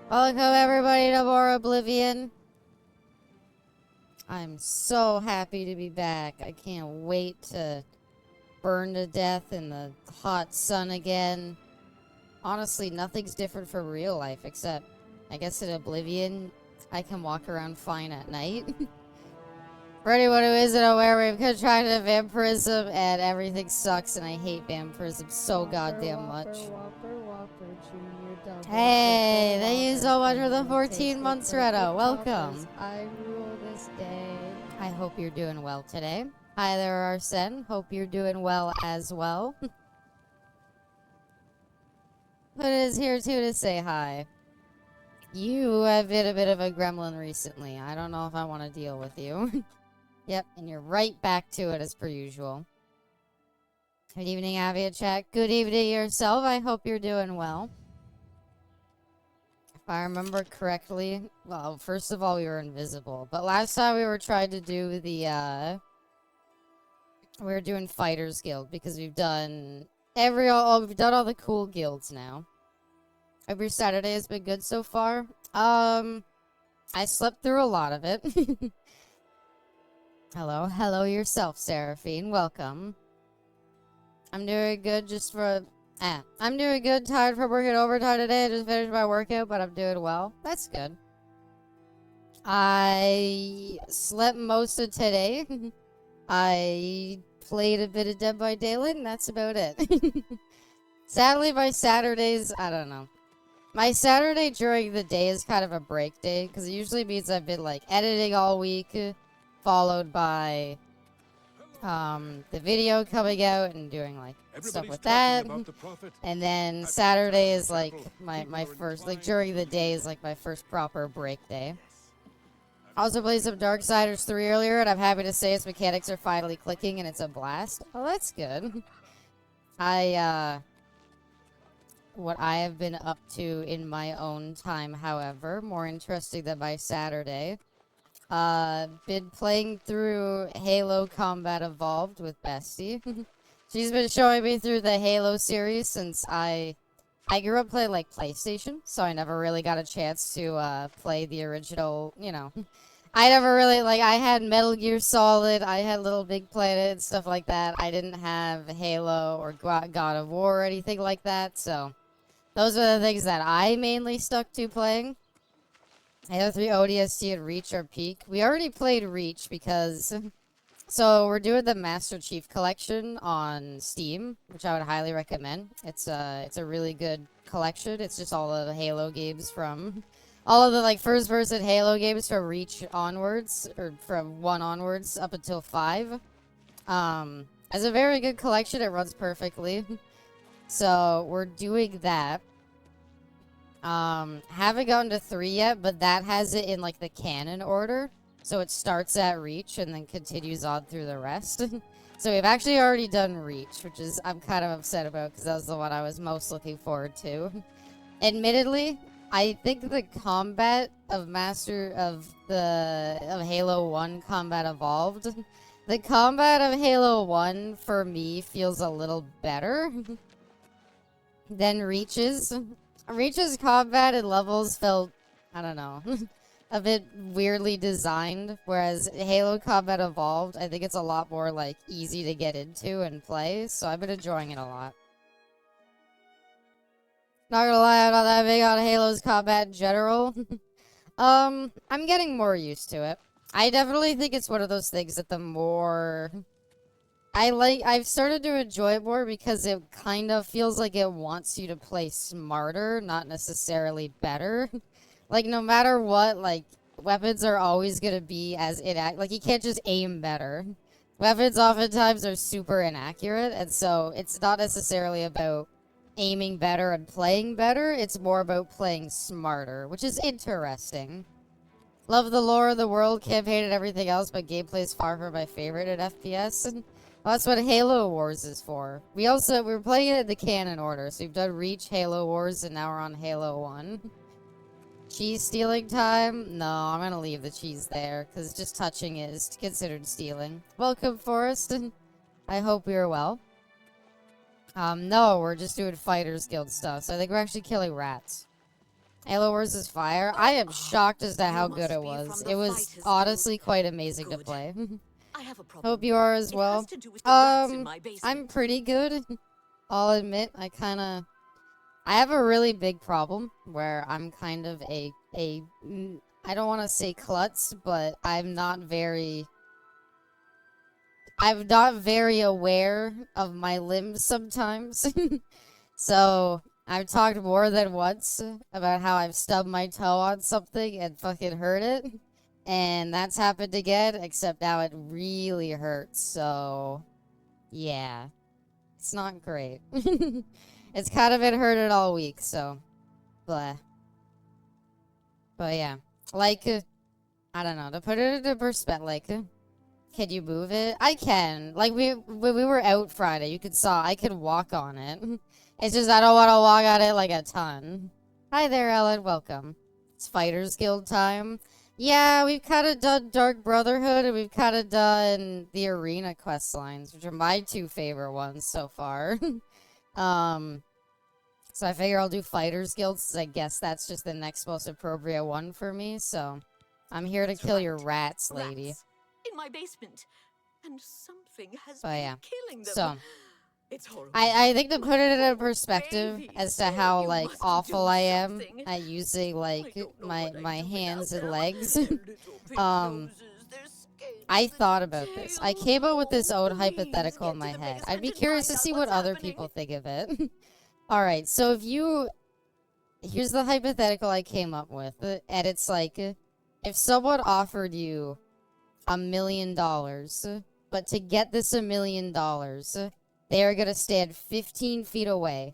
Welcome everybody to more Oblivion. I'm so happy to be back. I can't wait to burn to death in the hot sun again. Honestly, nothing's different from real life, except I guess in Oblivion, I can walk around fine at night. For anyone who isn't aware, we've contracted vampirism and everything sucks, and I hate vampirism so goddamn much. Hey, thank you so much for the 14 months, Reto. Welcome. I rule this day. I hope you're doing well today. Hi there, Arsene. Hope you're doing well as well. But is here too to say hi. You have been a bit of a gremlin recently. I don't know if I want to deal with you. Yep, and you're right back to it as per usual. Good evening, Avia Chat. Good evening yourself. I hope you're doing well. If I remember correctly, well, first of all, we were invisible. But last time we were trying to do the, we were doing Fighters Guild because we've done we've done all the cool guilds now. Hope your Saturday has been good so far. I slept through a lot of it. Hello yourself, Seraphine. Welcome. I'm doing good I'm doing good, tired from working overtime today. I just finished my workout, but I'm doing well. That's good. I slept most of today. I played a bit of Dead by Daylight, and that's about it. Sadly, my Saturdays, I don't know. My Saturday during the day is kind of a break day, because it usually means I've been, like, editing all week, followed by the video coming out and doing like stuff with that, and then Saturday is like my first, like during the day is like my first proper break day. Also played some Darksiders 3 earlier, and I'm happy to say its mechanics are finally clicking and it's a blast. Oh, that's good. What I have been up to in my own time, however, more interesting than my Saturday. Been playing through Halo Combat Evolved with Bestie. She's been showing me through the Halo series since I grew up playing, like, PlayStation, so I never really got a chance to, play the original, you know. I never really, like, I had Metal Gear Solid, I had Little Big Planet and stuff like that. I didn't have Halo or God of War or anything like that, so those are the things that I mainly stuck to playing. Halo 3 ODST and Reach are peak. We already played Reach because... So, we're doing the Master Chief Collection on Steam, which I would highly recommend. It's a really good collection. It's just all of the Halo games from... All of the, like, first-person Halo games from Reach onwards, or from 1 onwards up until 5. It's a very good collection. It runs perfectly. So, we're doing that. Haven't gotten to 3 yet, but that has it in, like, the canon order. So it starts at Reach and then continues on through the rest. So we've actually already done Reach, which is, I'm kind of upset about, because that was the one I was most looking forward to. Admittedly, I think the combat of Halo 1 Combat Evolved, the combat of Halo 1, for me, feels a little better than Reach's. Reach's combat and levels felt, I don't know, a bit weirdly designed, whereas Halo Combat Evolved, I think it's a lot more, like, easy to get into and play, so I've been enjoying it a lot. Not gonna lie, I'm not that big on Halo's combat in general. I'm getting more used to it. I definitely think it's one of those things that the more... I've started to enjoy it more because it kind of feels like it wants you to play smarter, not necessarily better. Like, no matter what, like, weapons are always gonna be as like, you can't just aim better. Weapons oftentimes are super inaccurate, and so it's not necessarily about aiming better and playing better, it's more about playing smarter, which is interesting. Love the lore of the world, campaign, and everything else, but gameplay is far from my favorite in FPS. Well, that's what Halo Wars is for. We were playing it in the canon order, so we've done Reach, Halo Wars, and now we're on Halo 1. Cheese stealing time? No, I'm gonna leave the cheese there, because just touching it is considered stealing. Welcome, Forrest. I hope you're well. No, we're just doing Fighters Guild stuff, so I think we're actually killing rats. Halo Wars is fire. I am shocked as to how good it was. It was honestly quite amazing to play. I have a problem. Hope you are as well. I'm pretty good. I'll admit, I have a really big problem where I'm kind of I don't want to say klutz, but I'm not very aware of my limbs sometimes. So, I've talked more than once about how I've stubbed my toe on something and fucking hurt it. And that's happened again, except now it really hurts, so yeah. It's not great. It's kind of been hurting all week, so blah. But yeah. Like, I don't know, to put it into perspective, like, can you move it? I can. Like, when we were out Friday, you saw I could walk on it. It's just I don't want to walk on it like a ton. Hi there, Ellen. Welcome. It's Fighters Guild time. Yeah, we've kind of done Dark Brotherhood, and we've kind of done the Arena quest lines, which are my two favorite ones so far. So I figure I'll do Fighters Guild, since I guess that's just the next most appropriate one for me, so I'm here to kill your rats, lady. Rats in my basement, and something has But yeah, killing them. so It's horrible. I think to put it in perspective Baby, as to how, you like, must awful do I am something. at using, I like, don't know my what I'd do hands without and them. legs. Their little pink noses, their skates, I and thought about this. I tails. came up with this Oh, own please hypothetical get in my to the head. I'd basement be and curious to find out see what what's other happening. people think of it. Alright, so here's the hypothetical I came up with. And it's like, if someone offered you $1 million, but to get this $1 million, they are gonna stand 15 feet away,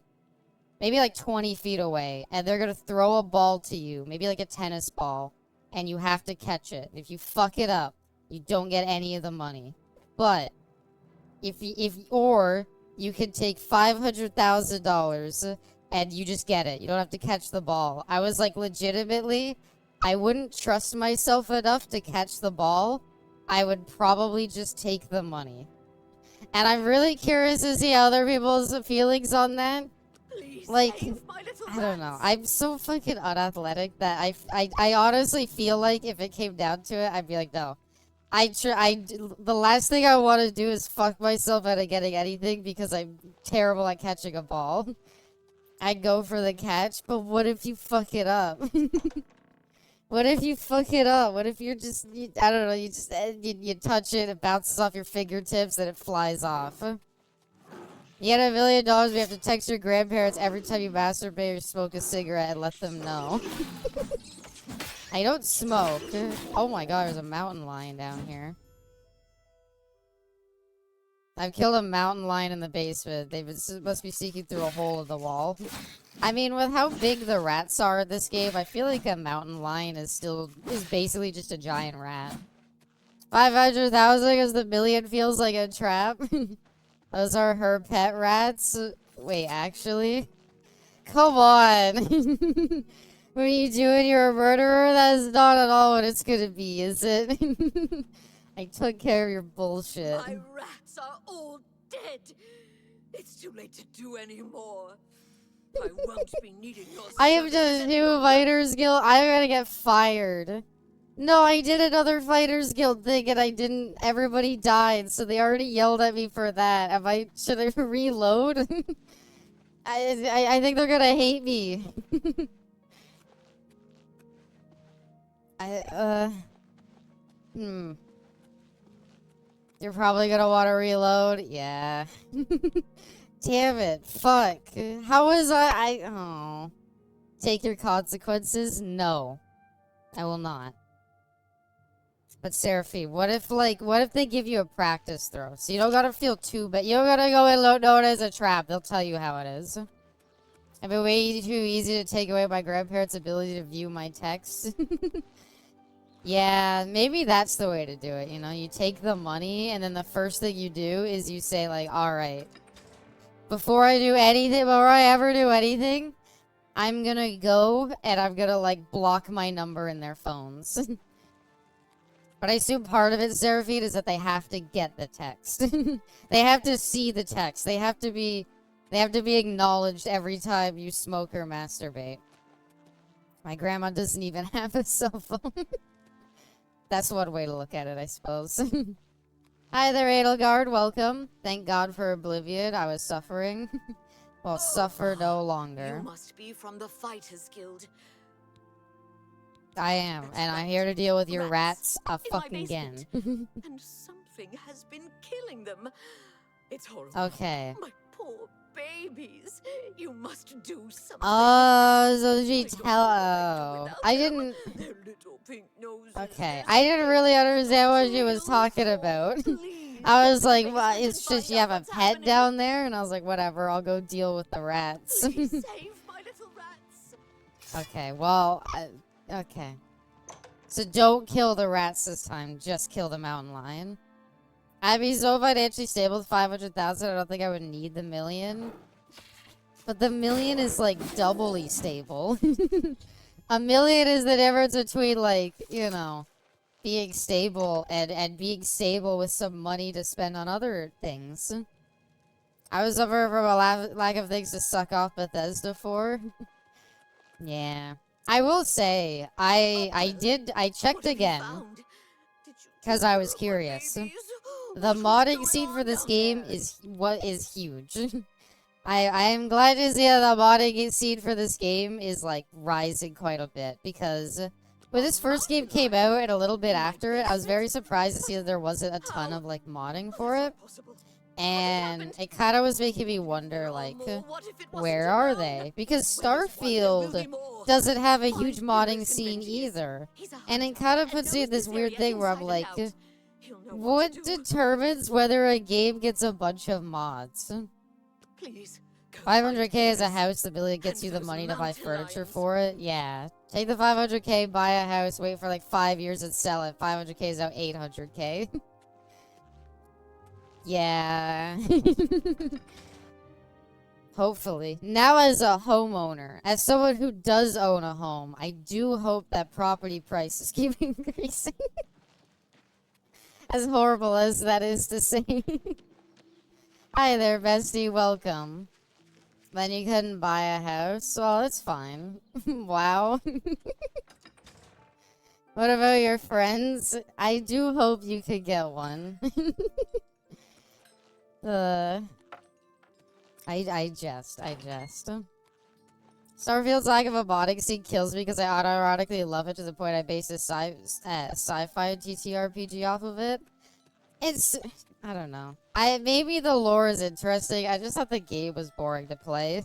maybe like 20 feet away, and they're gonna throw a ball to you, maybe like a tennis ball, and you have to catch it. If you fuck it up, you don't get any of the money. But or you can take $500,000 and you just get it. You don't have to catch the ball. I was like, legitimately, I wouldn't trust myself enough to catch the ball. I would probably just take the money. And I'm really curious to see other people's feelings on that. Please Like, save my little I don't know. rats. I'm so fucking unathletic that I honestly feel like if it came down to it, I'd be like, no. The last thing I want to do is fuck myself out of getting anything because I'm terrible at catching a ball. I'd go for the catch, but what if you fuck it up? What if you fuck it up? What if you're just, I don't know, you just, you touch it, it bounces off your fingertips, and it flies off. You get $1 million, we have to text your grandparents every time you masturbate or smoke a cigarette and let them know. I don't smoke. Oh my god, there's a mountain lion down here. I've killed a mountain lion in the basement. They must be sneaking through a hole in the wall. I mean, with how big the rats are in this game, I feel like a mountain lion is basically just a giant rat. 500,000 because the million feels like a trap. Those are her pet rats. Wait, actually? Come on. When you do it, you're a murderer? That is not at all what it's gonna be, is it? I took care of your bullshit. My rats are all dead. It's too late to do any more. I won't be needing your I have services to do any a longer. Fighters Guild. I'm gonna get fired. No, I did another Fighters Guild thing and I didn't. Everybody died, so they already yelled at me for that. Should I reload? I think they're gonna hate me. You're probably gonna want to reload. Yeah. Damn it. Fuck. How was oh. Take your consequences? No. I will not. But Seraphine, what if they give you a practice throw? So you don't gotta feel too bad. You don't gotta go in known as a trap. They'll tell you how it is. It'd be way too easy to take away my grandparents' ability to view my texts. Yeah, maybe that's the way to do it, you know? You take the money, and then the first thing you do is you say, like, alright, before I ever do anything, I'm gonna go, and I'm gonna, like, block my number in their phones. But I assume part of it, Seraphine, is that they have to get the text. They have to see the text. They have to be acknowledged every time you smoke or masturbate. My grandma doesn't even have a cell phone. That's one way to look at it, I suppose. Hi there, Edelgard. Welcome. Thank God for Oblivion. I was suffering. Well, suffer no longer. You must be from the Fighters Guild. I am, That's and I'm right. here to deal with your Rats rats in my fucking again. basement. And something has been killing them. It's horrible. Okay. My poor babies. You must do something. Oh, so I she don't tell. know what I'd do Oh, without I them. didn't. Their little pink noses. Okay, They're I didn't really understand what she was so talking cute. about. Please, I was get to like, the well, basement it's and just you find have out a what's pet happening. down there, and I was like, whatever, I'll go deal with the rats. Please save my little rats. Okay, well, okay. So don't kill the rats this time, just kill the mountain lion. I'd be so financially stable with 500,000, I don't think I would need the million. But the million is, like, doubly stable. A million is the difference between, like, you know, being stable and being stable with some money to spend on other things. I was suffering from a lack of things to suck off Bethesda for. Yeah. I will say, I checked What have you again, found? Did you because take I care was of my curious. babies? The What was modding going scene for on this down game there? is huge. I am glad to see that the modding scene for this game is, like, rising quite a bit, because when this first game came out and a little bit after it, I was very surprised to see that there wasn't a ton of, like, modding for it. And it kind of was making me wonder, like, where are they? Because Starfield doesn't have a huge modding scene either. And it kind of puts me in this weird thing where I'm like, what determines whether a game gets a bunch of mods? Please, 500k is a house, the ability gets you the money to buy furniture for it? Yeah. Take the 500k, buy a house, wait for like 5 years and sell it. 500k is now 800k. Yeah. Hopefully. Now as a homeowner, as someone who does own a home, I do hope that property prices keep increasing. As horrible as that is to say. Hi there, bestie. Welcome. Then you couldn't buy a house? Well, it's fine. Wow. What about your friends? I do hope you could get one. I jest. Starfield's lack of a modding scene kills me because I unironically love it to the point I base a sci-fi TTRPG off of it. It's... I don't know. Maybe the lore is interesting. I just thought the game was boring to play.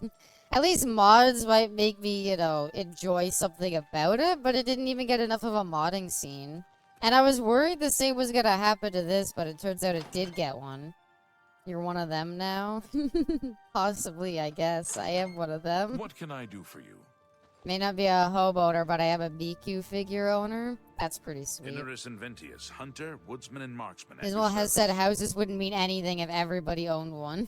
At least mods might make me, you know, enjoy something about it, but it didn't even get enough of a modding scene. And I was worried the same was gonna happen to this, but it turns out it did get one. You're one of them now? Possibly, I guess. I am one of them. What can I do for you? May not be a homeowner, but I am a Miku figure owner. That's pretty sweet. Inneris Inventius, hunter, woodsman, and marksman. at Ismael your has service. said houses wouldn't mean anything if everybody owned one.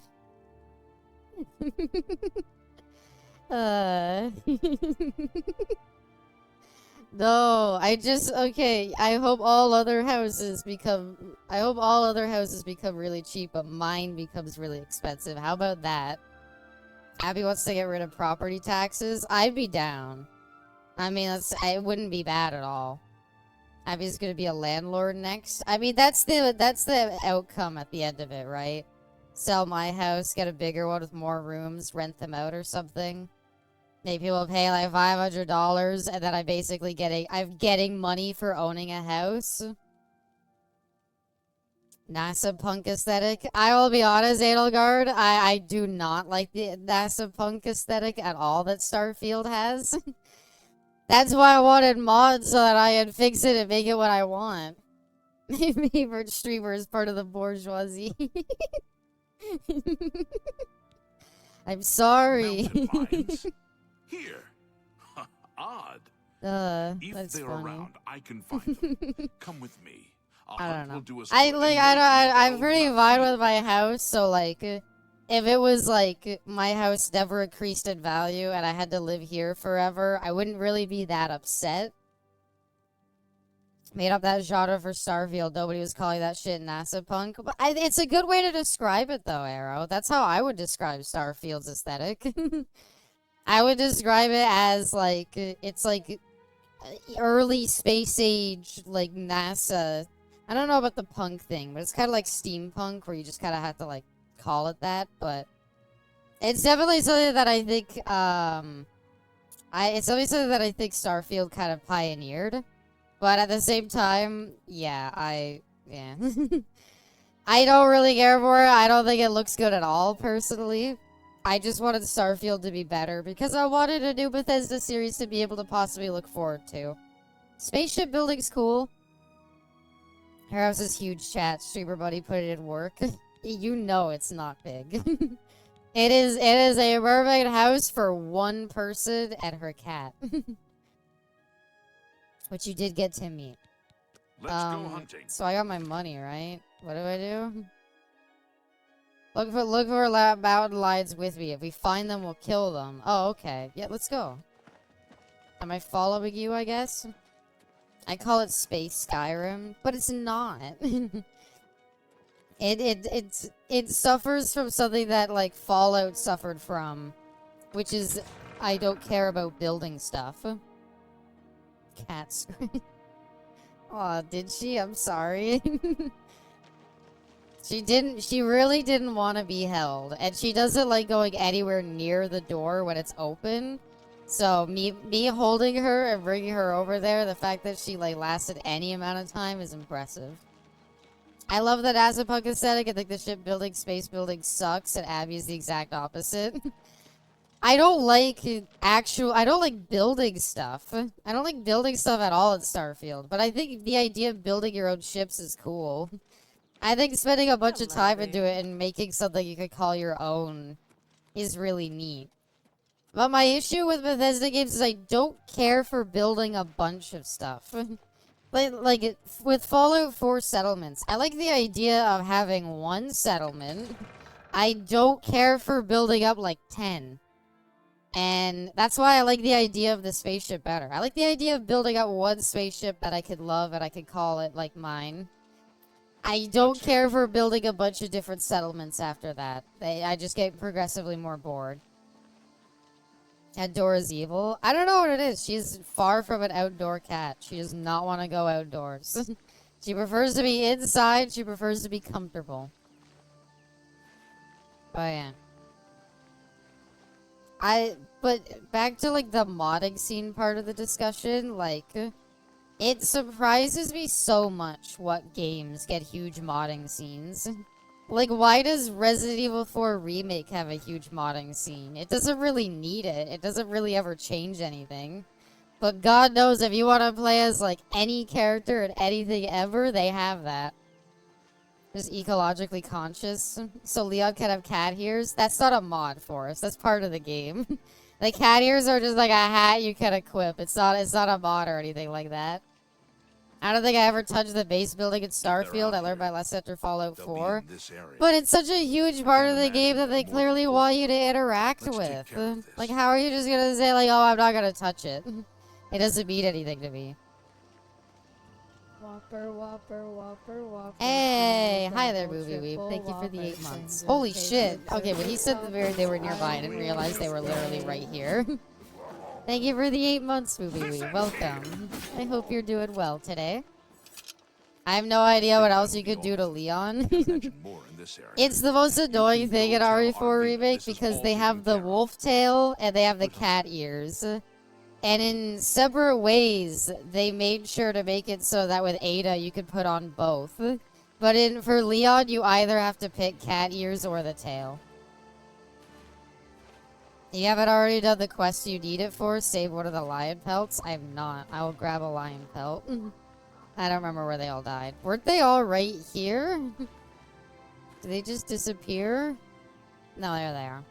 No, okay, I hope all other houses become really cheap, but mine becomes really expensive. How about that? Abby wants to get rid of property taxes. I'd be down. I mean, it wouldn't be bad at all. Abby's gonna be a landlord next. I mean, that's the outcome at the end of it, right? Sell my house, get a bigger one with more rooms, rent them out or something. Maybe people pay like $500, and then I'm getting money for owning a house. NASA punk aesthetic. I will be honest, Edelgard, I do not like the NASA punk aesthetic at all that Starfield has. That's why I wanted mods so that I could fix it and make it what I want. My favorite streamer is part of the bourgeoisie. I'm sorry. Mountain pines? Here. Odd. If That's they're funny. around, I can find them. Come with me. I don't know. Will do us I good, like. and I'm you'll pretty not fine feel with my house. So like, if it was like my house never increased in value and I had to live here forever, I wouldn't really be that upset. Made up that genre for Starfield. Nobody was calling that shit NASA punk. But it's a good way to describe it, though, Arrow. That's how I would describe Starfield's aesthetic. I would describe it as like it's like early space age, like NASA. I don't know about the punk thing, but it's kind of like steampunk, where you just kind of have to like call it that. But it's definitely something that I think it's definitely something that I think Starfield kind of pioneered. But at the same time, yeah. I don't really care for it. I don't think it looks good at all, personally. I just wanted Starfield to be better because I wanted a new Bethesda series to be able to possibly look forward to. Spaceship building's cool. Her house is huge, chat. Streamer buddy put it in work. You know it's not big. It is a mermaid house for one person and her cat. Which you did get to meet. Let's go hunting. So I got my money, right? What do I do? Look for mountain lions with me. If we find them, we'll kill them. Oh, okay. Yeah, let's go. Am I following you, I guess? I call it Space Skyrim, but it's not. It suffers from something that, like, Fallout suffered from. Which is, I don't care about building stuff. Cat scream. Aw, did she? I'm sorry. She really didn't want to be held. And she doesn't like going anywhere near the door when it's open. So, me holding her and bringing her over there, the fact that she, like, lasted any amount of time is impressive. I love that as a punk aesthetic. I think the ship building, space building sucks, and Abby is the exact opposite. I don't like building stuff. I don't like building stuff at all in Starfield. But I think the idea of building your own ships is cool. I think spending a bunch of time into it and making something you could call your own is really neat. But my issue with Bethesda games is I don't care for building a bunch of stuff. like with Fallout 4 settlements, I like the idea of having one settlement. I don't care for building up like 10. And that's why I like the idea of the spaceship better. I like the idea of building up one spaceship that I could love and I could call it, like, mine. I don't care for building a bunch of different settlements after that. I just get progressively more bored. Outdoor is evil. I don't know what it is. She's far from an outdoor cat. She does not want to go outdoors. She prefers to be inside. She prefers to be comfortable. But yeah. But back to, like, the modding scene part of the discussion, like, it surprises me so much what games get huge modding scenes. Like, why does Resident Evil 4 Remake have a huge modding scene? It doesn't really need it. It doesn't really ever change anything. But God knows if you want to play as, like, any character in anything ever, they have that. Just ecologically conscious. So Leon can have cat ears. That's not a mod for us. That's part of the game. The cat ears are just like a hat you can equip. It's not a mod or anything like that. I don't think I ever touched the base building in Starfield. I learned my lesson after Fallout 4. But it's such a huge part of the game that they clearly want you to interact with. Like, how are you just gonna say, like, oh, I'm not gonna touch it? It doesn't mean anything to me. Whopper, whopper, whopper, whopper. Hey, hi there, Movie Weeb. Thank you for the 8 months. Holy shit. Okay, when he said they were nearby, I didn't realize they were literally right here. Thank you for the 8 months, Movie Weeb. Welcome. I hope you're doing well today. I have no idea what else you could do to Leon. It's the most annoying thing in RE4 Remake because they have the wolf tail and they have the cat ears. And in separate ways, they made sure to make it so that with Ada, you could put on both. But for Leon, you either have to pick cat ears or the tail. You haven't already done the quest you need it for? Save one of the lion pelts? I have not. I will grab a lion pelt. I don't remember where they all died. Weren't they all right here? Did they just disappear? No, there they are.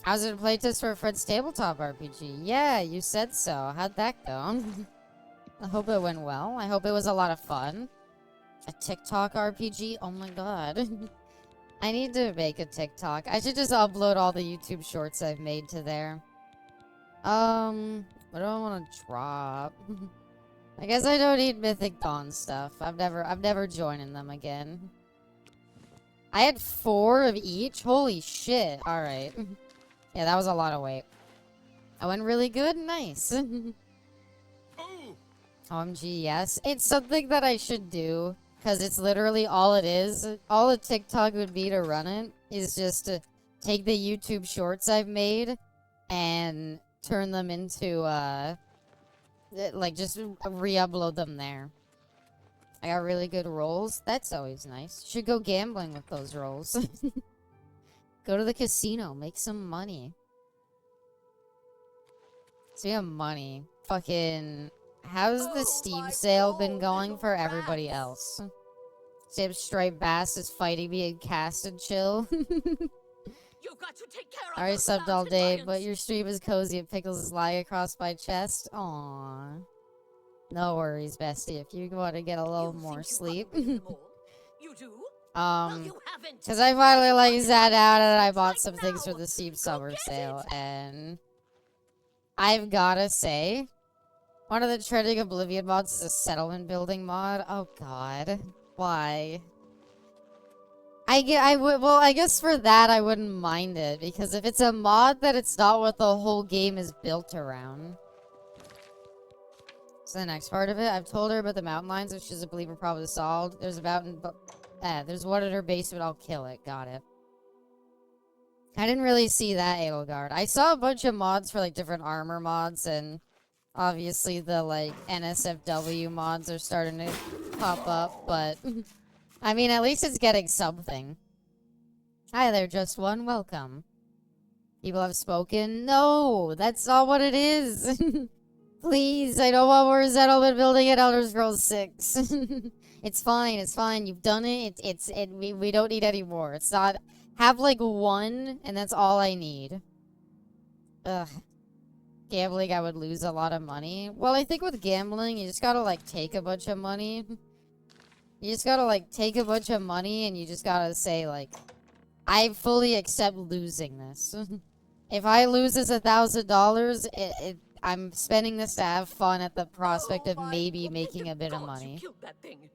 I was in a playtest for a friend's tabletop RPG. Yeah, you said so. How'd that go? I hope it went well. I hope it was a lot of fun. A TikTok RPG? Oh my god. I need to make a TikTok. I should just upload all the YouTube shorts I've made to there. What do I want to drop? I guess I don't need Mythic Dawn stuff. I'm never joining them again. I had 4 of each? Holy shit. Alright. Yeah, that was a lot of weight. I went really good. Nice. Oh! OMG, yes. It's something that I should do. Because it's literally all it is. All a TikTok would be to run it is just to take the YouTube shorts I've made and turn them into, like, just re-upload them there. I got really good rolls. That's always nice. Should go gambling with those rolls. Go to the casino. Make some money. Speaking of money, fucking... How's the Steam sale been going for everybody else? Sam Striped Bass is fighting me and Cast and Chill. You've got to take care of Already those subbed all mountain day, lions. but your stream is cozy and Pickles is lying across my chest. Aww. No worries, bestie. If you want to get a little You more think you've sleep. gotten rid of them all? You do? Well, you haven't. Because I finally, like, sat down and I bought Right some things for now. the Steam Go Summer get sale, it. and I've gotta say, one of the trending Oblivion mods is a settlement building mod. Oh god. Why? Well, I guess for that I wouldn't mind it, because if it's a mod, that it's not what the whole game is built around. So the next part of it, I've told her about the mountain lions, which is a believer probably solved. There's there's one in her basement, I'll kill it. Got it. I didn't really see that Edelgard. I saw a bunch of mods for, like, different armor mods, and obviously the, like, NSFW mods are starting to pop up, but... I mean, at least it's getting something. Hi there, Just One. Welcome. People have spoken. No, that's not what it is. Please, I don't want more settlement building at Elder Scrolls 6. It's fine, it's fine. You've done it. We don't need any more. It's not... Have, like, one, and that's all I need. Ugh. Gambling, I would lose a lot of money. Well, I think with gambling, you just gotta, like, take a bunch of money. You just gotta, like, take a bunch of money, and you just gotta say, like, I fully accept losing this. If I lose this $1,000, I'm spending this to have fun at the prospect of maybe making a bit of money. You killed that thing.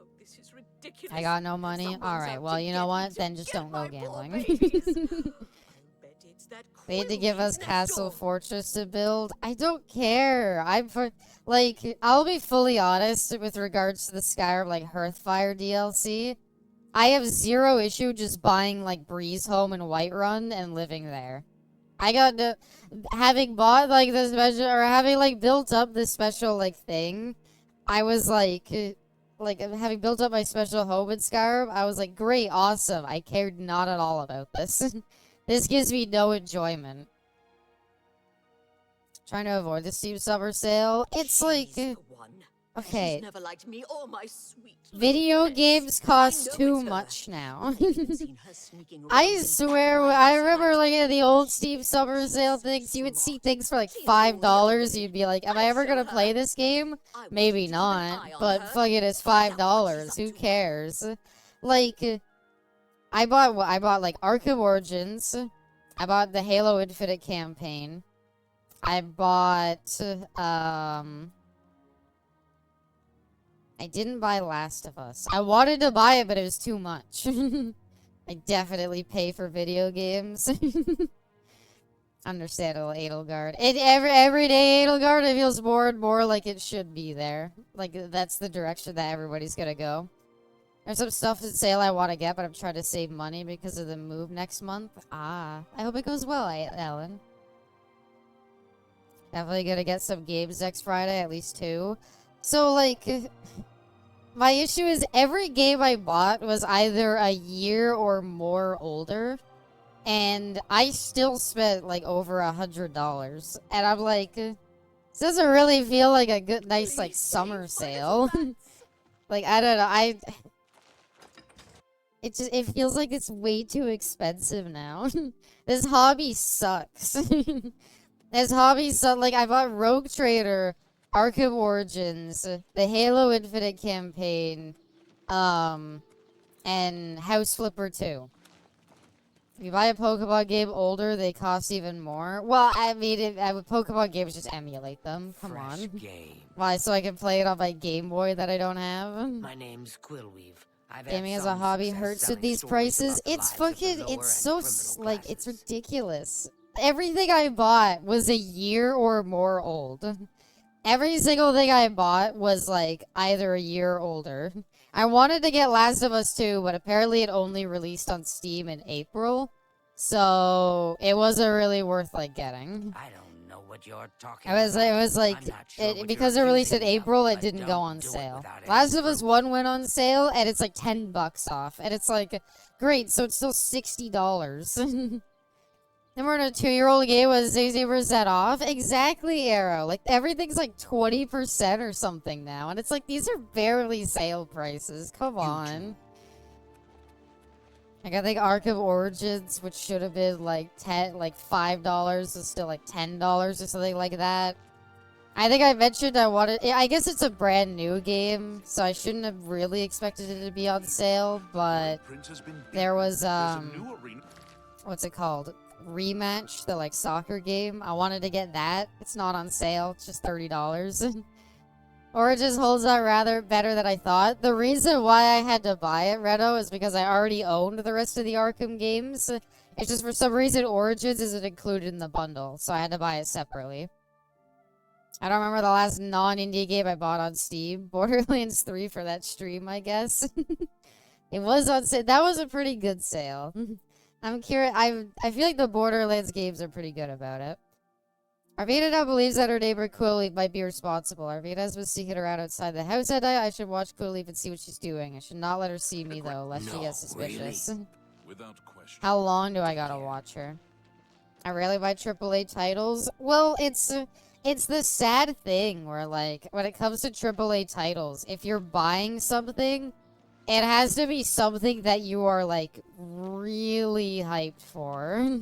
Oh, this is ridiculous. I got no money? Someone's Alright, out well, to you get know me what? to Then just get don't go my poor gambling. babies. I'll bet it's that They had to quill give us next Castle door. Fortress to build. I don't care. Like, I'll be fully honest with regards to the Skyrim, like, Hearthfire DLC. I have zero issue just buying, like, Breeze Home and Whiterun and living there. I got to... Having bought, like, this special... Or having, like, built up this special, like, thing, I was, like, having built up my special home in Skyrim, I was like, great, awesome. I cared not at all about this. This gives me no enjoyment. Trying to avoid the Steam Summer Sale. It's like... She's the one. Okay. She's never liked me or my sweet Video little games pets. cost I know too it's her. much now. I've even seen her sneaking around I in swear, private I remember, spots. like, in the old Steam Summer Sale things, you would see things for, like, $5. You'd be like, am I ever gonna play this game? I want Maybe you to keep an not, eye on but her. fuck it, it's Find out what $5. she's Who up to. cares? Like, I bought, like, Arkham Origins. I bought the Halo Infinite campaign. I bought, I didn't buy Last of Us. I wanted to buy it, but it was too much. I definitely pay for video games. Understandable, Edelgard. Every day, Edelgard, it feels more and more like it should be there. Like, that's the direction that everybody's gonna go. There's some stuff at sale I want to get, but I'm trying to save money because of the move next month. I hope it goes well, Ellen. Definitely gonna get some games next Friday, at least 2. So, like, my issue is every game I bought was either a year or more older, and I still spent, like, over $100. And I'm like, this doesn't really feel like a good, nice, like, summer sale. Like, I don't know, it feels like it's way too expensive now. This hobby sucks. This hobby sucks. Like, I bought Rogue Trader, Arkham Origins, the Halo Infinite campaign, and House Flipper 2. If you buy a Pokemon game older, they cost even more. Well, I mean, Pokemon games just emulate them. Come on. Game. Why, so I can play it on my Game Boy that I don't have? My name's Quillweave. I've had Gaming as a some hobby success hurts with selling these stories prices. about the It's lives of the fucking, lower it's so, and criminal like, it's classes. ridiculous. everything I bought was a year or more old. Every single thing I bought was, like, either a year older. I wanted to get Last of Us 2, but apparently it only released on Steam in April. So, it wasn't really worth, like, getting. I don't know what you're talking It was like, I'm not sure what because it you're released in accusing me of, April, it but didn't go don't on do it sale. without any Last of Us proof. 1 went on sale, and it's like $10 off. And it's like, great, so it's still $60. Then we're in a 2-year-old game with 60% off. Exactly, Arrow. Like, everything's like 20% or something now. And it's like, these are barely sale prices. Come on. Like, I think Arkham Origins, which should have been like $5, is still like $10 or something like that. I think I mentioned I wanted... I guess it's a brand new game, so I shouldn't have really expected it to be on sale, but there was, what's it called? Rematch, the, like, soccer game. I wanted to get that. It's not on sale. It's just $30. Or it just holds up rather better than I thought. The reason why I had to buy it, Redo, is because I already owned the rest of the Arkham games. It's just for some reason Origins isn't included in the bundle, so I had to buy it separately. I don't remember the last non-indie game I bought on Steam. Borderlands 3 for that stream, I guess. It was on sale. That was a pretty good sale. I'm curious. I feel like the Borderlands games are pretty good about it. Arvina now believes that her neighbor Quillleaf might be responsible. Arvina has been sneaking around outside the house at night. I should watch Quillleaf and see what she's doing. I should not let her see me, though, lest she gets suspicious. Really? Without question. How long do I gotta watch her? I rarely buy AAA titles. Well, it's the sad thing where, like, when it comes to AAA titles, if you're buying something, it has to be something that you are, like, really hyped for.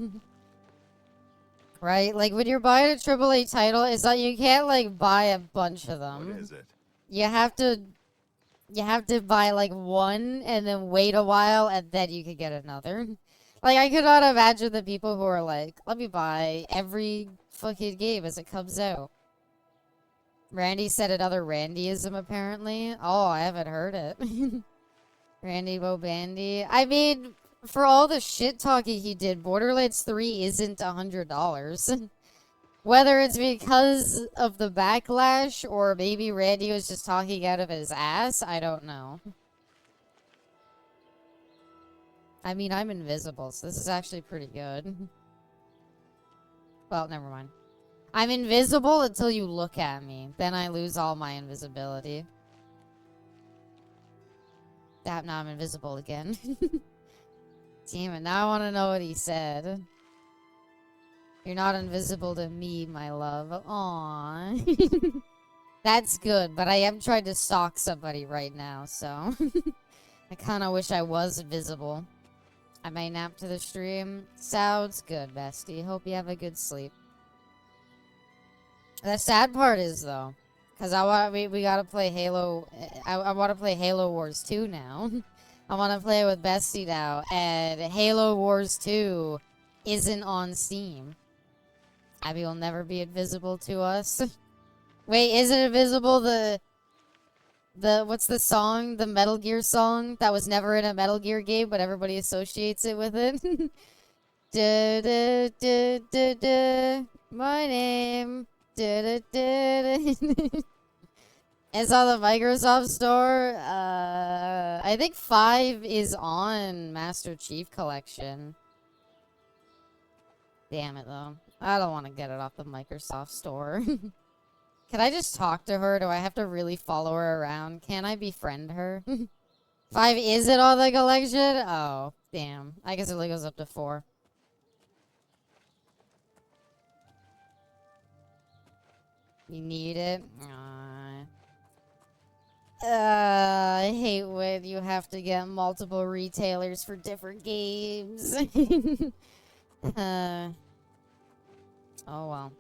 Right? Like, when you're buying a AAA title, it's like you can't, like, buy a bunch of them. What is it? You have to buy, like, one, and then wait a while, and then you can get another. Like, I could not imagine the people who are like, let me buy every fucking game as it comes out. Randy said another Randyism, apparently. Oh, I haven't heard it. Randy Bobandy. I mean, for all the shit talking he did, Borderlands 3 isn't $100. Whether it's because of the backlash, or maybe Randy was just talking out of his ass, I don't know. I mean, I'm invisible, so this is actually pretty good. Well, never mind. I'm invisible until you look at me. Then I lose all my invisibility. Now I'm invisible again. Damn it, now I want to know what he said. You're not invisible to me, my love. Aww. That's good, but I am trying to stalk somebody right now, so... I kind of wish I was invisible. I might nap to the stream. Sounds good, bestie. Hope you have a good sleep. The sad part is, though, because we gotta play Halo. I want to play Halo Wars 2 now. I want to play it with Bestie now, and Halo Wars 2 isn't on Steam. Abby will never be invisible to us. Wait, is it invisible? What's the song? The Metal Gear song that was never in a Metal Gear game, but everybody associates it with it. Da, da, da, da, da, my name. Da, da, da, da. It's on the Microsoft Store. I think 5 is on Master Chief Collection. Damn it, though. I don't want to get it off the Microsoft Store. Can I just talk to her? Do I have to really follow her around? Can I befriend her? 5 isn't on the collection? Oh, damn. I guess it only goes up to 4. You need it? I hate when you have to get multiple retailers for different games. Oh well.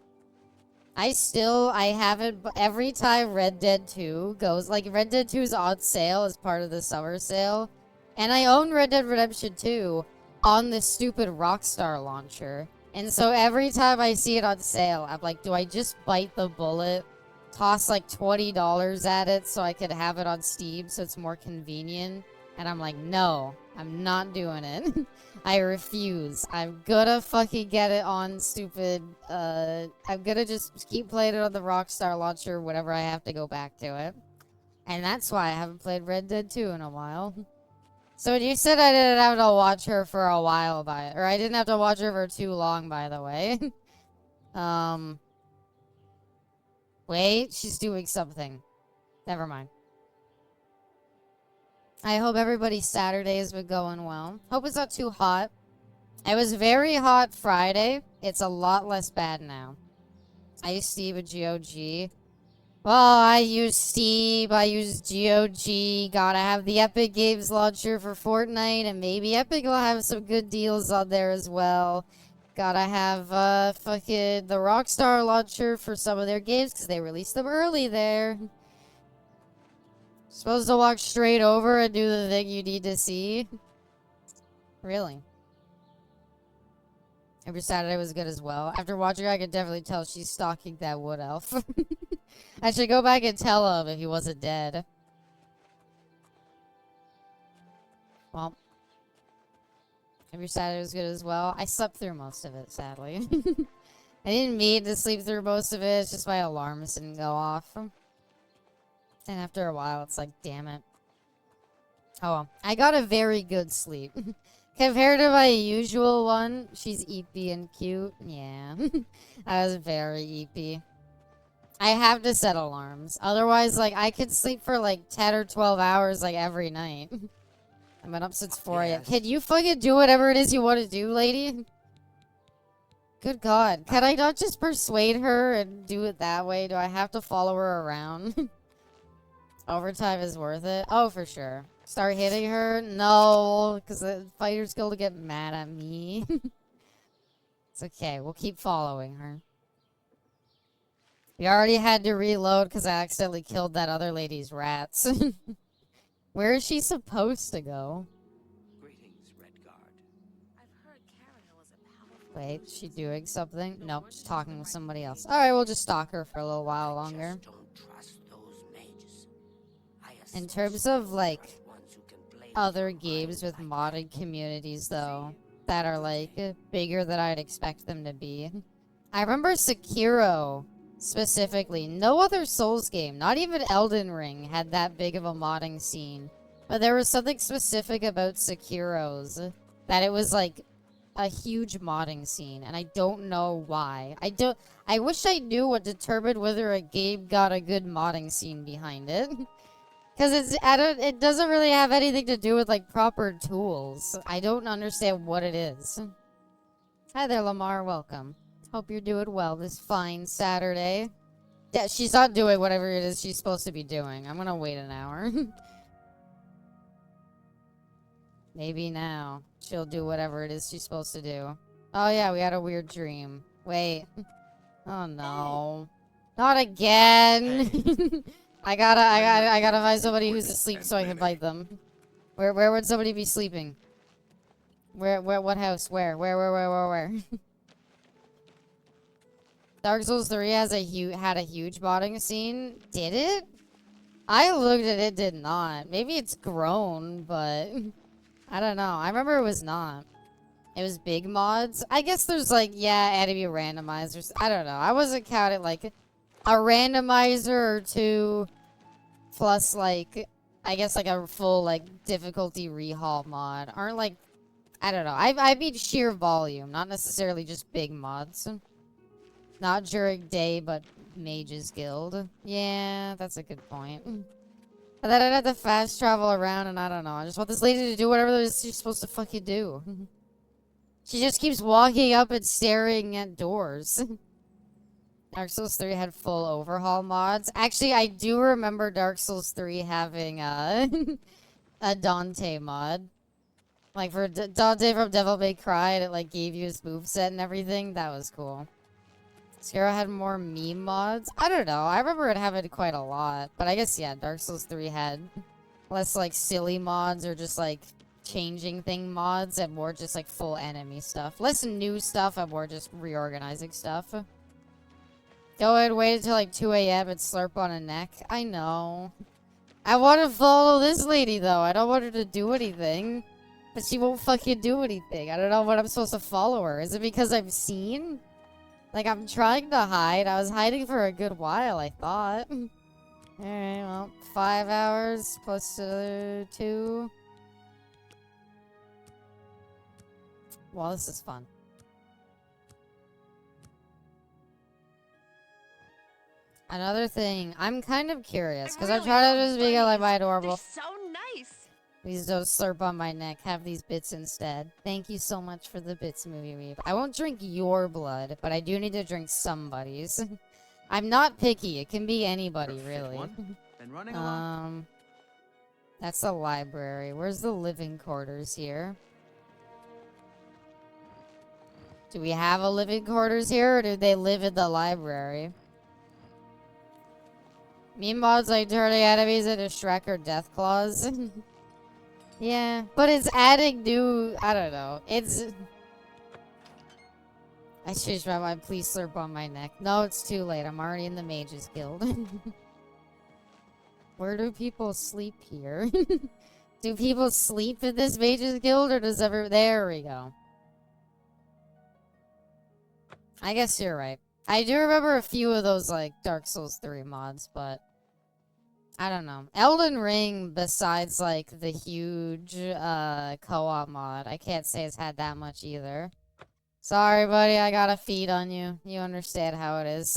I haven't, every time Red Dead 2 goes, like, Red Dead 2 is on sale as part of the summer sale, and I own Red Dead Redemption 2 on this stupid Rockstar launcher, and so every time I see it on sale, I'm like, do I just bite the bullet, toss like $20 at it so I could have it on Steam so it's more convenient? And I'm like, no, I'm not doing it. I refuse. I'm gonna fucking get it on stupid, I'm gonna just keep playing it on the Rockstar launcher whenever I have to go back to it. And that's why I haven't played Red Dead 2 in a while. So when you said I didn't have to watch her for a while or I didn't have to watch her for too long, by the way. Wait, she's doing something. Never mind. I hope everybody's Saturday has been going well. Hope it's not too hot. It was very hot Friday. It's a lot less bad now. I use Steam and GOG. Well, I use Steam, I use GOG. Gotta have the Epic Games launcher for Fortnite, and maybe Epic will have some good deals on there as well. Gotta have fucking the Rockstar launcher for some of their games, because they released them early there. Supposed to walk straight over and do the thing you need to see? Really? Every Saturday was good as well. After watching her, I could definitely tell she's stalking that wood elf. I should go back and tell him if he wasn't dead. Well. Every Saturday was good as well. I slept through most of it, sadly. I didn't mean to sleep through most of it. It's just my alarms didn't go off. And after a while, it's like, damn it. Oh well. I got a very good sleep. Compared to my usual one, she's eepy and cute. Yeah. I was very eepy. I have to set alarms. Otherwise, like, I could sleep for like 10 or 12 hours, like, every night. I've been up since 4 a.m. Can you fucking do whatever it is you want to do, lady? Good God. Can I not just persuade her and do it that way? Do I have to follow her around? Overtime is worth it. Oh, for sure. Start hitting her? No, because the fighter's going to get mad at me. It's okay. We'll keep following her. We already had to reload because I accidentally killed that other lady's rats. Where is she supposed to go? Greetings, Redguard. I've heard Karen was a powerful. Wait, is she doing something? Nope, she's talking with somebody else. Alright, we'll just stalk her for a little while longer. Just don't trust those mages. In terms of, like, ones who can play other games with modded communities, though, that are, like, bigger than I'd expect them to be. I remember Sekiro, specifically. No other Souls game, not even Elden Ring, had that big of a modding scene. But there was something specific about Sekiro's, that it was, like, a huge modding scene, and I don't know why. I wish I knew what determined whether a game got a good modding scene behind it. Because it doesn't really have anything to do with, like, proper tools. I don't understand what it is. Hi there, Lamar. Welcome. Hope you're doing well this fine Saturday. Yeah, she's not doing whatever it is she's supposed to be doing. I'm gonna wait an hour. Maybe now she'll do whatever it is she's supposed to do. Oh yeah, we had a weird dream. Wait. Oh no. Not again. I gotta find somebody who's asleep so I can fight them. Where would somebody be sleeping? What house? Where? Dark Souls 3 had a huge modding scene. Did it? I looked at it, did not. Maybe it's grown, but I don't know. I remember it was not. It was big mods. I guess there's like, yeah, enemy randomizers. I don't know. I wasn't counting like a randomizer or two plus like, I guess like a full like difficulty rehaul mod. Aren't like, I don't know. I mean sheer volume, not necessarily just big mods. Not during day, but Mage's Guild. Yeah, that's a good point. But then I'd have to fast travel around, and I don't know. I just want this lady to do whatever it is she's supposed to fucking do. She just keeps walking up and staring at doors. Dark Souls 3 had full overhaul mods. Actually, I do remember Dark Souls 3 having a Dante mod. Like, for Dante from Devil May Cry, and it, like, gave you his moveset and everything. That was cool. Sekiro had more meme mods. I don't know. I remember it having quite a lot. But I guess, yeah, Dark Souls 3 had less, like, silly mods or just, like, changing thing mods and more just, like, full enemy stuff. Less new stuff and more just reorganizing stuff. Go ahead and wait until, like, 2 a.m. and slurp on a neck. I know. I want to follow this lady, though. I don't want her to do anything. But she won't fucking do anything. I don't know what I'm supposed to follow her. Is it because I've seen? Like, I'm trying to hide. I was hiding for a good while, I thought. Alright, well, 5 hours plus 2. Well, this is fun. Another thing, I'm kind of curious, because I'm trying to just be like my adorable. So nice. Please don't slurp on my neck. Have these bits instead. Thank you so much for the bits, Movie Weeb. I won't drink your blood, but I do need to drink somebody's. I'm not picky. It can be anybody, really. And running along. That's the library. Where's the living quarters here? Do we have a living quarters here, or do they live in the library? Meme mods like turning enemies into Shrek or Death Claws. Yeah, but it's adding new... I don't know. It's... I changed my mind. Please slurp on my neck. No, it's too late. I'm already in the Mages Guild. Where do people sleep here? Do people sleep in this Mages Guild, or does ever... There we go. I guess you're right. I do remember a few of those, like, Dark Souls 3 mods, but... I don't know. Elden Ring, besides, like, the huge, co-op mod, I can't say it's had that much either. Sorry, buddy, I gotta feed on you. You understand how it is.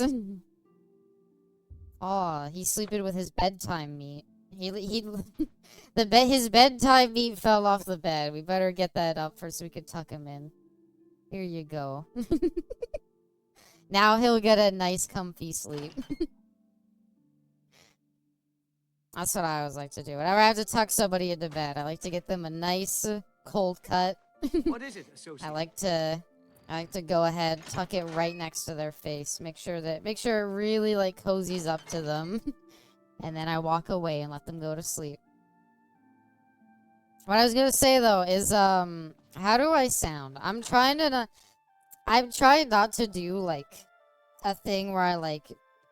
Aw, he's sleeping with his bedtime meat. His bedtime meat fell off the bed. We better get that up first so we can tuck him in. Here you go. Now he'll get a nice, comfy sleep. That's what I always like to do. Whenever I have to tuck somebody into bed, I like to get them a nice, cold cut. What is it, associate? I like to go ahead, tuck it right next to their face. Make sure it really, like, cozies up to them. And then I walk away and let them go to sleep. What I was gonna say, though, is, how do I sound? I'm trying not to do, like, a thing where I, like,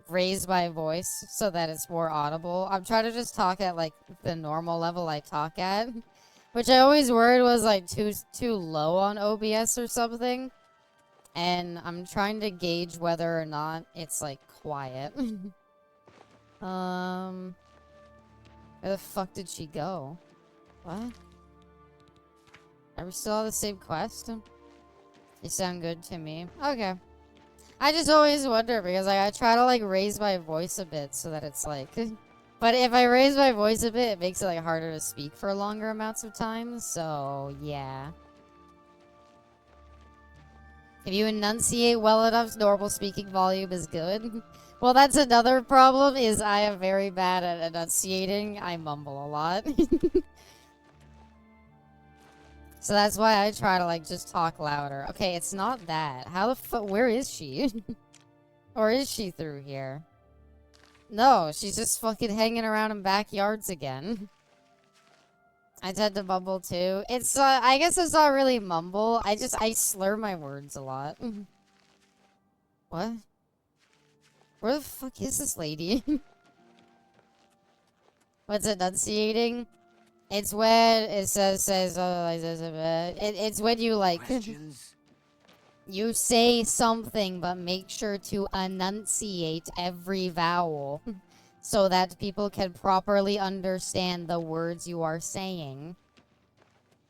raise my voice so that it's more audible. I'm trying to just talk at, like, the normal level I talk at. Which I always worried was, like, too low on OBS or something. And I'm trying to gauge whether or not it's, like, quiet. Where the fuck did she go? What? Are we still on the same quest? You sound good to me. Okay. I just always wonder because like, I try to like raise my voice a bit so that it's like... But if I raise my voice a bit, it makes it like harder to speak for longer amounts of time, so yeah. If you enunciate well enough, normal speaking volume is good. Well, that's another problem, is I am very bad at enunciating. I mumble a lot. So that's why I try to, like, just talk louder. Okay, it's not that. How the fuck? Where is she? Or is she through here? No, she's just fucking hanging around in backyards again. I tend to mumble too. It's, I guess it's not really mumble. I slur my words a lot. What? Where the fuck is this lady? What's enunciating? It's when it says it's when you like Questions? you say something but make sure to enunciate every vowel so that people can properly understand the words you are saying.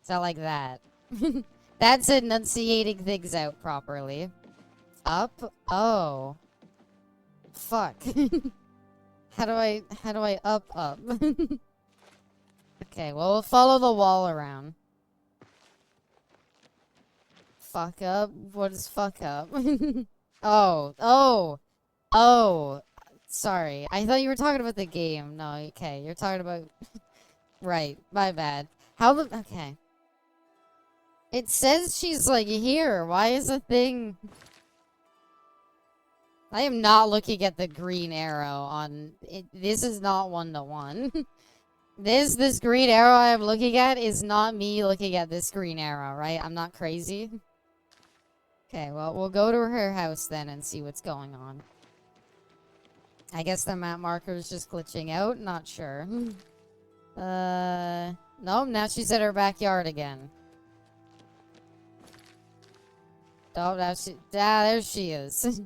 So like that. That's enunciating things out properly. Up? Oh. Fuck. How do I up? Okay, well, we'll follow the wall around. Fuck up? What is fuck up? Oh. Sorry. I thought you were talking about the game. No, okay. You're talking about... Right. My bad. Okay. It says she's, like, here. Why is the thing... I am not looking at the green arrow on... This is not one-to-one. This green arrow I am looking at is not me looking at this green arrow, right? I'm not crazy. Okay, well, we'll go to her house then and see what's going on. I guess the map marker is just glitching out. Not sure. Nope, now she's at her backyard again. Oh, there she is.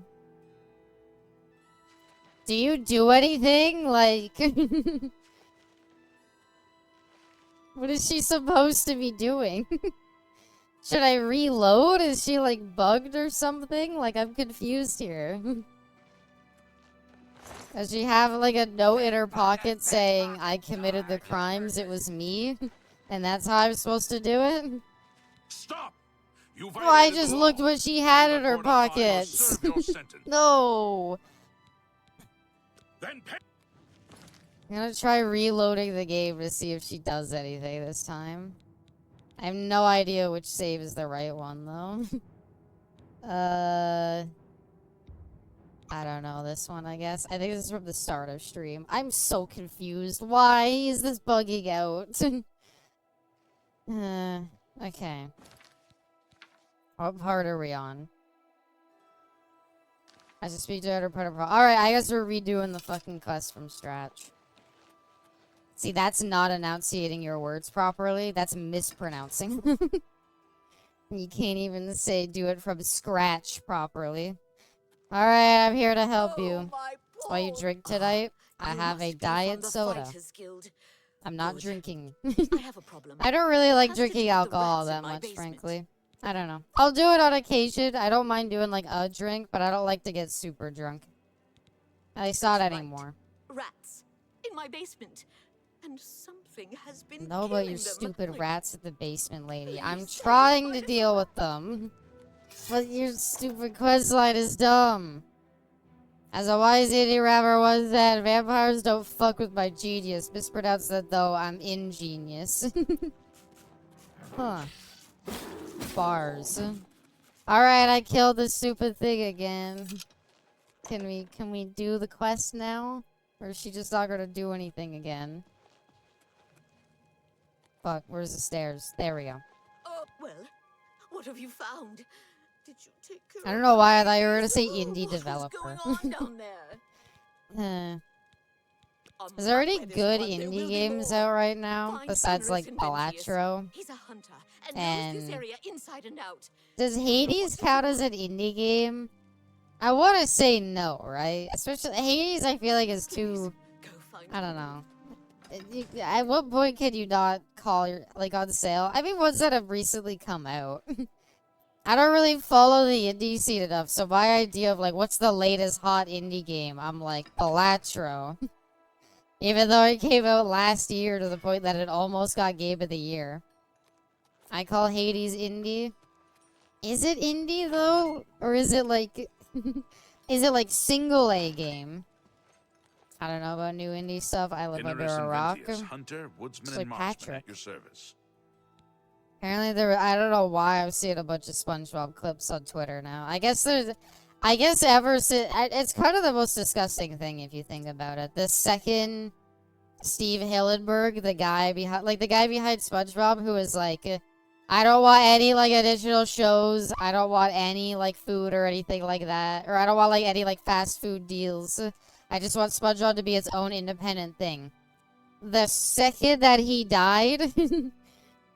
Do you do anything? Like, what is she supposed to be doing? Should I reload? Is she like bugged or something? Like, I'm confused here. Does she have like a note in her pocket saying, I committed the crimes, it was me? And that's how I'm supposed to do it? Stop! You Oh, I violated just the looked law. what she had in her The court of fire will pockets. serve your sentence. No. Then pay. I'm gonna try reloading the game to see if she does anything this time. I have no idea which save is the right one, though. I don't know, this one, I guess. I think this is from the start of stream. I'm so confused. Why is this bugging out? Okay. What part are we on? I should speak to her. Alright, I guess we're redoing the fucking quest from scratch. See, that's not enunciating your words properly. That's mispronouncing. You can't even say do it from scratch properly. Alright, I'm here to help you. While you drink tonight, I have a diet soda. I'm not drinking. I have a problem. I don't really like Has to do drinking with the alcohol rats in that my much, basement. frankly. I don't know. I'll do it on occasion. I don't mind doing like a drink, but I don't like to get super drunk. At least not That's right. anymore. Rats in my basement, and something has been. No, but killing your them. stupid Like, rats at the basement, lady. I'm Please, trying to what is deal with them. But your stupid quest line is dumb. As a wise indie rapper once said, vampires don't fuck with my genius. Mispronounce that though, I'm ingenious. Huh. Bars. Alright, I killed this stupid thing again. Can we do the quest now? Or is she just not gonna do anything again? Fuck, where's the stairs? There we go. Oh well, what have you found? Did you take care I don't of know the why I thought you were gonna babies? say indie What was developer. going on down there? On Is there any my this good one, there will indie be games more. out right now? Find Besides like Onerous Inventius. Balatro? He's a hunter and knows this And- area inside and out. Does Hades count as an indie game? I want to say no, right? Especially Hades, I feel like is too. Go find I don't him. know. At what point can you not call your like on sale? I mean, ones that have recently come out. I don't really follow the indie scene enough, so my idea of like what's the latest hot indie game, I'm like Balatro. Even though it came out last year to the point that it almost got Game of the Year. I call Hades indie. Is it indie though? Or is it like is it like single A game? I don't know about new indie stuff. I live under Onerous a rock. Inventius, hunter, woodsman, Just like and marksman Patrick. at your service. Apparently there I don't know why I'm seeing a bunch of SpongeBob clips on Twitter now. I guess ever since it's kind of the most disgusting thing if you think about it. The second Steve Hillenburg, the guy behind SpongeBob, who is like, I don't want any like additional shows. I don't want any like food or anything like that, or I don't want like any like fast food deals. I just want SpongeBob to be its own independent thing. The second that he died,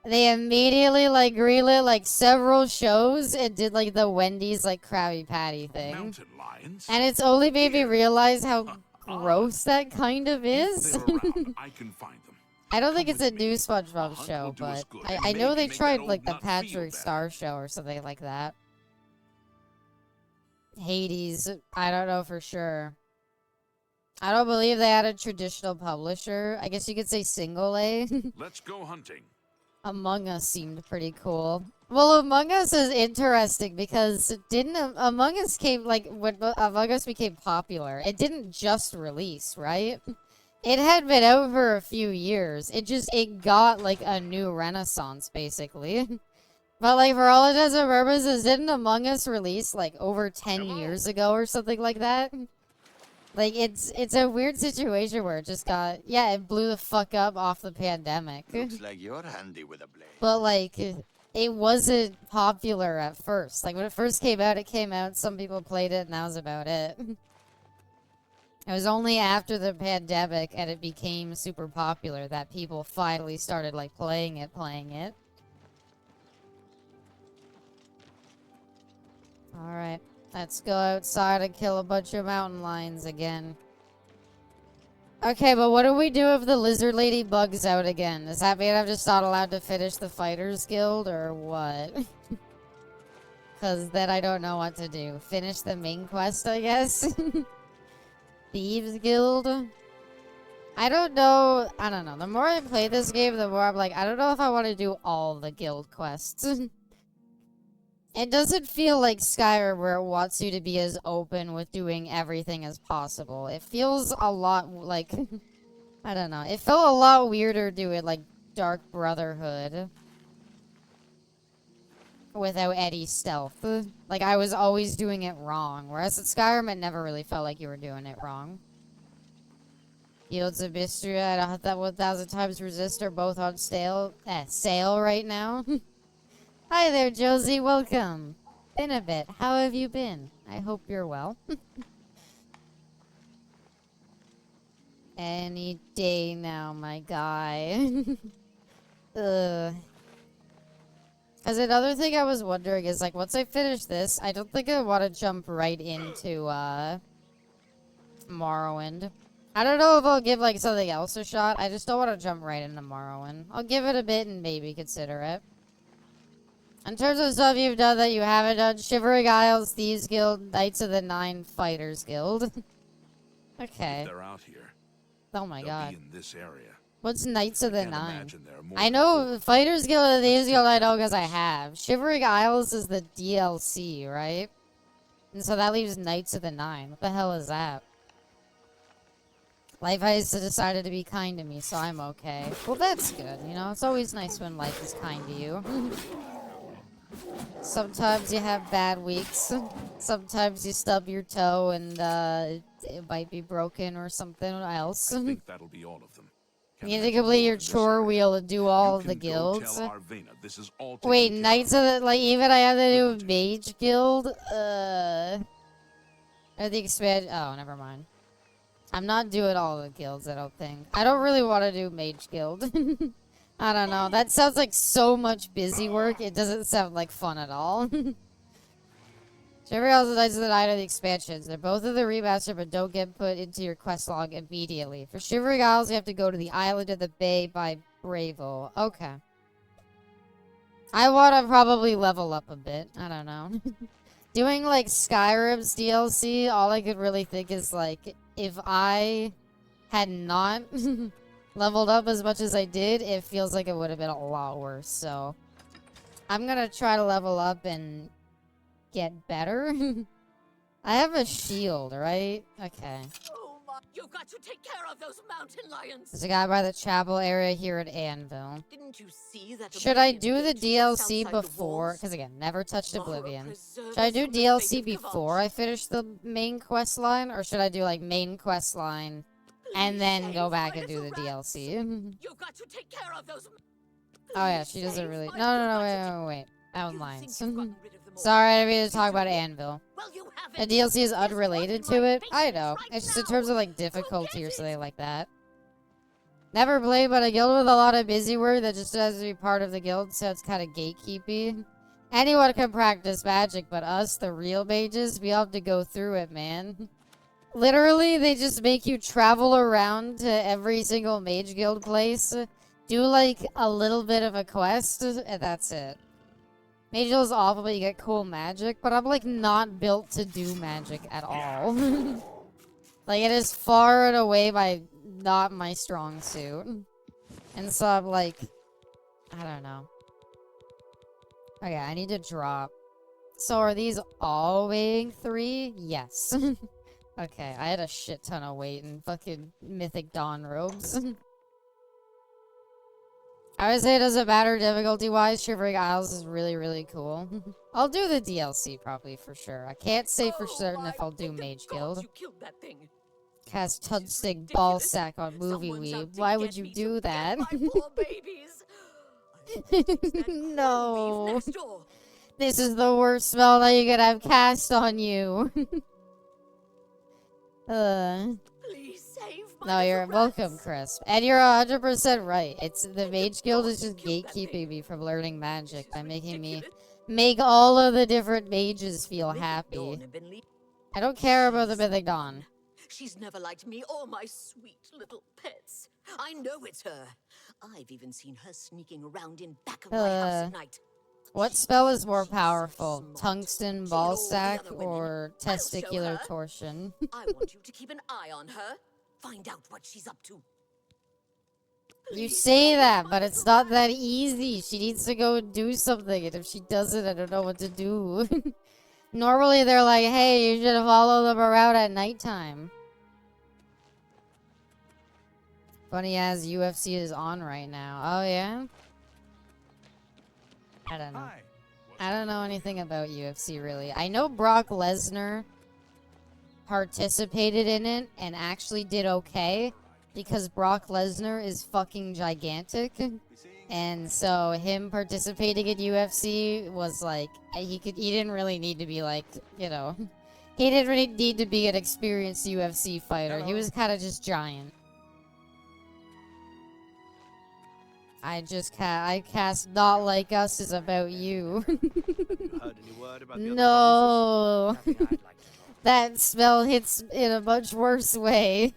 they immediately like greenlit like several shows and did like the Wendy's like Krabby Patty thing. Mountain lions. And it's only made me realize how gross that kind of If is. they're around, I can find them. I don't think Come it's a with new me. SpongeBob hunt show, will do us but good and I know maybe they make tried that like old the nut feel Patrick better. Star show or something like that. Hades, I don't know for sure. I don't believe they had a traditional publisher. I guess you could say single A. Let's go hunting. Among Us seemed pretty cool. Well, Among Us is interesting because didn't Among Us came like when Among Us became popular, it didn't just release, right? It had been out for a few years. It got like a new renaissance basically. But like for all intents and purposes, didn't Among Us release like over 10 years ago or something like that? Like it's a weird situation where it just got it blew the fuck up off the pandemic. Looks like you're handy with a blade. But like it wasn't popular at first. Like when it first came out, some people played it and that was about it. It was only after the pandemic and it became super popular that people finally started like playing it. Alright, let's go outside and kill a bunch of mountain lions again. Okay, but what do we do if the lizard lady bugs out again? Does that mean I'm just not allowed to finish the Fighters Guild, or what? Because then I don't know what to do. Finish the main quest, I guess? Thieves Guild? I don't know. The more I play this game, the more I'm like, I don't know if I want to do all the guild quests. It doesn't feel like Skyrim where it wants you to be as open with doing everything as possible. It feels a lot like... I don't know. It felt a lot weirder doing like Dark Brotherhood without any stealth. Like I was always doing it wrong. Whereas at Skyrim it never really felt like you were doing it wrong. Yields of Mystery and that 1,000 times Resist are both on sale right now. Hi there, Josie. Welcome. Been a bit. How have you been? I hope you're well. Any day now, my guy. Ugh. Because another thing I was wondering is, like, once I finish this, I don't think I want to jump right into, Morrowind. I don't know if I'll give, like, something else a shot. I just don't want to jump right into Morrowind. I'll give it a bit and maybe consider it. In terms of stuff you've done that you haven't done, Shivering Isles, Thieves Guild, Knights of the Nine, Fighters Guild. Okay. If they're out here, Oh my god. be in this area. What's Knights of the Can't Nine? imagine there are more I than know four. Fighters Guild and Thieves Guild I know because I have. Shivering Isles is the DLC, right? And so that leaves Knights of the Nine. What the hell is that? Life has decided to be kind to me, so I'm okay. Well, that's good, you know? It's always nice when life is kind to you. Sometimes you have bad weeks. Sometimes you stub your toe and it might be broken or something else. I think that'll be all of them. Can't You need to imagine complete more your in this chore area. wheel and do all You of the can go guilds. tell Arvena this is all taken Wait, care Knights of the, like, even I have to do Mage Guild? Or the expand, oh, never mind. I'm not doing all the guilds, I don't think. I don't really want to do Mage Guild. I don't know. That sounds like so much busy work. It doesn't sound like fun at all. Shivering Isles and Knights of the Night are the expansions. They're both in the remaster, but don't get put into your quest log immediately. For Shivering Isles, you have to go to the Island of the Bay by Bravo. Okay. I want to probably level up a bit. I don't know. Doing, like, Skyrim's DLC, all I could really think is, like, if I had not leveled up as much as I did, it feels like it would have been a lot worse, so I'm gonna try to level up and get better. I have a shield, right? Okay. Oh my! You've got to take care of those mountain lions. There's a guy by the chapel area here at Anvil. Didn't you see that? Should I Oblivion do the village just DLC outside the before? walls? Because again, never touched Mara Oblivion. preserve Should I us do from the DLC fate of before Kavach. I finish the main quest line? Or should I do, like, main quest line and Please then save go back my and do the little rats. DLC? You've got to take care of those. Oh yeah, Please she doesn't save really... my No, little wait. You Outlines. think you've gotten rid of them all. Sorry, I didn't mean to talk about Anvil. Well, you The haven't. DLC is There's unrelated one in to my it. I basement know. right It's just in now. terms of, like, Go difficulty get or it. something like that. Never played, but a guild with a lot of busy work that just has to be part of the guild, so it's kind of gatekeepy. Anyone can practice magic, but us, the real mages, we have to go through it, man. Literally, they just make you travel around to every single mage guild place, do, like, a little bit of a quest, and that's it. Mage guild is awful, but you get cool magic, but I'm, like, not built to do magic at all. Like, it is far and away not my strong suit. And so I'm like, I don't know. Okay, I need to drop. So are these all weighing 3? Yes. Okay, I had a shit ton of weight in fucking Mythic Dawn robes. I would say it doesn't matter difficulty-wise. Shivering Isles is really, really cool. I'll do the DLC probably for sure. I can't say for certain if I'll do Mage Guild. You killed that thing. Cast This is Tudstig ridiculous. Ballsack on Movie Someone's out Weeb. to Why get would you me do to that? get my poor babies. I'll fix that No. weave next door. This is the worst spell that you could have cast on you. Please save my No, you're little rats. welcome, Crisp. And you're 100% right. It's the Mage Guild is just gatekeeping me from learning magic by making me Make all of the different mages feel Mythic happy. Dawn have been I don't care about the Mythic Dawn. She's never liked me or my sweet little pets. I know it's her. I've even seen her sneaking around in back of my house at night. What spell is more She's so powerful? smart. Tungsten She ball and all the sack other women. or I'll show testicular her. torsion? I want you to keep an eye on her. Find out what she's up to. You Please, say my that, but it's little not that easy. She needs to go and do something, and if she doesn't, I don't know what to do. Normally, they're like, hey, you should follow them around at nighttime. Funny as UFC is on right now. Oh, yeah? I don't know. Hi. I don't know anything about UFC, really. I know Brock Lesnar participated in it and actually did okay because Brock Lesnar is fucking gigantic. And so him participating in UFC was like, he didn't really need to be like, you know, he didn't really need to be an experienced UFC fighter. He was kind of just giant. I cast Not Like Us is about you. Heard any word about the other No. provinces? Nothing I'd like to know. That spell hits in a much worse way.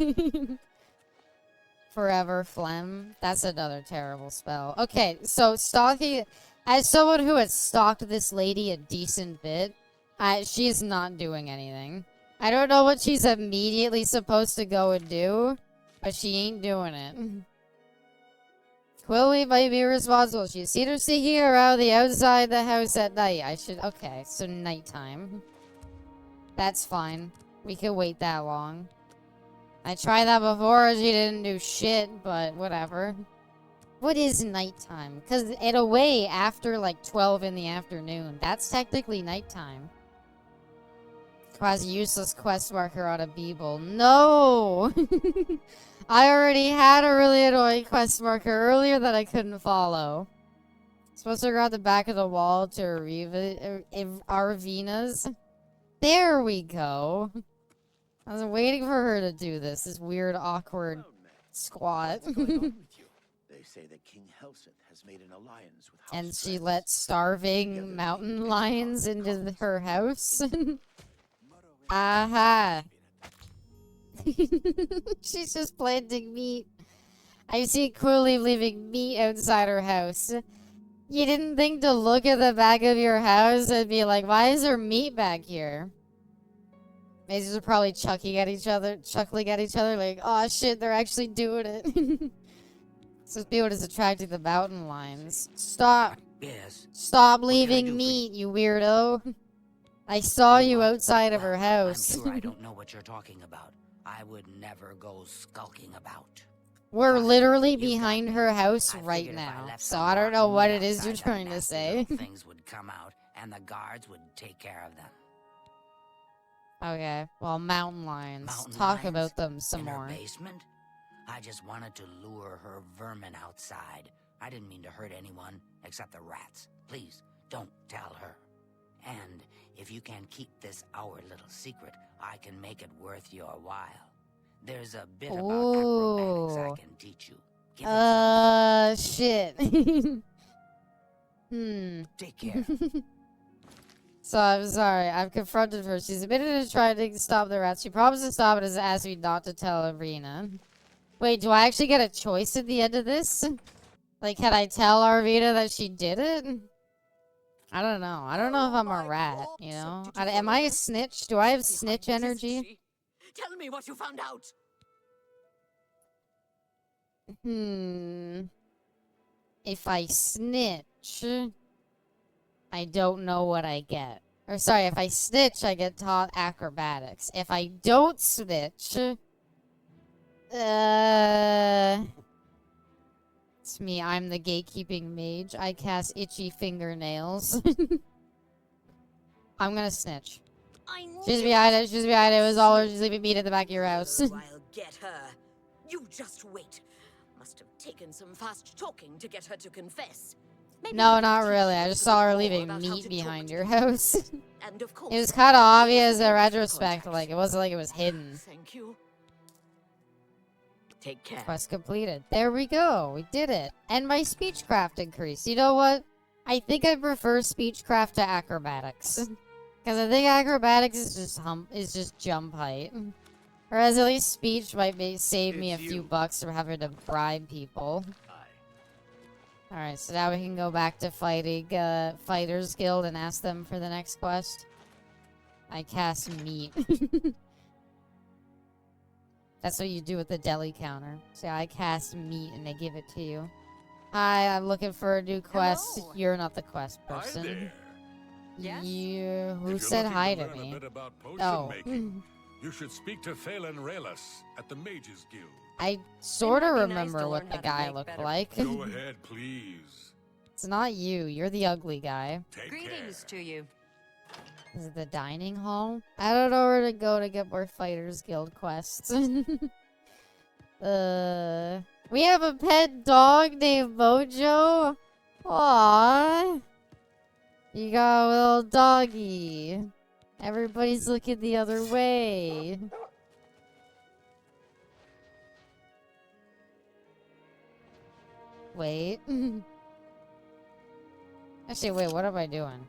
Forever Phlegm. That's another terrible spell. Okay, so stalking... As someone who has stalked this lady a decent bit, she's not doing anything. I don't know what she's immediately supposed to go and do, but she ain't doing it. Quilly might be responsible. She's seen her sneaking around the outside the house at night. Okay, so nighttime. That's fine. We can wait that long. I tried that before, she didn't do shit, but whatever. What is nighttime? Because in a way, after like 12 in the afternoon, that's technically nighttime. Quasi useless quest marker on a Beeble. No! I already had a really annoying quest marker earlier that I couldn't follow. Supposed to grab the back of the wall to Arvina's. There we go. I was waiting for her to do this. This weird, awkward squat. What's going on with you? They say that King Helseth has made an alliance with House And she Friends. let starving mountain lions into her house. Aha. She's just planting meat. I've seen Quilly leaving meat outside her house. You didn't think to look at the back of your house and be like, why is there meat back here? Mazes are probably chuckling at each other, like, oh shit, they're actually doing it. So people is attracting the mountain lions. Stop. Yes. Stop What can I do leaving for meat, you weirdo. I saw you outside of her Well, house. I'm sure I don't know what you're talking about. I would never go skulking about. We're Fine, literally you got behind me. her house I right figured if I now. left So some I don't know rotten what meat it is you're outside, trying the to nasty say. little things would come out, and the guards would take care of them. Okay, well, mountain lions. Mountain Talk lions? about them some In her more. basement? I just wanted to lure her vermin outside. I didn't mean to hurt anyone except the rats. Please, don't tell her. And if you can keep this our little secret, I can make it worth your while. There's a bit about acrobatics I Ooh. can teach you. Give it Shit. Take care. So I'm sorry. I've confronted her. She's admitted to trying to stop the rats. She promised to stop it and has asked me not to tell Arena. Wait, do I actually get a choice at the end of this? Like, can I tell Arvina that she did it? I don't know. I don't know if I'm a rat, you know? Am I a snitch? Do I have snitch energy? Tell me what you found out. If I snitch, I don't know what I get. Or sorry, if I snitch, I get taught acrobatics. If I don't snitch, it's me. I'm the gatekeeping mage. I cast itchy fingernails. I'm gonna snitch. She's behind it. She's behind it. It was all her. She's leaving meat at the back of your house. Oh, I'll get her. You just wait. Must have taken some fast talking to get her to confess. Maybe No, you not can really. teach I her just a saw her bit more leaving about how meat to behind talk your to house. people. And of course, It was kind of obvious that the retrospect. contact. Like, it wasn't like it was hidden. Thank you. Take care. Quest completed. There we go. We did it. And my speechcraft increased. You know what? I think I prefer speechcraft to acrobatics. Because I think acrobatics is just jump height. Whereas at least speech might save me a It's few you. bucks from having to bribe people. Alright, so now we can go back to fighting Fighters Guild and ask them for the next quest. I cast meat. That's what you do with the deli counter. So I cast meat and they give it to you. Hi, I'm looking for a new quest. Hello. You're not the quest Hi person. there. Yes? Who If said you're hi looking to learn me? a bit about potion Oh. making, you should speak to Phelan Relis at the Mages Guild. I sort of might be nice remember to what learn the how to guy make looked better like. Go ahead, please. It's not you. You're the ugly guy. Take Greetings care. to you. Is it the dining hall? I don't know where to go to get more Fighters Guild quests. We have a pet dog named Mojo. Aww. You got a little doggy. Everybody's looking the other way. Wait. Actually, wait, what am I doing?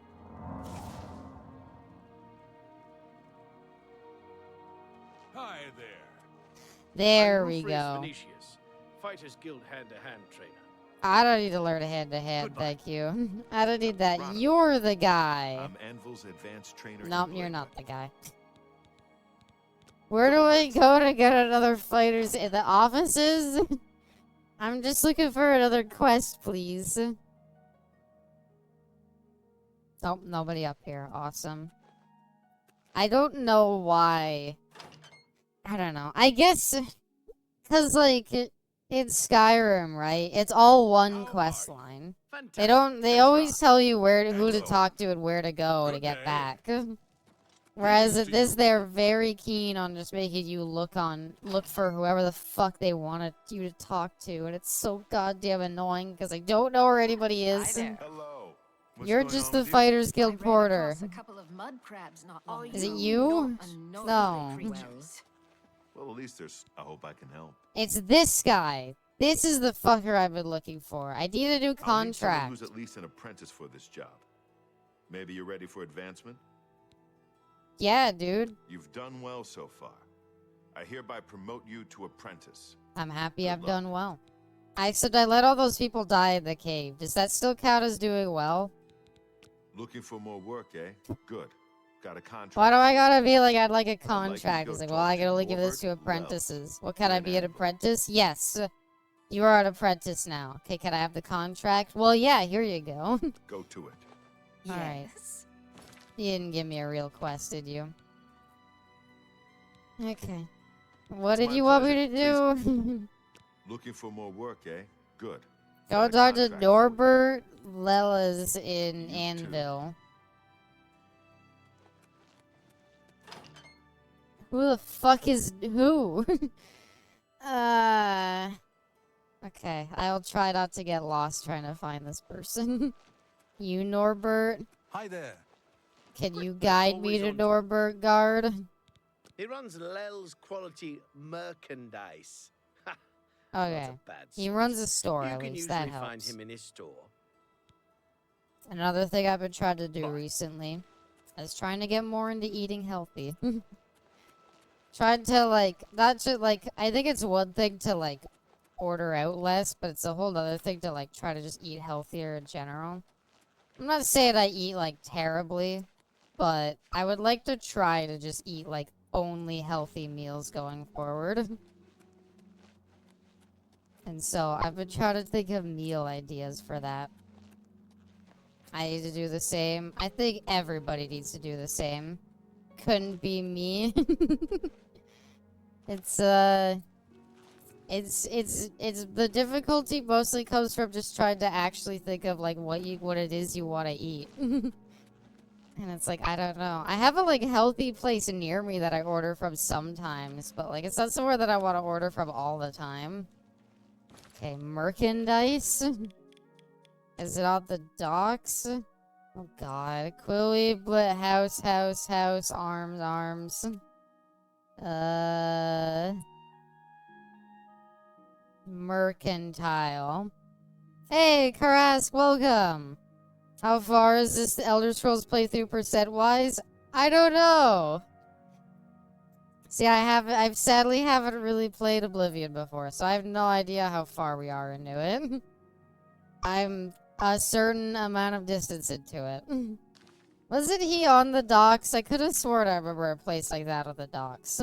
Hi there. There I'm we Rufus go. Venetius, Fighters Guild hand-to-hand trainer. I don't need to learn a hand-to-hand, Goodbye. thank you. I don't need that. Ronald. You're the guy. I'm Anvil's advanced trainer. in Nope, you're Blade. not the guy. Where do I go to get another fighters in the offices? I'm just looking for another quest, please. Oh, nobody up here. Awesome. I don't know why. I don't know. I guess because like it's Skyrim, right? It's all one quest line. Fantastic. They Thanks, always Rob. tell you who to Hello. talk to and where to go to Good get day. back. Whereas Greetings at to this, you. they're very keen on just making you look for whoever the fuck they wanted you to talk to, and it's so goddamn annoying because I don't know where anybody is. there. Hello. What's You're going just on the with you? Fighters I Guild ran porter. across a couple of mud crabs not long Is it ago. you? Unknown No. creatures. Well, at least there's. I hope I can help. It's this guy. This is the fucker I've been looking for. I need a new I'll need someone contract. who's at least an apprentice for this job. Maybe you're ready for advancement. Yeah, dude. You've done well so far. I hereby promote you to apprentice. I'm happy Good I've luck. done well. Except I let all those people die in the cave. Does that still count as doing well? Looking for more work, eh? Good. Got a contract. Why do I gotta be like I'd like a you to contract? go It's like, talk well, I to can only give this Norbert to apprentices. What, can you're I an be an Anvil. apprentice? Yes. You are an apprentice now. Okay, can I have the contract? Well, yeah, here you go. Go to it. Alright. Yes. You didn't give me a real quest, did you? Okay. What It's did my you want me to pleasure. do? Looking for more work, eh? Good. Go Got a talk to contract for you. Norbert Lella's in You too. Anvil. Who the fuck is who? Okay, I'll try not to get lost trying to find this person. You, Norbert? Hi there. Can you guide me always to on. Norbert, guard? He runs Lel's Quality Merchandise. Ha! Okay. Not a bad He sort. runs a store, You at can least. usually That find helps. him in his store. Another thing I've been trying to do Fine. recently is trying to get more into eating healthy. Trying to, like, not just, like, I think it's one thing to, like, order out less, but it's a whole other thing to, like, try to just eat healthier in general. I'm not saying I eat, like, terribly, but I would like to try to just eat, like, only healthy meals going forward. And so I've been trying to think of meal ideas for that. I need to do the same. I think everybody needs to do the same. Couldn't be me. It's the difficulty mostly comes from just trying to actually think of like what it is you want to eat. And it's like, I don't know. I have a like healthy place near me that I order from sometimes, but like it's not somewhere that I want to order from all the time. Okay, merchandise. Is it on the docks? Oh god. Quilly, Blit, house, arms. Mercantile. Hey, Karask, welcome. How far is this Elder Scrolls playthrough percent-wise? I don't know. See, I sadly haven't really played Oblivion before, so I have no idea how far we are into it. I'm a certain amount of distance into it. Wasn't he on the docks? I could have sworn I remember a place like that on the docks.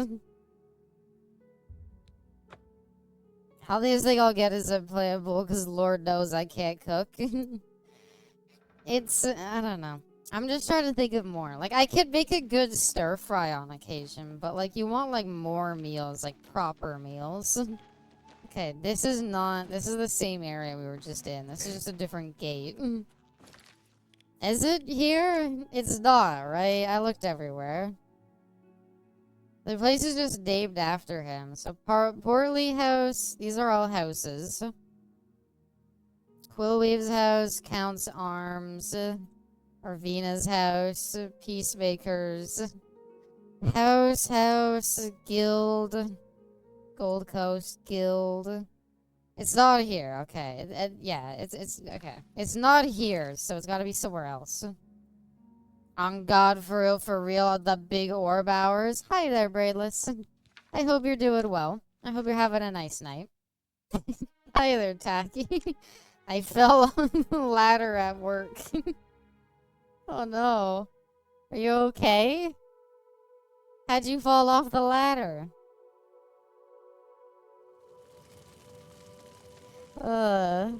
How these things I'll get is unplayable, because Lord knows I can't cook. It's, I don't know. I'm just trying to think of more. Like, I could make a good stir fry on occasion, but, like, you want, like, more meals, like, proper meals. Okay, this is the same area we were just in. This is just a different gate. Is it here? It's not, right? I looked everywhere. The place is just named after him. So, Portley House, these are all houses. Quillweave's house, Count's Arms, Arvina's house, Peacemaker's house, Guild, Gold Coast Guild. It's not here, okay. Yeah, it's okay. It's not here, so it's gotta be somewhere else. On God, for real, the big orb hours. Hi there, Braidless. I hope you're doing well. I hope you're having a nice night. Hi there, Tacky. I fell on the ladder at work. Oh no. Are you okay? How'd you fall off the ladder? I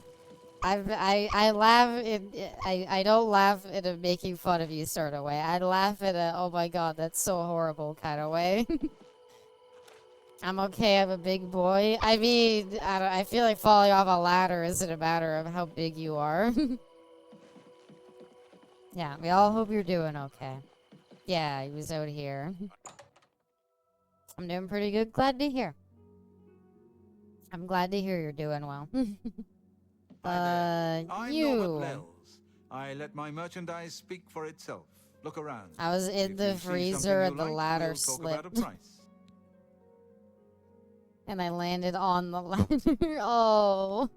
laugh I don't laugh in a making fun of you sort of way. I laugh in a, oh my god, that's so horrible kind of way. I'm okay, I'm a big boy. I mean, I feel like falling off a ladder isn't a matter of how big you are. Yeah, we all hope you're doing okay. Yeah, he was out here. I'm doing pretty good. Glad to hear. I'm glad to hear you're doing well. I'm Norbert You. Lells. I let my merchandise speak for itself. Look around. I was in If the you see freezer something and you the like, ladder we'll talk about a slipped. price. And I landed on the ladder. Oh.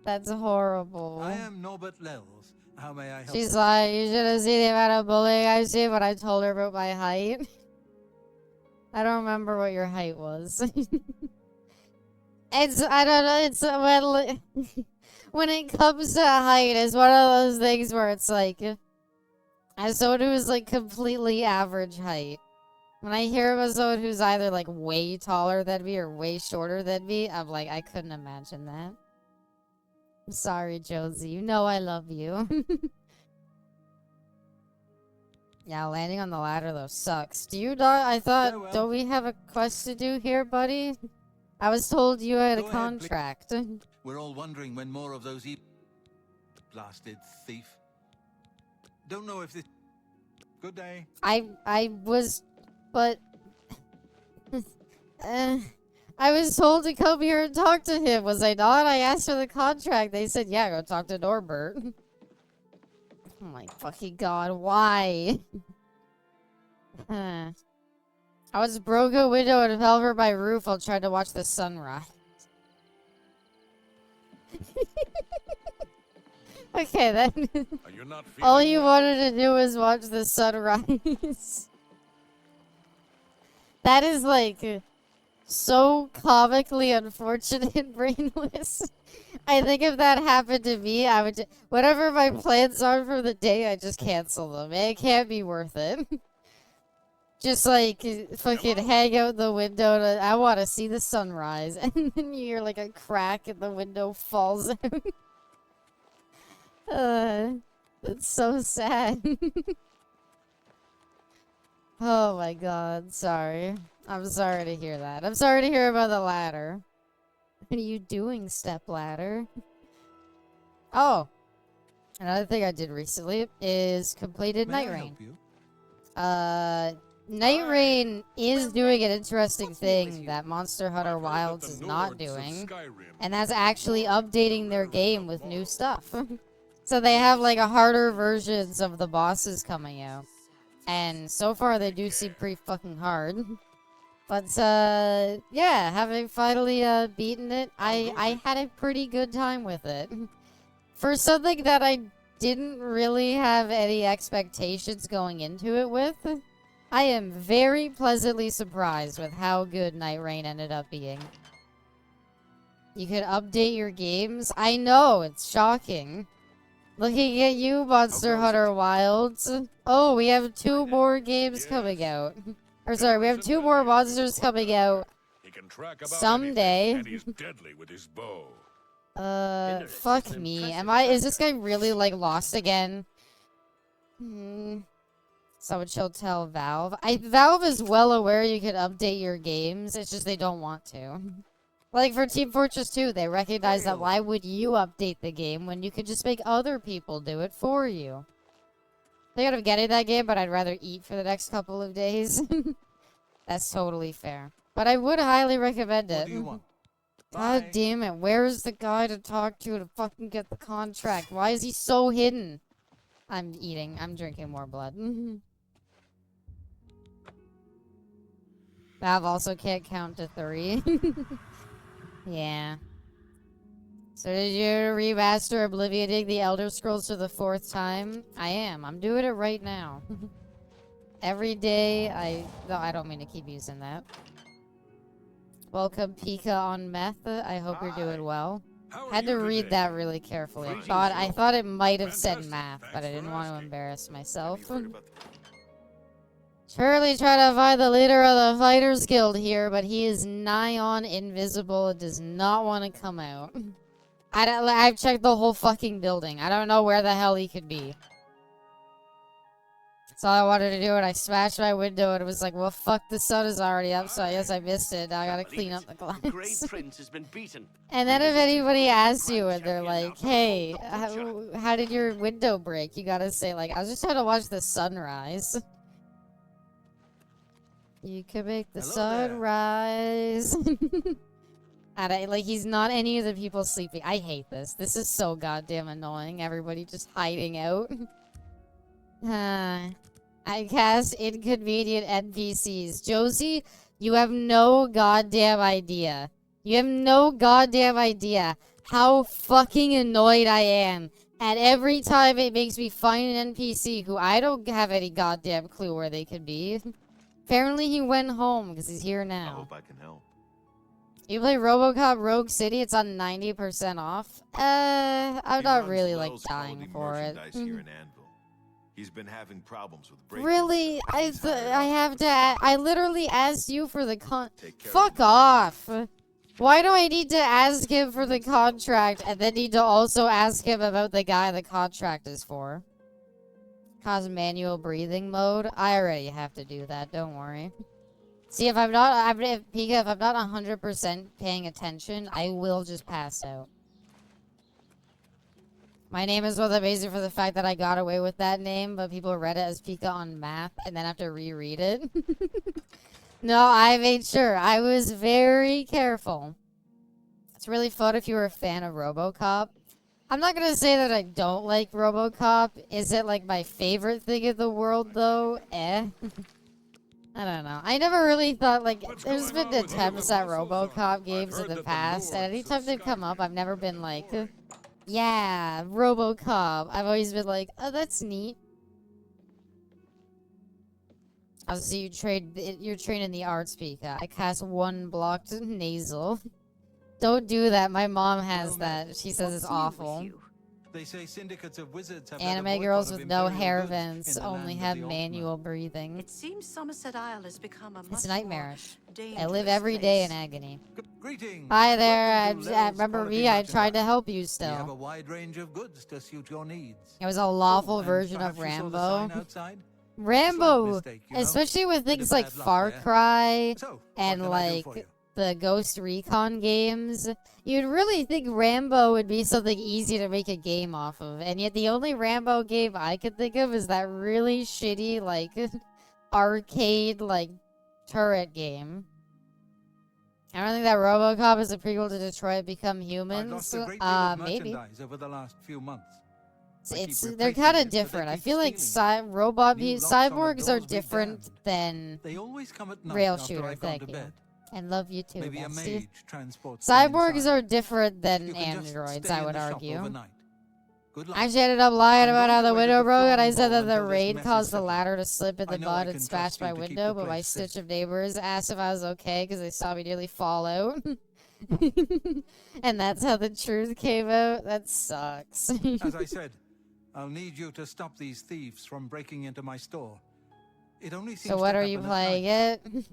That's horrible. I am Norbert Lells. How may I help She's you? like, you should have seen the amount of bullying I see when I told her about my height. I don't remember what your height was. I don't know, it's when it comes to height, it's one of those things where it's like, as someone who's like completely average height, when I hear about someone who's either like way taller than me or way shorter than me, I'm like, I couldn't imagine that. I'm sorry, Josie. You know I love you. Yeah, landing on the ladder though sucks. Do you not? I thought, Farewell. don't we have a quest to do here, buddy? I was told you had a Go ahead, please. contract. We're all wondering when more of those blasted thief. Don't know if this. Good day. I was, but I was told to come here and talk to him. Was I not? I asked for the contract. They said, yeah, go talk to Norbert. Oh my fucking god, why? I was broke a window and fell over my roof while trying to watch the sunrise. Okay, then. Are you not All feeling you well? wanted to do was watch the sunrise. That is like so comically unfortunate and brainless. I think if that happened to me, I would whatever my plans are for the day, I just cancel them. It can't be worth it. Just like fucking hang out the window. I want to see the sunrise, and then you hear like a crack and the window falls out. It's so sad. Oh my god, sorry. I'm sorry to hear that. I'm sorry to hear about the ladder. What are you doing, stepladder? Oh. Another thing I did recently is completed May Night I Rain. help you? Night Rain is doing an interesting what's new with thing you? that Monster Hunter I've heard that Wilds the is not Nords of doing. Skyrim And that's actually updating their game with new stuff. So they have like a harder versions of the bosses coming out. And so far they do seem pretty fucking hard. But yeah, having finally beaten it, I had a pretty good time with it. For something that I didn't really have any expectations going into it with. I am very pleasantly surprised with how good Night Rain ended up being. You could update your games. I know, it's shocking. Looking at you, Monster Hunter Wilds. Oh, we have 2 more games coming out. Or sorry, we have 2 more monsters coming out He can track about someday. anything, and he's deadly with his bow. Fuck me. Is this guy really, like, lost again? Someone should tell Valve. Valve is well aware you can update your games, it's just they don't want to. Like for Team Fortress 2, they recognize that why would you update the game when you could just make other people do it for you? They gotta get in that game, but I'd rather eat for the next couple of days. That's totally fair. But I would highly recommend it. What do you want? God damn it, where's the guy to talk to fucking get the contract? Why is he so hidden? I'm eating. I'm drinking more blood. Valve also can't count to 3. Yeah. So did you remaster Oblivioning the Elder Scrolls for the 4th time? I am. I'm doing it right now. Every day No, I don't mean to keep using that. Welcome, Pika on Meth. I hope you're doing well. Had to read that really carefully. I thought it might have said math, but I didn't want to embarrass myself. Surely try to find the leader of the Fighters Guild here, but he is nigh on invisible and does not want to come out. I've checked the whole fucking building. I don't know where the hell he could be. That's all I wanted to do, and I smashed my window, and it was like, well, fuck, the sun is already up, so I guess I missed it. Now I gotta clean up the glass. Prince has been beaten. And then if anybody asks you, and they're like, hey, how did your window break? You gotta say, like, I was just trying to watch the sunrise. You can make the sunrise. And he's not any of the people sleeping. I hate this. This is so goddamn annoying. Everybody just hiding out. I cast inconvenient NPCs. Josie, you have no goddamn idea. You have no goddamn idea how fucking annoyed I am. And every time it makes me find an NPC who I don't have any goddamn clue where they could be. Apparently he went home because he's here now. I hope I can help. You play RoboCop Rogue City? It's on 90% off. I'm not really like dying for it. Here in Anvil. He's been having problems with break-ins. Really? I literally asked you for the Fuck off. Why do I need to ask him for the contract and then need to also ask him about the guy the contract is for? Cause manual breathing mode? I already have to do that, don't worry. See, if I'm not 100% paying attention, I will just pass out. My name is what's amazing for the fact that I got away with that name, but people read it as Pika on Math and then have to reread it. No, I made sure. I was very careful. It's really fun if you were a fan of RoboCop. I'm not gonna say that I don't like RoboCop. Is it like my favorite thing in the world though? I don't know. I never really thought like there's been attempts at RoboCop games in the past, and anytime they've come up, I've never been like, yeah, RoboCop. I've always been like, oh, that's neat. Oh, so you're trained in the arts, Pika. I cast 1 blocked nasal. Don't do that. My mom has that. She says it's awful. They say syndicates of wizards have Anime girls with no hair vents only have manual breathing. It seems Somerset Isle has become a It's nightmarish. dangerous I live every day in place. agony. Greetings. Hi there. Welcome to Lel's Remember Quality me? I tried to Merchandise. help you We have a still. wide range of goods to suit your needs. It was a lawful And version of perhaps you saw the Rambo. sign outside? Slight Rambo, mistake, you know? especially with Bit things of like bad luck Far there. Cry So, what and can I do for like you? the Ghost Recon games, you'd really think Rambo would be something easy to make a game off of. And yet the only Rambo game I could think of is that really shitty, like, arcade, like, turret game. I don't think that RoboCop is a prequel to Detroit Become I've Humans. lost a great deal of Maybe. merchandise over the last few months. I keep They're replacing kind it, of but they different. I keep feel like stealing. New locks on the cyborgs are doors be different damned. than They always come at night Rail after Shooter. I've gone Thank to you. bed. And love you too, Maybe a bestie. mage transports them Cyborgs inside. are different than You can just androids, stay I in would the shop argue. overnight. Good luck. I actually ended up lying I'm about going how to the wait at window the broke, and I throne said that hall the until this rain mess is caused the settled. ladder to slip in I the know I mud can and trust smashed my you to keep window, the but my place safe. stitch of neighbors asked if I was okay because they saw me nearly fall out. And that's how the truth came out. That sucks. As I said, I'll need you to stop these thieves from breaking into my store. It only seems So what to are you happen at playing night. it?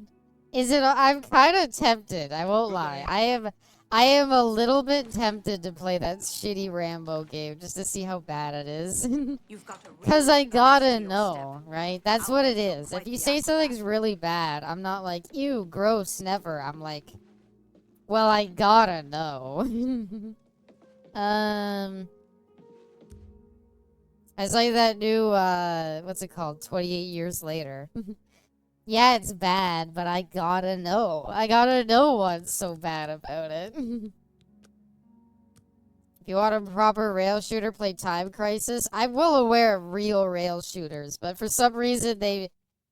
Is it? I'm kind of tempted. I won't Good lie. day. I am a little bit tempted to play that shitty Rambo game just to see how bad it is. You've got a Cause real I bounce gotta to your know, step. right? That's I'll what bet it you're is. If quite you the say something's acrobat. really bad, I'm not like, ew, gross, never. I'm like, well, I gotta know. It's like that new, what's it called? 28 Years Later. Yeah, it's bad, but I gotta know. I gotta know what's so bad about it. If you want a proper rail shooter, play Time Crisis. I'm well aware of real rail shooters, but for some reason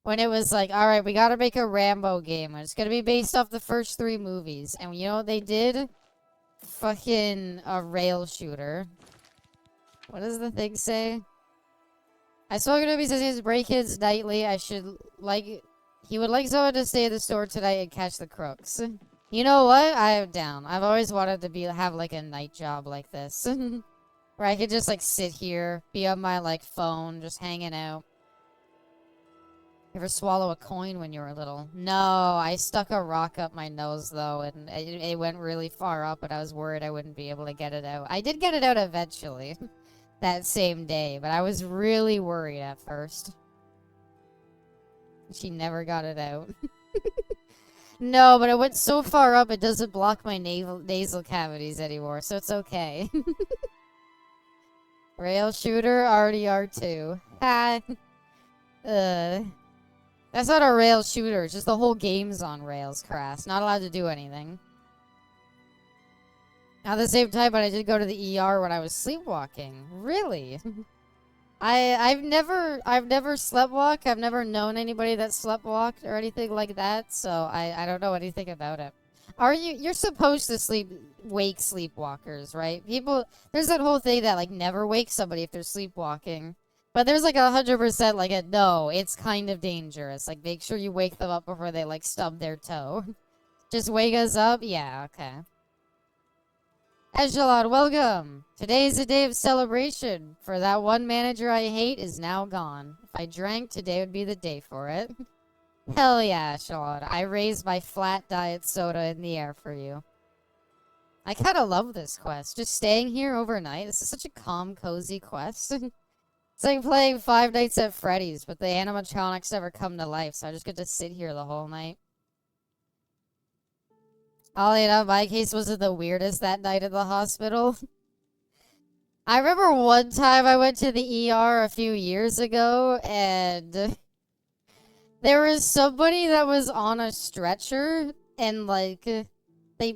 when it was like, alright, we gotta make a Rambo game, and it's gonna be based off the first 3 movies, and you know what they did? Fucking a rail shooter. What does the thing say? I spoke to him, he says he has break-ins nightly. He would like someone to stay at the store tonight and catch the crooks. You know what? I am down. I've always wanted to have like a night job like this. Where I could just like sit here, be on my like phone, just hanging out. You ever swallow a coin when you were little? No, I stuck a rock up my nose though, and it went really far up, and I was worried I wouldn't be able to get it out. I did get it out eventually. That same day, but I was really worried at first. She never got it out. No, but it went so far up it doesn't block my nasal cavities anymore, so it's okay. Rail shooter, RDR2. Ha! That's not a rail shooter, it's just the whole game's on rails, Crass. Not allowed to do anything. At the same time, but I did go to the ER when I was sleepwalking. Really? I've never sleptwalked. I've never known anybody that sleptwalked or anything like that, so I don't know anything about it. You're supposed to wake sleepwalkers, right? There's that whole thing that like never wake somebody if they're sleepwalking. But there's like 100% like a no, it's kind of dangerous. Like make sure you wake them up before they like stub their toe. Just wake us up? Yeah, okay. Echelon, welcome! Today is a day of celebration, for that one manager I hate is now gone. If I drank, today would be the day for it. Hell yeah, Echelon. I raised my flat diet soda in the air for you. I kinda love this quest. Just staying here overnight. This is such a calm, cozy quest. It's like playing Five Nights at Freddy's, but the animatronics never come to life, so I just get to sit here the whole night. Oddly enough, my case wasn't the weirdest that night at the hospital. I remember one time I went to the ER a few years ago, and there was somebody that was on a stretcher, and like, they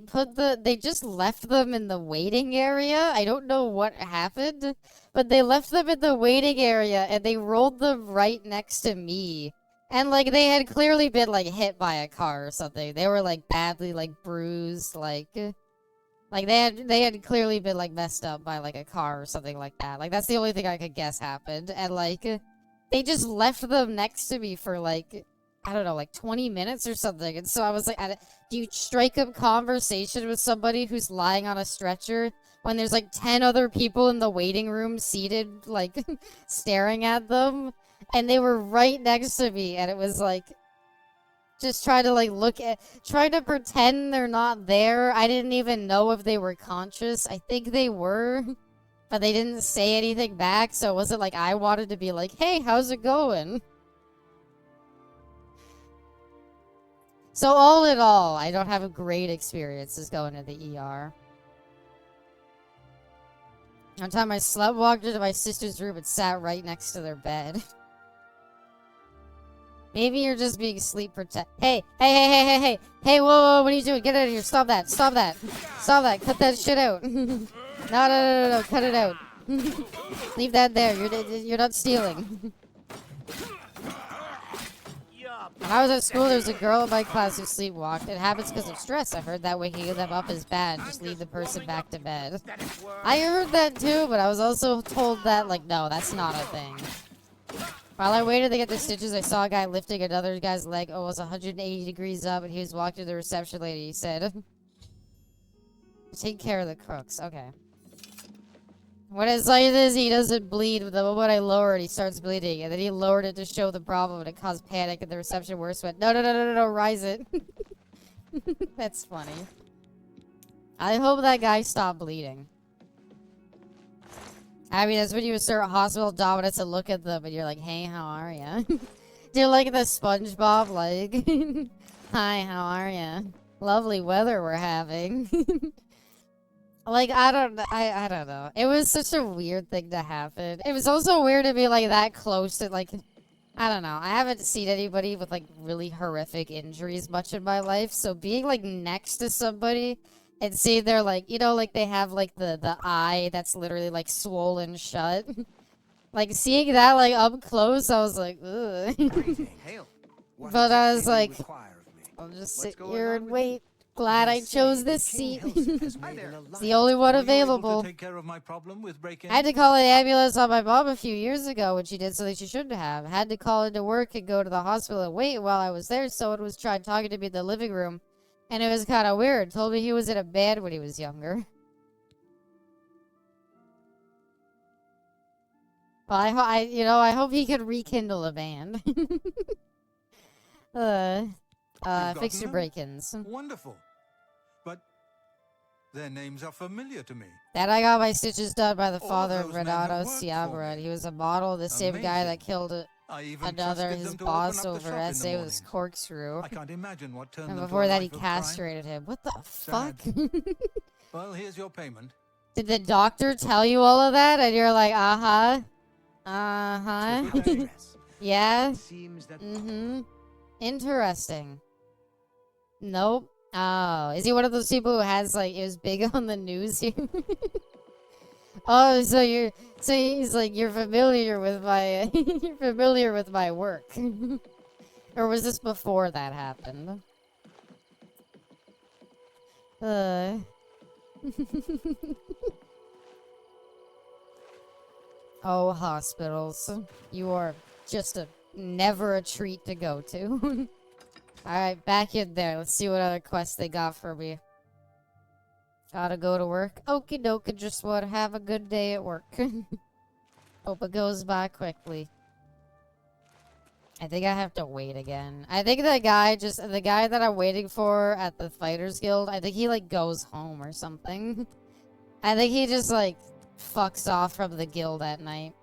just left them in the waiting area. I don't know what happened, but they left them in the waiting area, and they rolled them right next to me. And, like, they had clearly been, like, hit by a car or something. They were, like, badly, like, bruised, like they had clearly been, like, messed up by, like, a car or something like that. Like, that's the only thing I could guess happened. And, like, they just left them next to me for, like, I don't know, like, 20 minutes or something. And so I was like, do you strike up conversation with somebody who's lying on a stretcher when there's, like, 10 other people in the waiting room seated, like, staring at them? And they were right next to me, and it was like, just try to like try to pretend they're not there. I didn't even know if they were conscious. I think they were, but they didn't say anything back, so it wasn't like I wanted to be like, hey, how's it going? So all in all, I don't have a great experiences going to the ER. One time I walked into my sister's room and sat right next to their bed. Maybe you're just being sleep protect. Hey, whoa, what are you doing? Get out of here. Stop that. Cut that shit out. No, cut it out. Leave that there. You're not stealing. You're When I was at school, there was a girl in my class who sleepwalked. It happens because of stress. I heard that waking them up is bad. Just leave the person back to bed. I heard that too, but I was also told that, like, no, that's not a thing. While I waited to get the stitches, I saw a guy lifting another guy's leg almost 180 degrees up, and he was walking to the reception lady. He said, take care of the crooks. Okay. When it's like this, he doesn't bleed. The moment I lower it, he starts bleeding. And then he lowered it to show the problem, and it caused panic, and the reception worse went, no, rise it. That's funny. I hope that guy stopped bleeding. I mean, that's when you assert hospital dominance and look at them, and you're like, hey, how are ya? Do like the SpongeBob, like, hi, how are ya? Lovely weather we're having. Like, I don't know. It was such a weird thing to happen. It was also weird to be, like, that close to, like, I don't know. I haven't seen anybody with, like, really horrific injuries much in my life. So being, like, next to somebody and seeing their, like, you know, like, they have, like, the eye that's literally, like, swollen shut. Like, seeing that, like, up close, I was like, ugh. But I was like, I'll just sit here and wait. Glad I chose this seat. It's the only one available. Take care of my problem with break-in? I had to call an ambulance on my mom a few years ago when she did something she shouldn't have. Had to call into work and go to the hospital and wait while I was there. Someone was trying talking to me in the living room, and it was kind of weird. Told me he was in a band when he was younger. Well, I hope he could rekindle a band. Fix your break-ins. Wonderful. But their names are familiar to me. That I got my stitches done by the All father of of those men have Renato worked for Ciabra. me. He was a model, the same guy that Amazing. killed I even another, trusted his them to boss open up the over shop in the essay with his mornings. corkscrew. I can't imagine what turned And them to before a that, life he of crime. castrated him. What the Sad. fuck? Well, here's your payment. Did the doctor tell you all of that? And you're like, uh-huh. Uh-huh. Good day. Yeah. Seems that Mm-hmm. Interesting. Nope. Oh, is he one of those people who has, like, it was big on the news here? Oh, so he's like, you're familiar with my, you're familiar with my work. Or was this before that happened? Oh, hospitals. You are just never a treat to go to. Alright, back in there. Let's see what other quests they got for me. Gotta go to work. Okie dokie, just want to have a good day at work. Hope it goes by quickly. I think I have to wait again. I think the guy that I'm waiting for at the Fighters Guild, I think he, like, goes home or something. I think he just, like, fucks off from the guild at night.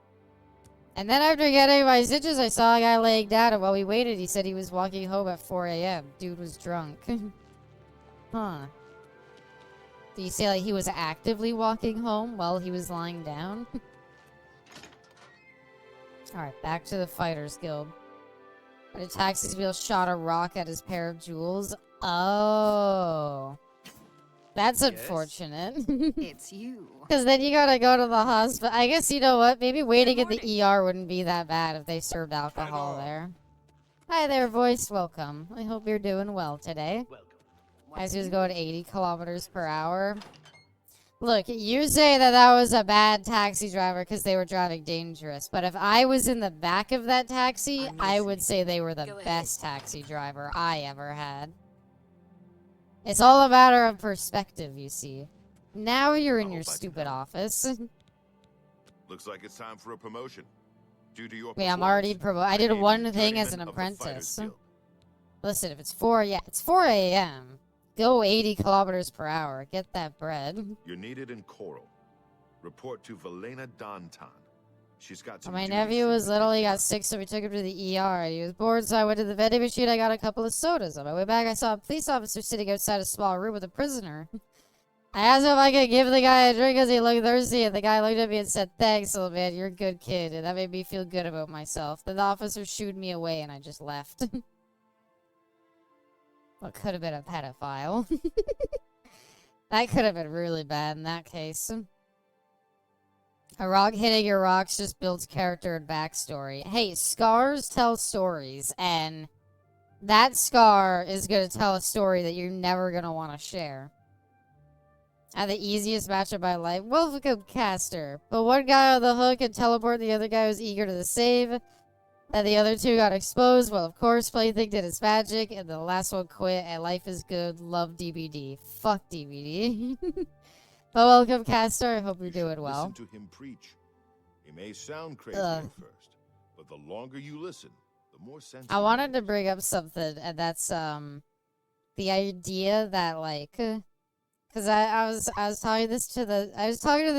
And then after getting my stitches, I saw a guy laying down, and while we waited, he said he was walking home at 4 a.m. Dude was drunk. Huh. Do you say, like, he was actively walking home while he was lying down? Alright, back to the Fighters Guild. When a taxi wheel shot a rock at his pair of jewels. Oh. That's unfortunate. It's you. Because then you gotta go to the hospital. I guess, you know what? Maybe waiting at the ER wouldn't be that bad if they served alcohol there. Hi there, voice. Welcome. I hope you're doing well today. welcome. As he was going 80 kilometers per hour. Look, you say that was a bad taxi driver because they were driving dangerous. But if I was in the back of that taxi, I would say they were the Go ahead. best taxi driver I ever had. It's all a matter of perspective, you see. Now you're in I your hope I can stupid help. office. Looks like it's time for a promotion. Due to your Wait, I'm already performance, I did named one you thing as journeyman an of the Fighters apprentice. Guild. Listen, if it's 4 a.m. Go 80 kilometers per hour. Get that bread. You're needed in Coral. Report to Velena Dantan. She's got some My duties nephew she was can little, take he care got of. sick, so we took him to the ER. He was bored, so I went to the vending machine. I got a couple of sodas. On my way back, I saw a police officer sitting outside a small room with a prisoner. I asked him if I could give the guy a drink because he looked thirsty, and the guy looked at me and said, "Thanks, little man, you're a good kid," and that made me feel good about myself. Then the officer shooed me away, and I just left. Well, could have been a pedophile. That could have been really bad in that case. A rock hitting your rocks just builds character and backstory. Hey, scars tell stories, and that scar is gonna tell a story that you're never gonna want to share. At the easiest match of my life, welcome caster. But one guy on the hook and teleport, the other guy was eager to save. And the other two got exposed. Well, of course, Plaything did its magic, and the last one quit, and life is good. Love DBD. Fuck DBD. But welcome caster, I hope you're doing well. Listen to him preach. He may sound crazy at first, but the longer you listen, the more sense. I wanted to bring up something, and that's the idea that like, because I was talking this to the I was talking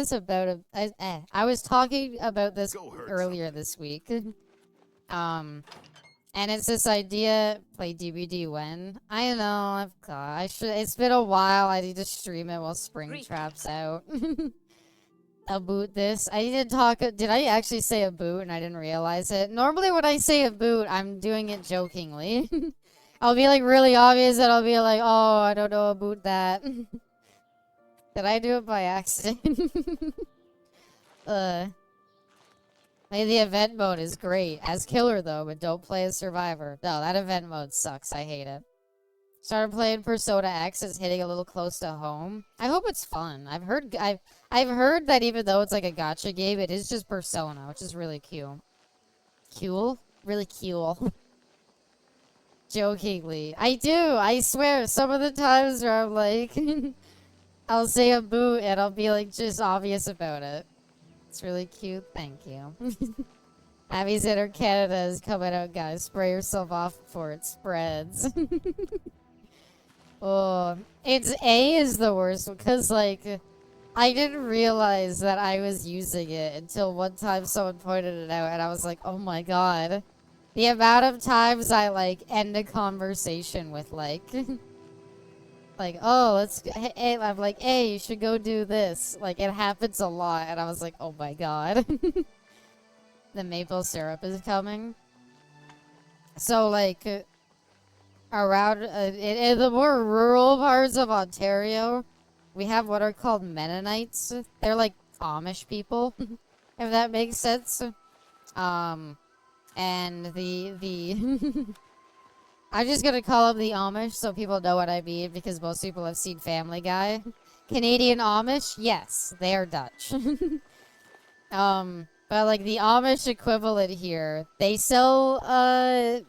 about this earlier this week. And it's this idea. Play DBD when I know I should. It's been a while. I need to stream it while Springtrap's out. A boot this. I need to talk. Did I actually say a boot and I didn't realize it? Normally when I say a boot, I'm doing it jokingly. I'll be like really obvious and I'll be like, oh, I don't know about that. Did I do it by accident? Maybe the event mode is great. As killer though, but don't play as survivor. No, that event mode sucks. I hate it. Started playing Persona X. It's hitting a little close to home. I hope it's fun. I've heard that even though it's like a gacha game, it is just Persona, which is really cute. Cool? Really cool. Jokingly. I do, I swear, some of the times where I'm like, I'll say a boot and I'll be like just obvious about it. It's really cute, thank you. Abby's Inner Canada is coming out, guys. Spray yourself off before it spreads. Oh, it's A is the worst because like, I didn't realize that I was using it until one time someone pointed it out and I was like, oh my god. The amount of times I like end a conversation with like, like, oh, hey, I'm like, hey, you should go do this. Like, it happens a lot and I was like, oh my god. The maple syrup is coming. So like, around, in the more rural parts of Ontario, we have what are called Mennonites. They're like Amish people, if that makes sense. And the I'm just gonna call them the Amish so people know what I mean because most people have seen Family Guy. Canadian Amish, yes, they are Dutch. But like the Amish equivalent here, they sell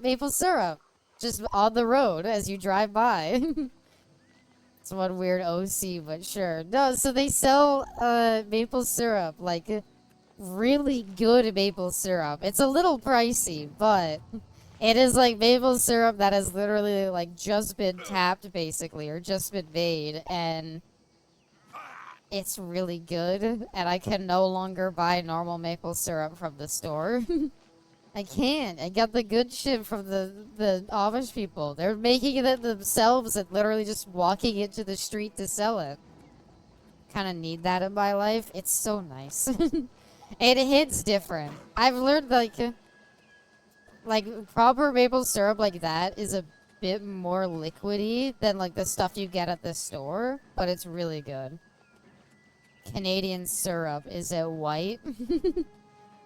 maple syrup just on the road as you drive by. It's one weird OC, but sure. No, so they sell maple syrup, like really good maple syrup. It's a little pricey, but it is like maple syrup that has literally like just been tapped basically, or just been made, and it's really good, and I can no longer buy normal maple syrup from the store. I can't. I got the good shit from the Amish people. They're making it themselves and literally just walking into the street to sell it. Kind of need that in my life. It's so nice. It hits different. I've learned like proper maple syrup like that is a bit more liquidy than like the stuff you get at the store, but it's really good. Canadian syrup, is it white?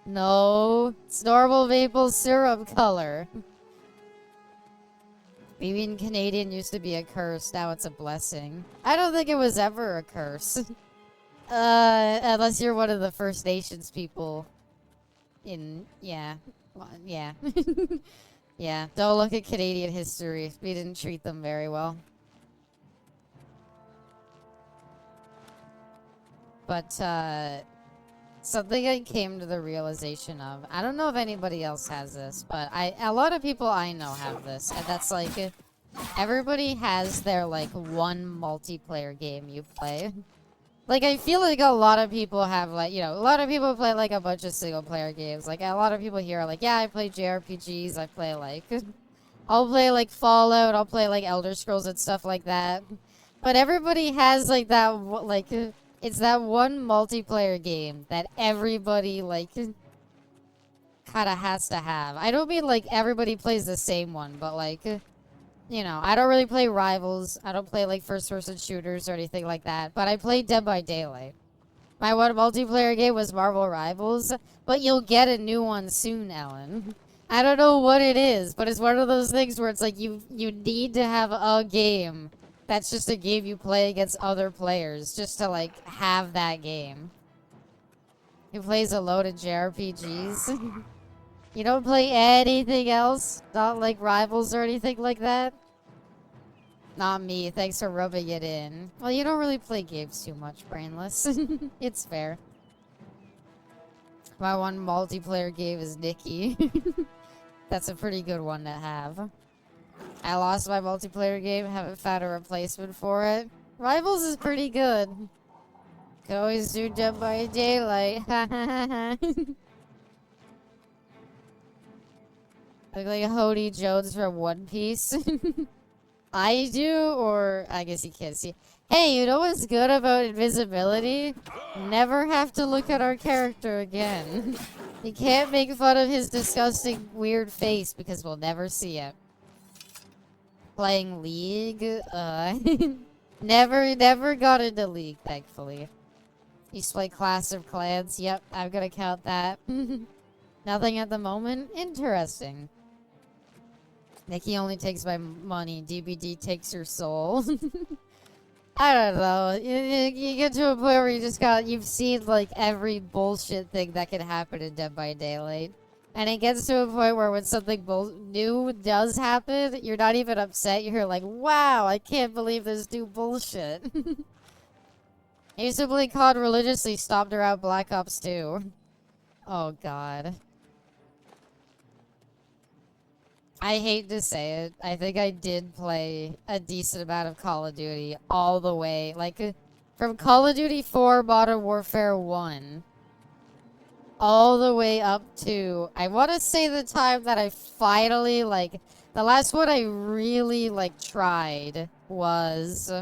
No, it's normal maple syrup color. Being Canadian used to be a curse, now it's a blessing. I don't think it was ever a curse. Unless you're one of the First Nations people. Yeah. Well, yeah. Yeah, don't look at Canadian history. We didn't treat them very well. But, something I came to the realization of, I don't know if anybody else has this, but a lot of people I know have this, and that's like, everybody has their like one multiplayer game you play. Like, I feel like a lot of people have like, you know, a lot of people play like a bunch of single player games. Like, a lot of people here are like, yeah, I play JRPGs, I play like, I'll play like Fallout, I'll play like Elder Scrolls and stuff like that. But everybody has like that, like, it's that one multiplayer game that everybody, like, kind of has to have. I don't mean, like, everybody plays the same one, but, like, you know, I don't really play Rivals. I don't play, like, first-person shooters or anything like that, but I play Dead by Daylight. My one multiplayer game was Marvel Rivals, but you'll get a new one soon, Ellen. I don't know what it is, but it's one of those things where it's like you need to have a game that's just a game you play against other players just to like have that game. Who plays a load of JRPGs? You don't play anything else? Not like Rivals or anything like that? Not me. Thanks for rubbing it in. Well, you don't really play games too much, Brainless. It's fair. My one multiplayer game is Nikki. That's a pretty good one to have. I lost my multiplayer game. Haven't found a replacement for it. Rivals is pretty good. Could always do Dead by Daylight. Look like Hody Jones from One Piece. I do, or I guess you can't see. Hey, you know what's good about invisibility? Never have to look at our character again. You can't make fun of his disgusting, weird face because we'll never see it. Playing League? Never got into League, thankfully. Used to play Clash of Clans. Yep, I'm gonna count that. Nothing at the moment? Interesting. Nikki only takes my money. DBD takes your soul. I don't know. You get to a point where you've seen like every bullshit thing that can happen in Dead by Daylight. And it gets to a point where when something new does happen, you're not even upset. You're like, wow, I can't believe this new bullshit. I used to play COD religiously, stopped around Black Ops 2. Oh god. I hate to say it. I think I did play a decent amount of Call of Duty all the way. Like, from Call of Duty 4 Modern Warfare 1 all the way up to, I want to say the time that I finally, like, the last one I really, like, tried was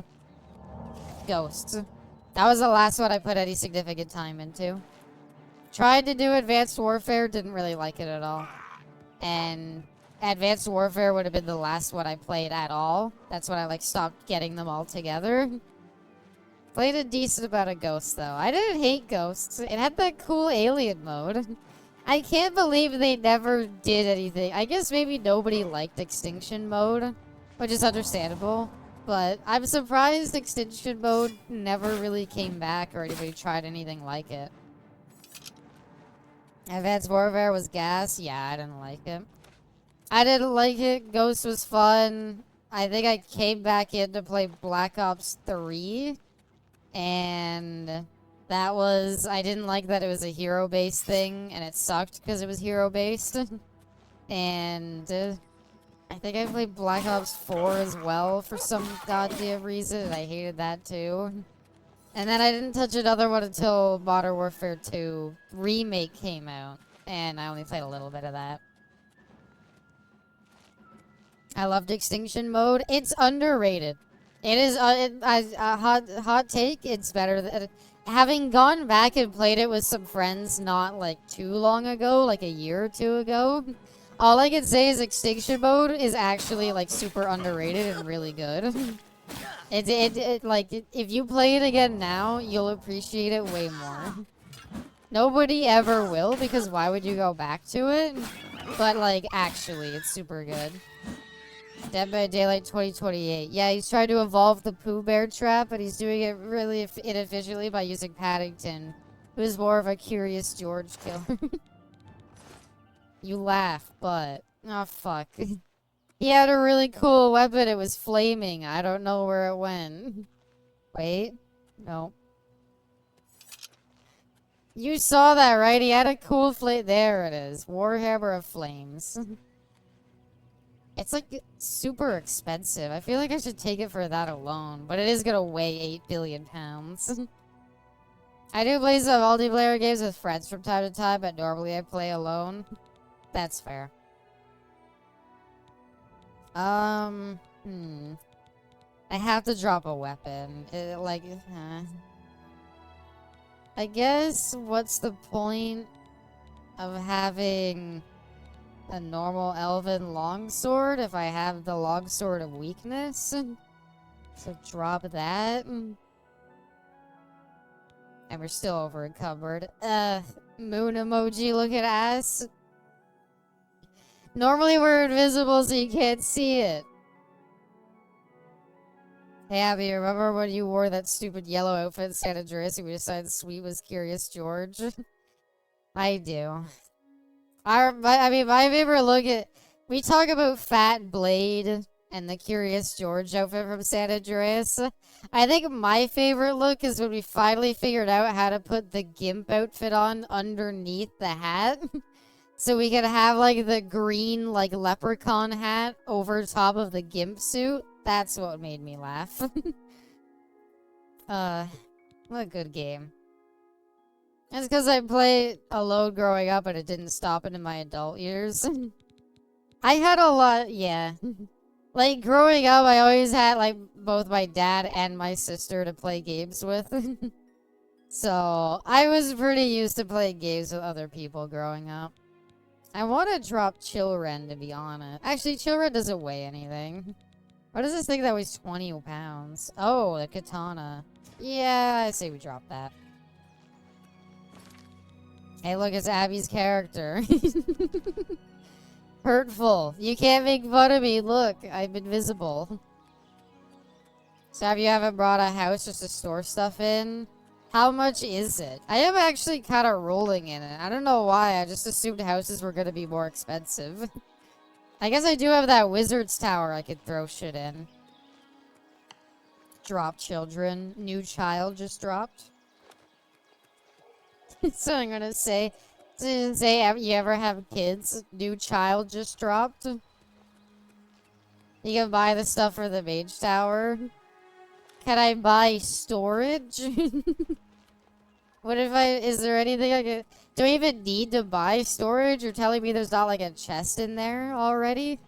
Ghosts. That was the last one I put any significant time into. Tried to do Advanced Warfare, didn't really like it at all. And Advanced Warfare would have been the last one I played at all. That's when I, like, stopped getting them all together. Played a decent amount of Ghosts, though. I didn't hate Ghosts. It had that cool alien mode. I can't believe they never did anything. I guess maybe nobody liked Extinction mode, which is understandable. But I'm surprised Extinction mode never really came back or anybody tried anything like it. Advanced Warfare was gas. Yeah, I didn't like it. I didn't like it. Ghost was fun. I think I came back in to play Black Ops 3. And that was... I didn't like that it was a hero-based thing. And it sucked because it was hero-based. And I think I played Black Ops 4 as well for some goddamn reason. And I hated that too. And then I didn't touch another one until Modern Warfare 2 Remake came out. And I only played a little bit of that. I loved Extinction mode. It's underrated. It is a hot take. It's better than... Having gone back and played it with some friends not like too long ago, like a year or two ago, all I can say is Extinction mode is actually like super underrated and really good. If you play it again now, you'll appreciate it way more. Nobody ever will, because why would you go back to it? But like, actually, it's super good. Dead by Daylight 2028. Yeah, he's trying to evolve the Pooh Bear trap, but he's doing it really inefficiently by using Paddington, who's more of a Curious George killer. You laugh, but... Oh, fuck. He had a really cool weapon. It was flaming. I don't know where it went. Wait. No. You saw that, right? He had a cool flame. There it is. Warhammer of Flames. It's like super expensive. I feel like I should take it for that alone, but it is gonna weigh 8 billion pounds. I do play some multiplayer games with friends from time to time, but normally I play alone. That's fair. I have to drop a weapon. I guess what's the point of having a normal elven longsword if I have the longsword of weakness? So drop that. And we're still over encumbered. Moon emoji, look at ass. Normally we're invisible so you can't see it. Hey Abby, remember when you wore that stupid yellow outfit in San Andreas and we decided Sweet was Curious George? I do. I mean, my favorite look at... We talk about Fat Blade and the Curious George outfit from San Andreas. I think my favorite look is when we finally figured out how to put the Gimp outfit on underneath the hat. So we could have, like, the green, like, leprechaun hat over top of the Gimp suit. That's what made me laugh. What a good game. It's because I played alone growing up and it didn't stop into my adult years. I had a lot, yeah. Like, growing up, I always had, like, both my dad and my sister to play games with. So, I was pretty used to playing games with other people growing up. I want to drop Chillren, to be honest. Actually, Chillren doesn't weigh anything. What is this thing that weighs 20 pounds? Oh, the katana. Yeah, I say we drop that. Hey, look, it's Abby's character. Hurtful. You can't make fun of me. Look, I'm invisible. So have you haven't brought a house just to store stuff in? How much is it? I am actually kind of rolling in it. I don't know why. I just assumed houses were going to be more expensive. I guess I do have that wizard's tower I could throw shit in. Drop children. New child just dropped. So I'm gonna say, you ever have kids? New child just dropped. You can buy the stuff for the mage tower. Can I buy storage? What if is there anything I could, do I even need to buy storage? You're telling me there's not like a chest in there already?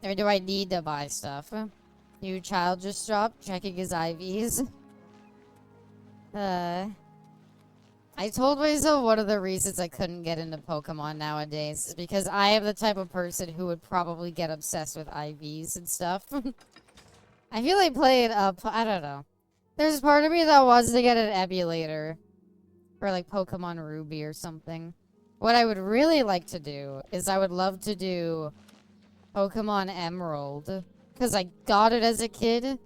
Or do I need to buy stuff? New child just dropped, checking his IVs. I told myself one of the reasons I couldn't get into Pokemon nowadays is because I am the type of person who would probably get obsessed with IVs and stuff. I feel like playing I don't know. There's part of me that wants to get an emulator for like Pokemon Ruby or something. What I would really like to do is I would love to do Pokemon Emerald, because I got it as a kid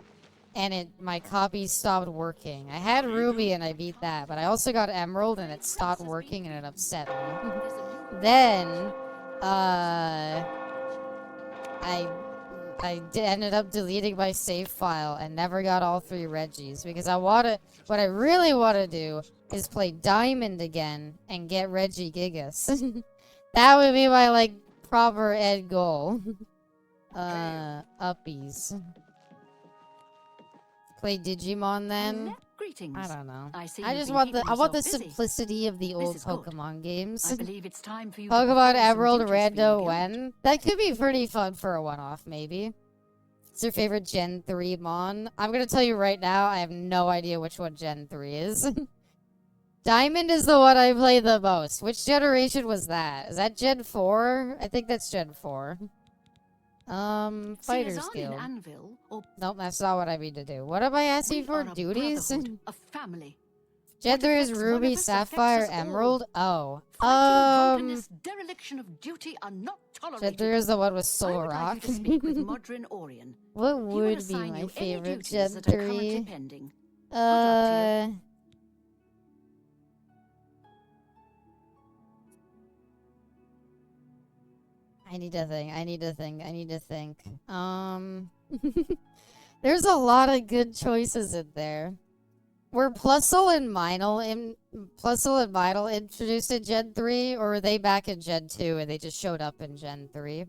and my copy stopped working. I had Ruby and I beat that, but I also got Emerald and it stopped working and it upset me. Then I ended up deleting my save file and never got all 3 Reggies because what I really want to do is play Diamond again and get Reggie Gigas. That would be my, like, proper end goal. Uppies. Play Digimon then? Greetings. I don't know. I see I you've just been want keeping I want the yourself busy. simplicity of the old is good. Pokemon games. I believe it's time for you to Pokemon perform some Emerald duties for your Rando guild. When? That could be pretty fun for a one-off, maybe. What's your favorite Gen 3 Mon? I'm gonna tell you right now, I have no idea which one Gen 3 is. Diamond is the one I play the most. Which generation was that? Is that Gen 4? I think that's Gen 4. Fighters Cezanne Guild. in Anvil, or Nope, that's not what I mean to do. What am I asking we for? are a Duties? brotherhood, a family. Gen What 3 is affects one Ruby, of us affects Sapphire, us all. Emerald? Oh. Fighting, drunkenness, dereliction of duty are not Gen tolerated. 3 is the one with I Soul would Rock. like you to speak with Modrin Orion. What He will would be assign my you any favorite duties Gen that are currently 3? pending. Good luck to you. I need to think. There's a lot of good choices in there. Were Plusle and Minel introduced in Gen 3, or were they back in Gen 2 and they just showed up in Gen 3?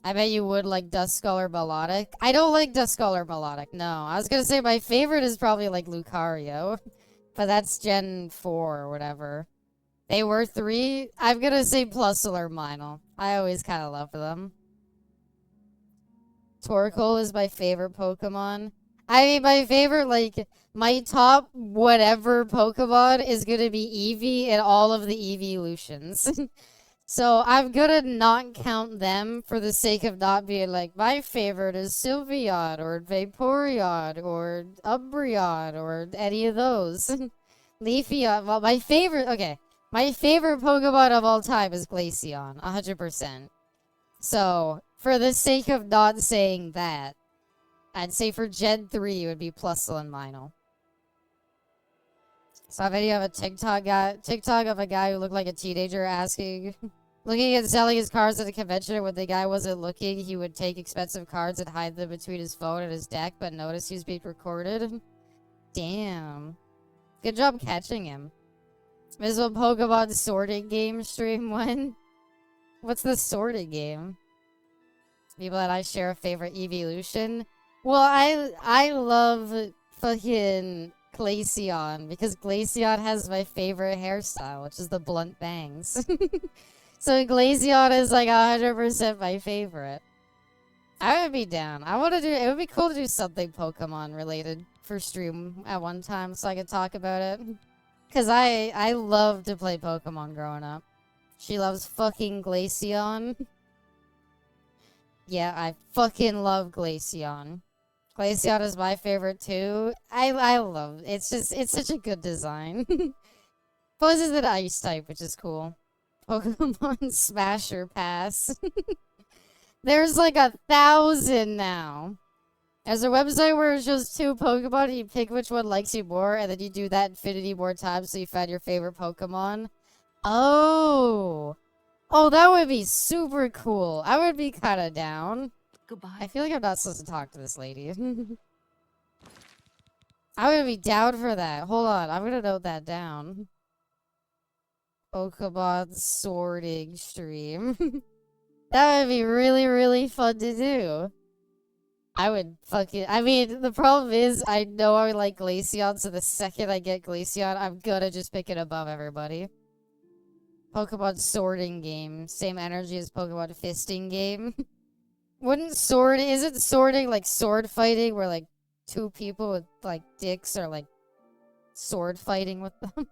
I bet you would like Duskull or Melodic. I don't like Duskull or Melodic, no. I was gonna say my favorite is probably like Lucario, but that's Gen 4 or whatever. They were 3. I'm gonna say Plusle or Minel. I always kind of love them. Torkoal is my favorite Pokemon. I mean, my favorite, like, my top whatever Pokemon is gonna be Eevee and all of the evolutions. So I'm gonna not count them for the sake of not being like, my favorite is Sylveon or Vaporeon or Umbreon or any of those. Leafeon. Well, my favorite, okay. My favorite Pokemon of all time is Glaceon, 100%. So, for the sake of not saying that, I'd say for Gen 3 it would be Plusle and Minor. Saw a video of a TikTok of a guy who looked like a teenager looking at selling his cards at a convention, and when the guy wasn't looking, he would take expensive cards and hide them between his phone and his deck, but noticed he was being recorded. Damn. Good job catching him. This is what Pokemon sorting game stream when? What's the sorting game? People that I share a favorite evolution. Well, I love fucking Glaceon because Glaceon has my favorite hairstyle, which is the blunt bangs. So Glaceon is like 100% my favorite. I would be down. It would be cool to do something Pokemon related for stream at one time so I could talk about it. Cause I love to play Pokemon growing up. She loves fucking Glaceon. Yeah, I fucking love Glaceon. Glaceon is my favorite too. I love it. It's such a good design. Poses an ice type, which is cool. Pokemon Smasher Pass. There's like 1,000 now. There's a website where it shows 2 Pokemon and you pick which one likes you more, and then you do that infinity more times so you find your favorite Pokemon. Oh. Oh, that would be super cool. I would be kind of down. Goodbye. I feel like I'm not supposed to talk to this lady. I would be down for that. Hold on, I'm gonna note that down. Pokemon sorting stream. That would be really, really fun to do. I mean, the problem is, I know I like Glaceon, so the second I get Glaceon, I'm gonna just pick it above everybody. Pokemon sorting game. Same energy as Pokemon fisting game. Isn't sorting like sword fighting where like 2 people with like dicks are like sword fighting with them?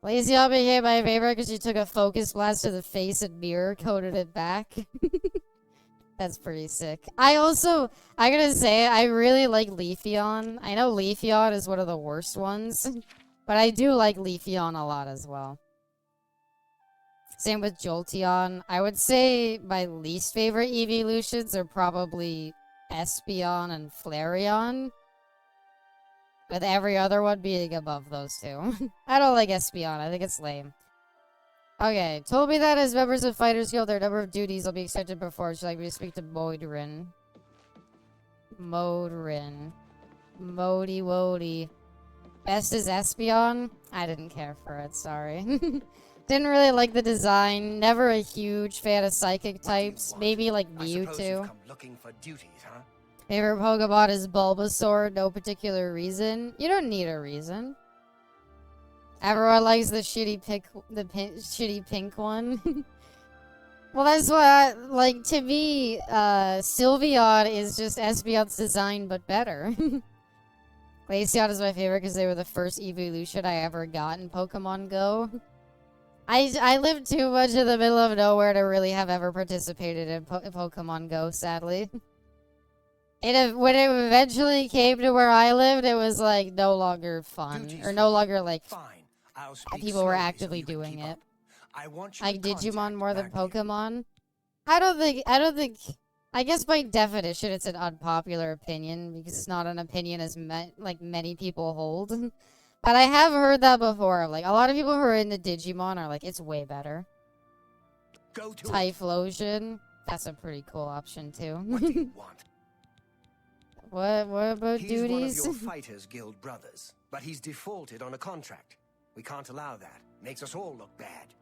Glaceon became my favorite because she took a focus blast to the face and mirror coated it back. That's pretty sick. I gotta say, I really like Leafeon. I know Leafeon is one of the worst ones, but I do like Leafeon a lot as well. Same with Jolteon. I would say my least favorite evolutions are probably Espeon and Flareon, with every other one being above those 2. I don't like Espeon. I think it's lame. Okay, told me that as members of Fighters Guild, their number of duties will be extended before. Would you like me to speak to Modrin? Modrin. Modi Wodi. Best is Espeon? I didn't care for it, sorry. Didn't really like the design. Never a huge fan of psychic types. Maybe like Mewtwo. Looking for duties, huh? Favorite Pokemon is Bulbasaur. No particular reason. You don't need a reason. Everyone likes the shitty pink one. Well, that's why, like, to me, Sylveon is just Espeon's design, but better. Glaceon is my favorite because they were the first evolution I ever got in Pokemon Go. I live too much in the middle of nowhere to really have ever participated in Pokemon Go, sadly. When it eventually came to where I lived, it was, like, no longer fun. Or no longer, like, people were actively doing it. Like Digimon more than Pokemon. I don't think, I guess by definition it's an unpopular opinion, because it's not an opinion as many people hold. But I have heard that before. Like, a lot of people who are into Digimon are like, it's way better. Typhlosion. That's a pretty cool option, too. What do you want? What about He's duties? one of your Fighters Guild brothers, but he's defaulted on a contract. We can't allow that. Makes us all look bad.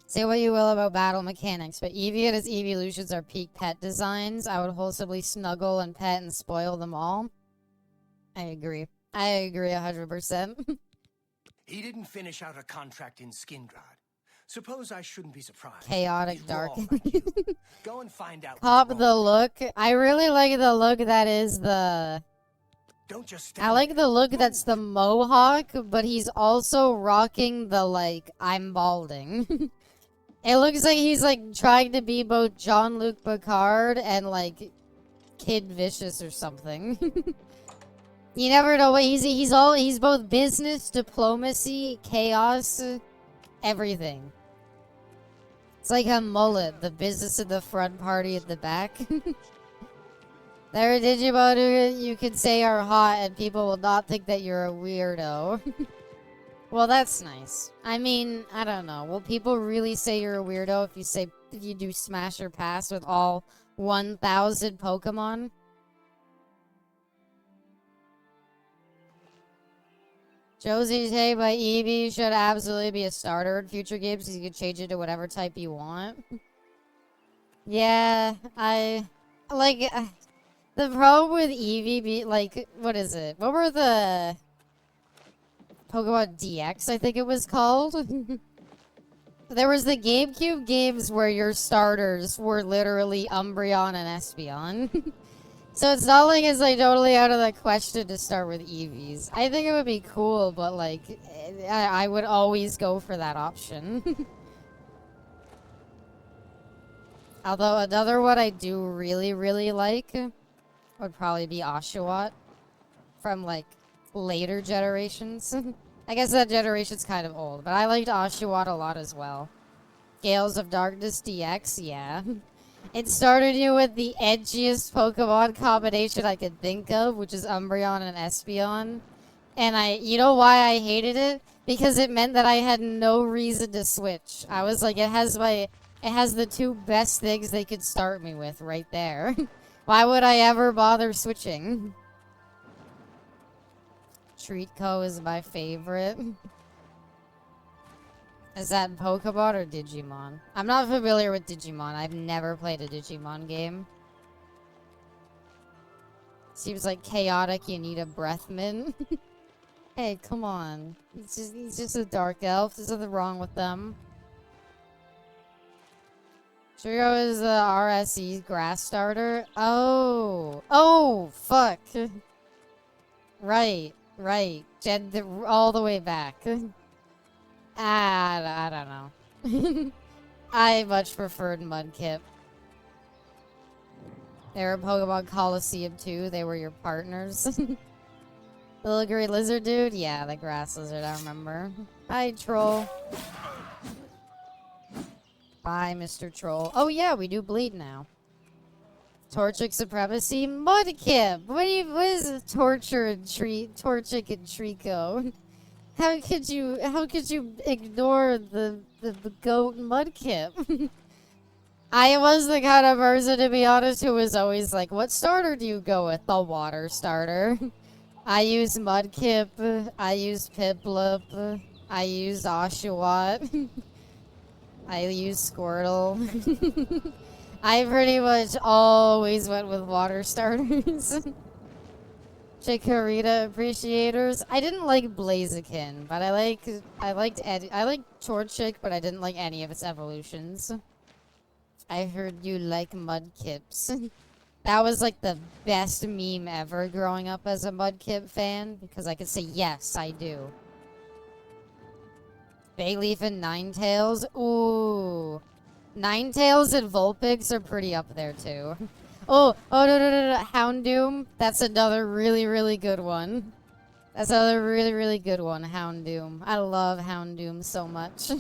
Say what you will about battle mechanics, but Eevee and his evolutions are peak pet designs. I would wholesomely snuggle and pet and spoil them all. I agree. I agree 100%. He didn't finish out a contract in Skingrad. Suppose I shouldn't be surprised. Chaotic He's dark. raw like you. Go and find out. Cop the look. I really like the look that is the... Don't just I like the look that's the mohawk, but he's also rocking the, like, I'm balding. It looks like he's, like, trying to be both Jean-Luc Picard and, like, Kid Vicious or something. You never know what he's both business, diplomacy, chaos, everything. It's like a mullet, the business at the front, party at the back. There are Digimon who you could say are hot and people will not think that you're a weirdo. Well, that's nice. I mean, I don't know. Will people really say you're a weirdo if you do Smash or Pass with all 1,000 Pokemon? Josie Tay by Eevee should absolutely be a starter in future games because you can change it to whatever type you want. Yeah, the problem with Eevee what is it? What were the Pokemon DX, I think it was called? There was the GameCube games where your starters were literally Umbreon and Espeon. So it's not like it's totally out of the question to start with Eevees. I think it would be cool, but I would always go for that option. Although another one I do really, really like would probably be Oshawott from later generations. I guess that generation's kind of old, but I liked Oshawott a lot as well. Gales of Darkness DX, yeah. It started you with the edgiest Pokemon combination I could think of, which is Umbreon and Espeon. And you know why I hated it? Because it meant that I had no reason to switch. I was like, it has the two best things they could start me with right there. Why would I ever bother switching? Treatco is my favorite. Is that Pokemon or Digimon? I'm not familiar with Digimon. I've never played a Digimon game. Seems like chaotic. You need a breath mint. Hey, come on. He's just a dark elf. There's nothing wrong with them. Trio is the RSE grass starter. Oh, fuck. Right. All the way back. I don't know. I much preferred Mudkip. They were Pokemon Coliseum too. They were your partners. The little gray lizard dude? Yeah, the grass lizard, I remember. Hi, Troll. Bye, Mr. Troll. Oh yeah, we do bleed now. Torchic Supremacy? Mudkip! What is Torchic and Trico? How could you ignore the goat Mudkip? I was the kind of person, to be honest, who was always like, what starter do you go with? The water starter. I use Mudkip, I use Piplup, I use Oshawott, I use Squirtle. I pretty much always went with water starters. Chikorita appreciators. I didn't like Blaziken, but I liked Torchic, but I didn't like any of its evolutions. I heard you like Mudkips. That was the best meme ever growing up as a Mudkip fan, because I could say, yes, I do. Bayleaf and Ninetales. Ooh. Ninetales and Vulpix are pretty up there, too. Oh, no. Houndoom. That's another really, really good one. That's another really, really good one, Houndoom. I love Houndoom so much.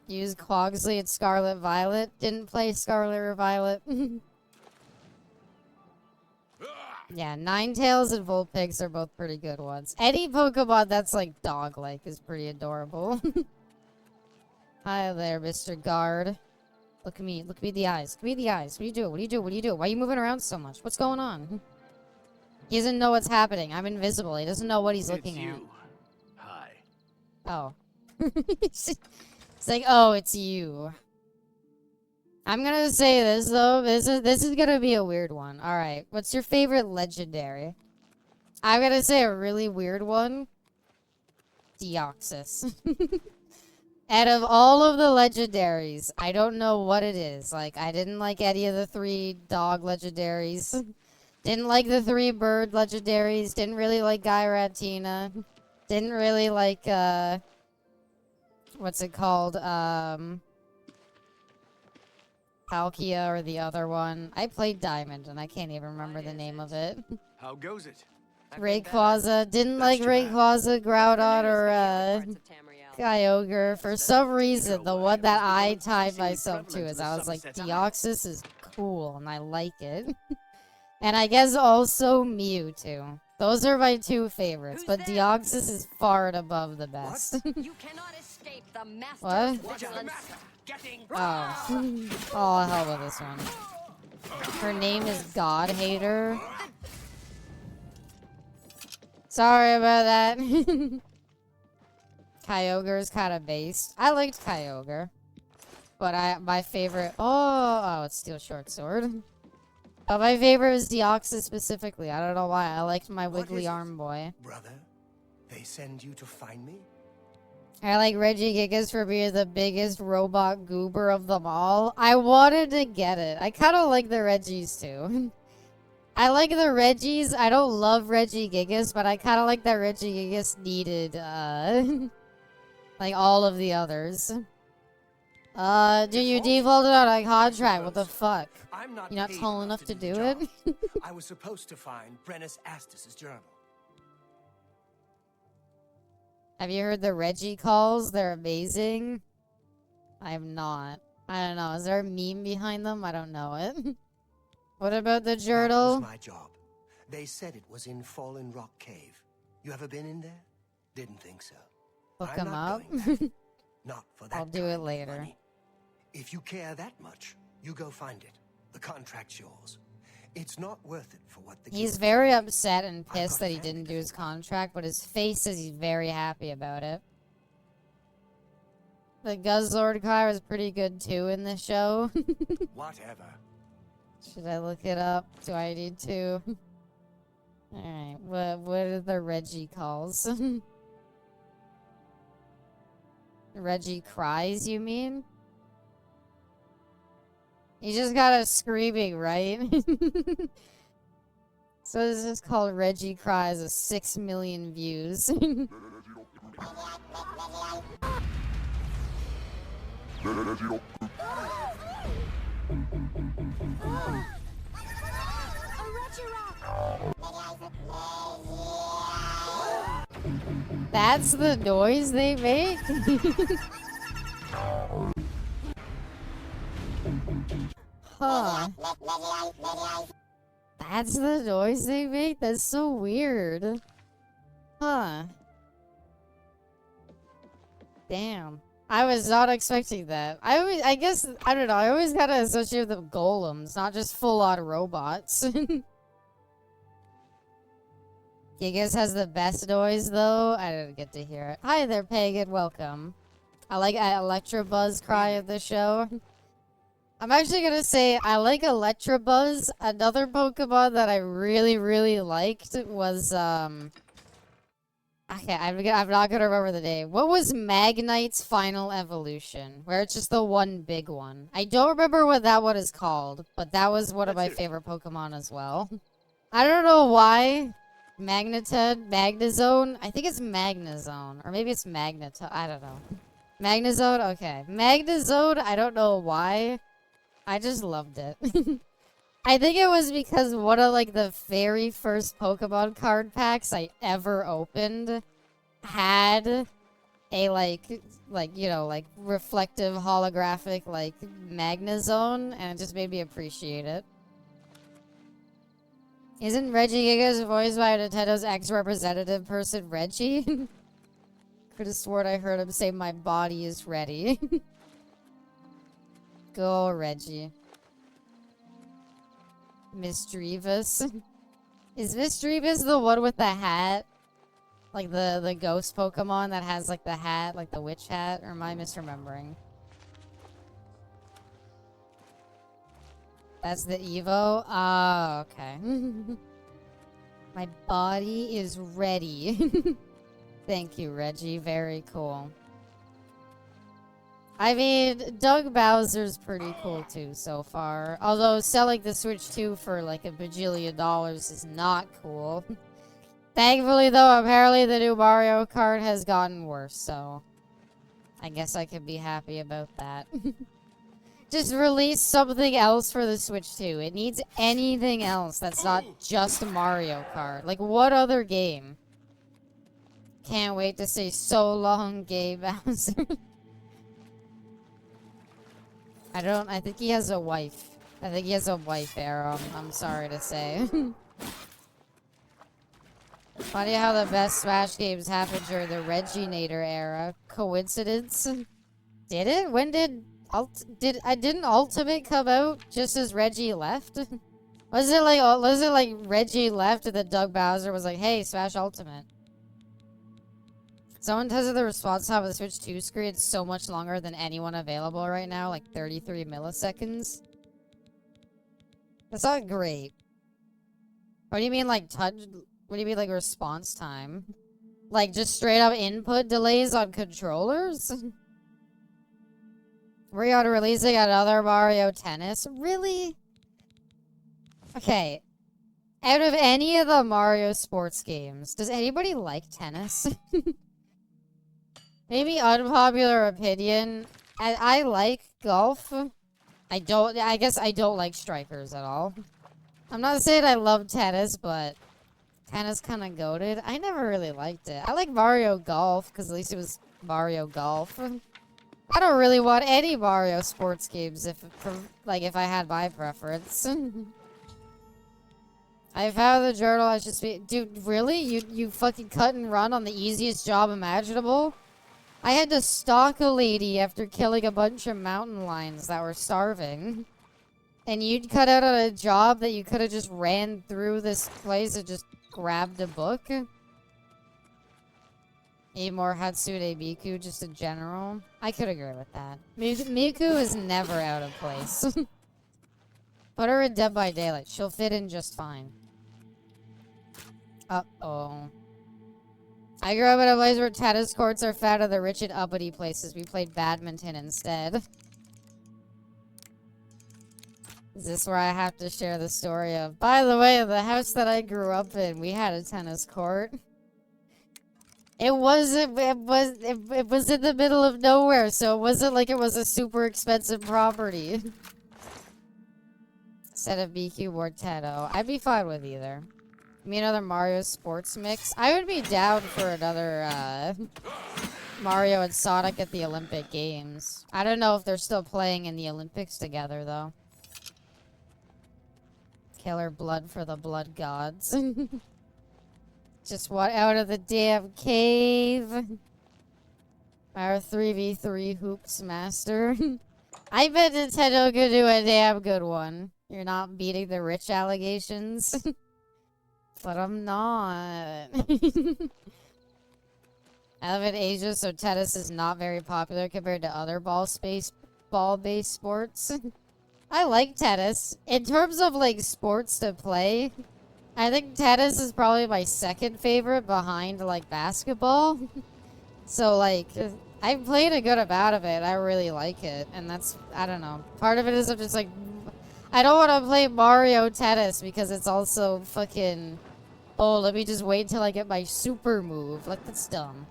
Use Quogsley at Scarlet Violet. Didn't play Scarlet or Violet. Yeah, Ninetales and Vulpix are both pretty good ones. Any Pokemon that's dog-like is pretty adorable. Hi there, Mr. Guard. Look at me. Look at me in the eyes. Look at me in the eyes. What are you doing? What are you doing? What are you doing? Why are you moving around so much? What's going on? He doesn't know what's happening. I'm invisible. He doesn't know what he's looking at. Hi. Oh. It's oh, it's you. I'm gonna say this, though. This is gonna be a weird one. Alright. What's your favorite legendary? I'm gonna say a really weird one. Deoxys. Out of all of the legendaries, I don't know what it is. I didn't like any of the 3 dog legendaries. Didn't like the 3 bird legendaries. Didn't really like Giratina. Didn't really like, what's it called? Palkia or the other one. I played Diamond, and I can't even remember the name of it. How goes it? Rayquaza. Didn't like Rayquaza, Groudon, or Kyogre. For some reason, the one that I tied myself to is I was like, Deoxys is cool, and I like it. And I guess also Mewtwo. Those are my two favorites, but Deoxys is far and above the best. You cannot escape the master. What? Oh. Oh, hell with this one. Her name is God Hater. Sorry about that. Kyogre is kind of based. I liked Kyogre. But my favorite... Oh, it's Steel Short Sword. But my favorite was Deoxys specifically. I don't know why. I liked my Wiggly Arm Boy. Brother, they send you to find me? I like Regigigas for being the biggest robot goober of them all. I wanted to get it. I kind of like the Regis too. I like the Regis. I don't love Regigigas, but I kind of like that Regigigas needed, like all of the others. Dude, you defaulted on a contract. What the fuck? You're not tall enough to do it? I was supposed to find Brennus Astus's journal. Have you heard the Reggie calls? They're amazing. I have not. I don't know. Is there a meme behind them? I don't know it. What about the journal? That was my job. They said it was in Fallen Rock Cave. You ever been in there? Didn't think so. Look I'm them not up. going back. Not for that I'll do kind it of later. money. If you care that much, you go find it. The contract's yours. It's not worth it for what the He's guild very gave. upset and I've pissed got that he family didn't to do his support. contract, but his face says he's very happy about it. The Guzzlord car was pretty good too in the show. Whatever. Should I look it up? Do I need to? Alright, what are the Reggie calls? Reggie cries, you mean? He just got us screaming, right? So this is called Reggie Cries with 6 million views. That's the noise they make? Huh. That's the noise they make? That's so weird. Huh. Damn. I was not expecting that. I guess, I don't know, I always gotta associate with golems, not just full-on robots. Gigas has the best noise, though. I didn't get to hear it. Hi there, Pagan. Welcome. I like Electrobuzz cry of the show. I'm actually gonna say I like Electrobuzz. Another Pokemon that I really, really liked was, okay, I'm not gonna remember the name. What was Magnite's final evolution? Where it's just the one big one. I don't remember what that one is called, but that was one of my favorite Pokemon as well. I don't know why. Magnezone? I think it's Magnezone. Or maybe it's Magneton. I don't know. Magnezone? Okay. Magnezone, I don't know why. I just loved it. I think it was because one of, like, the very first Pokemon card packs I ever opened had a, like, you know, like, reflective, holographic, like, Magnezone, and it just made me appreciate it. Isn't Regigigas voiced by Nintendo's ex-representative person, Reggie? Could have sworn I heard him say, "My body is ready." Go, Reggie. Misdreavus. Is Misdreavus the one with the hat? Like the ghost Pokemon that has like the hat, like the witch hat? Or am I misremembering? That's the Evo? Oh, okay. My body is ready. Thank you, Reggie. Very cool. I mean, Doug Bowser's pretty cool too so far. Although selling the Switch 2 for like $1 bajillion is not cool. Thankfully though, apparently the new Mario Kart has gotten worse, so I guess I could be happy about that. Just release something else for the Switch 2. It needs anything else that's not just Mario Kart. Like, what other game? Can't wait to say so long, Gay Bowser. I think he has a wife. I think he has a wife, Arrow. I'm sorry to say. Funny how the best Smash games happened during the Reginator era. Coincidence? Did it? When did didn't Ultimate come out just as Reggie left? Was it like Reggie left and then Doug Bowser was like, "Hey, Smash Ultimate." Someone tells you the response time of the Switch 2 screen is so much longer than anyone available right now, like 33 milliseconds. That's not great. What do you mean, like, touch? What do you mean, like, response time? Like, just straight up input delays on controllers? We're on releasing another Mario Tennis? Really? Okay. Out of any of the Mario sports games, does anybody like tennis? Maybe unpopular opinion. I like golf. I guess I don't like strikers at all. I'm not saying I love tennis, but tennis kind of goated. I never really liked it. I like Mario Golf, because at least it was Mario Golf. I don't really want any Mario sports games if I had my preference. I found the journal I should speak. Dude, really? You fucking cut and run on the easiest job imaginable? I had to stalk a lady after killing a bunch of mountain lions that were starving. And you'd cut out on a job that you could have just ran through this place and just grabbed a book? Need more Hatsune Miku just in general? I could agree with that. Miku is never out of place. Put her in Dead by Daylight. She'll fit in just fine. Uh-oh. I grew up in a place where tennis courts are found in the rich and uppity places. We played badminton instead. Is this where I have to share the story of... By the way, the house that I grew up in, we had a tennis court. It was in the middle of nowhere, so it wasn't like it was a super expensive property. Instead of BQ Mortetto. I'd be fine with either. Me another Mario sports mix. I would be down for another Mario and Sonic at the Olympic Games. I don't know if they're still playing in the Olympics together, though. Killer blood for the blood gods. Just want out of the damn cave. Our 3v3 hoops master. I bet Nintendo could do a damn good one. You're not beating the rich allegations. But I'm not. I live in Asia, so tennis is not very popular compared to other ball-based sports. I like tennis. In terms of, like, sports to play, I think tennis is probably my second favorite behind, like, basketball. So, like, I've played a good amount of it. I really like it. And that's, I don't know. Part of it is I'm just like, I don't want to play Mario Tennis because it's also fucking... Oh, let me just wait until I get my super move. Like, that's dumb.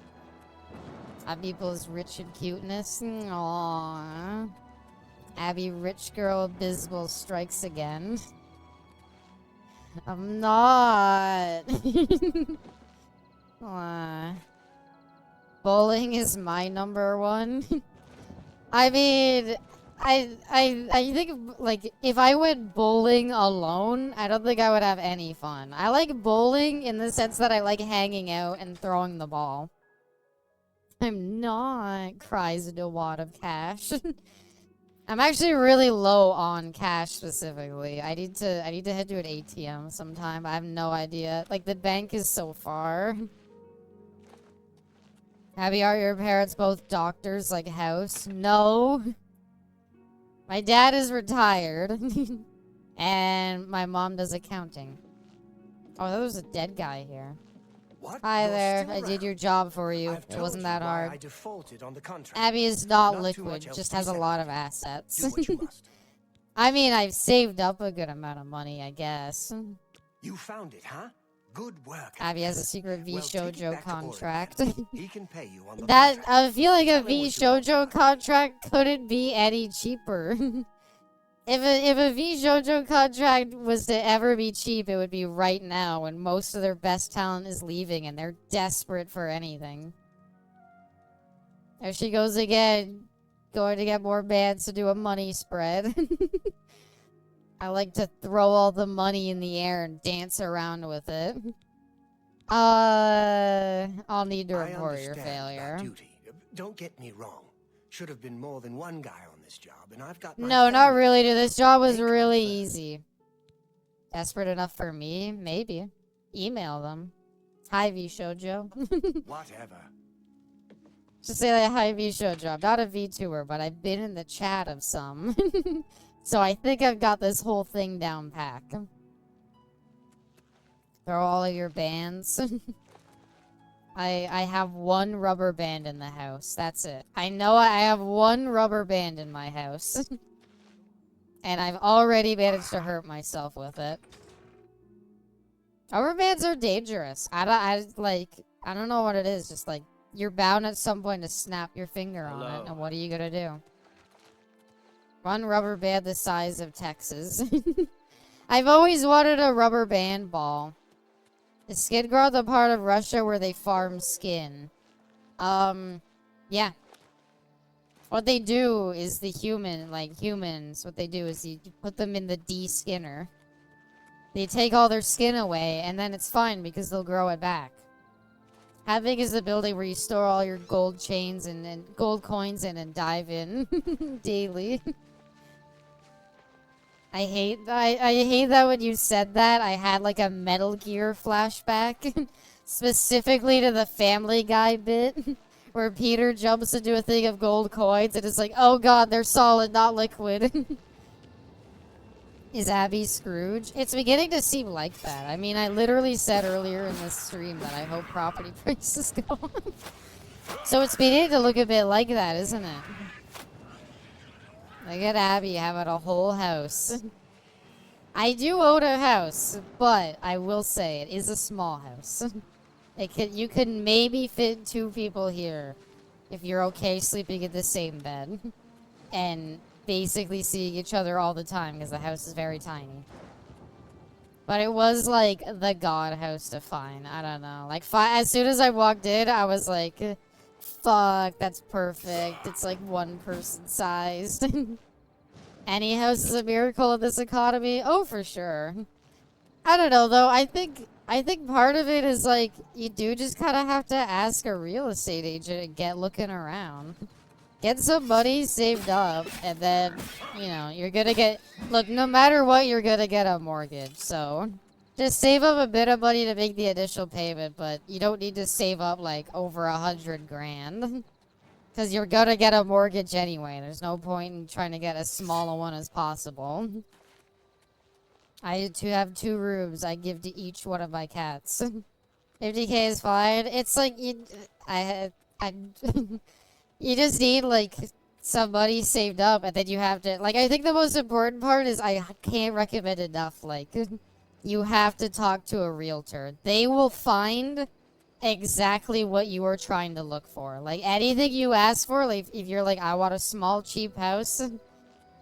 People's rich and cuteness. Aww. Abby, rich girl, abysmal strikes again. I'm not. Aww. Bowling is my number one. I mean... I think, like, if I went bowling alone, I don't think I would have any fun. I like bowling in the sense that I like hanging out and throwing the ball. I'm not, cries a wad of cash. I'm actually really low on cash specifically. I need to head to an ATM sometime. I have no idea. Like, the bank is so far. Abby, are your parents both doctors like House? No. My dad is retired, and my mom does accounting. Oh, there was a dead guy here. What? Hi You're there, still I did around? your job for you. I've It told wasn't you that why hard. I defaulted on the contract. Abby is not Not too liquid, much else just to has a say. lot of assets. Do what you must. I mean, I've saved up a good amount of money, I guess. You found it, huh? Good work. Abby has a secret V Well, take it Shoujo back to Oregon. contract. He can pay you on the That contract. I feel like a Tell him V what you want. Shoujo contract couldn't be any cheaper. If a V Shoujo contract was to ever be cheap, it would be right now when most of their best talent is leaving and they're desperate for anything. There she goes again, going to get more bands to do a money spread. I like to throw all the money in the air and dance around with it. I'll need to I report your understand failure. that duty. Don't get me wrong. Should have been more than one guy on this job, and I've got my No, not family. really, dude. This job was Take really first. easy. Desperate enough for me? Maybe. Email them. Hi, V Shoujo. Whatever. Just say like, hi, V Shoujo. I'm not a VTuber, but I've been in the chat of some. So I think I've got this whole thing down pack. Throw all of your bands. I have one rubber band in the house. That's it. I know I have one rubber band in my house. And I've already managed to hurt myself with it. Rubber bands are dangerous. I don't know what it is. Just like, you're bound at some point to snap your finger on it. And what are you gonna do? One rubber band the size of Texas. I've always wanted a rubber band ball. The Skid Row is the part of Russia where they farm skin. Yeah. What they do is humans, what they do is you put them in the de-skinner. They take all their skin away, and then it's fine because they'll grow it back. How big is the building where you store all your gold chains and gold coins in and dive in daily? I hate that when you said that. I had like a Metal Gear flashback, specifically to the Family Guy bit, where Peter jumps into a thing of gold coins and is like, oh god, they're solid, not liquid. Is Abby Scrooge? It's beginning to seem like that. I mean, I literally said earlier in this stream that I hope property prices go up. So it's beginning to look a bit like that, isn't it? Look at Abby having a whole house. I do own a house, but I will say it is a small house. You could maybe fit 2 people here if you're okay sleeping in the same bed and basically seeing each other all the time because the house is very tiny. But it was like the god house to find. I don't know. Like as soon as I walked in, I was like, fuck, that's perfect. It's like 1 person sized. Any house is a miracle in this economy. Oh, for sure. I don't know though. I think part of it is like you do just kind of have to ask a real estate agent and get looking around. Get some money saved up, and then, you know, you're gonna get... Look, no matter what, you're gonna get a mortgage, so... Just save up a bit of money to make the initial payment, but you don't need to save up, like, over 100 grand. Because you're gonna get a mortgage anyway. There's no point in trying to get as small a one as possible. I have 2 rooms I give to each one of my cats. 50k is fine. It's like, you just need, like, some money saved up, and then you have to... Like, I think the most important part is I can't recommend enough, like, you have to talk to a realtor. They will find exactly what you are trying to look for. Like, anything you ask for, like, if you're like, I want a small, cheap house,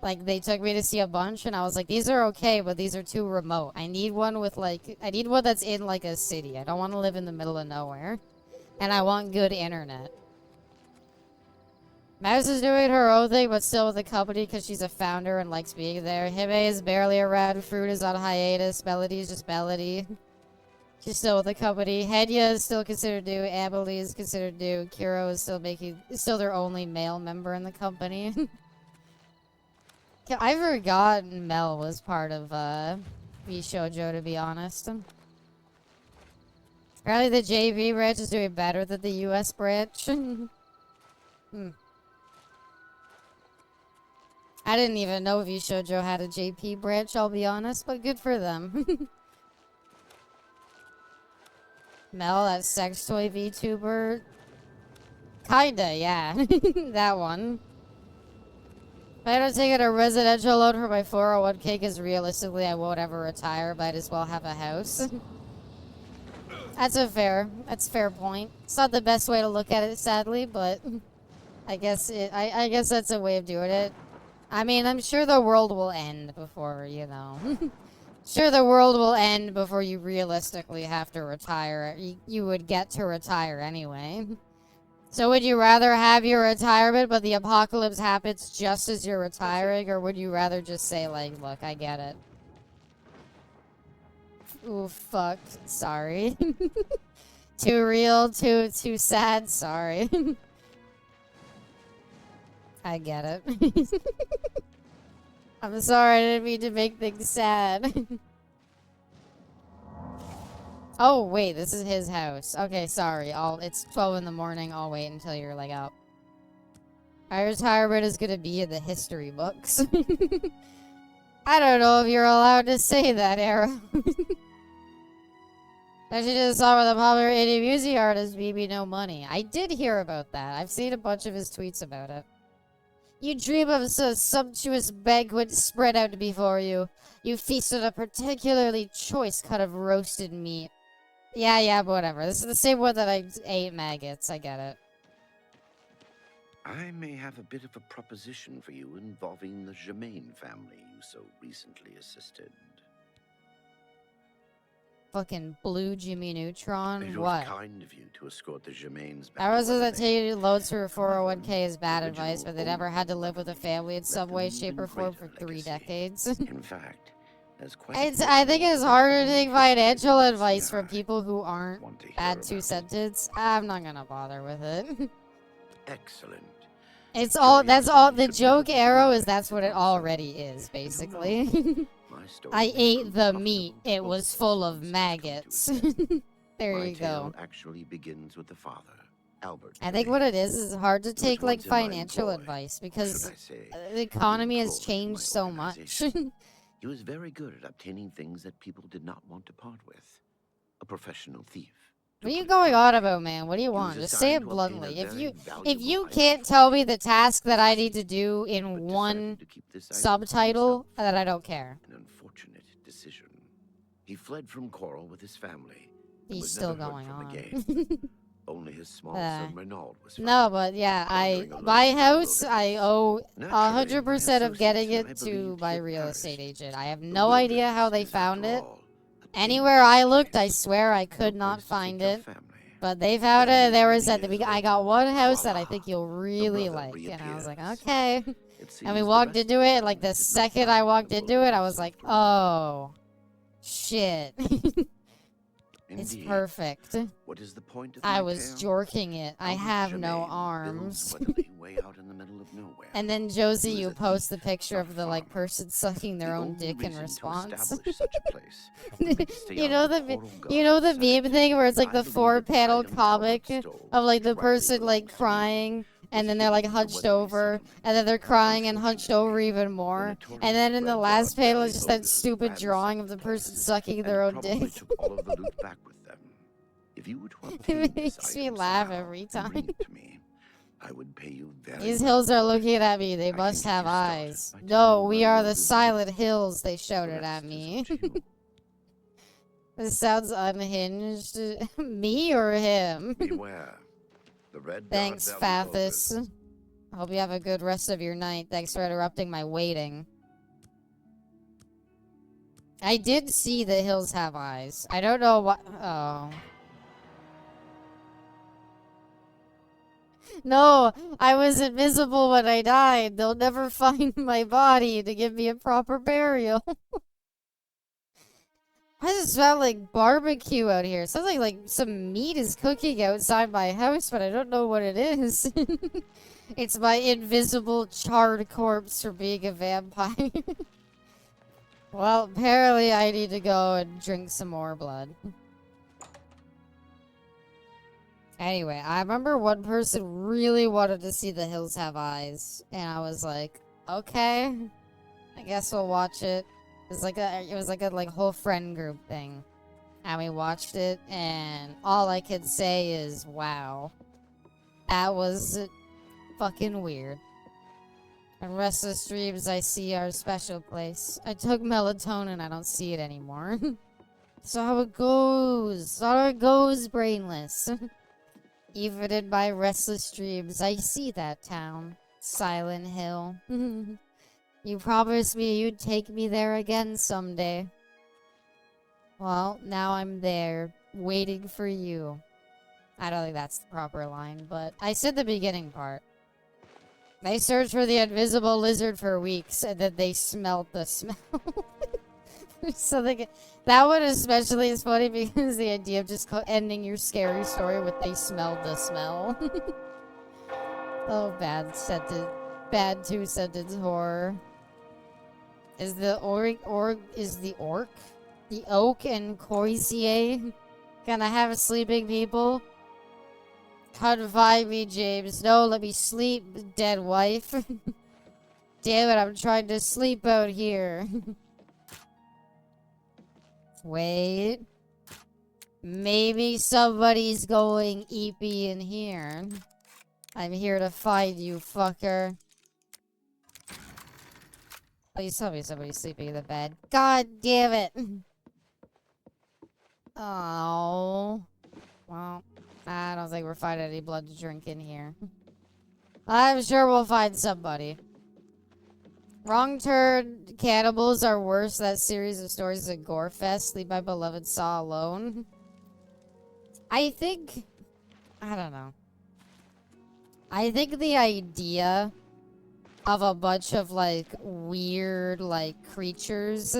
like, they took me to see a bunch, and I was like, these are okay, but these are too remote. I need one with, like... I need one that's in, like, a city. I don't want to live in the middle of nowhere. And I want good internet. Mouse is doing her own thing, but still with the company because she's a founder and likes being there. Hime is barely around. Fruit is on hiatus. Melody is just Melody. She's still with the company. Henya is still considered new. Amelie is considered new. Kiro is still their only male member in the company. I forgot Mel was part of V Shoujo, to be honest. Apparently the JV branch is doing better than the US branch. I didn't even know V Shoujo had a JP branch, I'll be honest, but good for them. Mel, that sex toy VTuber. Kinda, yeah. That one. If I don't take out a residential loan for my 401k, because realistically I won't ever retire, might as well have a house. That's a fair point. It's not the best way to look at it, sadly, but I guess I guess that's a way of doing it. I mean, I'm sure the world will end before, you know. Sure, the world will end before you realistically have to retire. You would get to retire anyway. So would you rather have your retirement, but the apocalypse happens just as you're retiring, or would you rather just say, like, look, I get it. Ooh, fuck. Sorry. Too real, too sad, sorry. I get it. I'm sorry, I didn't mean to make things sad. Oh, wait, this is his house. Okay, sorry. It's 12 in the morning. I'll wait until you're, like, up. My retirement is gonna be in the history books. I don't know if you're allowed to say that, Arrow. I should just saw where the popular indie music artist BB No Money. I did hear about that. I've seen a bunch of his tweets about it. You dream of a sumptuous banquet spread out before you. You feast on a particularly choice cut of roasted meat. Yeah, whatever. This is the same one that I ate maggots. I get it. I may have a bit of a proposition for you involving the Germain family you so recently assisted. Fucking blue Jimmy Neutron? It was What? kind of you to escort the Germains back. Arrows to that where they take loads for 401k is bad original advice, but they never had to live with a family in some way, shape, or form for 3 decades. In fact, there's quite a It's, bit I think more it's harder to than take just financial the advice from CI people who aren't want to hear bad about. 2 sentence. I'm not gonna bother with it. Excellent. It's all, that's all, the Curiosity should joke never Arrow be is that's what it also. already is, basically. My story I may ate prove the profitable meat, to it both was full of sides maggots. come to it. There My you tale go. actually begins with the father, Albert. I think what it is hard to He was take, like, once in my financial employ, advice, or because should I say, the economy has employed changed my so much. organization. He was very good at obtaining things that people did not want to part with. A professional thief. to What are you put it going on bluntly. about, man? What do you He was want? Just say assigned it to obtain a bluntly. If very you valuable item can't for tell his me the task that I need to do but in decided one to keep this item for subtitle, himself. then I don't care. An unfortunate decision. He fled from Coral with his family. and He's was still never heard going from on. again. Only his small son Renaud was found. No, but yeah, wandering alone my in the house, I wilderness. owe Naturally, 100% my of getting associates it and I to believed my he had real perished. estate agent. I have The no idea how wilderness they is, found after it. all, a Anywhere I dangerous looked, I place. swear I No could not place to take find your it. family. But they found Then it. There was many at the years I later, got one house that I voila, think you'll the really brother like, and I was like, reappears. okay. It And seems we the walked rest into of it, the and like the family did not second I find walked the into it, I wilderness was like, after all. oh, shit. It's Indeed. perfect. What is the point of I my was tale? jorking it. I Albert have no Germain arms. builds weatherly way out in the middle of nowhere. And then Josie, He you was a post thief, the picture not of a the like farmer. person sucking their The own only dick in reason to response. establish such a place would be to stay You out know of the Coral you know the Gardens meme site. thing where it's like I the believe that 4-panel item comic Albert stole, of like which the rightly person like belongs to me, crying, and was then they're like hidden in the hunched weatherly over, settlement. and then they're crying and hunched over Unfortunately, even the more, notorious and then in the Red last Dog panel Valley is just that owners stupid drawing of ransacked the the person place sucking and their own probably dick. took all of the loot back with them. If you were to obtain It this makes me item laugh somehow every and time. bring it to me, I would pay you very These well hills are for it. looking at me. They I can must get have you started eyes. by No, telling you we where are you'll the live. silent hills, they The shouted at rest is me. up to you. This sounds unhinged. Me or him? Beware. The Red Thanks, Dog Valley Fathis. ogres. Hope you have a good rest of your night. Thanks for interrupting my waiting. I did see the hills have eyes. I don't know what. Oh. No, I was invisible when I died. They'll never find my body to give me a proper burial. Why does it smell like barbecue out here? It sounds like some meat is cooking outside my house, but I don't know what it is. It's my invisible charred corpse for being a vampire. Well, apparently I need to go and drink some more blood. Anyway, I remember one person really wanted to see The Hills Have Eyes, and I was like, okay, I guess we'll watch it. It was like a whole friend group thing, and we watched it, and all I could say is, wow, that was fucking weird. And rest of the streams I see our special place. I took melatonin, I don't see it anymore. So how it goes. So how it goes, brainless. Even in my restless dreams, I see that town. Silent Hill. You promised me you'd take me there again someday. Well, now I'm there, waiting for you. I don't think that's the proper line, but I said the beginning part. They searched for the invisible lizard for weeks, and then they smelled the smell. So that one especially is funny because the idea of just ending your scary story with "they smelled the smell." Oh, bad sentence, bad two-sentence horror. Is the the oak and Coisier gonna have sleeping people? Confide me, James. No, let me sleep, dead wife. Damn it, I'm trying to sleep out here. Wait. Maybe somebody's going eepy in here. I'm here to find you, fucker. Please tell me somebody's sleeping in the bed. God damn it. Oh. Well, I don't think we're finding any blood to drink in here. I'm sure we'll find somebody. Wrong Turn Cannibals Are Worse. That series of stories is a gore fest. Leave My Beloved Saw Alone. I think... I don't know. I think the idea of a bunch of, like, weird, like, creatures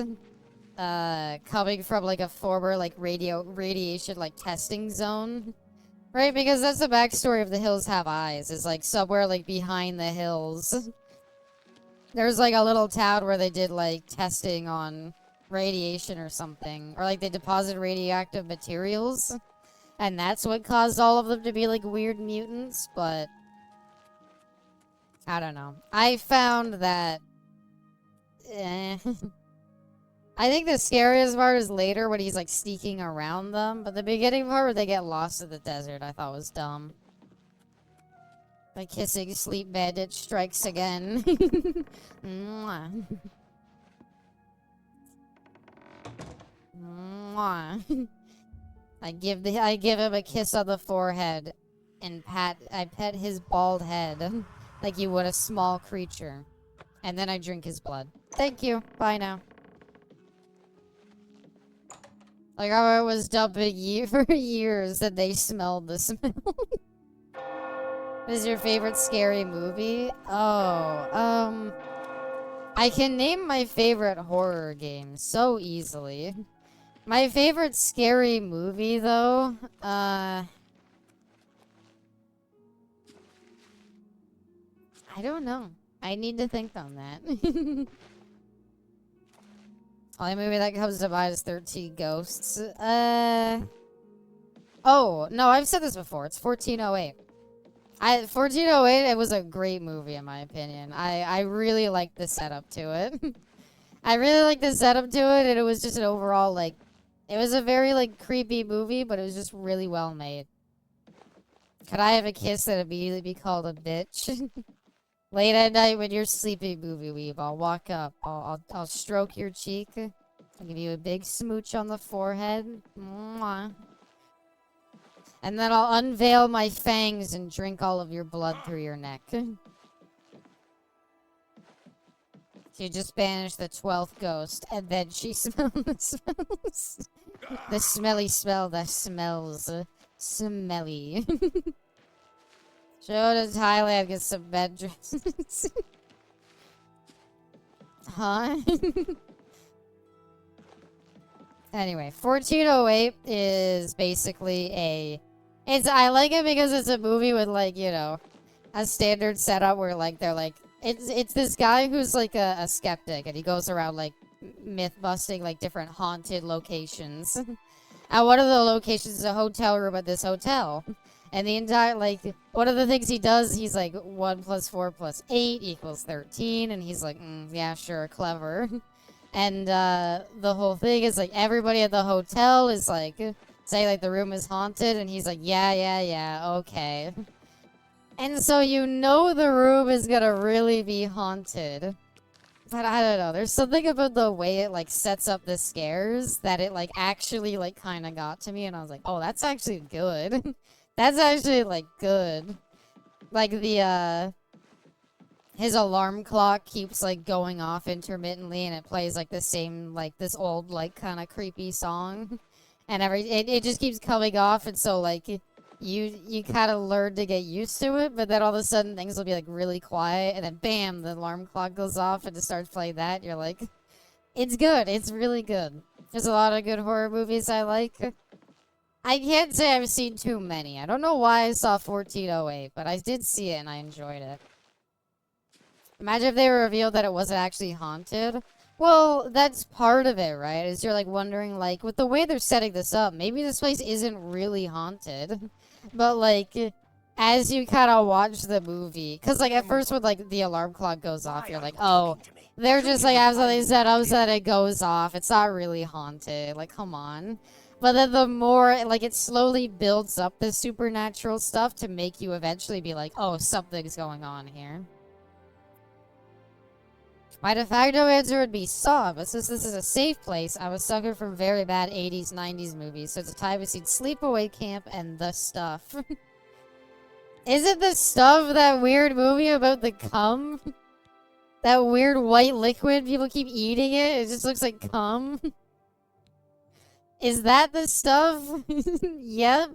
coming from, like, a former, like, radiation, like, testing zone. Right? Because that's the backstory of The Hills Have Eyes. Is, like, somewhere, like, behind the hills. There's, like, a little town where they did, like, testing on radiation or something. Or, like, they deposited radioactive materials. And that's what caused all of them to be, like, weird mutants. But I don't know. I found that... I think the scariest part is later when he's, like, sneaking around them. But the beginning part where they get lost in the desert I thought was dumb. The kissing sleep bandit strikes again. Mwah. Mwah. I give him a kiss on the forehead and I pet his bald head like you would a small creature. And then I drink his blood. Thank you. Bye now. Like how I was dumping for years that they smelled the smell. What is your favorite scary movie? Oh, I can name my favorite horror game so easily. My favorite scary movie, though, I don't know. I need to think on that. Only movie that comes to mind is 13 Ghosts. Oh, no, I've said this before. It's 1408. 1408, it was a great movie, in my opinion. I really liked the setup to it. I really liked the setup to it, and it was just an overall, like... It was a very, like, creepy movie, but it was just really well made. Could I have a kiss that immediately be called a bitch? Late at night when you're sleeping, movie weeb, I'll walk up. I'll stroke your cheek. I'll give you a big smooch on the forehead. Mwah. And then I'll unveil my fangs and drink all of your blood through your neck. She just banished the 12th ghost, and then she smelled the smells. The smelly smell that smells smelly. Show to Thailand, get some bed dresses. Huh? Anyway, 1408 is basically I like it because it's a movie with, like, you know, a standard setup where, like, they're like, it's this guy who's, like, a skeptic, and he goes around, like, myth-busting, like, different haunted locations. And one of the locations is a hotel room at this hotel. And the entire, like, one of the things he does, he's like, 1 + 4 + 8 = 13, and he's like, yeah, sure, clever. And, the whole thing is, like, everybody at the hotel is, like, say, like, the room is haunted, and he's like, yeah, okay. And so you know the room is gonna really be haunted. But I don't know. There's something about the way it like sets up the scares that it like actually like kind of got to me, and I was like, oh, that's actually good. That's actually like good. Like the his alarm clock keeps like going off intermittently, and it plays like the same like this old like kind of creepy song, and it just keeps coming off, and so like you kind of learn to get used to it, but then all of a sudden things will be like really quiet, and then bam, the alarm clock goes off, and it starts playing that. And you're like, it's good. It's really good. There's a lot of good horror movies I like. I can't say I've seen too many. I don't know why I saw 1408, but I did see it and I enjoyed it. Imagine if they revealed that it wasn't actually haunted. Well, that's part of it, right? Is you're like wondering, like, with the way they're setting this up, maybe this place isn't really haunted. But like, as you kind of watch the movie, because like at first when like the alarm clock goes off, you're like, oh, they're just like absolutely set up so that it goes off. It's not really haunted. Like, come on. But then the more, like, it slowly builds up the supernatural stuff to make you eventually be like, oh, something's going on here. My de facto answer would be Saw, but since this is a safe place, I was sucker from very bad 80s, 90s movies, so it's a tie between Sleepaway Camp and The Stuff. Isn't The Stuff that weird movie about the cum? That weird white liquid, people keep eating it, it just looks like cum? Is that The Stuff? Yep.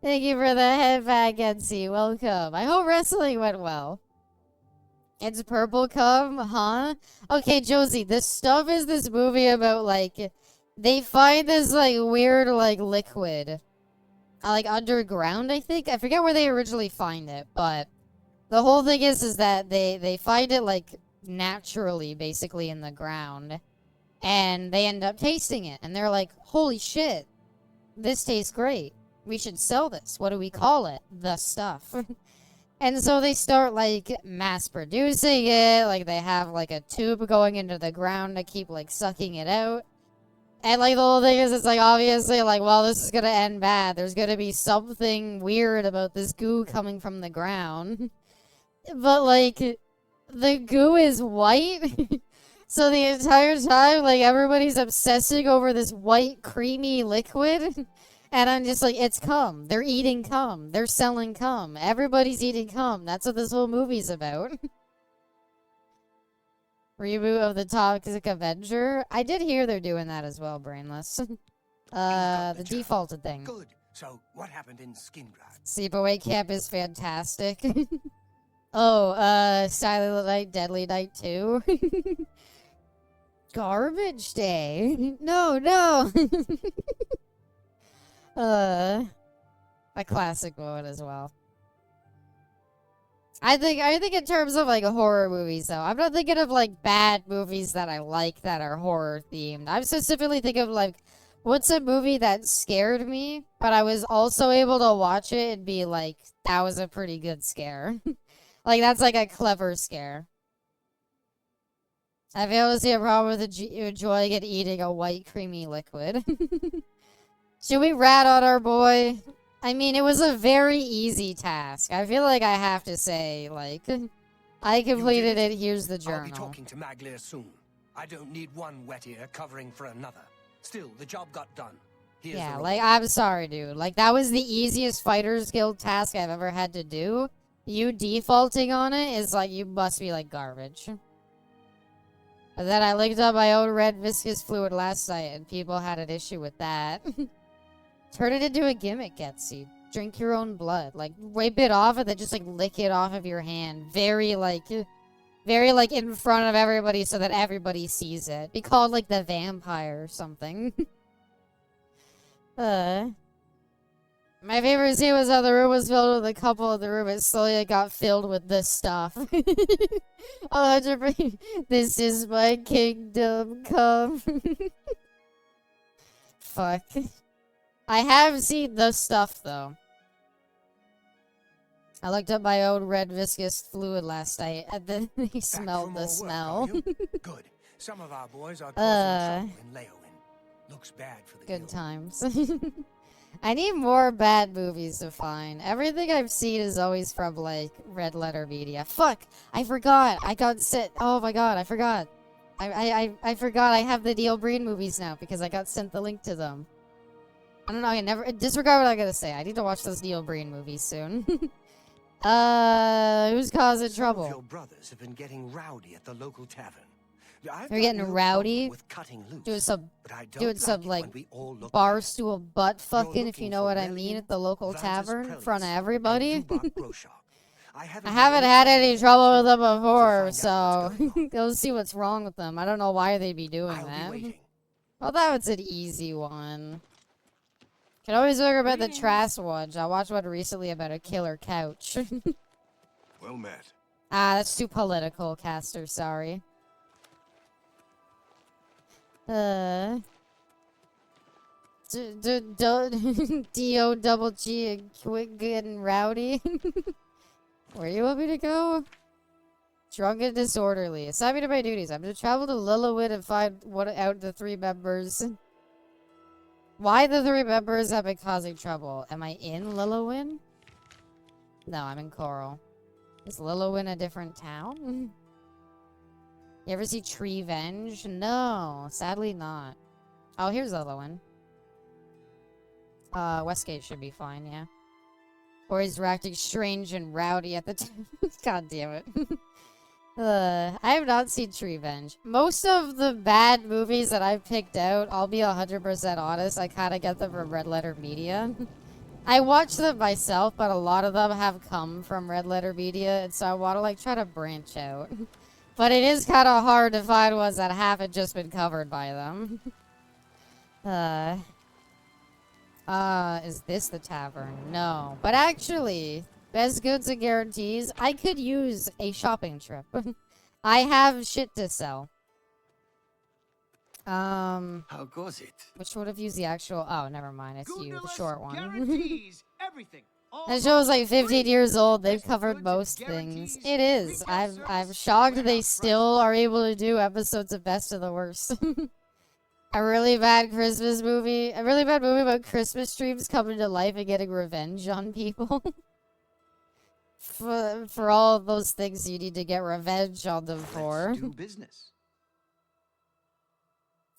Thank you for the head back, NC. Welcome. I hope wrestling went well. It's purple cum, huh? Okay, Josie, The Stuff is this movie about, like, they find this, like, weird, like, liquid. Like, underground, I think? I forget where they originally find it, but the whole thing is that they find it, like, naturally, basically, in the ground. And they end up tasting it. And they're like, holy shit, this tastes great. We should sell this. What do we call it? The Stuff. And so they start, like, mass producing it. Like, they have, like, a tube going into the ground to keep, like, sucking it out. And, like, the whole thing is, it's, like, obviously, like, well, this is gonna end bad. There's gonna be something weird about this goo coming from the ground. But, like, the goo is white. So the entire time, like, everybody's obsessing over this white, creamy liquid. And I'm just like, it's cum. They're eating cum. They're selling cum. Everybody's eating cum. That's what this whole movie's about. Reboot of the Toxic Avenger. I did hear they're doing that as well, Brainless. The defaulted thing. Good. So, what happened in Skindred? Sleepaway Camp is fantastic. Oh, Silent Night, Deadly Night 2. Garbage Day. No. A classic one as well. I think in terms of like horror movies though, I'm not thinking of like bad movies that I like that are horror themed. I'm specifically thinking of like, what's a movie that scared me, but I was also able to watch it and be like, that was a pretty good scare. Like that's like a clever scare. I fail to see a problem with enjoying and eating a white creamy liquid. Should we rat on our boy? I mean, it was a very easy task. I feel like I have to say, like, I completed it. Here's the journal. I'll be talking to Maglia soon. I don't need one wet ear covering for another. Still, the job got done. Here's yeah, the like, I'm sorry, dude. Like, that was the easiest Fighters Guild task I've ever had to do. You defaulting on it is like, you must be, like, garbage. And then I licked up my own red viscous fluid last night, and people had an issue with that. Turn it into a gimmick, Getsy. Drink your own blood. Like, wipe it off and then just, like, lick it off of your hand. Very, like, in front of everybody so that everybody sees it. Be called, like, the vampire or something. My favorite scene was how the room was filled with a couple in the room and slowly it got filled with this stuff. 100%. This is my kingdom come. Fuck. I have seen the stuff, though. I looked up my own red viscous fluid last night, and then they smelled the smell. Good. Some of our boys are causing trouble in Leowin. Looks bad for the Good guild. times. I need more bad movies to find. Everything I've seen is always from, like, Red Letter Media. Fuck! I forgot! I got sent. Oh my god, I forgot. I forgot I have the Neil Breen movies now because I got sent the link to them. I don't know, I never. Disregard what I gotta say. I need to watch those Neil Breen movies soon. Who's causing trouble? Some of your brothers have been getting rowdy at the local tavern. They're getting rowdy? Doing some, like, barstool butt fucking, if you know what I mean, at the local tavern in front of everybody. I haven't had any trouble with them before, so go see what's wrong with them. I don't know why they'd be doing that. Well, that was an easy one. Can always talk about the trash watch. I watched one recently about a killer couch. Well met. Ah, that's too political, Caster. Sorry. D-O double G and quick, good, and rowdy. Where you want me to go? Drunk and disorderly. Assign me to my duties. I'm to travel to Lillowin and find out the 3 members. Why the 3 members have been causing trouble? Am I in Lillowin? No, I'm in Coral. Is Lillowin a different town? You ever see Treevenge? No, sadly not. Oh, here's Lillowin. Westgate should be fine, yeah. Boys were acting strange and rowdy at the time. God damn it. I have not seen Treevenge. Most of the bad movies that I've picked out, I'll be 100% honest, I kind of get them from Red Letter Media. I watch them myself, but a lot of them have come from Red Letter Media, and so I want to, like, try to branch out. But it is kind of hard to find ones that haven't just been covered by them. Is this the tavern? No. But actually, best goods and guarantees, I could use a shopping trip. I have shit to sell. How goes it? Which would have used the actual... Oh, never mind. It's you, the short one. Guarantees everything. That show's like 15 years old. They've covered most things. It is. I'm shocked they still are able to do episodes of Best of the Worst. A really bad Christmas movie. A really bad movie about Christmas dreams coming to life and getting revenge on people. for all of those things you need to get revenge on them for. Let's do business.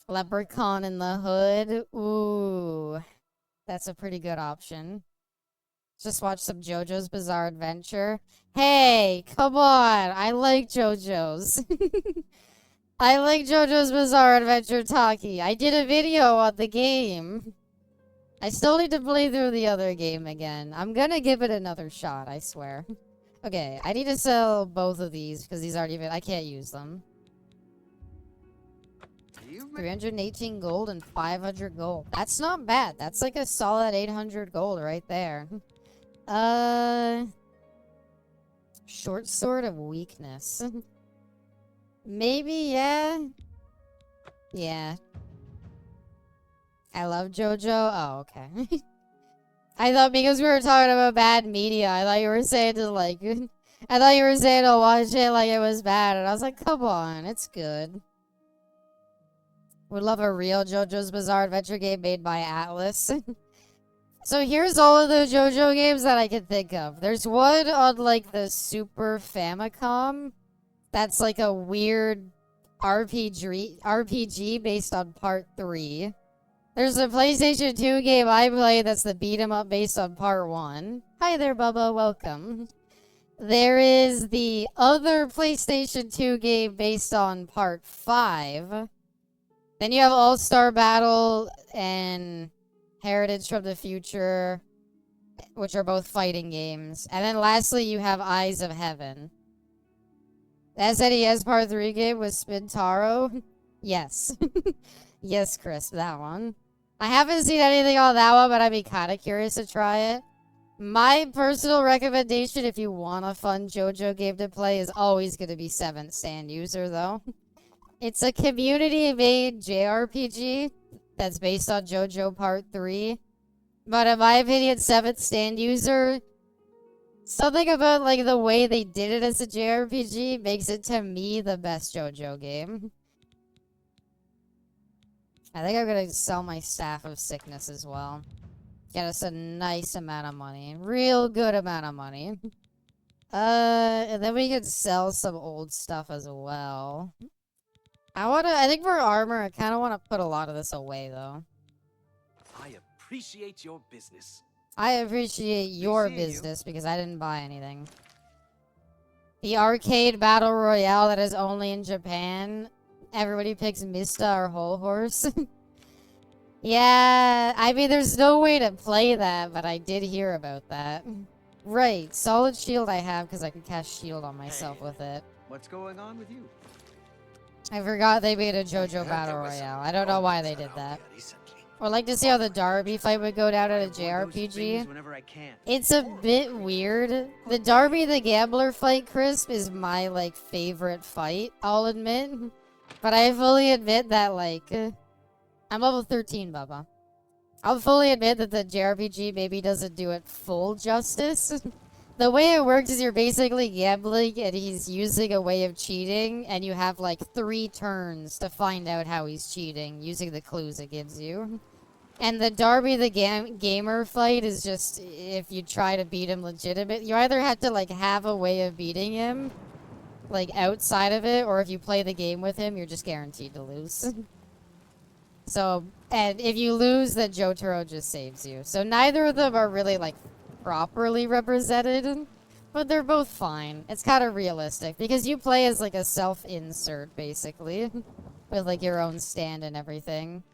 Leprechaun in the Hood. Ooh. That's a pretty good option. Just watch some JoJo's Bizarre Adventure. Hey, come on. I like JoJo's. I like JoJo's Bizarre Adventure Taki. I did a video on the game. I still need to play through the other game again. I'm gonna give it another shot, I swear. Okay, I need to sell both of these because these aren't even... I can't use them. 318 gold and 500 gold. That's not bad. That's like a solid 800 gold right there. Short Sword of Weakness. Maybe, yeah. Yeah. I love JoJo. Oh, okay. I thought because we were talking about bad media, I thought you were saying to, like... I thought you were saying to watch it like it was bad, and I was like, come on, it's good. Would love a real JoJo's Bizarre Adventure game made by Atlas. So here's all of the JoJo games that I can think of. There's one on, like, the Super Famicom. That's, like, a weird RPG based on Part 3. There's a PlayStation 2 game I played that's the beat 'em up based on Part 1. Hi there, Bubba. Welcome. There is the other PlayStation 2 game based on Part 5. Then you have All-Star Battle and Heritage from the Future, which are both fighting games. And then lastly, you have Eyes of Heaven. The SNES Part 3 game was Spintaro. Yes. Yes, Chris, that one. I haven't seen anything on that one, but I'd be kind of curious to try it. My personal recommendation, if you want a fun JoJo game to play, is always going to be 7th Stand User, though. It's a community-made JRPG that's based on JoJo Part 3. But in my opinion, 7th Stand User, something about, like, the way they did it as a JRPG makes it, to me, the best JoJo game. I think I'm gonna sell my Staff of Sickness as well. Get us a nice amount of money. Real good amount of money. And then we could sell some old stuff as well. I think for armor, I kind of want to put a lot of this away, though. I appreciate your business. I appreciate your seeing you. business because I didn't buy anything. The arcade battle royale that is only in Japan. Everybody picks Mista or Whole Horse. Yeah, I mean, there's no way to play that, but I did hear about that. Right, solid shield I have because I can cast shield on myself with it. What's going on with you? I forgot they made a JoJo battle royale. I don't know why they did that. Or like to see how the Darby fight would go down at a JRPG. Whenever I can. It's a bit weird. The Darby the Gambler fight, Crisp, is my, like, favorite fight, I'll admit. But I fully admit that, like... I'm level 13, Bubba. I'll fully admit that the JRPG maybe doesn't do it full justice. The way it works is you're basically gambling and he's using a way of cheating, and you have, like, 3 turns to find out how he's cheating using the clues it gives you. And the Darby the Gamer fight is just, if you try to beat him legitimate, you either have to, like, have a way of beating him, like, outside of it, or if you play the game with him, you're just guaranteed to lose. So, and if you lose, then Jotaro just saves you. So neither of them are really, like, properly represented, but they're both fine. It's kind of realistic, because you play as, like, a self-insert, basically, with, like, your own stand and everything.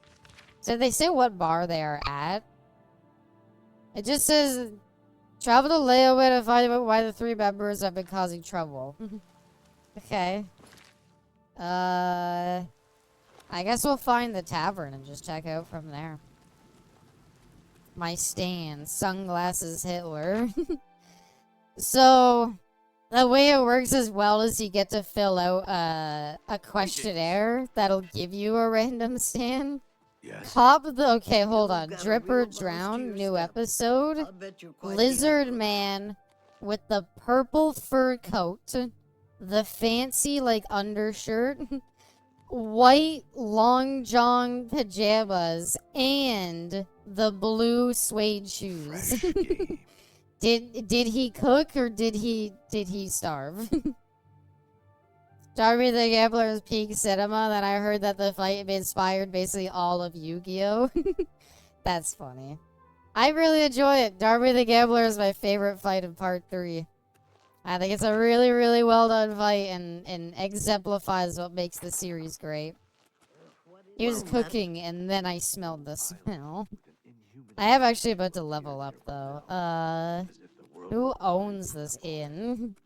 So they say what bar they are at. It just says, travel to Layaway to find out why the 3 members have been causing trouble. Okay. I guess we'll find the tavern and just check out from there. My stand. Sunglasses Hitler. So, the way it works as well is you get to fill out a questionnaire that'll give you a random stand. Yes. Okay, hold on. Drip or Drown, new episode. Lizard Man with the purple fur coat. The fancy, like, undershirt. White long john pajamas and the blue suede shoes. Did he cook or did he starve? Darby the Gambler's peak cinema. Then I heard that the fight inspired basically all of Yu-Gi-Oh. That's funny. I really enjoy it. Darby the Gambler is my favorite fight in part 3. I think it's a really, really well done fight and exemplifies what makes the series great. He was cooking and then I smelled the smell. I am actually about to level up though. Who owns this inn?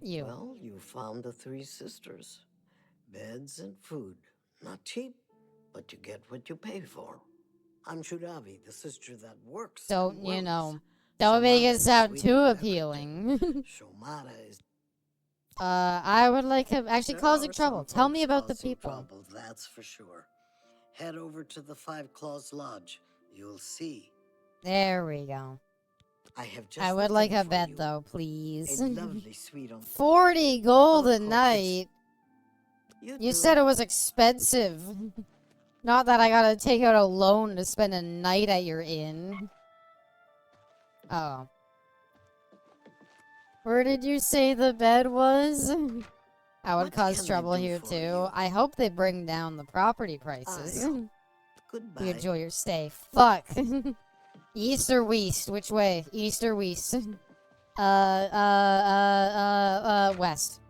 You. Well, you found the 3 sisters. Beds and food. Not cheap, but you get what you pay for. I'm Shudavi, the sister that works. Don't, you know, don't make it sound too appealing. Shomada is... I would like him actually causing trouble. Tell me about the people. Trouble, that's for sure. Head over to the 5 Claws Lodge. You'll see. There we go. I would like a bed though, please. A lovely suite on 40 gold a night. You said it was expensive. Not that I gotta take out a loan to spend a night at your inn. Oh. Where did you say the bed was? I would cause trouble here too. I hope they bring down the property prices. Goodbye. You enjoy your stay. Fuck. East or west? Which way? East or west? West.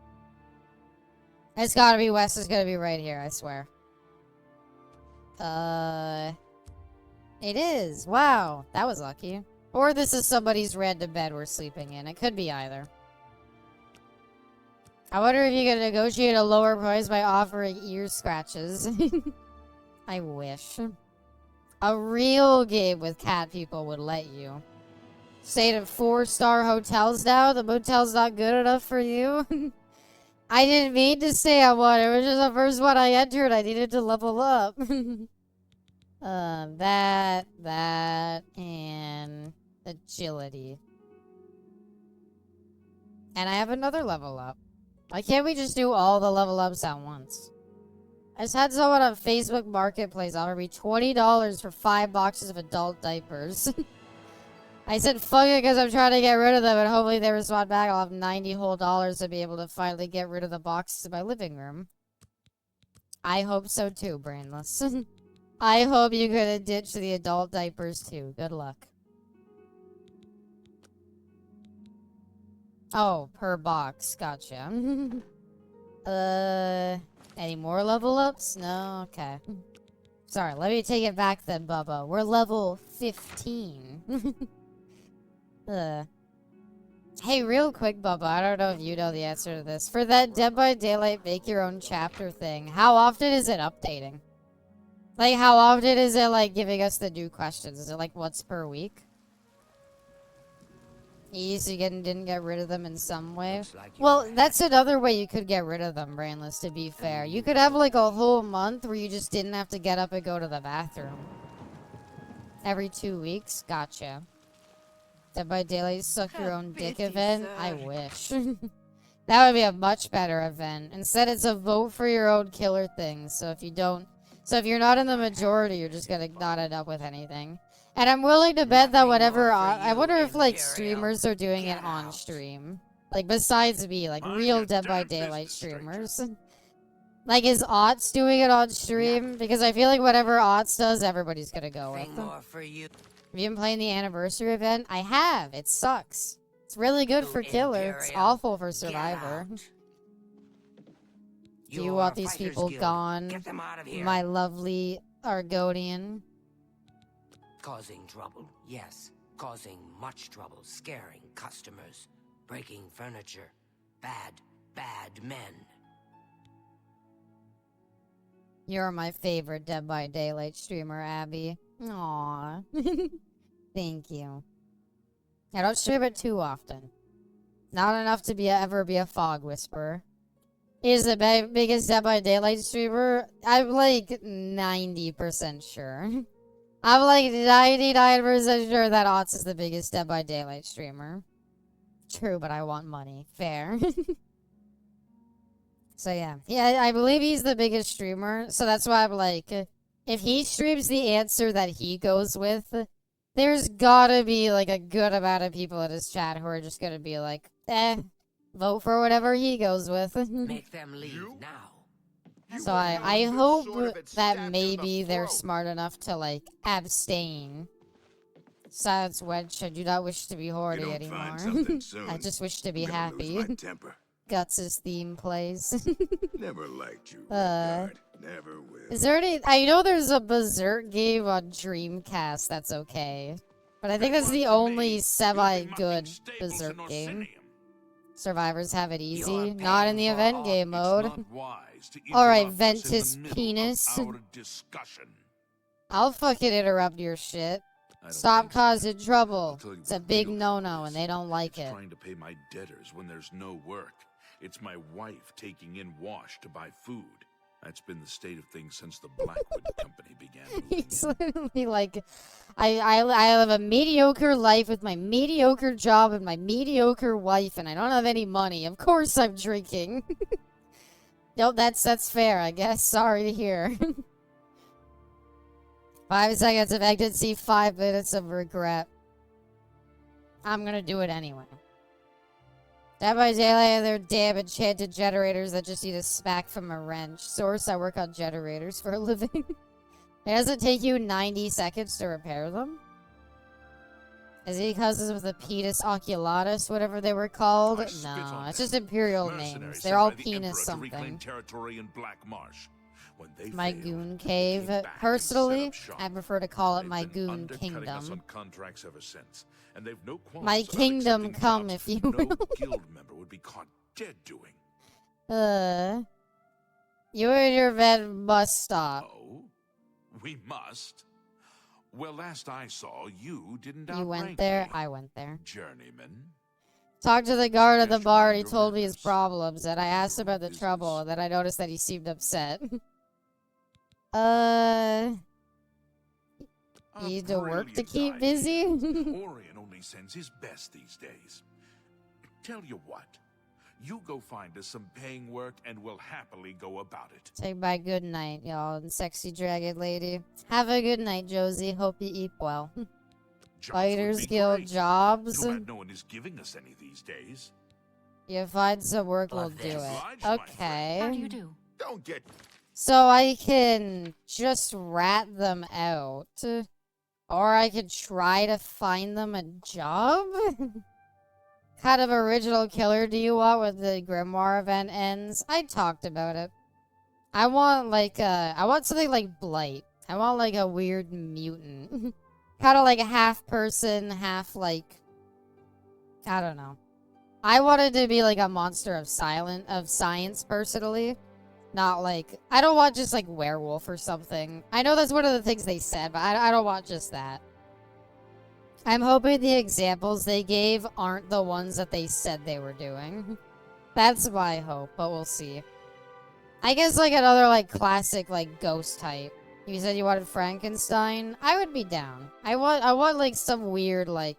It's gotta be west. It's gonna be right here, I swear. It is. Wow. That was lucky. Or this is somebody's random bed we're sleeping in. It could be either. I wonder if you can negotiate a lower price by offering ear scratches. I wish. A real game with cat people would let you. Stayed at 4-star hotels now? The motel's not good enough for you? I didn't mean to stay on one. It was just the first one I entered. I needed to level up. That, and agility. And I have another level up. Why can't we just do all the level ups at once? I just had someone on Facebook Marketplace offer me $20 for 5 boxes of adult diapers. I said fuck it because I'm trying to get rid of them, and hopefully they respond back. I'll have $90 whole to be able to finally get rid of the boxes in my living room. I hope so too, Brainless. I hope you could ditch the adult diapers too. Good luck. Oh, per box. Gotcha. Any more level ups? No? Okay. Sorry, let me take it back then, Bubba. We're level 15. Hey, real quick, Bubba, I don't know if you know the answer to this. For that Dead by Daylight make your own chapter thing, how often is it updating? Like, how often is it, like, giving us the new questions? Is it, like, once per week? You used to didn't get rid of them in some way? Well, that's another way you could get rid of them, Brainless, to be fair. You could have, like, a whole month where you just didn't have to get up and go to the bathroom. Every 2 weeks? Gotcha. Dead by Daylight suck your own dick event? I wish. That would be a much better event. Instead, it's a vote for your own killer thing. So if you're not in the majority, you're just gonna not end up with anything. And I'm willing to bet that whatever, I wonder if, like, streamers are doing it on stream. Like, besides me, like, real Dead by Daylight streamers. Like, is Otts doing it on stream? Because I feel like whatever Otts does, everybody's gonna go with. Have you been playing the anniversary event? I have. It sucks. It's really good for Killer. It's awful for Survivor. Do you want these people gone? My lovely Argonian. Causing trouble, yes. Causing much trouble, scaring customers, breaking furniture. Bad, bad men. You're my favorite Dead by Daylight streamer, Abby. Aww. Thank you. I don't stream it too often. Not enough to ever be a fog whisperer. He's the biggest Dead by Daylight streamer. I'm like 90% sure. I'm like 99% sure that Otts is the biggest Dead by Daylight streamer. True, but I want money. Fair. So yeah. Yeah, I believe he's the biggest streamer. So that's why I'm like, if he streams the answer that he goes with, there's gotta be like a good amount of people in his chat who are just gonna be like, vote for whatever he goes with. Make them leave now. So I hope that maybe they're smart enough to, like, abstain. Silence Wench, I do not wish to be horny anymore. I just wish to be happy. Guts' theme plays. Never liked you, Never will. Is there any... I know there's a Berserk game on Dreamcast that's okay. But I think that's the only semi-good Berserk game. Survivors have it easy. Not in the event game mode. Alright, Ventus Penis. I'll fucking interrupt your shit. Stop causing trouble. It's a big no-no and they don't like it. Trying to pay my debtors when there's no work. It's my wife taking in wash to buy food. That's been the state of things since the Blackwood Company began. He's literally like, I have a mediocre life with my mediocre job and my mediocre wife, and I don't have any money. Of course I'm drinking. Nope, that's fair, I guess. Sorry to hear. 5 seconds of ecstasy, 5 minutes of regret. I'm gonna do it anyway. Dead by Daylight and their damn enchanted generators that just need a smack from a wrench. Source, I work on generators for a living. It doesn't take you 90 seconds to repair them? Is it because it's with a penis oculatus, whatever they were called? No, it's just imperial names. They're all penis something. My Goon Cave. Personally, I prefer to call it my Goon Kingdom. My kingdom come, if you will. Guild member would be caught dead doing. You and your men must stop. Oh, we must. Well, last I saw, you didn't. You went there. I went there. Journeyman. Talked to the guard at the bar, and he told me his problems, and I asked about the trouble, and then I noticed that he seemed upset. You need to work to keep busy? Orion only sends his best these days. Tell you what, You go find us some paying work and we'll happily go about it. Say bye, good night, y'all, and sexy dragon lady. Have a good night, Josie. Hope you eat well. Jobs would Fighters be Guild great. jobs. Too bad no one is giving us any these days. You find some work, we'll Love do this. it. Obliged, my Okay. How do you do? Don't get So I can just rat them out. Or I could try to find them a job? Kind of original killer do you want when the Grimoire event ends? I talked about it. I want like I want something like Blight. I want like a weird mutant. Kind of like a half person, half like, I don't know. I wanted to be like a monster of science personally. Not like, I don't want just like werewolf or something. I know that's one of the things they said, but I don't want just that. I'm hoping the examples they gave aren't the ones that they said they were doing. That's my hope, but we'll see. I guess like another like classic like ghost type. You said you wanted Frankenstein? I would be down. I want like some weird like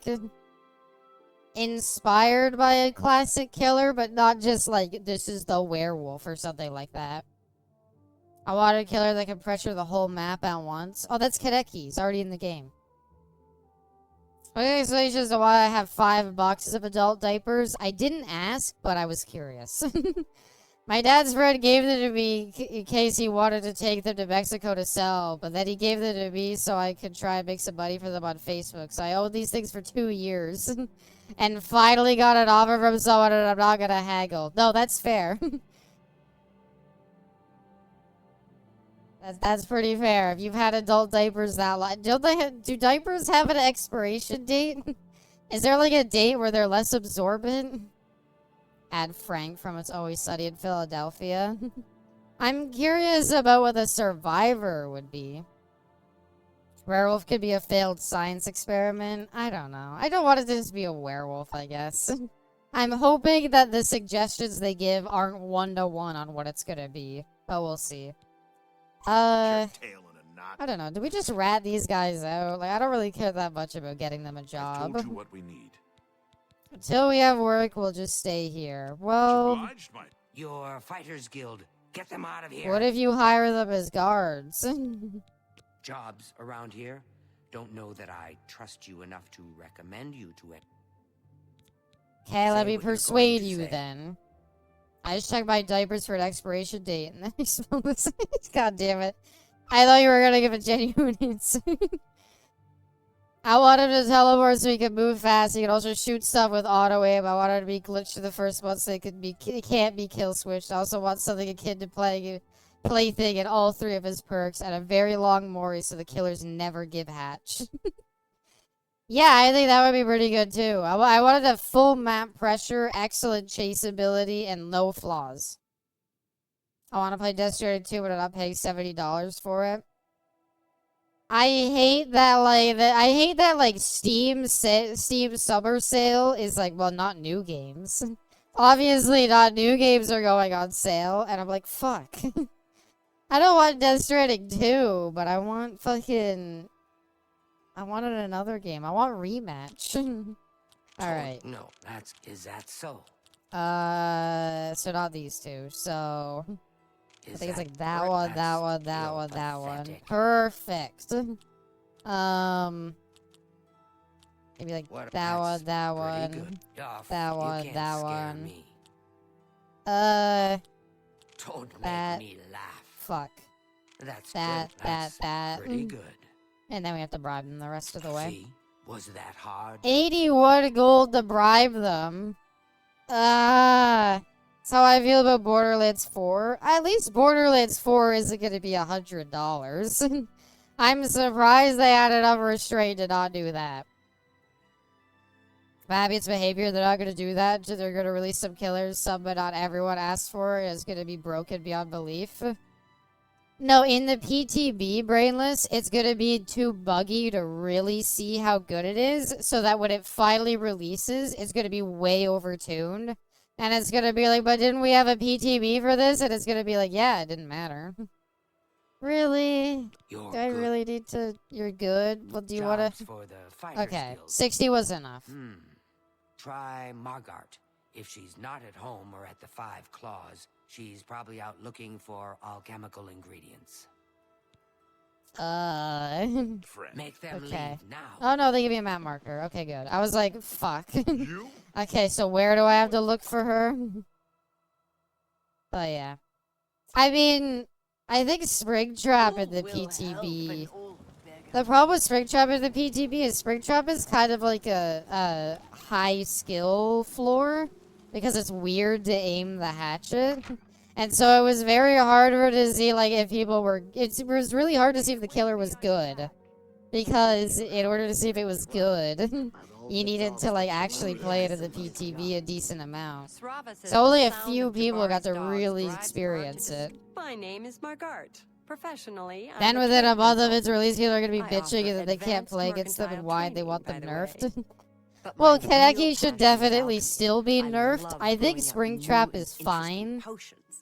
inspired by a classic killer, but not just like this is the werewolf or something like that. I want a killer that can pressure the whole map at once. Oh, that's Kadeki. He's already in the game. Okay, so just why I have 5 boxes of adult diapers. I didn't ask, but I was curious. My dad's friend gave them to me in case he wanted to take them to Mexico to sell, but then he gave them to me so I could try and make some money for them on Facebook. So I owned these things for 2 years and finally got an offer from someone and I'm not gonna haggle. No, that's fair. That's pretty fair. If you've had adult diapers that long, do diapers have an expiration date? Is there like a date where they're less absorbent? Add Frank from It's Always Sunny in Philadelphia. I'm curious about what the survivor would be. Werewolf could be a failed science experiment. I don't know. I don't want it to just be a werewolf, I guess. I'm hoping that the suggestions they give aren't one-to-one on what it's gonna be, but we'll see. I don't know. Do we just rat these guys out? Like, I don't really care that much about getting them a job. Told you what we need. Until we have work, we'll just stay here. Well, Your Fighters Guild. Get them out of here. what if you hire them as guards? Jobs around here? Don't know that I trust you enough to recommend you to it. Okay, let Say me what you're going persuade to you say. then. I just checked my diapers for an expiration date, and then I smelled this. God damn it. I thought you were gonna give a genuine answer. I want him to teleport so he can move fast. He can also shoot stuff with auto aim. I want him to be glitched to the first one so he can't be kill switched. I also want something akin to plaything in all 3 of his perks, and a very long Mori so the killers never give hatch. Yeah, I think that would be pretty good too. I wanted a full map pressure, excellent chaseability, and no flaws. I want to play Death Stranding 2, but I'm not paying $70 for it. I hate that like Steam summer sale is like, well, not new games. Obviously, not new games are going on sale, and I'm like, fuck. I don't want Death Stranding 2, but I want fucking. I wanted another game. I want Rematch. Alright. No, is that so? So not these 2. So I think it's like that one, that one, that one, that one. Perfect. Maybe like that one, that one, that one, that one. Don't that. make me laugh. Fuck. That's that, good. That's that. pretty good. And then we have to bribe them the rest of the way. See? Was that hard? 81 gold to bribe them. That's how I feel about Borderlands 4. At least Borderlands 4 isn't going to be $100. I'm surprised they had enough restraint to not do that. Babbitt's behavior, they're not going to do that. They're going to release some killers, some but not everyone asked for. It's going to be broken beyond belief. No, in the PTB Brainless, it's going to be too buggy to really see how good it is, so that when it finally releases, it's going to be way overtuned. And it's going to be like, but didn't we have a PTB for this? And it's going to be like, yeah, it didn't matter. Really? You're do I good. really need to... You're good? Well, do you want to... Okay, 60 was enough. Try Margart. if she's not at home or at the Five Claws, she's probably out looking for alchemical ingredients. Make them Okay. leave now. Oh no, they give me a map marker. Okay, good. I was like, fuck. You? Okay, so where do I have to look for her? But yeah. I mean, I think Springtrap in the PTB... The problem with Springtrap in the PTB is Springtrap is kind of like a high skill floor because it's weird to aim the hatchet. And so it was very hard to see like if people were... It was really hard to see if the killer was good. Because in order to see if it was good, you needed to like actually play it in the PTB a decent amount. So only a few people got to really experience it. My name is Margart. Professionally, Then within a month of its release, people are going to be bitching that they can't play against them and why they want them nerfed. Well, Kaneki should definitely still be nerfed. I think Springtrap is fine.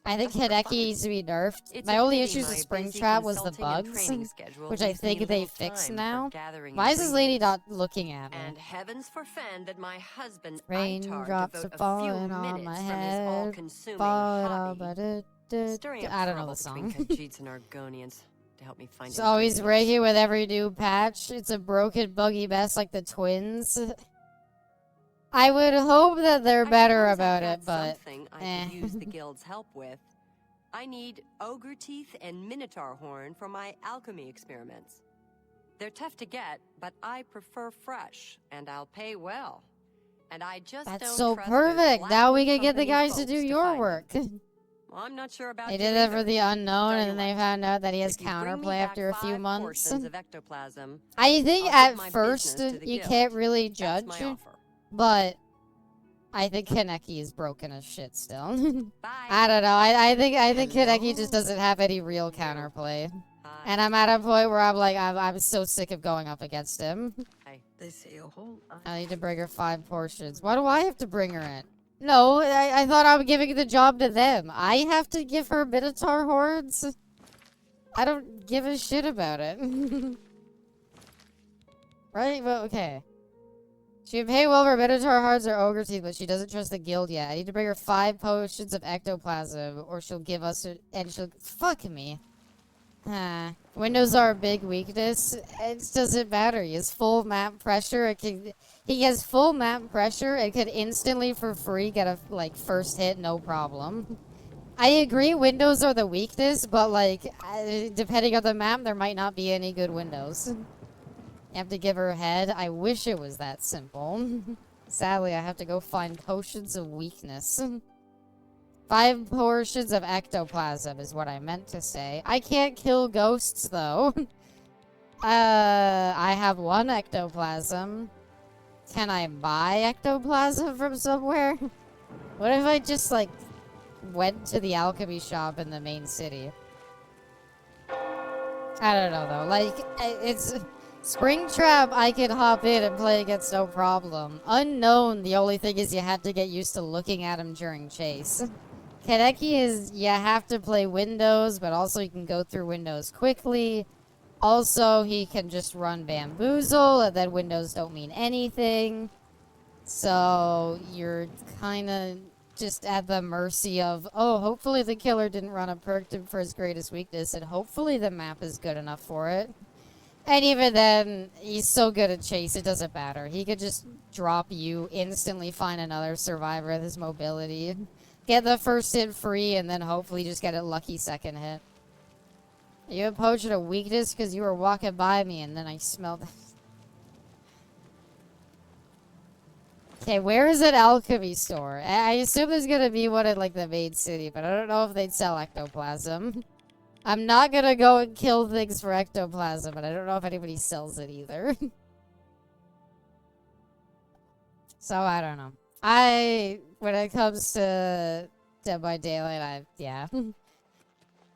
I think Kaneki needs to be nerfed. My only issues with Springtrap was the bugs, which I think they fixed now. Why is this lady not looking at me? And heavens forfend that my husband Raindrops are falling on my head, falling on my I don't know the song. and Argonians to help me find It's always breaking with every new patch. It's a broken, buggy mess like the twins. I would hope that they're better about it, but I could use the guild's help with. I need ogre teeth and minotaur horn for my alchemy experiments. They're tough to get, but I prefer fresh, and I'll pay well. And I just that's don't so trust perfect. Now we can get the guys to do your work. Well, I'm not sure about They did that for the unknown, and then they found out that he has counterplay after a few months. I think at first you can't really judge, but I think Kaneki is broken as shit still. I don't know. I think Kaneki just doesn't have any real counterplay, and I'm at a point where I'm like I'm so sick of going up against him. They say a whole. I need to bring her 5 portions. Why do I have to bring her in? No, I thought I was giving the job to them. I have to give her Minotaur horns? I don't give a shit about it. Right? Well, okay. She would pay well for Minotaur horns or ogre teeth, but she doesn't trust the guild yet. I need to bring her 5 potions of ectoplasm, or she'll give us it, and she'll... Fuck me. Windows are a big weakness. It doesn't matter. He has full map pressure. He has full map pressure and could instantly, for free, get a, like, first hit, no problem. I agree windows are the weakness, but, like, depending on the map, there might not be any good windows. You have to give her a head. I wish it was that simple. Sadly, I have to go find potions of weakness. 5 portions of ectoplasm is what I meant to say. I can't kill ghosts, though. I have 1 ectoplasm. Can I buy ectoplasm from somewhere? What if I just, like, went to the alchemy shop in the main city? I don't know, though. Like, it's... Springtrap, I could hop in and play against no problem. Unknown, the only thing is you have to get used to looking at him during chase. Kaneki is, you have to play windows, but also you can go through windows quickly. Also, he can just run bamboozle, and then windows don't mean anything. So, you're kind of just at the mercy of, oh, hopefully the killer didn't run a perk for his greatest weakness, and hopefully the map is good enough for it. And even then, he's so good at chase, it doesn't matter. He could just drop you, instantly find another survivor with his mobility. Get the first hit free, and then hopefully just get a lucky second hit. You have potion of weakness because you were walking by me, and then I smelled... Okay, where is an alchemy store? I assume there's gonna be one in, like, the main city, but I don't know if they'd sell ectoplasm. I'm not gonna go and kill things for ectoplasm, but I don't know if anybody sells it either. So, I don't know. When it comes to Dead by Daylight,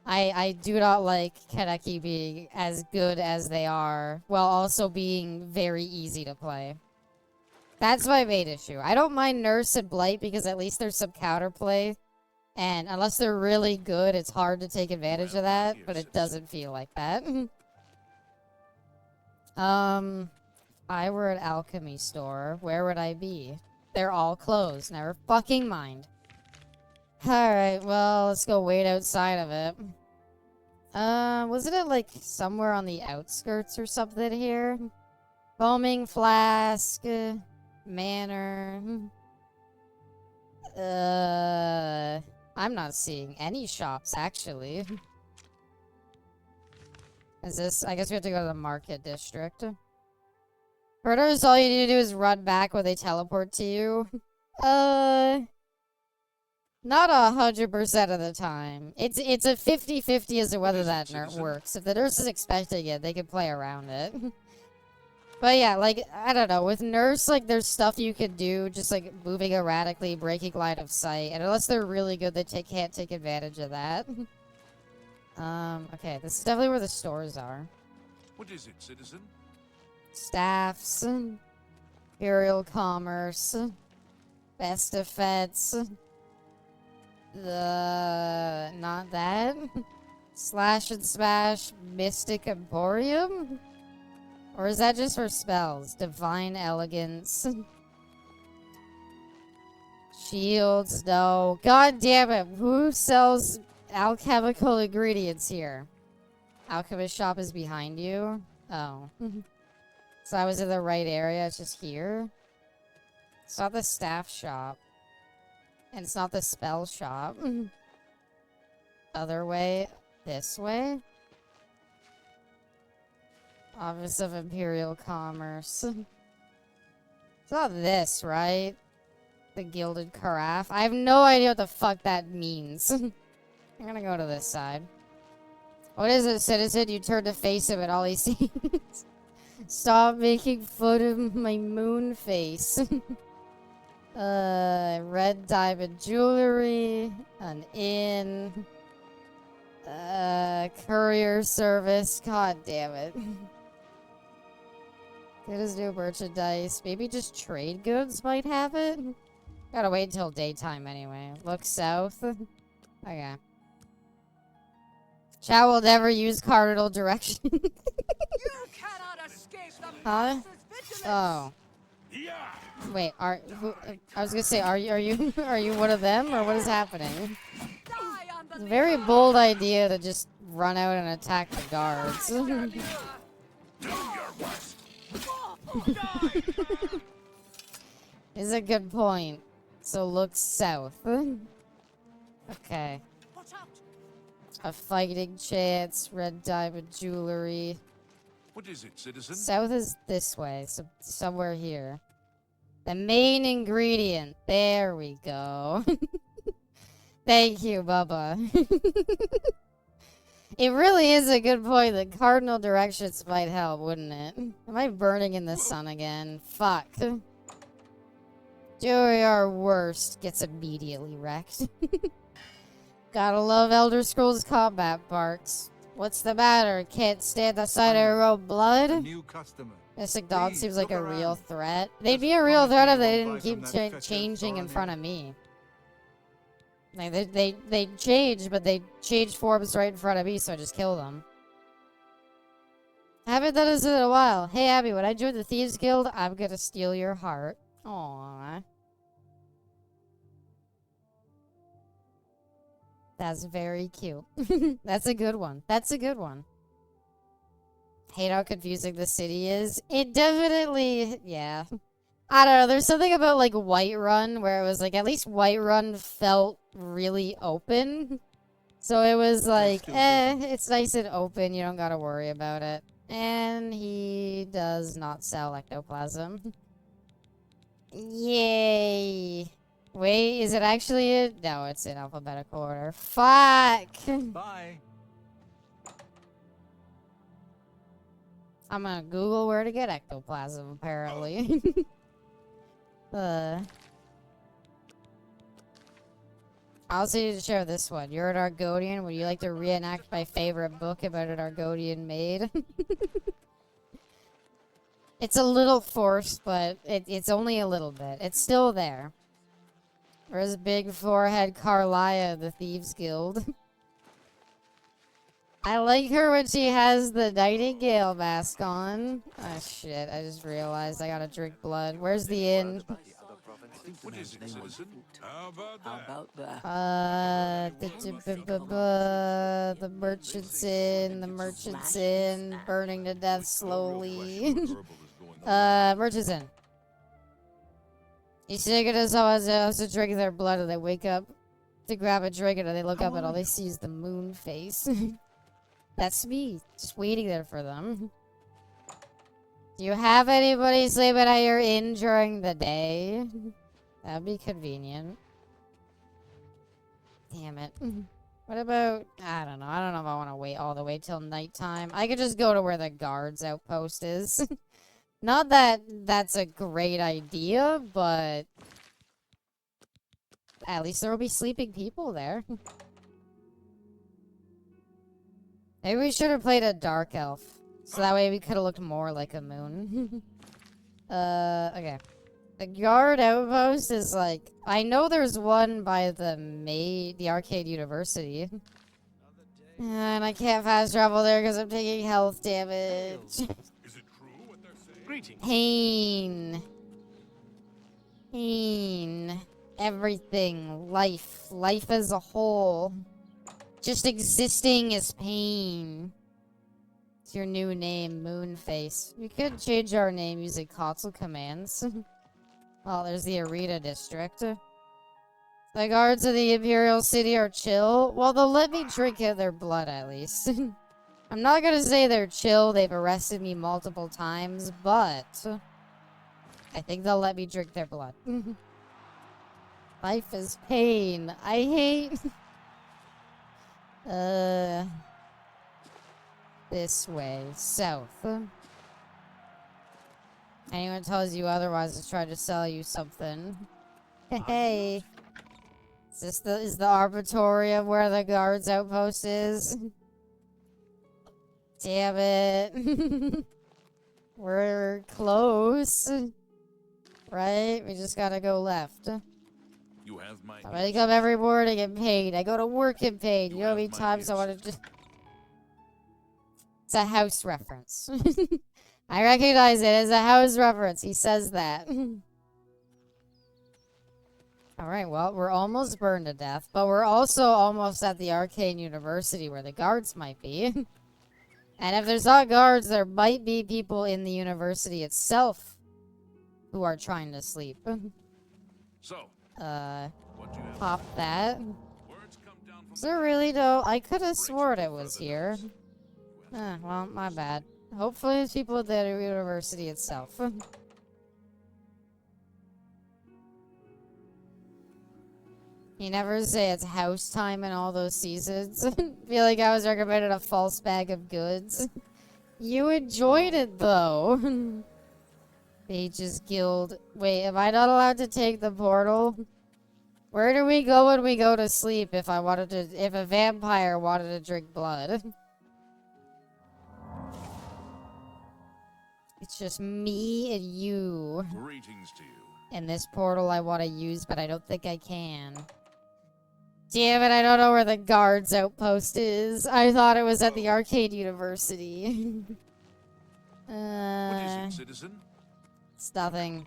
I do not like Kaneki being as good as they are, while also being very easy to play. That's my main issue. I don't mind Nurse and Blight because at least there's some counterplay. And unless they're really good, it's hard to take advantage of that, but it doesn't feel like that. If I were an alchemy store, where would I be? they're all closed. Never fucking mind. Alright, well, let's go wait outside of it. Wasn't it like somewhere on the outskirts or something here? Foaming flask, manor. I'm not seeing any shops actually. Is this? I guess we have to go to the market district. Predators, all you need to do is run back when they teleport to you. Not 100% of the time. It's a 50-50 as to whether that works. If the nurse is expecting it, they can play around it. But yeah, like, I don't know. With nurse, like, there's stuff you can do, just like moving erratically, breaking line of sight. And unless they're really good, they can't take advantage of that. Okay, this is definitely where the stores are. What is it, citizen? Staffs, Imperial Commerce, Best Defense, not that, Slash and Smash, Mystic Emporium? Or is that just for spells? Divine Elegance. Shields, no. God damn it, who sells alchemical ingredients here? Alchemist shop is behind you? Oh. So I was in the right area, it's just here. It's not the staff shop. And it's not the spell shop. Other way, this way. Office of Imperial Commerce. It's not this, right? The Gilded Carafe. I have no idea what the fuck that means. I'm gonna go to this side. What is it, citizen? You turn to face him and all he sees. Stop making fun of my moon face. Red diamond jewelry. An inn. Courier service. God damn it. Get his new merchandise. Maybe just trade goods might have it? Gotta wait until daytime anyway. Look south. Okay. Chow will never use cardinal direction. You cannot escape the Huh? master's vigilance. Oh. Wait, I was gonna say, are you are you one of them, or what is happening? It's a very bold idea to just run out and attack the guards. Is a good point. So look south. Okay. A fighting chance, red diamond jewelry. What is it, citizen? South is this way, so somewhere here. The main ingredient. There we go. Thank you, Bubba. It really is a good point that cardinal directions might help, wouldn't it? Am I burning in the sun again? Fuck. Joey, our worst, gets immediately wrecked. Gotta love Elder Scrolls combat parts. What's the matter? Can't stand the sight of your own blood? New customer. Mystic Dawn seems like a real threat. They'd be a real threat if they didn't keep changing in front of me. Like, they change, but they change forms right in front of me, so I just kill them. I haven't done this in a while. Hey, Abby, when I join the Thieves Guild, I'm gonna steal your heart. Aww. That's very cute. That's a good one. That's a good one. Hate how confusing the city is. It definitely, yeah. I don't know, there's something about, like, Whiterun, where it was, like, at least Whiterun felt really open. So it was like, it's nice and open, you don't gotta worry about it. And he does not sell ectoplasm. Yay! Wait, is it actually it? No, it's in alphabetical order. Fuck! Bye. I'm gonna Google where to get ectoplasm, apparently. I also need to share this one. You're an Argonian. Would you like to reenact my favorite book about an Argonian maid? It's a little forced, but it's only a little bit. It's still there. Where's big forehead Carlia of the Thieves Guild? I like her when she has the Nightingale mask on. Oh shit, I just realized I gotta drink blood. Where's the inn? What is it, citizen? How about How that? about that? The merchant's inn, burning to death slowly. Merchant's inn. You see, it always to drink their blood and they wake up to grab a drink and they look up and all they see is the moon face. That's me, just waiting there for them. Do you have anybody sleeping at your inn during the day? That'd be convenient. Damn it. What about... I don't know. I don't know if I want to wait all the way till nighttime. I could just go to where the guards outpost is. Not that that's a great idea, but... At least there will be sleeping people there. Maybe we should have played a dark elf. So that way we could have looked more like a moon. Okay. The guard outpost is like... I know there's one by the Arcade University. And I can't fast travel there because I'm taking health damage. Is it true what they're saying? Greetings. Pain. Pain. Everything. Life. Life as a whole. Just existing is pain. It's your new name, Moonface. We could change our name using console commands. Well, there's the Arena District. The guards of the Imperial City are chill. Well, they'll let me drink in their blood, at least. I'm not gonna say they're chill. They've arrested me multiple times, but... I think they'll let me drink their blood. Life is pain. I hate... This way. South. Anyone tells you otherwise is trying to sell you something. Hey. Is the arbitrary of where the guards outpost is? Damn it. We're close. Right? We just gotta go left. You have my... I wake up every morning and paid. I go to work and paid. You know how many times I want to just... It's a house reference. I recognize it as a house reference. He says that. Alright, well, we're almost burned to death, but we're also almost at the Arcane University where the guards might be. And if there's not guards, there might be people in the university itself who are trying to sleep. So, Pop that. Is there really though? I could have sworn it was here. Well, my bad. Hopefully there's people at the university itself. You never say it's house time in all those seasons. Feel like I was recommended a false bag of goods. You enjoyed it though. Mages Guild. Wait, am I not allowed to take the portal? Where do we go when we go to sleep if a vampire wanted to drink blood? It's just me and you. Greetings to you. And this portal I want to use, but I don't think I can. Damn it, I don't know where the guards outpost is. I thought it was at the Arcade University. What is it, citizen? It's nothing.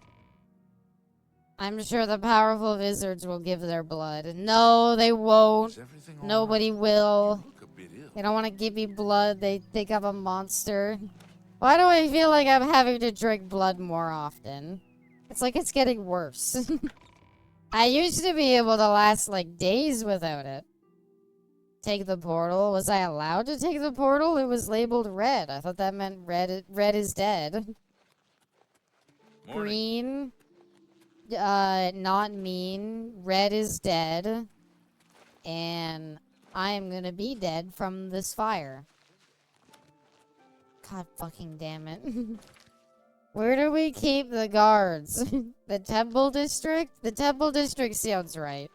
I'm sure the powerful wizards will give their blood. No, they won't. Nobody will. They don't want to give me blood. They think I'm a monster. Why do I feel like I'm having to drink blood more often? It's like it's getting worse. I used to be able to last like days without it. Take the portal. Was I allowed to take the portal? It was labeled red. I thought that meant red is dead. Green. Not mean. Red is dead. And I am gonna be dead from this fire. God fucking damn it. Where do we keep the guards? The Temple District? The Temple District sounds right.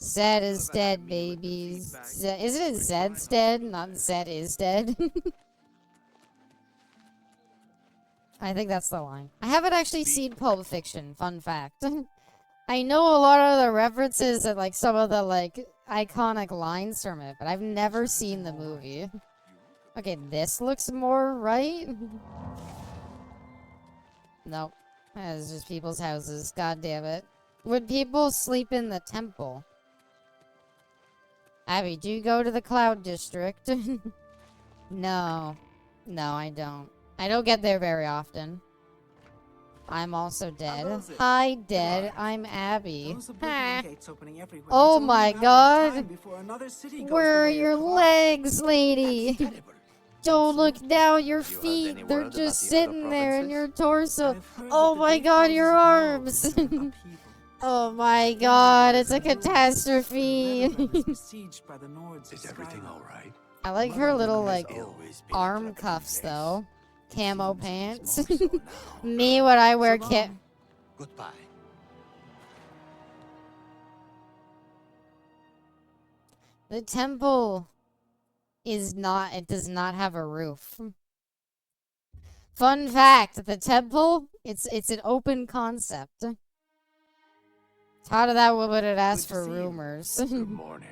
Zed is dead, babies. Isn't it Zed's dead? Not Zed is dead. I think that's the line. I haven't actually seen Pulp Fiction, fun fact. I know a lot of the references and like some of the like iconic lines from it, but I've never seen the movie. Okay, this looks more right. Nope. It's just people's houses. God damn it. Would people sleep in the temple? Abby, do you go to the Cloud District? No. No, I don't. I don't get there very often. I'm also dead. Hi, dead. I'm Abby. Ha. Oh my god. Where are your legs, lady? Don't look down, your feet. They're just sitting there in your torso. Oh my god, your arms. Oh my god, it's a catastrophe. Is everything all right? I like her little, like, arm cuffs, though. Camo pants. Me, when I wear Goodbye. The temple is not, it does not have a roof. Fun fact, the temple, it's an open concept. How did that woman ask for rumors? Good morning.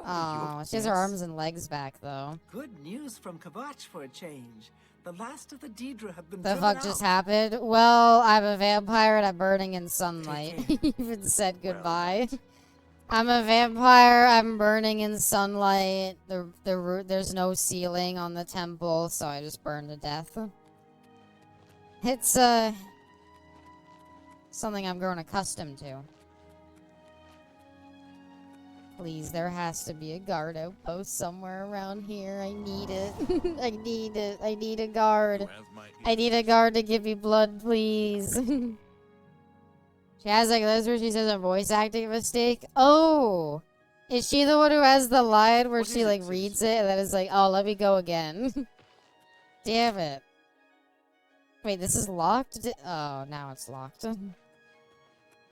Oh, she has her arms and legs back, though. Good news from Kavach for a change. The last of the Daedra have been The driven fuck out. just happened? Well, I'm a vampire and I'm burning in sunlight. He even said goodbye. I'm a vampire, I'm burning in sunlight. There's no ceiling on the temple, so I just burn to death. It's, something I'm grown accustomed to. Please, there has to be a guard outpost somewhere around here. I need it. I need it. I need a guard. I need a guard to give me blood, please. She has like this where she says a voice acting mistake. Oh! Is she the one who has the line where she like reads it and then is like, oh, let me go again? Damn it. Wait, this is locked? Oh, now it's locked.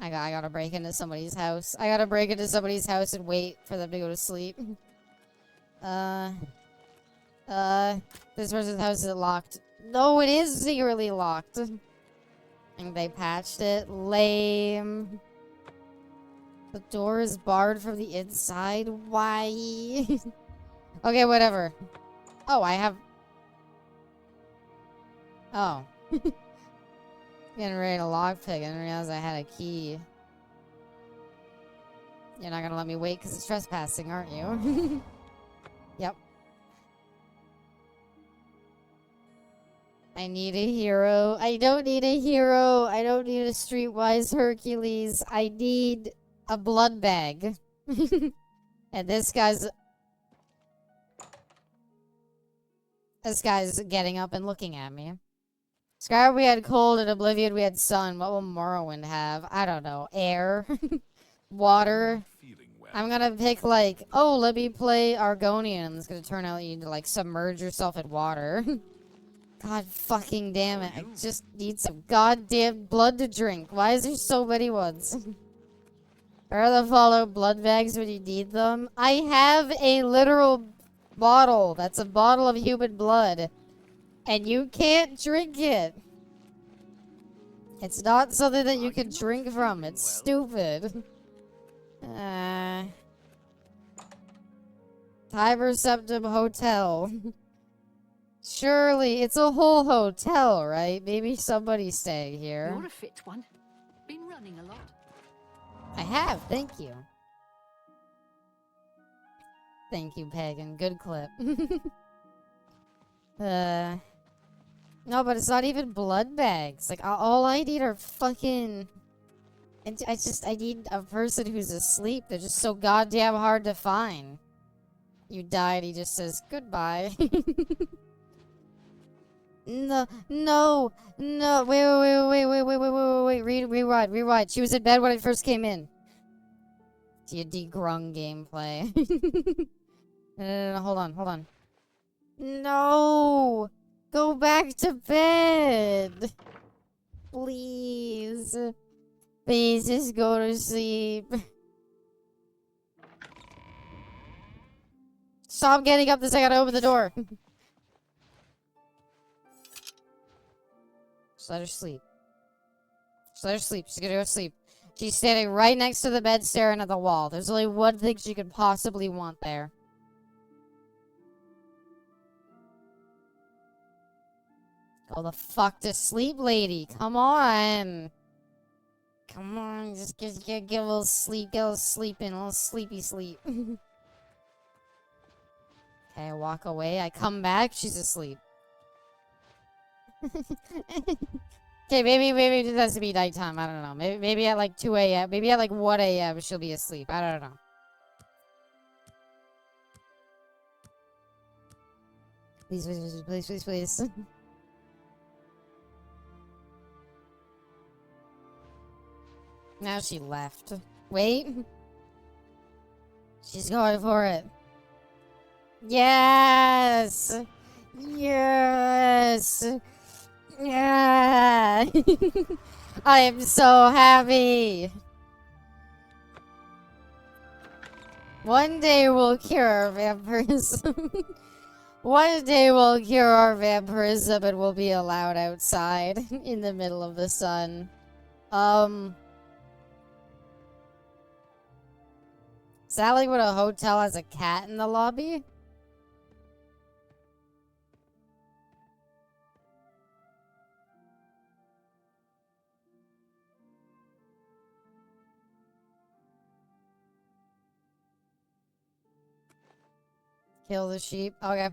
I gotta break into somebody's house. I gotta break into somebody's house and wait for them to go to sleep. This person's house is locked. No, it is secretly locked. And they patched it. Lame. The door is barred from the inside. Why? Okay, whatever. Oh, I have... Oh. Getting ready to lockpick. I didn't realize I had a key. You're not gonna let me wait because it's trespassing, aren't you? Yep. I need a hero. I don't need a hero. I don't need a streetwise Hercules. I need a blood bag. And this guy's getting up and looking at me. Skyrim we had cold, and Oblivion we had sun. What will Morrowind have? I don't know. Air? Water? I'm gonna pick like, oh, let me play Argonian. It's gonna turn out you need to like submerge yourself in water. God fucking damn it. I just need some goddamn blood to drink. Why is there so many ones? Where are the follow blood bags when you need them? I have a literal bottle. That's a bottle of human blood. And you can't drink it. It's not something that you can drink from. It's stupid. Tiber Septum Hotel. Surely, it's a whole hotel, right? Maybe somebody's staying here. You're a fit one. Been running a lot. I have, thank you. Thank you, Pagan. Good clip. No, but it's not even blood bags. Like, all I need are fucking... And I need a person who's asleep. They're just so goddamn hard to find. You died, he just says, goodbye. No, wait, rewind. She was in bed when I first came in. D&D grung gameplay. No, hold on. No! Go back to bed! Please. Please, just go to sleep. Stop getting up the second I open the door. Just let her sleep. She's gonna go to sleep. She's standing right next to the bed staring at the wall. There's only one thing she could possibly want there. Go the fuck to sleep, lady. Come on. Come on, just get a little sleep, get a little sleeping, a little sleepy sleep. Okay, I walk away, I come back, she's asleep. Okay, maybe it has to be nighttime, I don't know. Maybe at like 2 a.m., maybe at like 1 a.m. she'll be asleep, I don't know. Please, please, please, please, please, please. Now she left. Wait. She's going for it. Yes! Yes! Yeah! I am so happy! One day we'll cure our vampirism. One day we'll cure our vampirism and we'll be allowed outside in the middle of the sun. Is that like when a hotel has a cat in the lobby? Kill the sheep. Okay.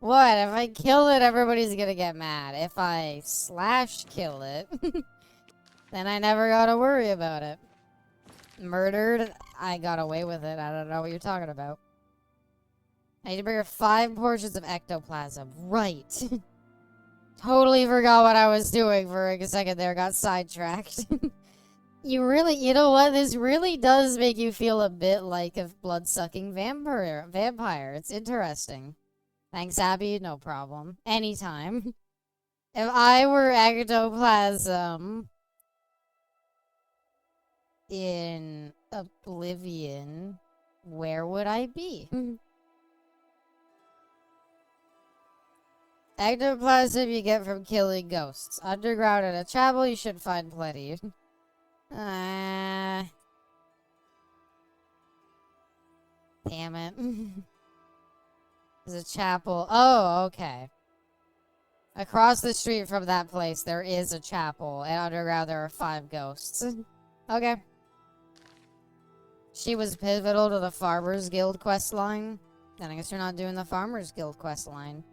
What? If I kill it, everybody's gonna get mad. If I slash kill it, then I never gotta worry about it. Murdered? I got away with it. I don't know what you're talking about. I need to bring her 5 portions of ectoplasm. Right. Totally forgot what I was doing for a second there. Got sidetracked. You know what? This really does make you feel a bit like a blood-sucking vampire. It's interesting. Thanks, Abby. No problem. Anytime. If I were ectoplasm in Oblivion, where would I be? Ectoplasm you get from killing ghosts. Underground in a chapel, you should find plenty. Damn it. There's a chapel. Oh, okay. Across the street from that place, there is a chapel, and underground there are 5 ghosts. Okay. She was pivotal to the Farmers Guild quest line. Then I guess you're not doing the Farmers Guild quest line.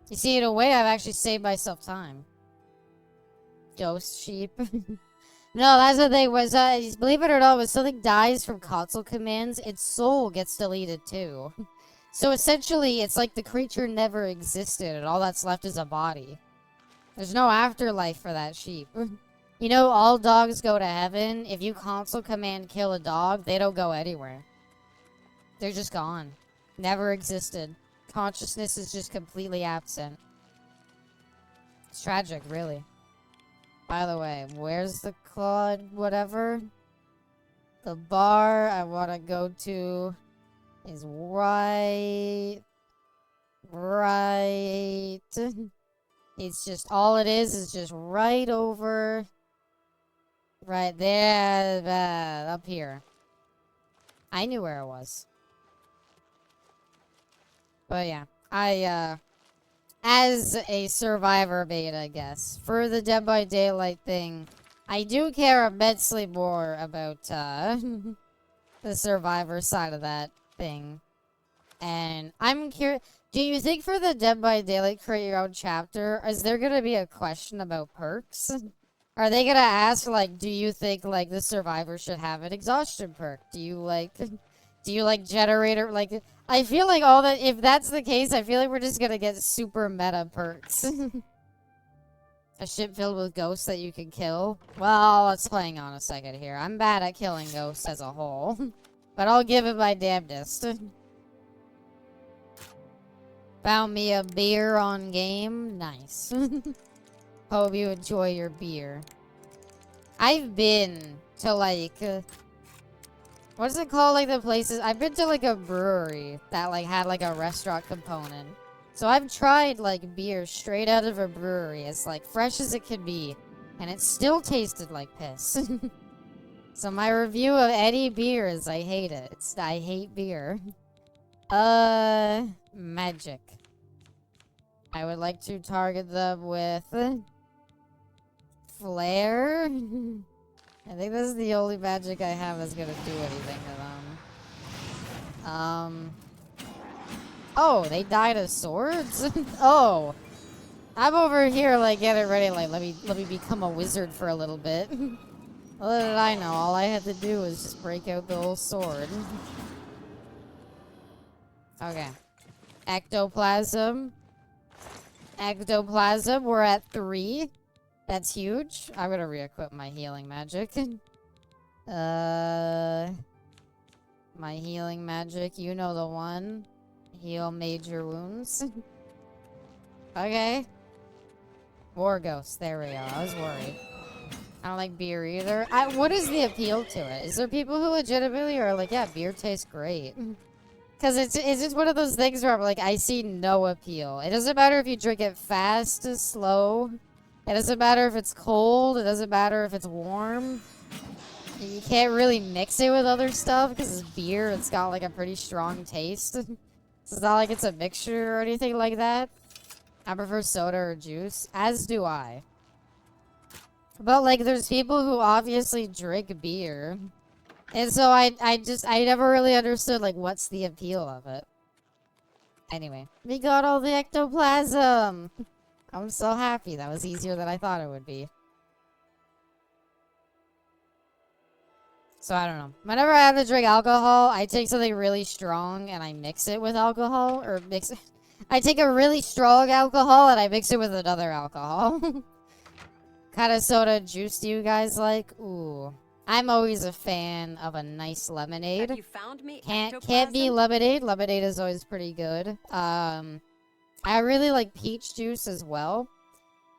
You see, in a way, I've actually saved myself time. Ghost sheep. No, that's the thing. Was believe it or not, when something dies from console commands, its soul gets deleted too. So essentially, it's like the creature never existed, and all that's left is a body. There's no afterlife for that sheep. You know, all dogs go to heaven. If you console command kill a dog, they don't go anywhere. They're just gone. Never existed. Consciousness is just completely absent. It's tragic, really. By the way, where's the Claude whatever? The bar I want to go to is right. It's just, all it is just right over. Right there, up here. I knew where it was. But yeah, as a survivor beta, I guess, for the Dead by Daylight thing, I do care immensely more about, the survivor side of that thing. And I'm curious, do you think for the Dead by Daylight create your own chapter, is there gonna be a question about perks? Are they gonna ask, like, do you think, like, the survivor should have an exhaustion perk? Do you like generator, like, I feel like all that, if that's the case, I feel like we're just gonna get super meta perks. A ship filled with ghosts that you can kill. Well, let's hang on a second here. I'm bad at killing ghosts as a whole. But I'll give it my damnedest. Found me a beer on game. Nice. Hope you enjoy your beer. I've been to, like, what's it called, like, the places? I've been to, like, a brewery that, like, had, like, a restaurant component. So I've tried, like, beer straight out of a brewery. It's, like, fresh as it can be. And it still tasted like piss. So my review of any beer is I hate it. I hate beer. Magic. I would like to target them with flare. I think this is the only magic I have that's gonna do anything to them. Oh, they died of swords? Oh. I'm over here, like, getting ready, like, let me become a wizard for a little bit. Little did I know, all I had to do was just break out the old sword. Okay. Ectoplasm. Ectoplasm, we're at 3. That's huge. I'm gonna re-equip my healing magic. My healing magic, you know the one. Heal major wounds. Okay. War Ghost, there we go. I was worried. I don't like beer either. What is the appeal to it? Is there people who legitimately are like, yeah, beer tastes great? Because it's just one of those things where I'm like, I see no appeal. It doesn't matter if you drink it fast, slow. It doesn't matter if it's cold. It doesn't matter if it's warm. You can't really mix it with other stuff because it's beer. It's got like a pretty strong taste. It's not like it's a mixture or anything like that. I prefer soda or juice, as do I. But like, there's people who obviously drink beer. And so I never really understood like what's the appeal of it. Anyway, we got all the ectoplasm. I'm so happy. That was easier than I thought it would be. So I don't know. Whenever I have to drink alcohol, I take something really strong and I mix it with alcohol. Or mix it. I take a really strong alcohol and I mix it with another alcohol. Kind of soda juice do you guys like? Ooh. I'm always a fan of a nice lemonade. Have you found me? Can't be lemonade. Lemonade is always pretty good. I really like peach juice as well.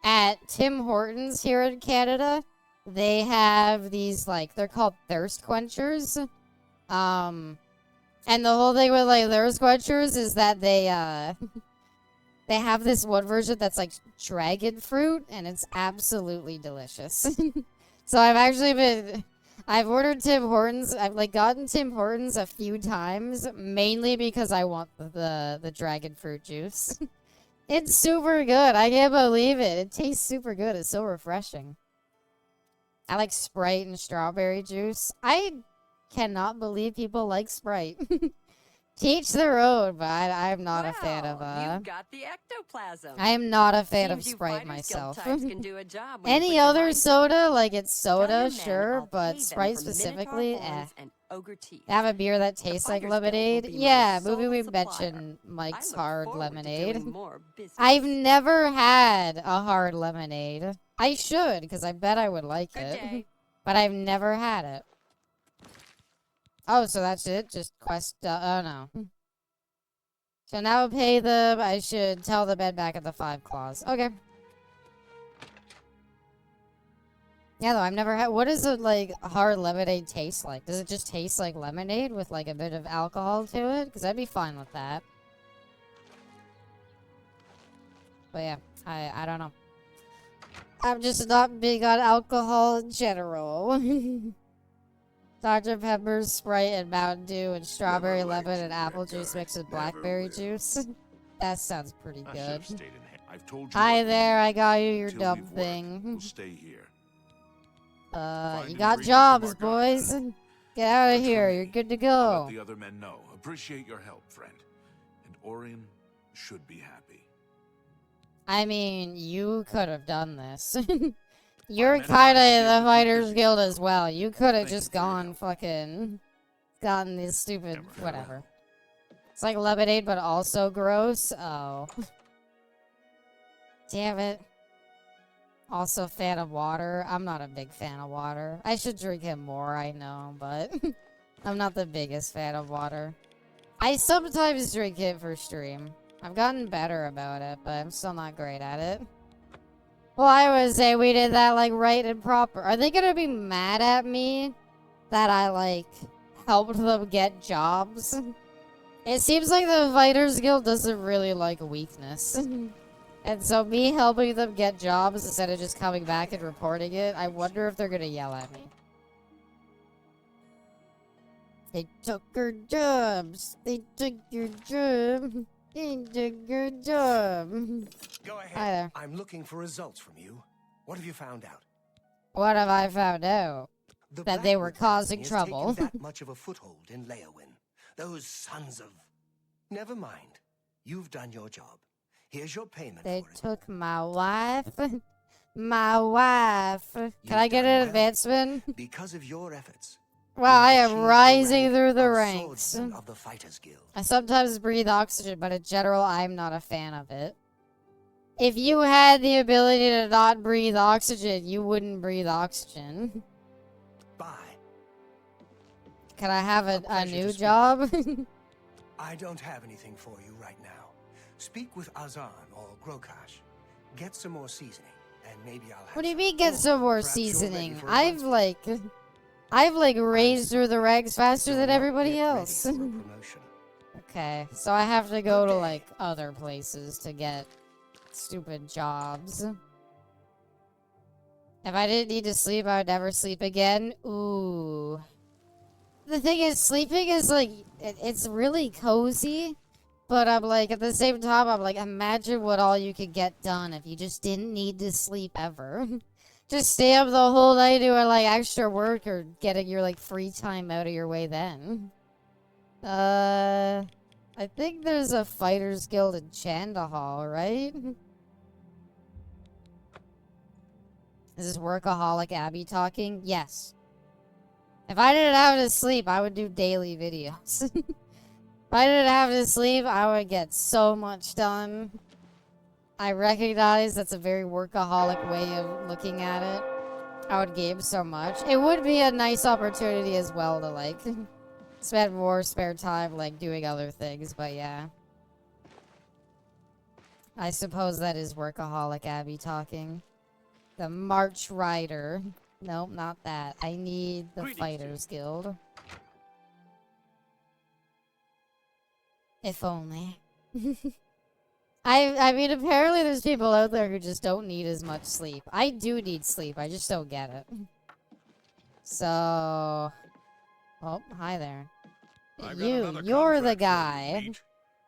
At Tim Hortons here in Canada, they have these, like, they're called thirst quenchers. And the whole thing with, like, thirst quenchers is that they have this one version that's, like, dragon fruit, and it's absolutely delicious. So I've ordered Tim Hortons. I've, like, gotten Tim Hortons a few times, mainly because I want the dragon fruit juice. It's super good. I can't believe it. It tastes super good. It's so refreshing. I like Sprite and strawberry juice. I cannot believe people like Sprite. Teach their own, but I'm not a fan of You've got the ectoplasm. I am not a fan of Seems you Sprite Fighters myself. Guild types can do a job when you put Any your other mind to it. soda, like it's soda, Tell your men sure, I'll pay but them Sprite for Minotaur specifically, horns and ogre teeth. Have a beer that tastes like Fighters Guild will lemonade? be my Yeah, sole movie we supplier. mentioned Mike's I look Hard forward to Lemonade. doing more business. I've never had a hard lemonade. I should, because I bet I would like Good it. day. But I've never had it. Oh, so that's it? Just quest, oh no. So now pay them, I should tell the men back at the 5 Claws. Okay. Yeah, though, I've never had, what does a, like, hard lemonade taste like? Does it just taste like lemonade with, like, a bit of alcohol to it? Because I'd be fine with that. But yeah, I don't know. I'm just not big on alcohol in general. Dr. Pepper's, Sprite, and Mountain Dew, and strawberry, lemon, and apple juice mixed with blackberry juice. That sounds pretty good. I've told you Hi what we there, I got you your Till dumb we've worked, thing. We'll stay here. You got jobs, boys. Get out of here, you're good to I'll go. let the other men know. Appreciate your help, friend. And Orion should be happy. I mean, you could have done this. You're kind of in the Fighters Guild as well. You could have just gone fucking... gotten this stupid... whatever. It's like lemonade, but also gross. Oh. Damn it. Also fan of water. I'm not a big fan of water. I should drink it more, I know, but... I'm not the biggest fan of water. I sometimes drink it for stream. I've gotten better about it, but I'm still not great at it. Well, I would say we did that, like, right and proper. Are they gonna be mad at me that I, like, helped them get jobs? It seems like the Fighters Guild doesn't really like weakness. And so me helping them get jobs instead of just coming back and reporting it, I wonder if they're gonna yell at me. They took her jobs. They took your job. They took your job. Go ahead. Hi there. I'm looking for results from you. What have you found out? What have I found out? That they were causing Has trouble. taken that much of a foothold in Leowin. Those sons of... Never mind. You've done your job. Here's your payment They for it. took my wife. My wife. Can I get an advancement? Because of your efforts. Wow, I am achieved the rising rank through the of ranks. swordsman of the Fighters Guild. I sometimes breathe oxygen, but in general, I'm not a fan of it. If you had the ability to not breathe oxygen, you wouldn't breathe oxygen. Bye. Can I have a pleasure to new speak job? I don't have anything for you right now. Speak with Azan or Grokash. Get some more seasoning, and maybe I'll have What do you some. mean get Or some more perhaps you're ready seasoning? for a I've like raised through the ranks faster You're than not everybody yet ready else. for a promotion. Okay, so I have to go Good to day. like other places to get stupid jobs. If I didn't need to sleep, I would never sleep again. Ooh. The thing is, sleeping is like, it's really cozy. But I'm like, at the same time, I'm like, imagine what all you could get done if you just didn't need to sleep ever. Just stay up the whole night doing like extra work or getting your like free time out of your way then. I think there's a Fighters Guild in Chandahal, right? Is this Workaholic Abby talking? Yes. If I didn't have to sleep, I would do daily videos. If I didn't have to sleep, I would get so much done. I recognize that's a very workaholic way of looking at it. I would game so much. It would be a nice opportunity as well to, like, spend more spare time, like, doing other things, but yeah. I suppose that is Workaholic Abby talking. The March Rider. Nope, not that. I need the Fighters Guild. If only. I mean, apparently there's people out there who just don't need as much sleep. I do need sleep, I just don't get it. So... Oh, hi there. You're the guy.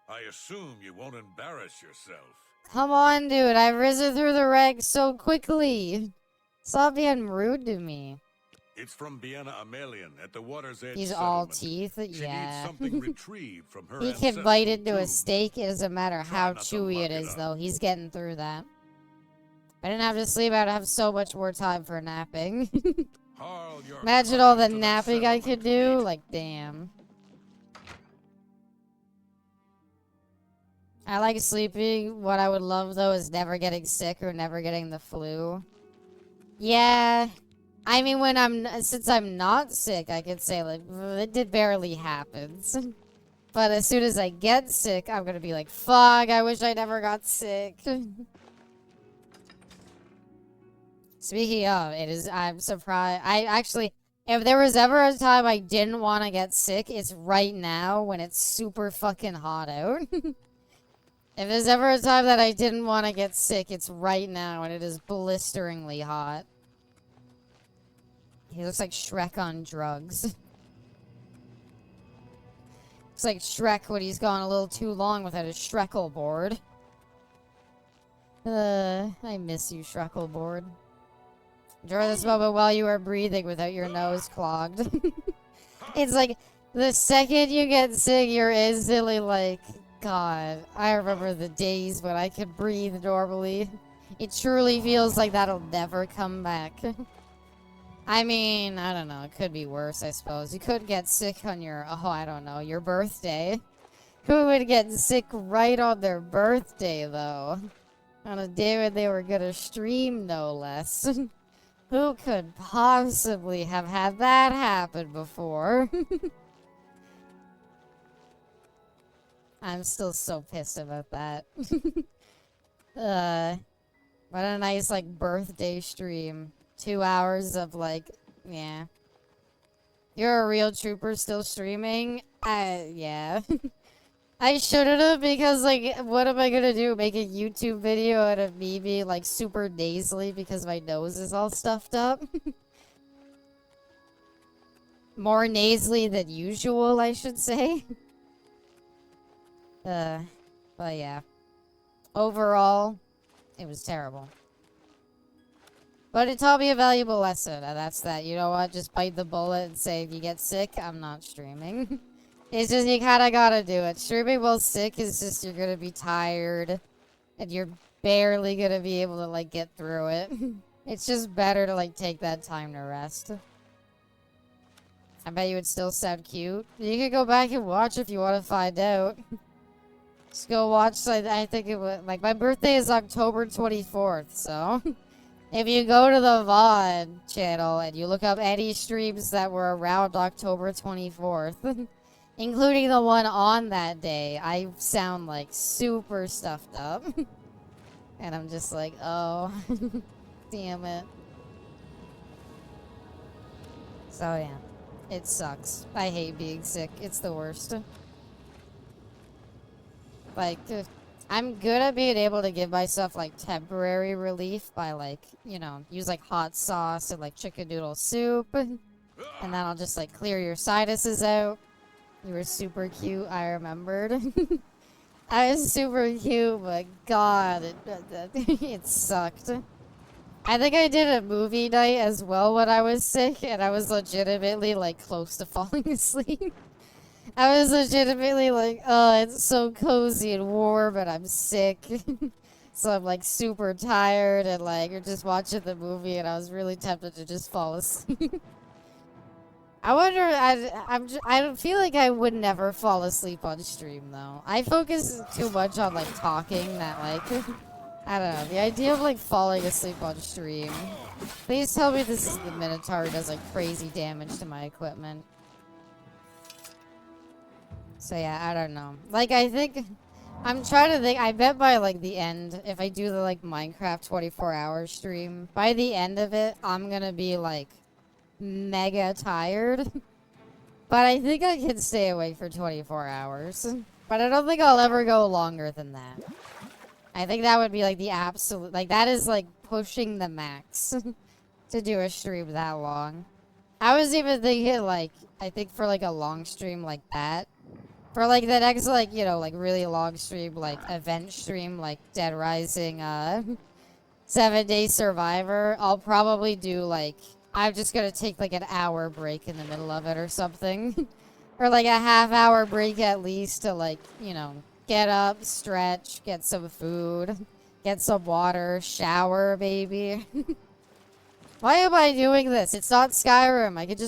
I assume you won't embarrass yourself. Come on, dude, I've risen through the ranks so quickly. Stop being rude to me. It's from Vienna Amelian at the water's edge. He's all settlement. teeth? She Yeah. needs something retrieved from her He can ancestral bite into a tomb. steak, it doesn't matter how not to chewy muck it it is, up. though. He's getting through that. If I didn't have to sleep, I'd have so much more time for napping. Harl, you're Imagine all the coming to napping I settlement, could do. mate. Like, damn. I like sleeping. What I would love, though, is never getting sick or never getting the flu. Yeah. I mean, since I'm not sick, I could say, like, it barely happens. But as soon as I get sick, I'm gonna be like, fuck, I wish I never got sick. Speaking of, I'm surprised. If there was ever a time I didn't want to get sick, it's right now when it's super fucking hot out. If there's ever a time that I didn't want to get sick, it's right now when it is blisteringly hot. He looks like Shrek on drugs. Looks like Shrek when he's gone a little too long without his Shreckle board. I miss you, Shreckle board. Enjoy this moment while you are breathing without your nose clogged. It's like, the second you get sick, you're instantly like, God, I remember the days when I could breathe normally. It truly feels like that'll never come back. I mean, I don't know, it could be worse, I suppose. You could get sick on your, I don't know, your birthday. Who would get sick right on their birthday, though? On a day when they were gonna stream, no less. Who could possibly have had that happen before? I'm still so pissed about that. What a nice, like, birthday stream. 2 hours of, like, yeah. You're a real trooper still streaming? Yeah. I shouldn't have, because, like, what am I gonna do? Make a YouTube video out of me being, like, super nasally because my nose is all stuffed up? more nasally than usual, I should say. But yeah. Overall, it was terrible. But it taught me a valuable lesson, and that's that, you know what, just bite the bullet and say, if you get sick, I'm not streaming. It's just, you kinda gotta do it. Streaming while sick is just, you're gonna be tired, and you're barely gonna be able to, like, get through it. It's just better to, like, take that time to rest. I bet you would still sound cute. You could go back and watch if you want to find out. Just go watch, I think it was, like, my birthday is October 24th, so... If you go to the VOD channel and you look up any streams that were around October 24th, including the one on that day, I sound, like, super stuffed up. And I'm just like, oh, damn it. So, yeah. It sucks. I hate being sick. It's the worst. Like, I'm good at being able to give myself, like, temporary relief by, like, you know, use, like, hot sauce and, like, chicken noodle soup. And then I'll just, like, clear your sinuses out. You were super cute, I remembered. I was super cute, but God, it sucked. I think I did a movie night as well when I was sick, and I was legitimately, like, close to falling asleep. I was legitimately like, oh, it's so cozy and warm, and I'm sick. So I'm, like, super tired, and, like, you're just watching the movie, and I was really tempted to just fall asleep. I wonder, I don't feel like I would never fall asleep on stream, though. I focus too much on, like, talking that, like, I don't know, the idea of, like, falling asleep on stream. Please tell me this is the Minotaur who does, like, crazy damage to my equipment. So yeah, I don't know. Like, I think, I'm trying to think, I bet by, like, the end, if I do the, like, Minecraft 24-hour stream, by the end of it, I'm gonna be, like, mega tired. But I think I can stay awake for 24 hours. But I don't think I'll ever go longer than that. I think that would be, like, the absolute, like, that is, like, pushing the max to do a stream that long. I was even thinking, like, I think for, like, a long stream like that, for, like, the next, like, you know, like, really long stream, like, event stream, like, Dead Rising, 7-Day Survivor, I'll probably do, like, I'm just gonna take, like, an hour break in the middle of it or something. Or, like, a half-hour break at least to, like, you know, get up, stretch, get some food, get some water, shower, maybe. Why am I doing this? It's not Skyrim. I could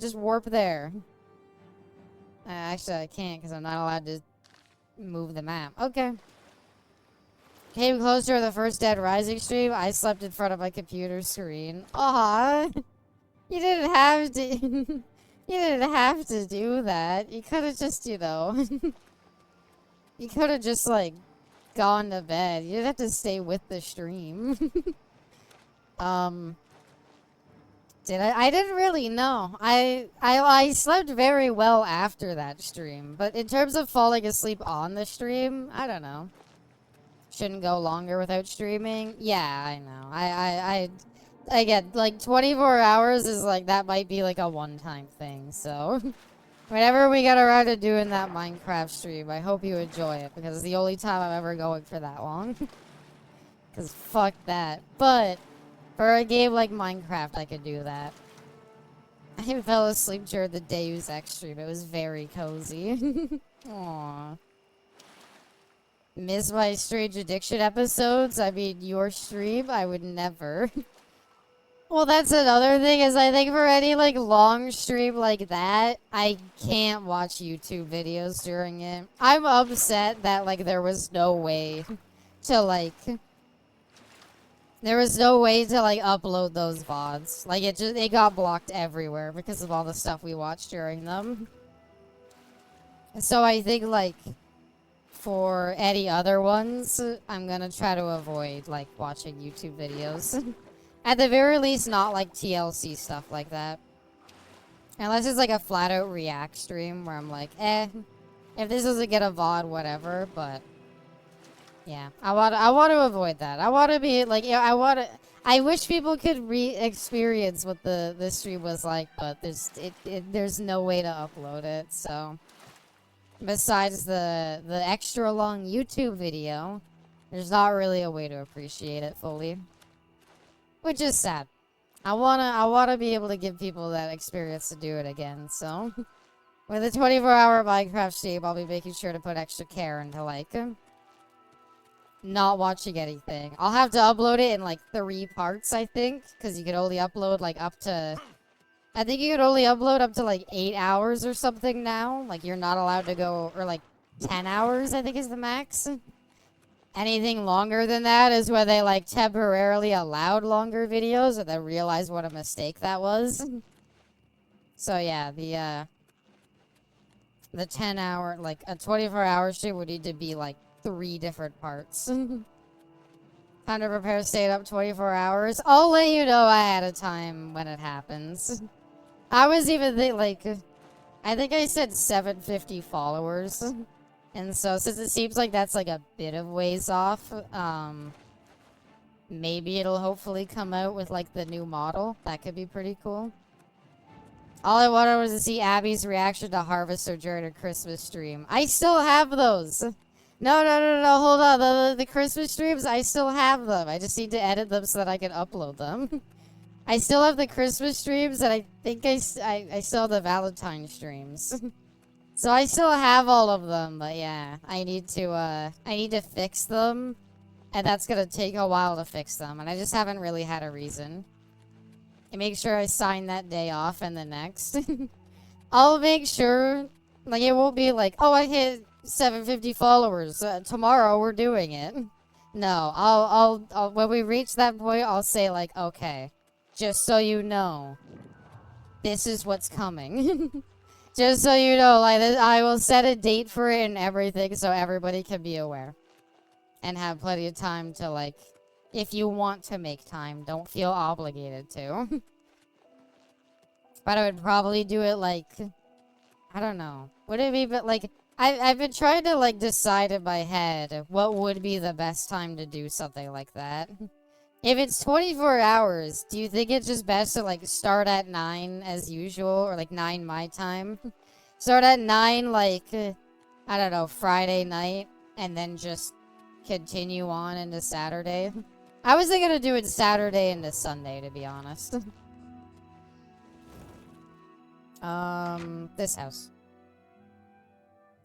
just warp there. Actually, I can't because I'm not allowed to move the map. Okay. Came closer to the first Dead Rising stream. I slept in front of my computer screen. Aw. You didn't have to. You didn't have to do that. You could have just, you know. You could have just, like, gone to bed. You didn't have to stay with the stream. I didn't really know. I slept very well after that stream. But in terms of falling asleep on the stream, I don't know. Shouldn't go longer without streaming. Yeah, I know. Again, like, 24 hours is, like, that might be, like, a one-time thing, so. Whenever we get around to doing that Minecraft stream, I hope you enjoy it, because it's the only time I'm ever going for that long. Because fuck that. But, for a game like Minecraft, I could do that. I fell asleep during the Deus Ex stream. It was very cozy. Aww. Miss my Strange Addiction episodes? I mean, your stream? I would never. Well, that's another thing, is I think for any, like, long stream like that, I can't watch YouTube videos during it. I'm upset that, like, there was no way to, like... There was no way to, like, upload those VODs. Like, it got blocked everywhere because of all the stuff we watched during them. So I think, like, for any other ones, I'm gonna try to avoid, like, watching YouTube videos. At the very least, not, like, TLC stuff like that. Unless it's, like, a flat-out React stream where I'm like, if this doesn't get a VOD, whatever, but... Yeah, I want to avoid that. I want to be, like, you know, I wish people could re-experience what the stream was like, but there's no way to upload it, so... Besides the extra long YouTube video, there's not really a way to appreciate it fully. Which is sad. I wanna be able to give people that experience to do it again, so... With a 24-hour Minecraft stream, I'll be making sure to put extra care into, like... not watching anything. I'll have to upload it in, like, 3 parts, I think. Because you can only upload, like, up to... I think you can only upload up to, like, 8 hours or something now. Like, you're not allowed to go... Or, like, 10 hours, I think is the max. Anything longer than that is where they, like, temporarily allowed longer videos and then realized what a mistake that was. So, yeah, the 10-hour... Like, a 24-hour stream would need to be, like, 3 different parts. Time to prepare staying up 24 hours. I'll let you know ahead of time when it happens. I was even like, I think I said 750 followers. And so since it seems like that's like a bit of ways off, maybe it'll hopefully come out with like the new model. That could be pretty cool. All I wanted was to see Abby's reaction to Harvester during her Christmas stream. I still have those. No, hold on. The Christmas streams, I still have them. I just need to edit them so that I can upload them. I still have the Christmas streams, and I think I still have the Valentine streams. So I still have all of them, but yeah. I need to fix them, and that's gonna take a while to fix them, and I just haven't really had a reason. And make sure I sign that day off and the next. I'll make sure, like, it won't be like, oh, I hit 750 followers. Tomorrow we're doing it. No, I'll when we reach that point, I'll say like, okay, just so you know, this is what's coming. Just so you know, like, I will set a date for it and everything so everybody can be aware. And have plenty of time to, like, if you want to make time, don't feel obligated to. But I would probably do it, like, I don't know. Would it be, but, like, I've been trying to, like, decide in my head what would be the best time to do something like that. If it's 24 hours, do you think it's just best to, like, start at 9 as usual? Or, like, 9 my time? Start at 9, like, I don't know, Friday night. And then just continue on into Saturday. I was thinking of doing Saturday into Sunday, to be honest. This house.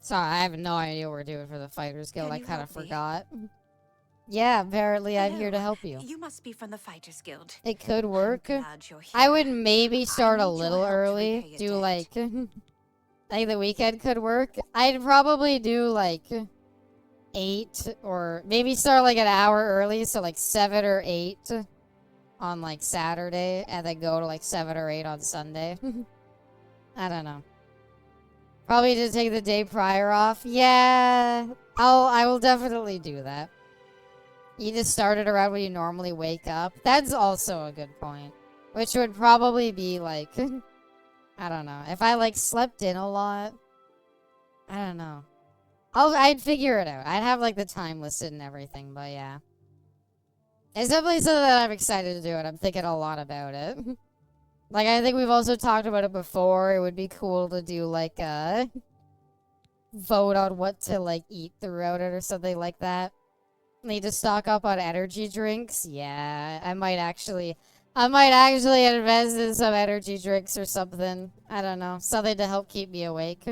Sorry, I have no idea what we're doing for the Fighters Guild. I kind of forgot. Yeah, apparently I'm here to help you. You must be from the Fighters Guild. It could work. I would maybe start a little early. Do like... I think the weekend could work. I'd probably do like 8 or maybe start like an hour early. So like 7 or 8 on like Saturday and then go to like 7 or 8 on Sunday. I don't know. Probably just take the day prior off. Yeah, I will definitely do that. You just start it around when you normally wake up. That's also a good point. Which would probably be like, I don't know. If I like slept in a lot, I don't know. I'd figure it out. I'd have like the time listed and everything, but yeah. It's definitely something that I'm excited to do and I'm thinking a lot about it. Like, I think we've also talked about it before. It would be cool to do, like, a vote on what to, like, eat throughout it or something like that. Need to stock up on energy drinks? Yeah, I might actually invest in some energy drinks or something. I don't know. Something to help keep me awake.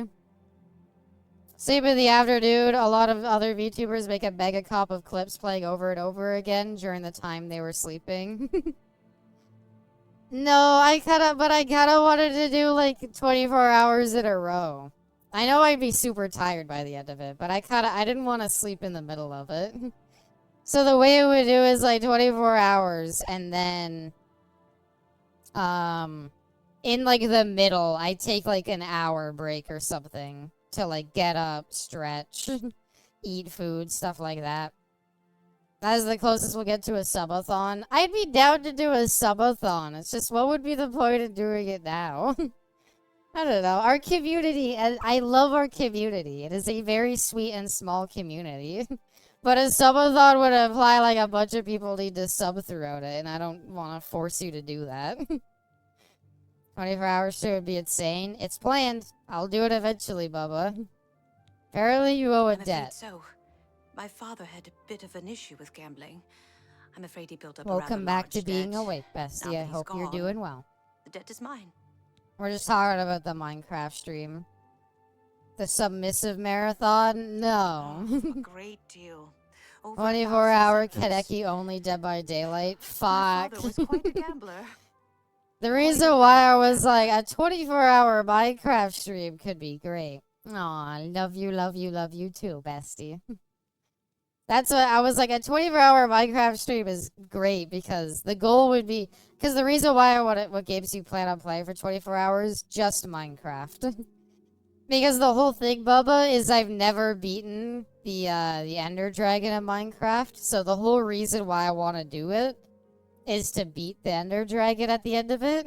Sleep in the afternoon. A lot of other VTubers make a mega cop of clips playing over and over again during the time they were sleeping. No, I kinda wanted to do, like, 24 hours in a row. I know I'd be super tired by the end of it, but I didn't want to sleep in the middle of it. So the way it would do is, like, 24 hours, and then, in, like, the middle, I take, like, an hour break or something to, like, get up, stretch, eat food, stuff like that. That's the closest we'll get to a subathon. I'd be down to do a subathon. It's just, what would be the point of doing it now? I don't know. Our community, I love our community. It is a very sweet and small community. But a subathon would imply like a bunch of people need to sub throughout it, and I don't want to force you to do that. 24 hours stream would be insane. It's planned. I'll do it eventually, Bubba. Apparently you owe a I'm afraid debt. so. My father had a bit of an issue with gambling. I'm afraid he built up a Welcome rather back to large being debt. awake, bestie. Now I that hope he's you're gone, doing well. The debt is mine. We're just talking about the Minecraft stream. The submissive marathon? No. A great deal. Over 24-hour 1,000 settlers. Kadeki only Dead by Daylight. My Fuck. father was quite a gambler. The reason why I was like, a 24-hour Minecraft stream could be great. Aw, love you, love you, love you too, bestie. That's what I was like, a 24-hour Minecraft stream is great because the goal would be, because the reason why I want it, what games you plan on playing for 24 hours, just Minecraft. Because the whole thing, Bubba, is I've never beaten the Ender Dragon in Minecraft, so the whole reason why I want to do it is to beat the Ender Dragon at the end of it.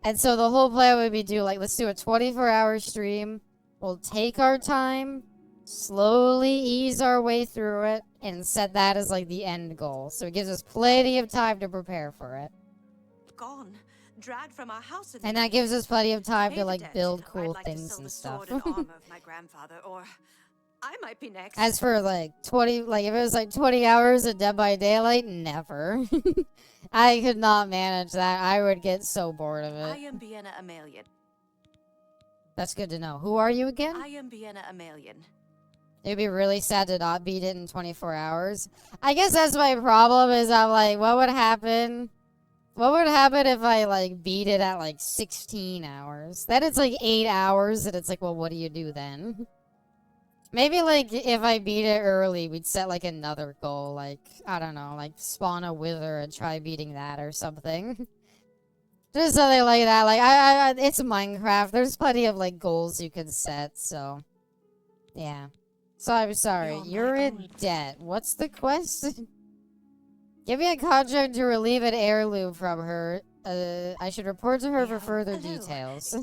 And so the whole plan would be let's do a 24-hour stream, we'll take our time, slowly ease our way through it, and set that as like the end goal. So it gives us plenty of time to prepare for it. Gone. Dragged from our house And that gives us plenty of time to Pay the like debt. build I'd cool like to things sell and the stuff. sword and armor of my grandfather, or I might be next. As for like 20, like if it was like 20 hours of Dead by Daylight, never. I could not manage that. I would get so bored of I it. am Vienna Amelian. That's good to know. Who are you again? I am Vienna Amelian. It'd be really sad to not beat it in 24 hours. I guess that's my problem is I'm like, what would happen? What would happen if I like beat it at like 16 hours? Then it's like 8 hours and it's like, well, what do you do then? Maybe like if I beat it early, we'd set like another goal. Like, I don't know, like spawn a wither and try beating that or something. Just something like that. Like, it's Minecraft. There's plenty of like goals you can set, so. Yeah. So I'm sorry, you're in debt. What's the quest? Give me a contract to relieve an heirloom from her. I should report to her for further details.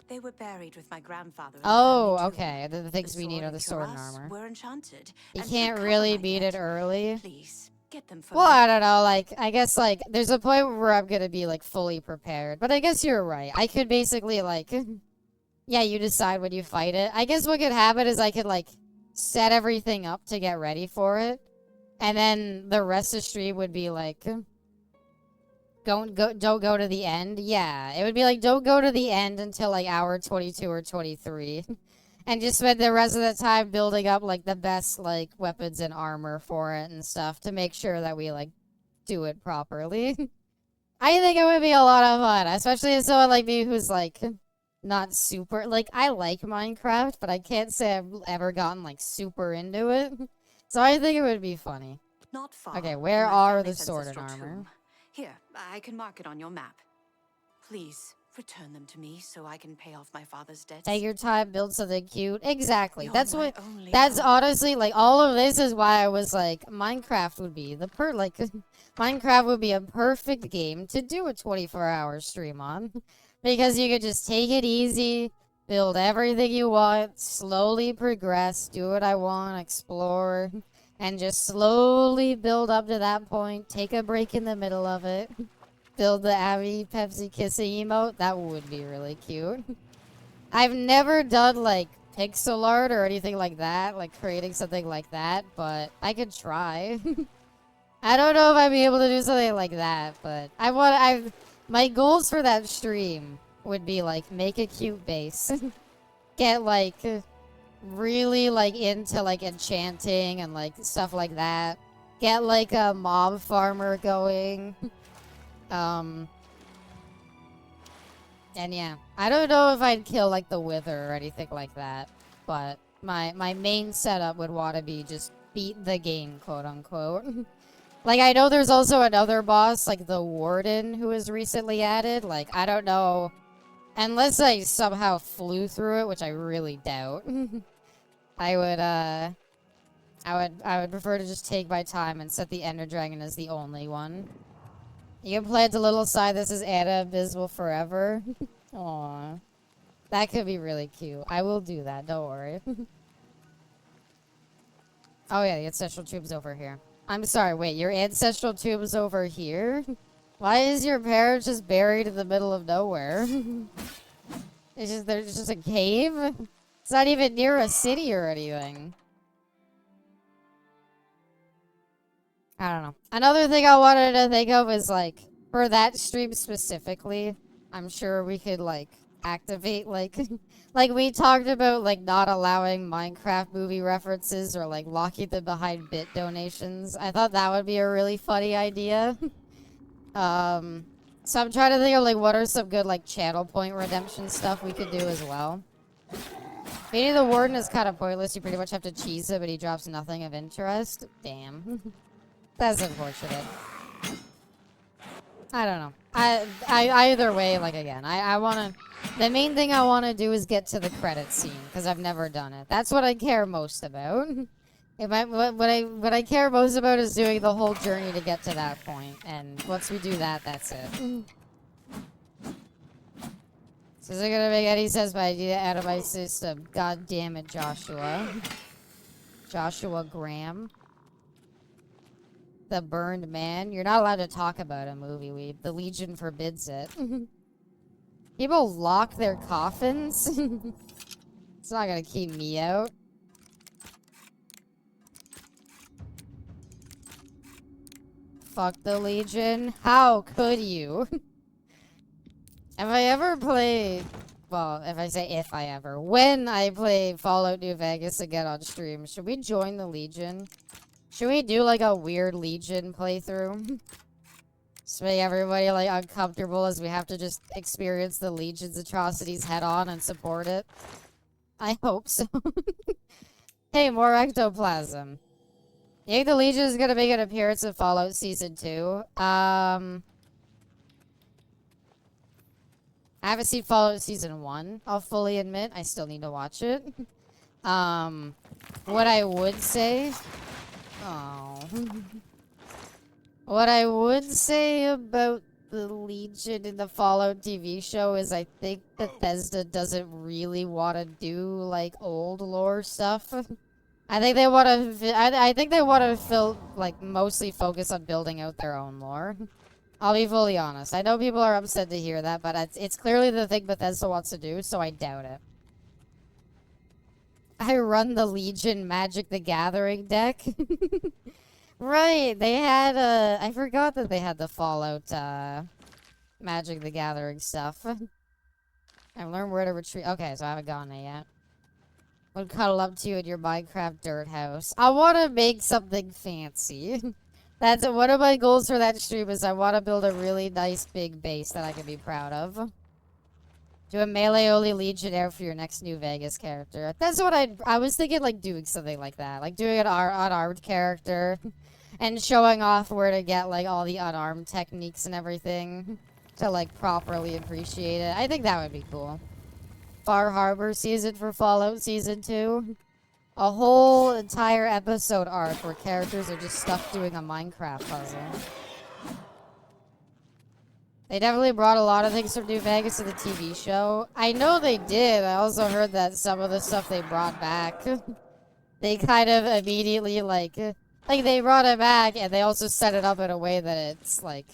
They were buried with my grandfather. Oh, okay. The things we need are the sword and armor. We're enchanted. You can't really beat it early. Please get them for Well, me. I don't know. Like, I guess like there's a point where I'm gonna be like fully prepared. But I guess you're right. I could basically like, yeah, you decide when you fight it. I guess what could happen is I could like set everything up to get ready for it. And then the rest of the stream would be like, don't go to the end. Yeah, it would be like, don't go to the end until like hour 22 or 23. And just spend the rest of the time building up like the best like weapons and armor for it and stuff to make sure that we like do it properly. I think it would be a lot of fun, especially as someone like me who's like not super, like I like Minecraft, but I can't say I've ever gotten like super into it. So I think it would be funny. Not far. Okay, where in my are family's the sword and ancestral armor? tomb. Here, I can mark it on your map. Please, return them to me so I can pay off my father's debts. Take your time, build something cute. Exactly. You're That's my what. only That's hope. honestly like all of this is why I was like Minecraft would be the Minecraft would be a perfect game to do a 24-hour stream on, because you could just take it easy, build everything you want, slowly progress, do what I want, explore, and just slowly build up to that point. Take a break in the middle of it. Build the Abby Pepsi kissing emote. That would be really cute. I've never done like pixel art or anything like that, like creating something like that, but I could try. I don't know if I'd be able to do something like that, but my goals for that stream would be like make a cute base. Get like really like into like enchanting and like stuff like that. Get like a mob farmer going. And yeah, I don't know if I'd kill like the wither or anything like that, but my main setup would want to be just beat the game, quote unquote. Like I know there's also another boss, like the warden, who was recently added. Like I don't know, unless I somehow flew through it, which I really doubt. I would prefer to just take my time and set the Ender Dragon as the only one. You can plant a little side. This is Anna Abysmal Forever. Aww. That could be really cute. I will do that, don't worry. Oh yeah, the ancestral tomb's over here. I'm sorry, wait, your ancestral tomb's over here? Why is your parents just buried in the middle of nowhere? There's just a cave? It's not even near a city or anything. I don't know. Another thing I wanted to think of is, like, for that stream specifically, I'm sure we could, like, activate, like, like we talked about, like, not allowing Minecraft movie references or, like, locking them behind bit donations. I thought that would be a really funny idea. So I'm trying to think of, like, what are some good, like, channel point redemption stuff we could do as well. Beating the warden is kind of pointless. You pretty much have to cheese it, but he drops nothing of interest. Damn. That's unfortunate. I don't know. Either way, like, again, I want to... The main thing I want to do is get to the credit scene, because I've never done it. That's what I care most about. What I care most about is doing the whole journey to get to that point, and once we do that, that's it. So is it gonna make any sense my idea out of my system? God damn it, Joshua. Joshua Graham. The Burned Man. You're not allowed to talk about a movie, Weeb. The Legion forbids it. People lock their coffins? It's not gonna keep me out. Fuck the Legion. How could you? If I ever play... Well, if I say if I ever. When I play Fallout New Vegas again on stream, should we join the Legion? Should we do, like, a weird Legion playthrough? Just make everybody, like, uncomfortable as we have to just experience the Legion's atrocities head-on and support it? I hope so. Hey, more ectoplasm. You think the Legion is gonna make an appearance in Fallout Season 2? I haven't seen Fallout Season 1, I'll fully admit. I still need to watch it. What I would say... Oh. What I would say about the Legion in the Fallout TV show is I think Bethesda doesn't really want to do, like, old lore stuff. I think they want to... I think they want to like, mostly focus on building out their own lore. I'll be fully honest. I know people are upset to hear that, but it's clearly the thing Bethesda wants to do, so I doubt it. I run the Legion Magic the Gathering deck. Right, they had, I forgot that they had the Fallout, Magic the Gathering stuff. I've learned where to retreat. Okay, so I haven't gotten it yet. Would cuddle up to you in your Minecraft dirt house. I want to make something fancy. That's one of my goals for that stream is I want to build a really nice big base that I can be proud of. Do a melee-only Legionnaire for your next New Vegas character. That's what I was thinking, like, doing something like that. Like, doing an unarmed character and showing off where to get, like, all the unarmed techniques and everything to, like, properly appreciate it. I think that would be cool. Far Harbor season for Fallout Season 2. A whole entire episode arc where characters are just stuck doing a Minecraft puzzle. They definitely brought a lot of things from New Vegas to the TV show. I know they did. I also heard that some of the stuff they brought back, they kind of immediately, like they brought it back and they also set it up in a way that it's, like,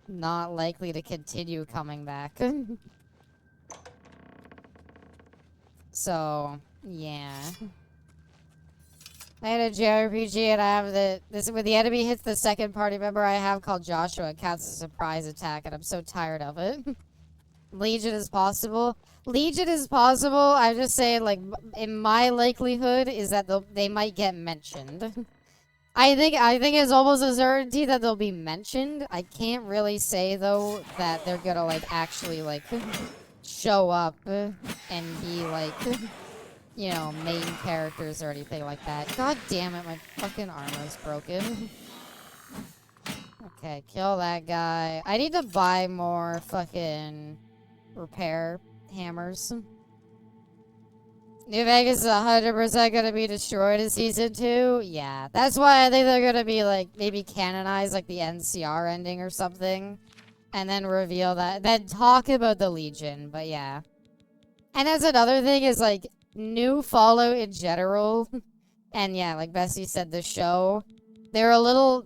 not likely to continue coming back. So, yeah. I had a JRPG and I have this when the enemy hits the second party member I have called Joshua, it counts as a surprise attack and I'm so tired of it. Legion is possible. Legion is possible. I'm just saying, like, in my likelihood is that they might get mentioned. I think it's almost a certainty that they'll be mentioned. I can't really say though that they're gonna, like, actually, like, show up and be, like, you know, main characters or anything like that. God damn it, my fucking armor's broken. Okay, kill that guy. I need to buy more fucking repair hammers. New Vegas is 100% gonna be destroyed in Season 2? Yeah. That's why I think they're gonna be, like, maybe canonize, like, the NCR ending or something. And then reveal that. Then talk about the Legion, but yeah. And that's another thing is, like, new Fallout in general And yeah, like Bessie said, the show, they're a little,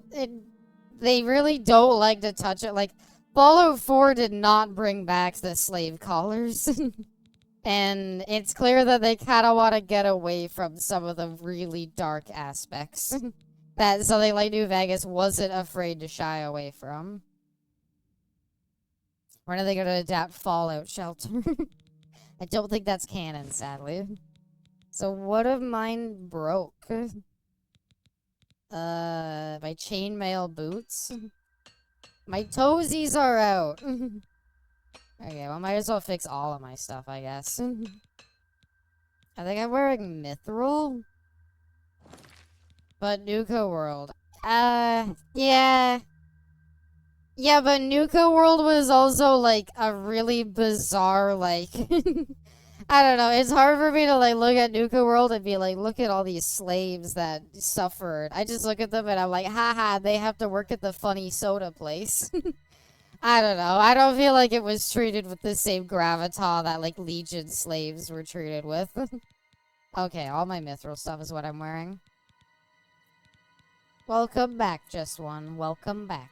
they really don't like to touch it. Like, Fallout 4 did not bring back the slave collars. And it's clear that they kind of want to get away from some of the really dark aspects that something like New Vegas wasn't afraid to shy away from. When are they going to adapt Fallout Shelter? I don't think that's canon, sadly. So what if mine broke? My chainmail boots? My toesies are out. Okay, well, might as well fix all of my stuff, I guess. I think I'm wearing Mithril. But Nuka World. Yeah. Yeah, but Nuka World was also, like, a really bizarre, like... I don't know, it's hard for me to, like, look at Nuka World and be like, look at all these slaves that suffered. I just look at them and I'm like, haha, they have to work at the funny soda place. I don't know, I don't feel like it was treated with the same gravitas that, like, Legion slaves were treated with. Okay, all my mithril stuff is what I'm wearing. Welcome back, Just One. Welcome back.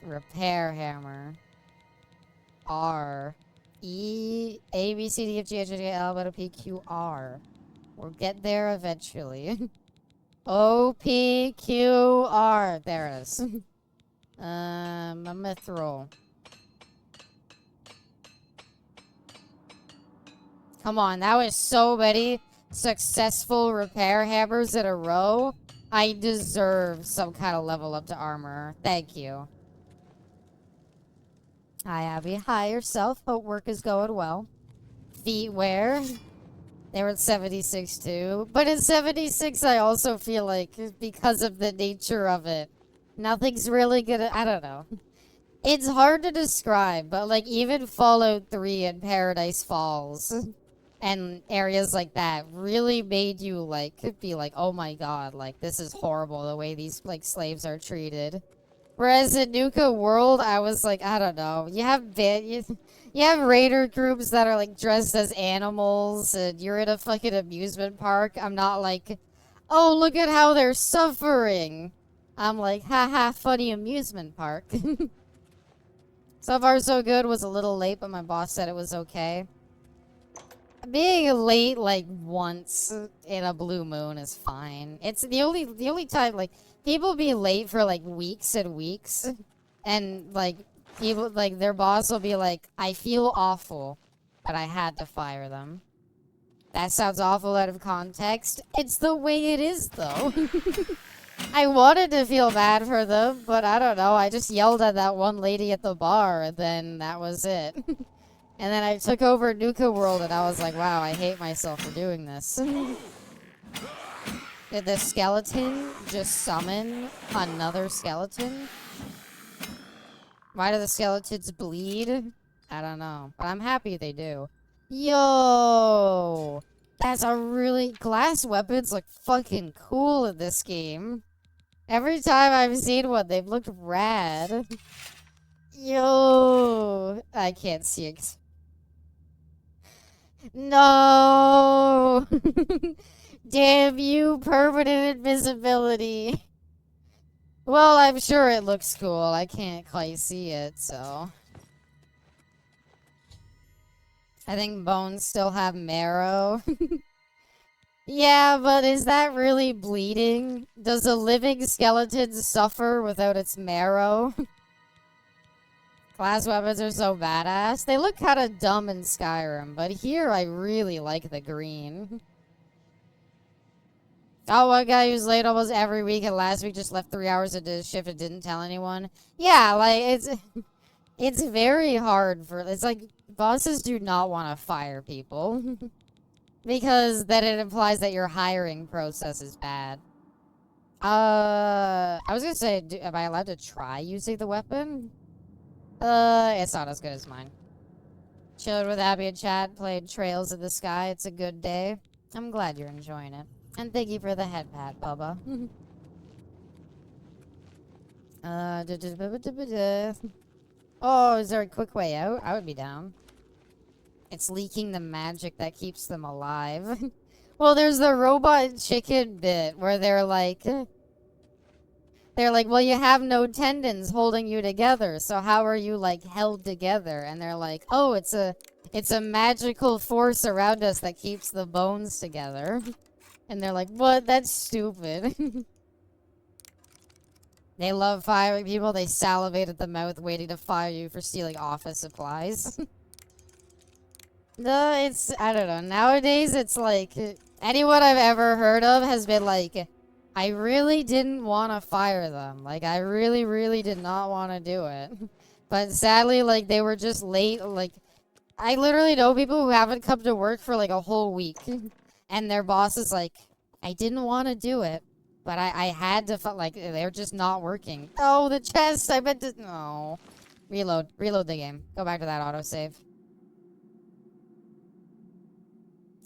Repair hammer. R. E. A, B, C, D, F, G, H, I, J, K, L, M, N, O, P, Q, R. We'll get there eventually. O, P, Q, R. There it is. A mithril. Come on, that was so many successful repair hammers in a row. I deserve some kind of level up to armor. Thank you. Hi, Abby. Hi, yourself. Hope work is going well. Feet wear. They were at 76 too. But at 76, I also feel like, because of the nature of it, nothing's really gonna... I don't know. It's hard to describe, but like even Fallout 3 and Paradise Falls and areas like that really made you like be like, oh my god, like this is horrible the way these like slaves are treated. Whereas in Nuka World, I was like, I don't know. You have raider groups that are like dressed as animals, and you're in a fucking amusement park. I'm not like, oh look at how they're suffering. I'm like, haha, funny amusement park. So far so good. Was a little late, but my boss said it was okay. Being late like once in a blue moon is fine. It's the only time like people be late for like weeks and weeks, and like people like their boss will be like, I feel awful, but I had to fire them. That sounds awful out of context. It's the way it is though. I wanted to feel bad for them, but I don't know. I just yelled at that one lady at the bar, and then that was it. And then I took over Nuka World, and I was like, wow, I hate myself for doing this. Did the skeleton just summon another skeleton? Why do the skeletons bleed? I don't know, but I'm happy they do. Yo! That's a really... Glass weapons look fucking cool in this game. Every time I've seen one, they've looked rad. Yo! I can't see it. No! Damn you, permanent invisibility. Well, I'm sure it looks cool. I can't quite see it, so... I think bones still have marrow. Yeah, but is that really bleeding? Does a living skeleton suffer without its marrow? Glass weapons are so badass. They look kind of dumb in Skyrim, but here I really like the green. Oh, one guy who's late almost every week and last week just left 3 hours into his shift and didn't tell anyone. Yeah, like, it's very hard for... It's like, bosses do not want to fire people. Because then it implies that your hiring process is bad. I was gonna say, am I allowed to try using the weapon? It's not as good as mine. Chilled with Abby and chat, played Trails in the Sky. It's a good day. I'm glad you're enjoying it. And thank you for the head pat, Bubba. Oh, is there a quick way out? I would be down. It's leaking the magic that keeps them alive. Well, there's the robot chicken bit where they're like, well, you have no tendons holding you together, so how are you, like, held together? And they're like, oh, it's a magical force around us that keeps the bones together. And they're like, what? That's stupid. They love firing people. They salivate at the mouth waiting to fire you for stealing office supplies. No, I don't know. Nowadays, it's like, anyone I've ever heard of has been like, I really didn't want to fire them. Like, I really, really did not want to do it. But sadly, like, they were just late. Like, I literally know people who haven't come to work for like a whole week. And their boss is like, I didn't want to do it. But I had to, like, they're just not working. Oh, the chest! I meant to, no. Reload the game. Go back to that autosave.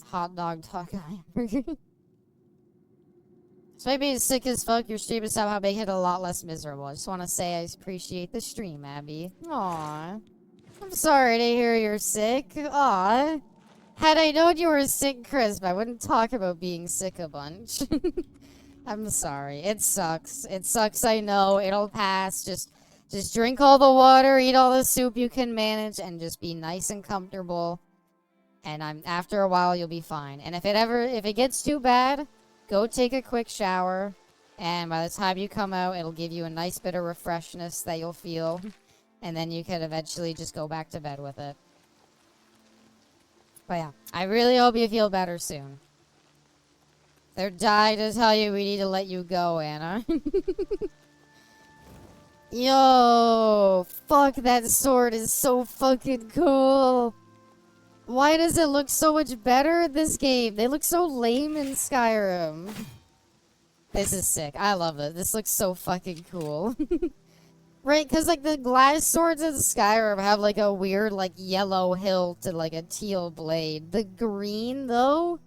Hot dog talk. Despite being sick as fuck, your stream is somehow making it a lot less miserable. I just want to say I appreciate the stream, Abby. Aww. I'm sorry to hear you're sick. Aw. Had I known you were sick, Crisp, I wouldn't talk about being sick a bunch. I'm sorry. It sucks. It sucks, I know. It'll pass. Just drink all the water, eat all the soup you can manage, and just be nice and comfortable. And after a while, you'll be fine. And if it gets too bad, go take a quick shower. And by the time you come out, it'll give you a nice bit of refreshness that you'll feel. And then you can eventually just go back to bed with it. But yeah, I really hope you feel better soon. They're dying to tell you we need to let you go, Anna. Yo, fuck, that sword is so fucking cool. Why does it look so much better in this game? They look so lame in Skyrim. This is sick. I love it. This looks so fucking cool. Right, because, like, the glass swords in Skyrim have, like, a weird, like, yellow hilt and, like, a teal blade. The green, though,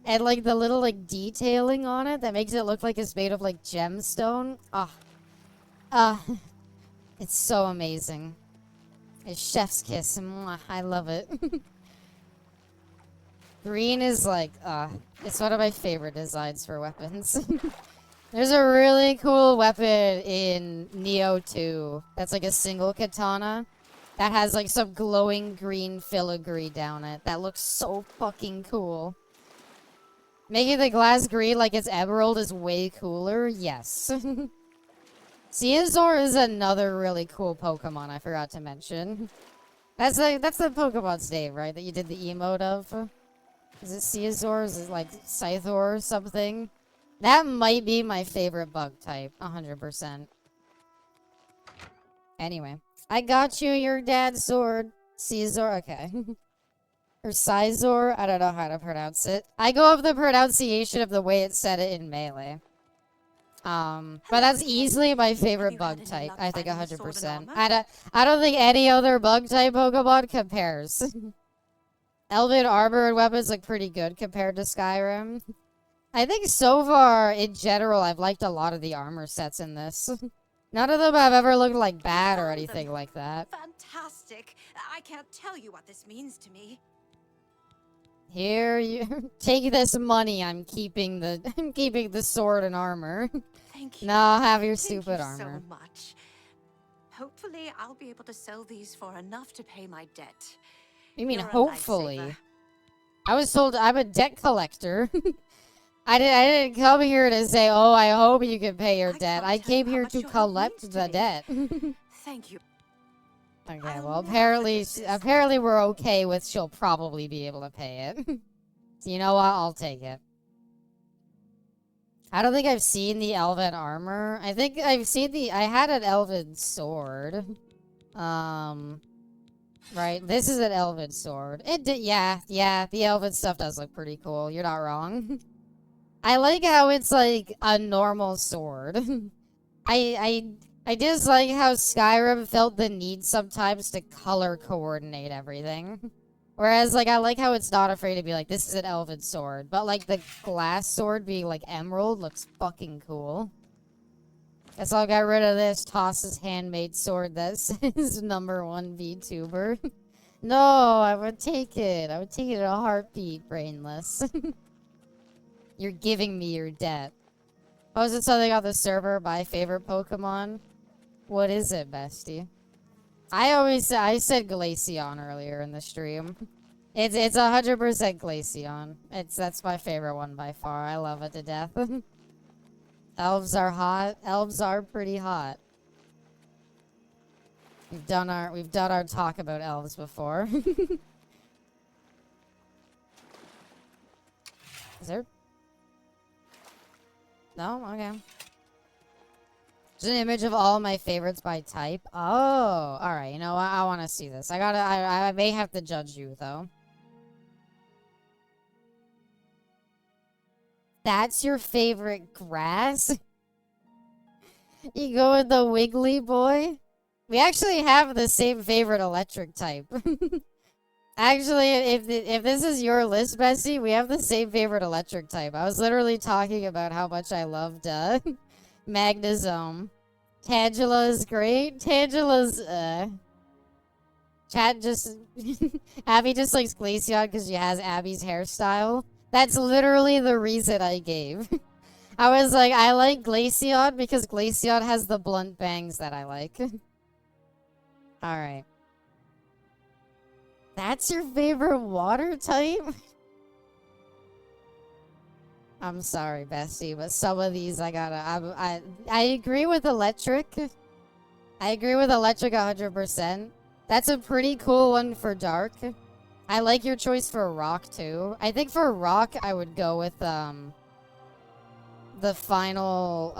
and, like, the little, like, detailing on it that makes it look like it's made of, like, gemstone. It's so amazing. It's chef's kiss. Mwah, I love it. Green is, like, it's one of my favorite designs for weapons. There's a really cool weapon in Neo 2 that's like a single katana that has like some glowing green filigree down it. That looks so fucking cool. Making the glass green like it's emerald is way cooler. Yes. Caesar is another really cool Pokemon I forgot to mention. That's the Pokemon's name, right? That you did the emote of? Is it Caesar? Is it like Scyther or something? That might be my favorite bug type, 100%. Anyway, I got you your dad's sword, Caesar. Okay. Or Sizor, I don't know how to pronounce it. I go off the pronunciation of the way it said it in Melee. But that's easily my favorite bug type. I think 100%. I don't think any other bug type Pokemon compares. Elven armor and weapons look pretty good compared to Skyrim. I think so far, in general, I've liked a lot of the armor sets in this. None of them have ever looked like bad or anything like that. Fantastic. I can't tell you what this means to me. Here, you take this money. I'm keeping the sword and armor. Thank you. No, have your stupid armor. Thank you so much. Hopefully, I'll be able to sell these for enough to pay my debt. You mean You're a hopefully? lifesaver. I was told I'm a debt collector. I didn't come here to say, oh, I hope you can pay your debt. I came here to collect the debt. Thank you. Okay, well, apparently we're okay with she'll probably be able to pay it. So you know what? I'll take it. I don't think I've seen the elven armor. I think I've seen I had an elven sword. Right, this is an elven sword. Yeah, the elven stuff does look pretty cool. You're not wrong. I like how it's like a normal sword. I just like how Skyrim felt the need sometimes to color coordinate everything. Whereas, like, I like how it's not afraid to be like, this is an elven sword. But, like, the glass sword being, like, emerald looks fucking cool. Guess I'll get rid of this, toss his handmade sword that says #1 VTuber. No, I would take it. I would take it in a heartbeat, brainless. You're giving me your debt. Posted something on the server, my favorite Pokemon. What is it, bestie? I said Glaceon earlier in the stream. It's 100% Glaceon. That's my favorite one by far. I love it to death. Elves are hot. Elves are pretty hot. We've done our talk about elves before. Is there? No? Okay. There's an image of all my favorites by type. Oh, alright. You know what? I want to see this. I may have to judge you, though. That's your favorite grass? You go with the wiggly boy? We actually have the same favorite electric type. Actually, if this is your list, Bessie, we have the same favorite electric type. I was literally talking about how much I loved Magnezone. Tangela is great. Tangela's chat just Abby just likes Glaceon because she has Abby's hairstyle. That's literally the reason I gave. I was like, I like Glaceon because Glaceon has the blunt bangs that I like. Alright. That's your favorite water type? I'm sorry, bestie, but some of these I agree with electric. I agree with electric 100%. That's a pretty cool one for dark. I like your choice for rock too. I think for rock I would go with the final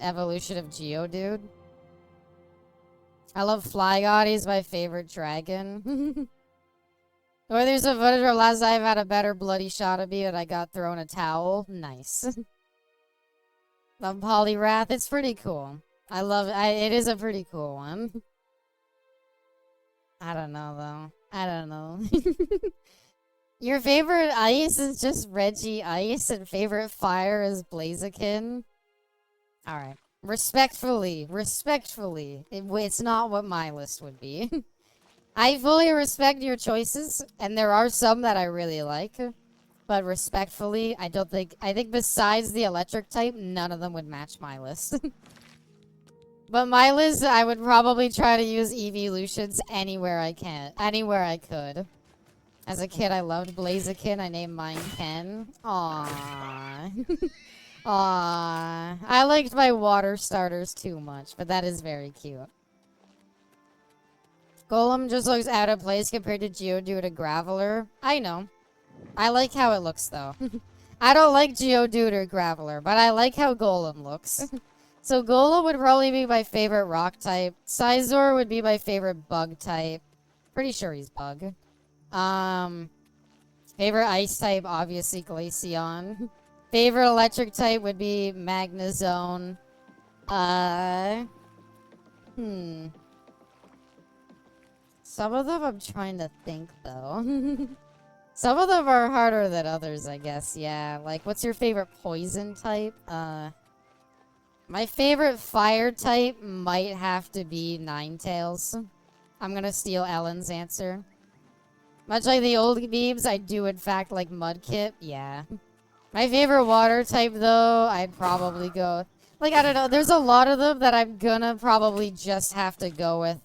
evolution of Geodude. I love Flygon, he's my favorite dragon. Or there's a footage where last I've had a better bloody shot at me and I got thrown a towel. Nice. Love Poliwrath, it's pretty cool. I love it. It is a pretty cool one. I don't know though. I don't know. Your favorite ice is just Reggie Ice and favorite fire is Blaziken. Alright. Respectfully. It's not what my list would be. I fully respect your choices, and there are some that I really like. But respectfully, I think besides the electric type, none of them would match my list. But my list, I would probably try to use evolutions anywhere I could. As a kid, I loved Blaziken. I named mine Ken. Aww. Aww. I liked my water starters too much, but that is very cute. Golem just looks out of place compared to Geodude and Graveler. I know. I like how it looks, though. I don't like Geodude or Graveler, but I like how Golem looks. So Golem would probably be my favorite rock type. Scizor would be my favorite bug type. Pretty sure he's bug. Favorite ice type, obviously Glaceon. Favorite electric type would be Magnezone. Some of them I'm trying to think, though. Some of them are harder than others, I guess, yeah. Like, what's your favorite poison type? My favorite fire type might have to be Ninetales. I'm gonna steal Ellen's answer. Much like the old memes, I do in fact like Mudkip, yeah. My favorite water type, though, I'd probably go... Like, I don't know, there's a lot of them that I'm gonna probably just have to go with,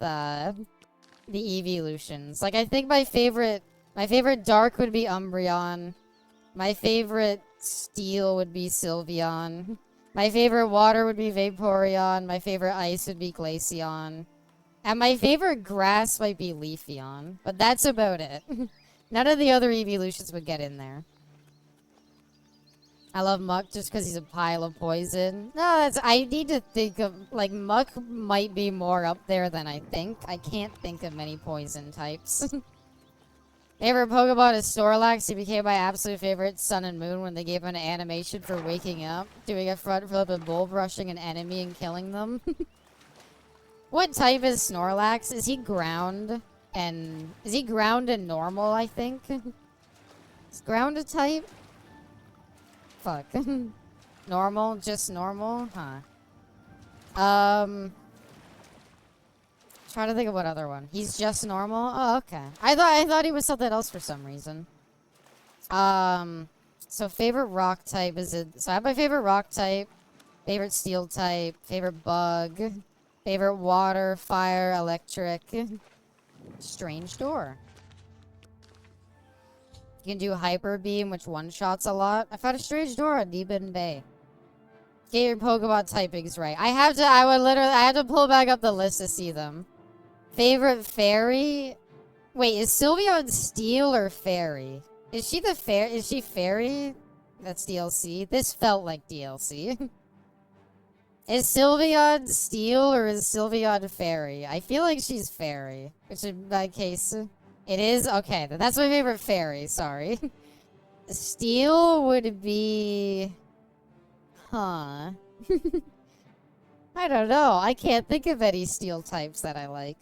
the evolutions. Like, I think my favorite dark would be Umbreon. My favorite steel would be Sylveon. My favorite water would be Vaporeon. My favorite ice would be Glaceon. And my favorite grass might be Leafeon. But that's about it. None of the other evolutions would get in there. I love Muck just because he's a pile of poison. No, I need to think of... Like, Muck might be more up there than I think. I can't think of many poison types. Favorite Pokemon is Snorlax. He became my absolute favorite Sun and Moon when they gave him an animation for waking up, doing a front flip and bull brushing an enemy and killing them. What type is Snorlax? Is he ground and normal, I think? Is ground a type? Fuck. Normal? Just normal? Huh. Trying to think of what other one. He's just normal? Oh, okay. I thought he was something else for some reason. So favorite rock type is it? So I have my favorite rock type, favorite steel type, favorite bug, favorite water, fire, electric. Strange door. You can do hyper beam, which one-shots a lot. I found a strange door on Neben Bay. Get your Pokemon typings right. I have to pull back up the list to see them. Favorite fairy? Wait, is Sylveon steel or fairy? Is she fairy? That's DLC. This felt like DLC. Is Sylveon steel or is Sylveon fairy? I feel like she's fairy. Which in that case, it is? Okay, then that's my favorite fairy, sorry. Steel would be... Huh. I don't know. I can't think of any steel types that I like.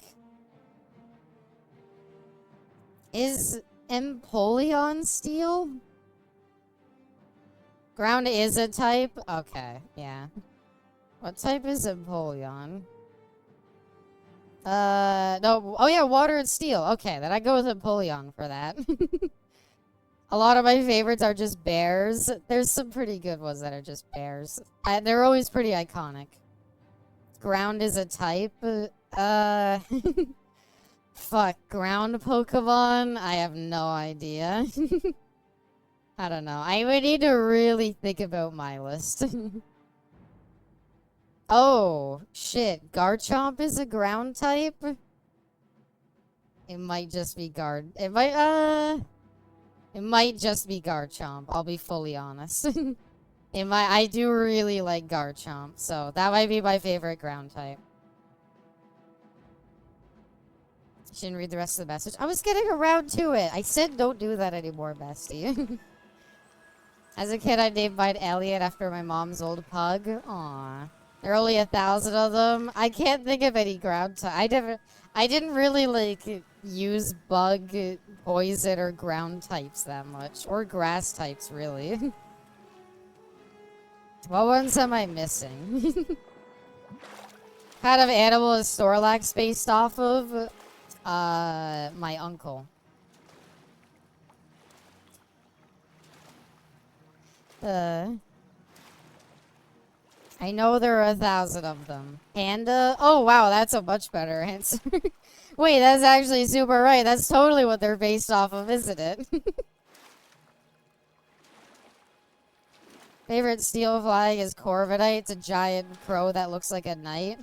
Is Empoleon steel? Ground is a type? Okay, yeah. What type is Empoleon? No. Oh yeah, water and steel. Okay, then I go with Empoleon for that. A lot of my favorites are just bears. There's some pretty good ones that are just bears. They're always pretty iconic. Ground is a type. Fuck. Ground Pokemon? I have no idea. I don't know. I would need to really think about my list. Oh, shit. Garchomp is a ground type? It might just be It might just be Garchomp. I'll be fully honest. I do really like Garchomp, so that might be my favorite ground type. Shouldn't read the rest of the message. I was getting around to it. I said don't do that anymore, bestie. As a kid, I named mine Elliot after my mom's old pug. Aw. There are only 1,000 of them. I can't think of any ground type. I didn't really, like, use bug, poison, or ground types that much. Or grass types, really. What ones am I missing? Kind of animal is Snorlax based off of? My uncle. I know there are 1,000 of them. Panda? Oh, wow, that's a much better answer. Wait, that's actually super right. That's totally what they're based off of, isn't it? Favorite steel flying is Corviknight. It's a giant crow that looks like a knight.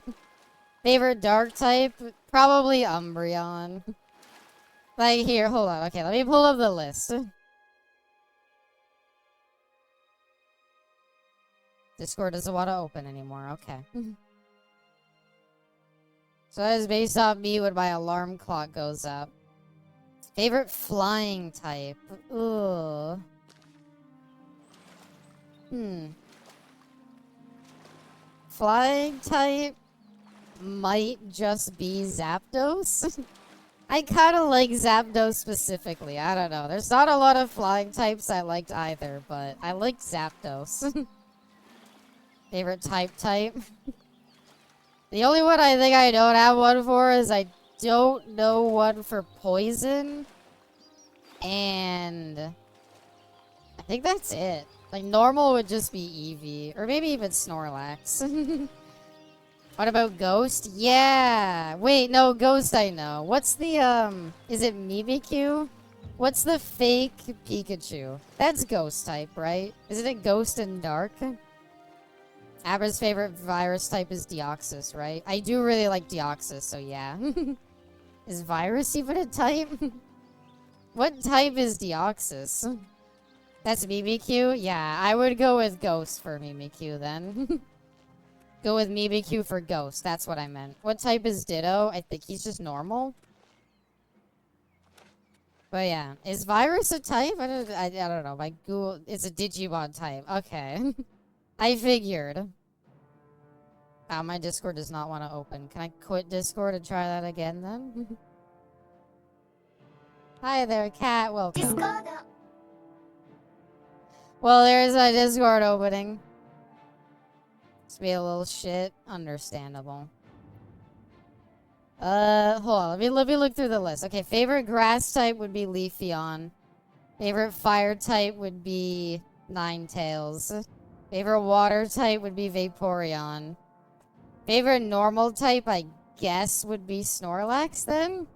Favorite dark type? Probably Umbreon. Like, here, hold on. Okay, let me pull up the list. Discord doesn't want to open anymore. Okay. So that is based on me when my alarm clock goes up. Favorite flying type? Ugh. Flying type might just be Zapdos. I kind of like Zapdos specifically. I don't know. There's not a lot of flying types I liked either, but I liked Zapdos. Favorite type? The only one I think I don't have one for is I don't know one for poison. And I think that's it. Like, normal would just be Eevee. Or maybe even Snorlax. What about Ghost? Yeah! Wait, no, Ghost I know. What's the, is it Mimikyu? What's the fake Pikachu? That's Ghost type, right? Isn't it Ghost and Dark? Abra's favorite virus type is Deoxys, right? I do really like Deoxys, so yeah. Is virus even a type? What type is Deoxys? That's Mimikyu? Yeah, I would go with Ghost for Mimikyu then. Go with Mimikyu for Ghost, that's what I meant. What type is Ditto? I think he's just normal. But yeah, is virus a type? I don't know. My Google, it's a Digimon type. Okay. I figured. Oh, my Discord does not want to open. Can I quit Discord and try that again then? Hi there, cat. Welcome. Discord. Well, there's my Discord opening. Just be a little shit. Understandable. Hold on. Let me look through the list. Okay, favorite grass type would be Leafeon. Favorite fire type would be Ninetales. Favorite water type would be Vaporeon. Favorite normal type, I guess, would be Snorlax then?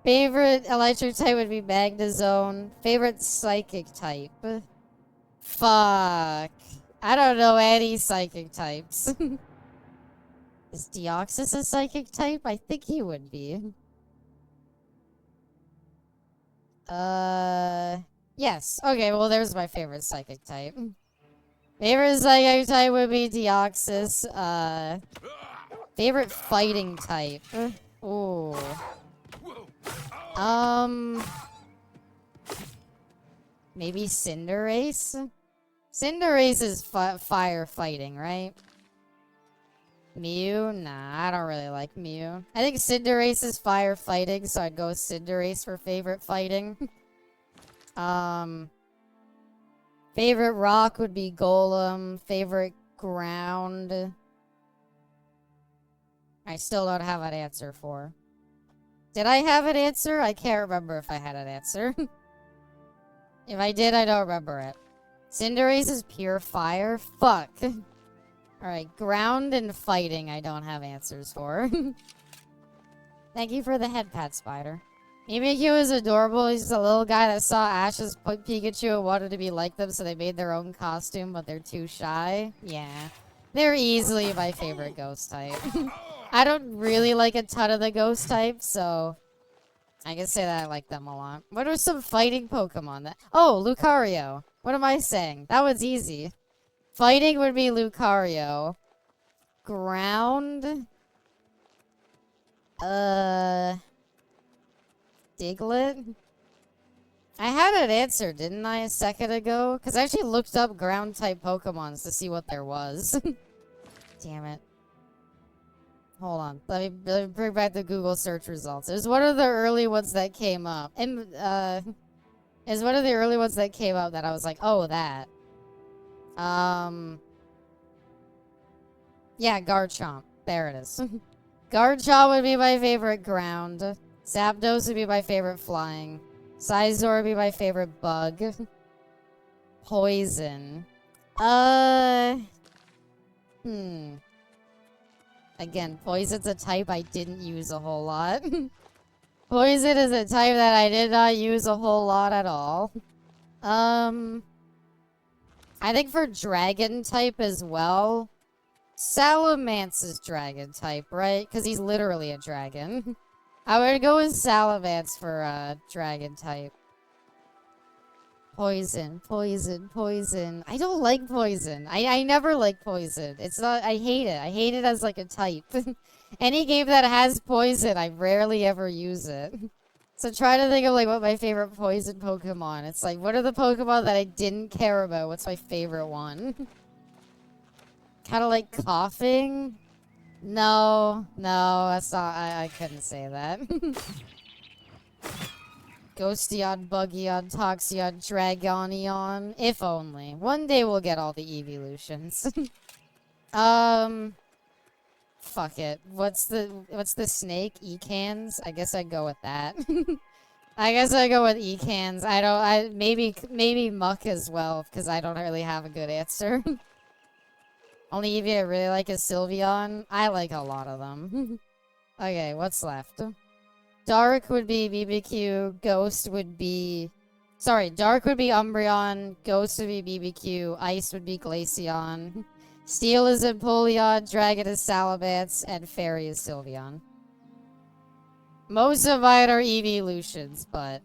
Favorite electric type would be Magnezone. Favorite psychic type? Fuck. I don't know any psychic types. Is Deoxys a psychic type? I think he would be. Yes. Okay, well, there's my favorite psychic type. Favorite psychic type would be Deoxys. Favorite fighting type. Ooh. Maybe Cinderace? Cinderace is fire fighting, right? Mew? Nah, I don't really like Mew. I think Cinderace is fire fighting, so I'd go with Cinderace for favorite fighting. Favorite rock would be Golem. Favorite ground. I still don't have an answer for. Did I have an answer? I can't remember if I had an answer. If I did, I don't remember it. Cinderace is pure fire? Fuck. Alright, ground and fighting I don't have answers for. Thank you for the head pat, Spider. Mimikyu is adorable. He's just a little guy that saw Ash's Pikachu and wanted to be like them, so they made their own costume, but they're too shy. Yeah. They're easily my favorite ghost type. I don't really like a ton of the ghost types, so I can say that I like them a lot. What are some fighting Pokemon that... Oh, Lucario. What am I saying? That was easy. Fighting would be Lucario. Ground... Diglett? I had an answer, didn't I, a second ago? Because I actually looked up ground-type Pokemons to see what there was. Damn it. Hold on. Let me bring back the Google search results. It was one of the early ones that came up. And, it was one of the early ones that came up that I was like, oh, that. Yeah, Garchomp. There it is. Garchomp would be my favorite ground. Zapdos would be my favorite flying. Scizor would be my favorite bug. Poison. Again, Poison's a type I didn't use a whole lot. Poison is a type that I did not use a whole lot at all. I think for Dragon type as well, Salamence is Dragon type, right? Because he's literally a dragon. I would go with Salamence for Dragon type. Poison, poison, poison. I don't like poison. I never like poison. It's not, I hate it. I hate it as like a type. Any game that has poison, I rarely ever use it. So try to think of like what my favorite poison Pokemon. It's like, what are the Pokemon that I didn't care about? What's my favorite one? Kind of like coughing? No, that's not, I couldn't say that. Ghosteon, Buggeon, Toxeon, Dragonion. If only. One day we'll get all the evolutions. Fuck it. What's the snake? Ecans? I guess I'd go with that. I guess I'd go with Ecans. Maybe Muck as well, because I don't really have a good answer. Only Eevee I really like is Sylveon. I like a lot of them. Okay, what's left? Dark would be BBQ, Ghost would be... Sorry, Dark would be Umbreon, Ghost would be BBQ, Ice would be Glaceon, Steel is Empoleon, Dragon is Salamence, and Fairy is Sylveon. Most of mine are evolutions, but...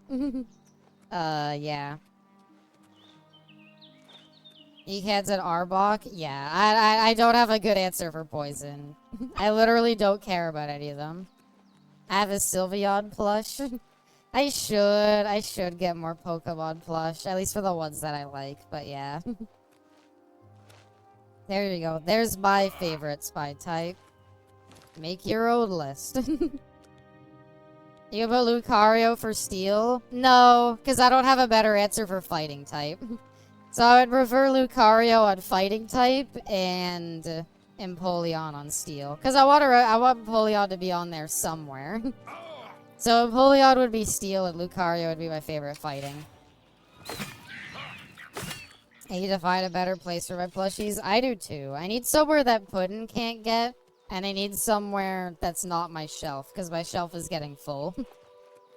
yeah. Ecans and Arbok? Yeah, I don't have a good answer for Poison. I literally don't care about any of them. I have a Sylveon plush. I should get more Pokemon plush, at least for the ones that I like, but yeah. There you go. There's my favorite spy type. Make your own list. You put Lucario for Steel? No, because I don't have a better answer for fighting type. So I would prefer Lucario on fighting type and Empoleon on Steel. Because I want Empoleon to be on there somewhere. So Empoleon would be Steel and Lucario would be my favorite fighting. I need to find a better place for my plushies. I do too. I need somewhere that Puddin can't get, and I need somewhere that's not my shelf, because my shelf is getting full.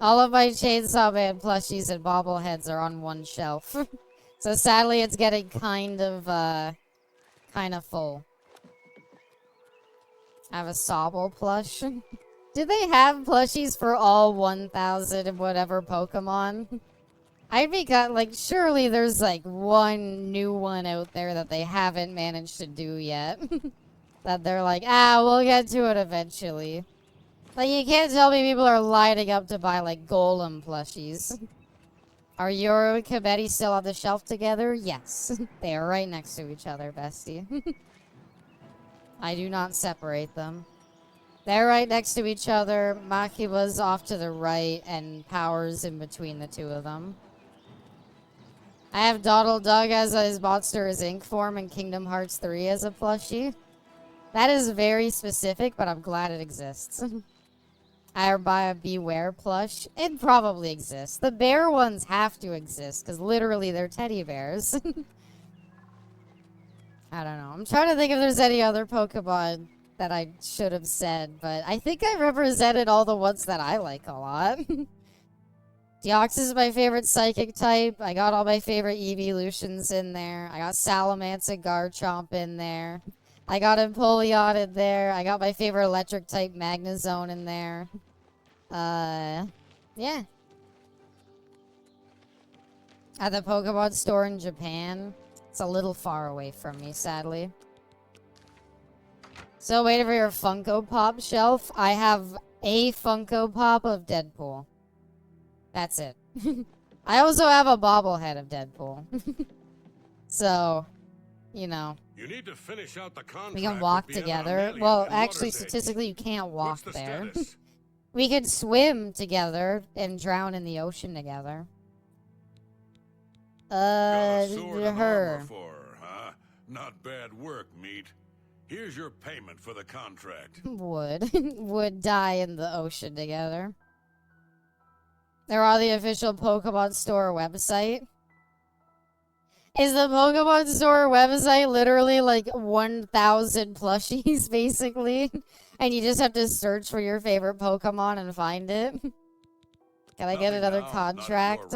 All of my Chainsaw Man plushies and bobbleheads are on one shelf. So sadly, it's getting kind of full. I have a Sobble plush. Do they have plushies for all 1,000 and whatever Pokemon? I'd be like, surely there's like one new one out there that they haven't managed to do yet. That they're like, we'll get to it eventually. Like, you can't tell me people are lining up to buy like Golem plushies. Are Yoro and Kabeti still on the shelf together? Yes. They are right next to each other, bestie. I do not separate them. They're right next to each other. Makiba's off to the right, and Power's in between the two of them. I have Dawdle Dug as his Monsters Inc. form in Kingdom Hearts 3 as a plushie. That is very specific, but I'm glad it exists. I buy a Beware plush. It probably exists. The bear ones have to exist, because literally they're teddy bears. I don't know. I'm trying to think if there's any other Pokemon that I should have said, but I think I represented all the ones that I like a lot. Deoxys is my favorite psychic type. I got all my favorite evolutions in there. I got Salamence and Garchomp in there. I got Empoleon in there. I got my favorite electric type Magnezone in there. Yeah. At the Pokemon store in Japan. It's a little far away from me, sadly. So waiting for your Funko Pop shelf. I have a Funko Pop of Deadpool. That's it. I also have a bobblehead of Deadpool. So, you know. You need to finish out the contract. We can walk together. Well, actually, statistically, you can't walk there. We could swim together and drown in the ocean together. Her. Huh? Not bad work, meat. Here's your payment for the contract. Would die in the ocean together. They're on the official Pokemon Store website. Is the Pokemon Store website literally like 1,000 plushies, basically? And you just have to search for your favorite Pokemon and find it? Can I get another contract?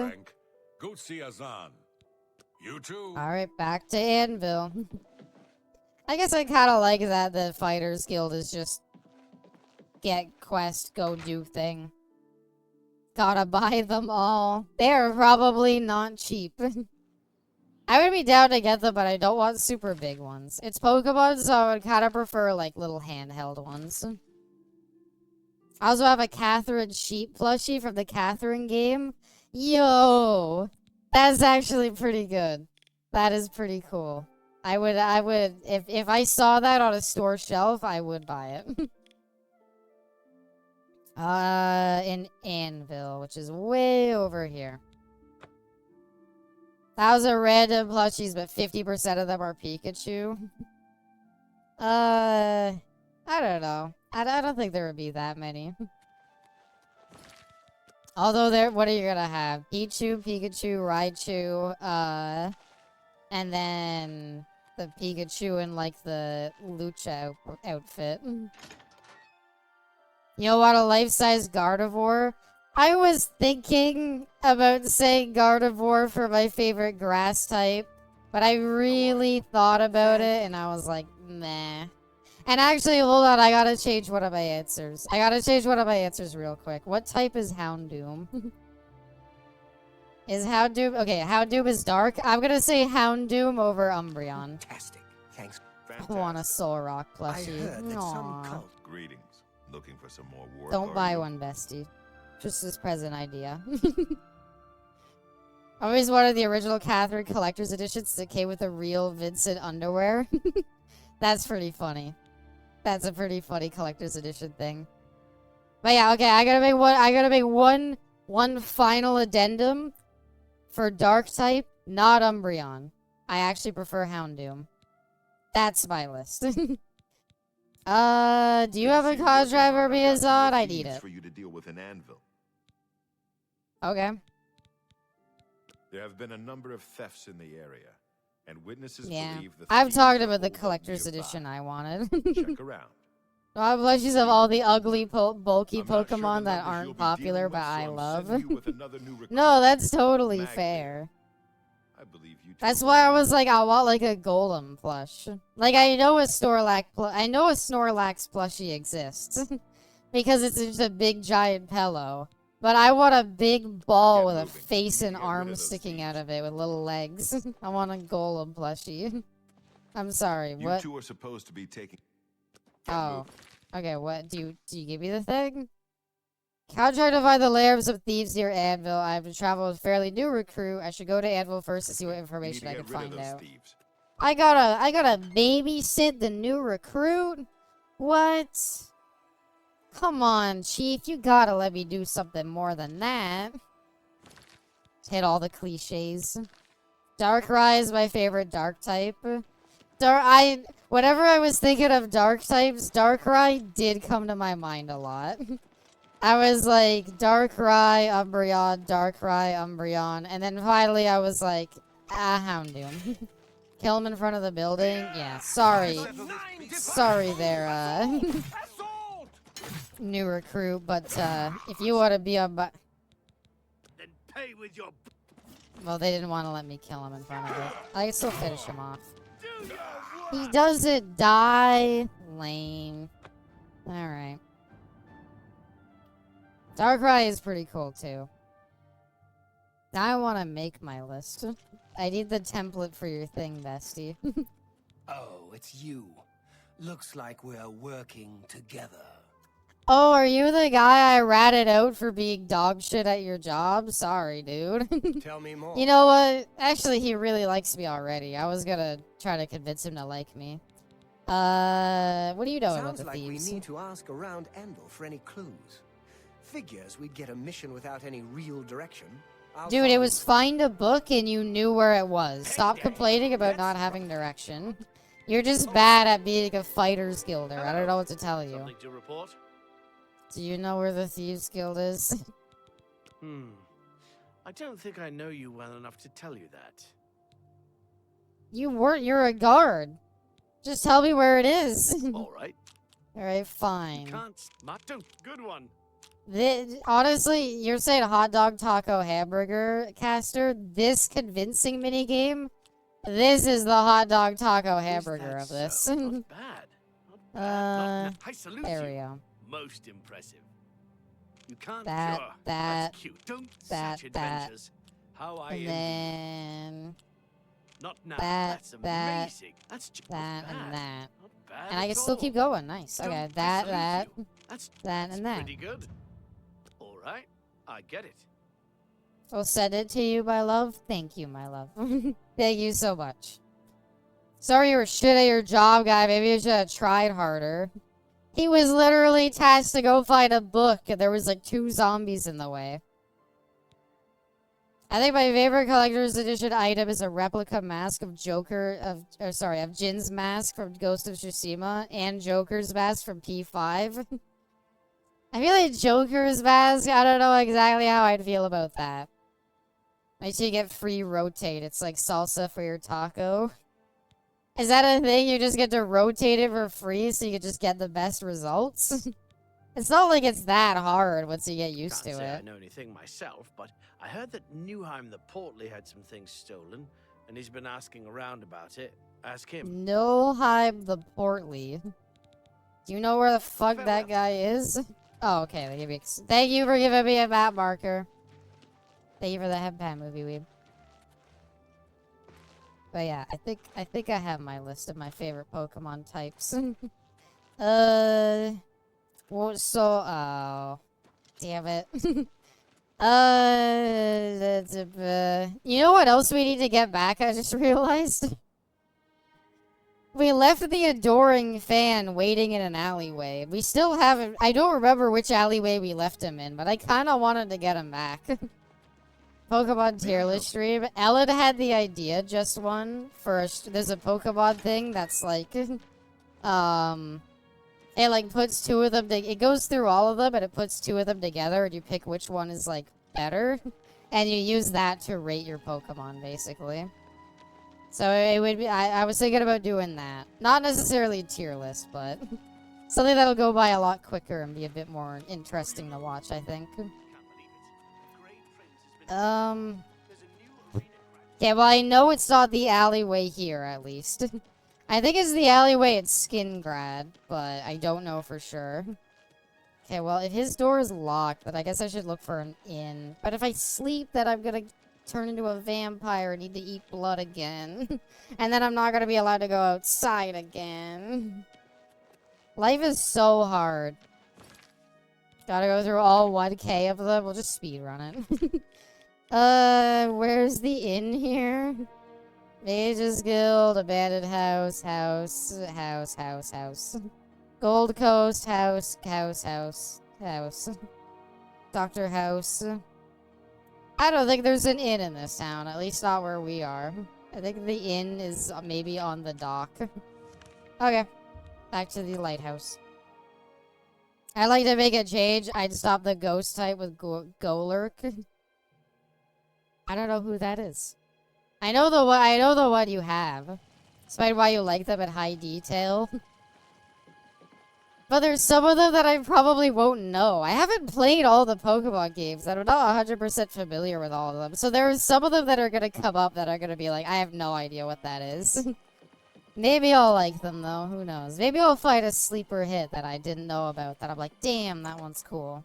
Go see Azan. You too. Alright, back to Anvil. I guess I kind of like that the Fighters Guild is just get quest, go do thing. Gotta buy them all. They're probably not cheap. I would be down to get them, but I don't want super big ones. It's Pokemon, so I would kind of prefer like little handheld ones. I also have a Catherine sheep plushie from the Catherine game. Yo! That's actually pretty good. That is pretty cool. I would, if I saw that on a store shelf, I would buy it. In Anvil, which is way over here. 1,000 random plushies, but 50% of them are Pikachu. I don't know. I don't think there would be that many. Although what are you gonna have? Pichu, Pikachu, Raichu, and then the Pikachu in like the Lucha outfit. You want a life-size Gardevoir? I was thinking about saying Gardevoir for my favorite grass type, but I really thought about it and I was like, meh. And actually, hold on, I gotta change one of my answers. I gotta change one of my answers real quick. What type is Houndoom? Is Houndoom... Okay, Houndoom is dark. I'm gonna say Houndoom over Umbreon. Fantastic. Thanks. I want a Solrock plushie. I heard that some cult... Greetings. Looking for some more work? Don't buy one, bestie. Just this present idea. I always wanted the original Catherine Collector's Editions that came with a real Vincent underwear. That's pretty funny. That's a pretty funny collector's edition thing. But yeah, okay, I gotta make one final addendum for dark type, not Umbreon. I actually prefer Houndoom. That's my list. Do you have a contract for me, Azad? I need it. For you to deal with an anvil. Okay. There have been a number of thefts in the area. and witnesses Yeah. believe the I've thieves talked are about the holed up collector's nearby. edition I wanted. Check around. I have plushies of all the ugly, bulky I'm not sure the Pokemon that numbers you'll aren't be popular, dealing but with, so I I'm love. sending you with another new recruit. No, that's totally Maglear. fair. I believe you two That's are why I well was like, I want like a Golem plush. Like I know a Snorlax plushie exists because it's just a big giant pillow. But I want a big ball with a face and arms sticking out of it with little legs. I want a Golem plushie. I'm sorry, You what? two are supposed to be taking. Oh. Okay, what? Do you give me the thing? How try to find the lairs of thieves near Anvil? I have to travel with a fairly new recruit. I should go to Anvil first to see what information I can find out. Thieves. I gotta babysit the new recruit? What? Come on, Chief, you gotta let me do something more than that. Hit all the cliches. Darkrai is my favorite dark type. Whenever I was thinking of dark types, Darkrai did come to my mind a lot. I was like, Darkrai, Umbreon, and then finally I was like, Houndoom. Kill him in front of the building? Yeah, sorry. Sorry there, new recruit, but, if you want to be on then pay with your... Well, they didn't want to let me kill him in front of it. I can still finish him off. He doesn't die. Lame. Alright. Darkrai is pretty cool, too. Now I want to make my list. I need the template for your thing, bestie. Oh, it's you. Looks like we're working together. Oh, are you the guy I ratted out for being dog shit at your job? Sorry, dude. Tell me more. You know what? Actually, he really likes me already. I was gonna try to convince him to like me. What do you know about the Sounds like thieves? we need to ask around Anvil for any clues. Figures we'd get a mission without any real direction. Dude, it was find a book and you knew where it was. Stop complaining about not having direction. You're just bad at being a fighter's guilder. I don't know what to tell you. Something to report? Do you know where the Thieves Guild is? I don't think I know you well enough to tell you that. You're a guard. Just tell me where it is. Alright. Alright, fine. Can't. Don't. Good one. Honestly, you're saying hot dog, taco, hamburger, Caster? This convincing minigame? This is the hot dog, taco, hamburger of this. Not bad. Not bad. I salute there you. we go. Most impressive. You can't That, That's cute. Don't such adventures. How I and envy then Not now. That's amazing. That's just that, not and bad. that. Not bad And I at can still all. keep going. Nice. Okay, Don't that, salute you. That's and that. pretty good. All right, I get it. I'll send it to you, my love. Thank you, my love. Thank you so much. Sorry you were shit at your job, guy. Maybe you should have tried harder. He was literally tasked to go find a book, and there was like 2 zombies in the way. I think my favorite collector's edition item is a replica mask of of Jin's mask from Ghost of Tsushima and Joker's mask from P5. I feel like Joker's mask, I don't know exactly how I'd feel about that. Make sure you get free rotate. It's like salsa for your taco. Is that a thing? You just get to rotate it for free so you can just get the best results? It's not like it's that hard once you get used Can't to say I it. know anything myself, but I heard that Newheim the Portly had some things stolen, and he's been asking around about it. Ask him. Nilheim the Portly. Do you know where the fuck that guy is? Oh, okay. Thank you for giving me a map marker. Thank you for the headband movie, weeb. But yeah, I think I have my list of my favorite Pokemon types. Well, so, oh, damn it. You know what else we need to get back? I just realized. We left the adoring fan waiting in an alleyway. We still haven't. I don't remember which alleyway we left him in, but I kind of wanted to get him back. Pokemon tier list stream. Ellen had the idea, just one, first. There's a Pokemon thing that's like, it like puts 2 of them, it goes through all of them, and it puts 2 of them together, and you pick which one is like better, and you use that to rate your Pokemon, basically. So it would be, I was thinking about doing that. Not necessarily a tier list, but something that'll go by a lot quicker and be a bit more interesting to watch, I think. Yeah, well, I know it's not the alleyway here, at least. I think it's the alleyway at Skingrad, but I don't know for sure. Okay, well, if his door is locked, then I guess I should look for an inn. But if I sleep, then I'm gonna turn into a vampire and need to eat blood again. And then I'm not gonna be allowed to go outside again. Life is so hard. Gotta go through all 1K of them. We'll just speedrun it. Where's the inn here? Mage's Guild, Abandoned House. Gold Coast, house. Doctor House. I don't think there's an inn in this town, at least not where we are. I think the inn is maybe on the dock. Okay, back to the lighthouse. I'd like to make a change. I'd stop the ghost type with Golurk. I don't know who that is. I know the one you have. Despite why you like them at high detail. But there's some of them that I probably won't know. I haven't played all the Pokemon games. I'm not 100% familiar with all of them. So there's some of them that are going to come up that are going to be like, I have no idea what that is. Maybe I'll like them, though. Who knows? Maybe I'll find a sleeper hit that I didn't know about that I'm like, damn, that one's cool.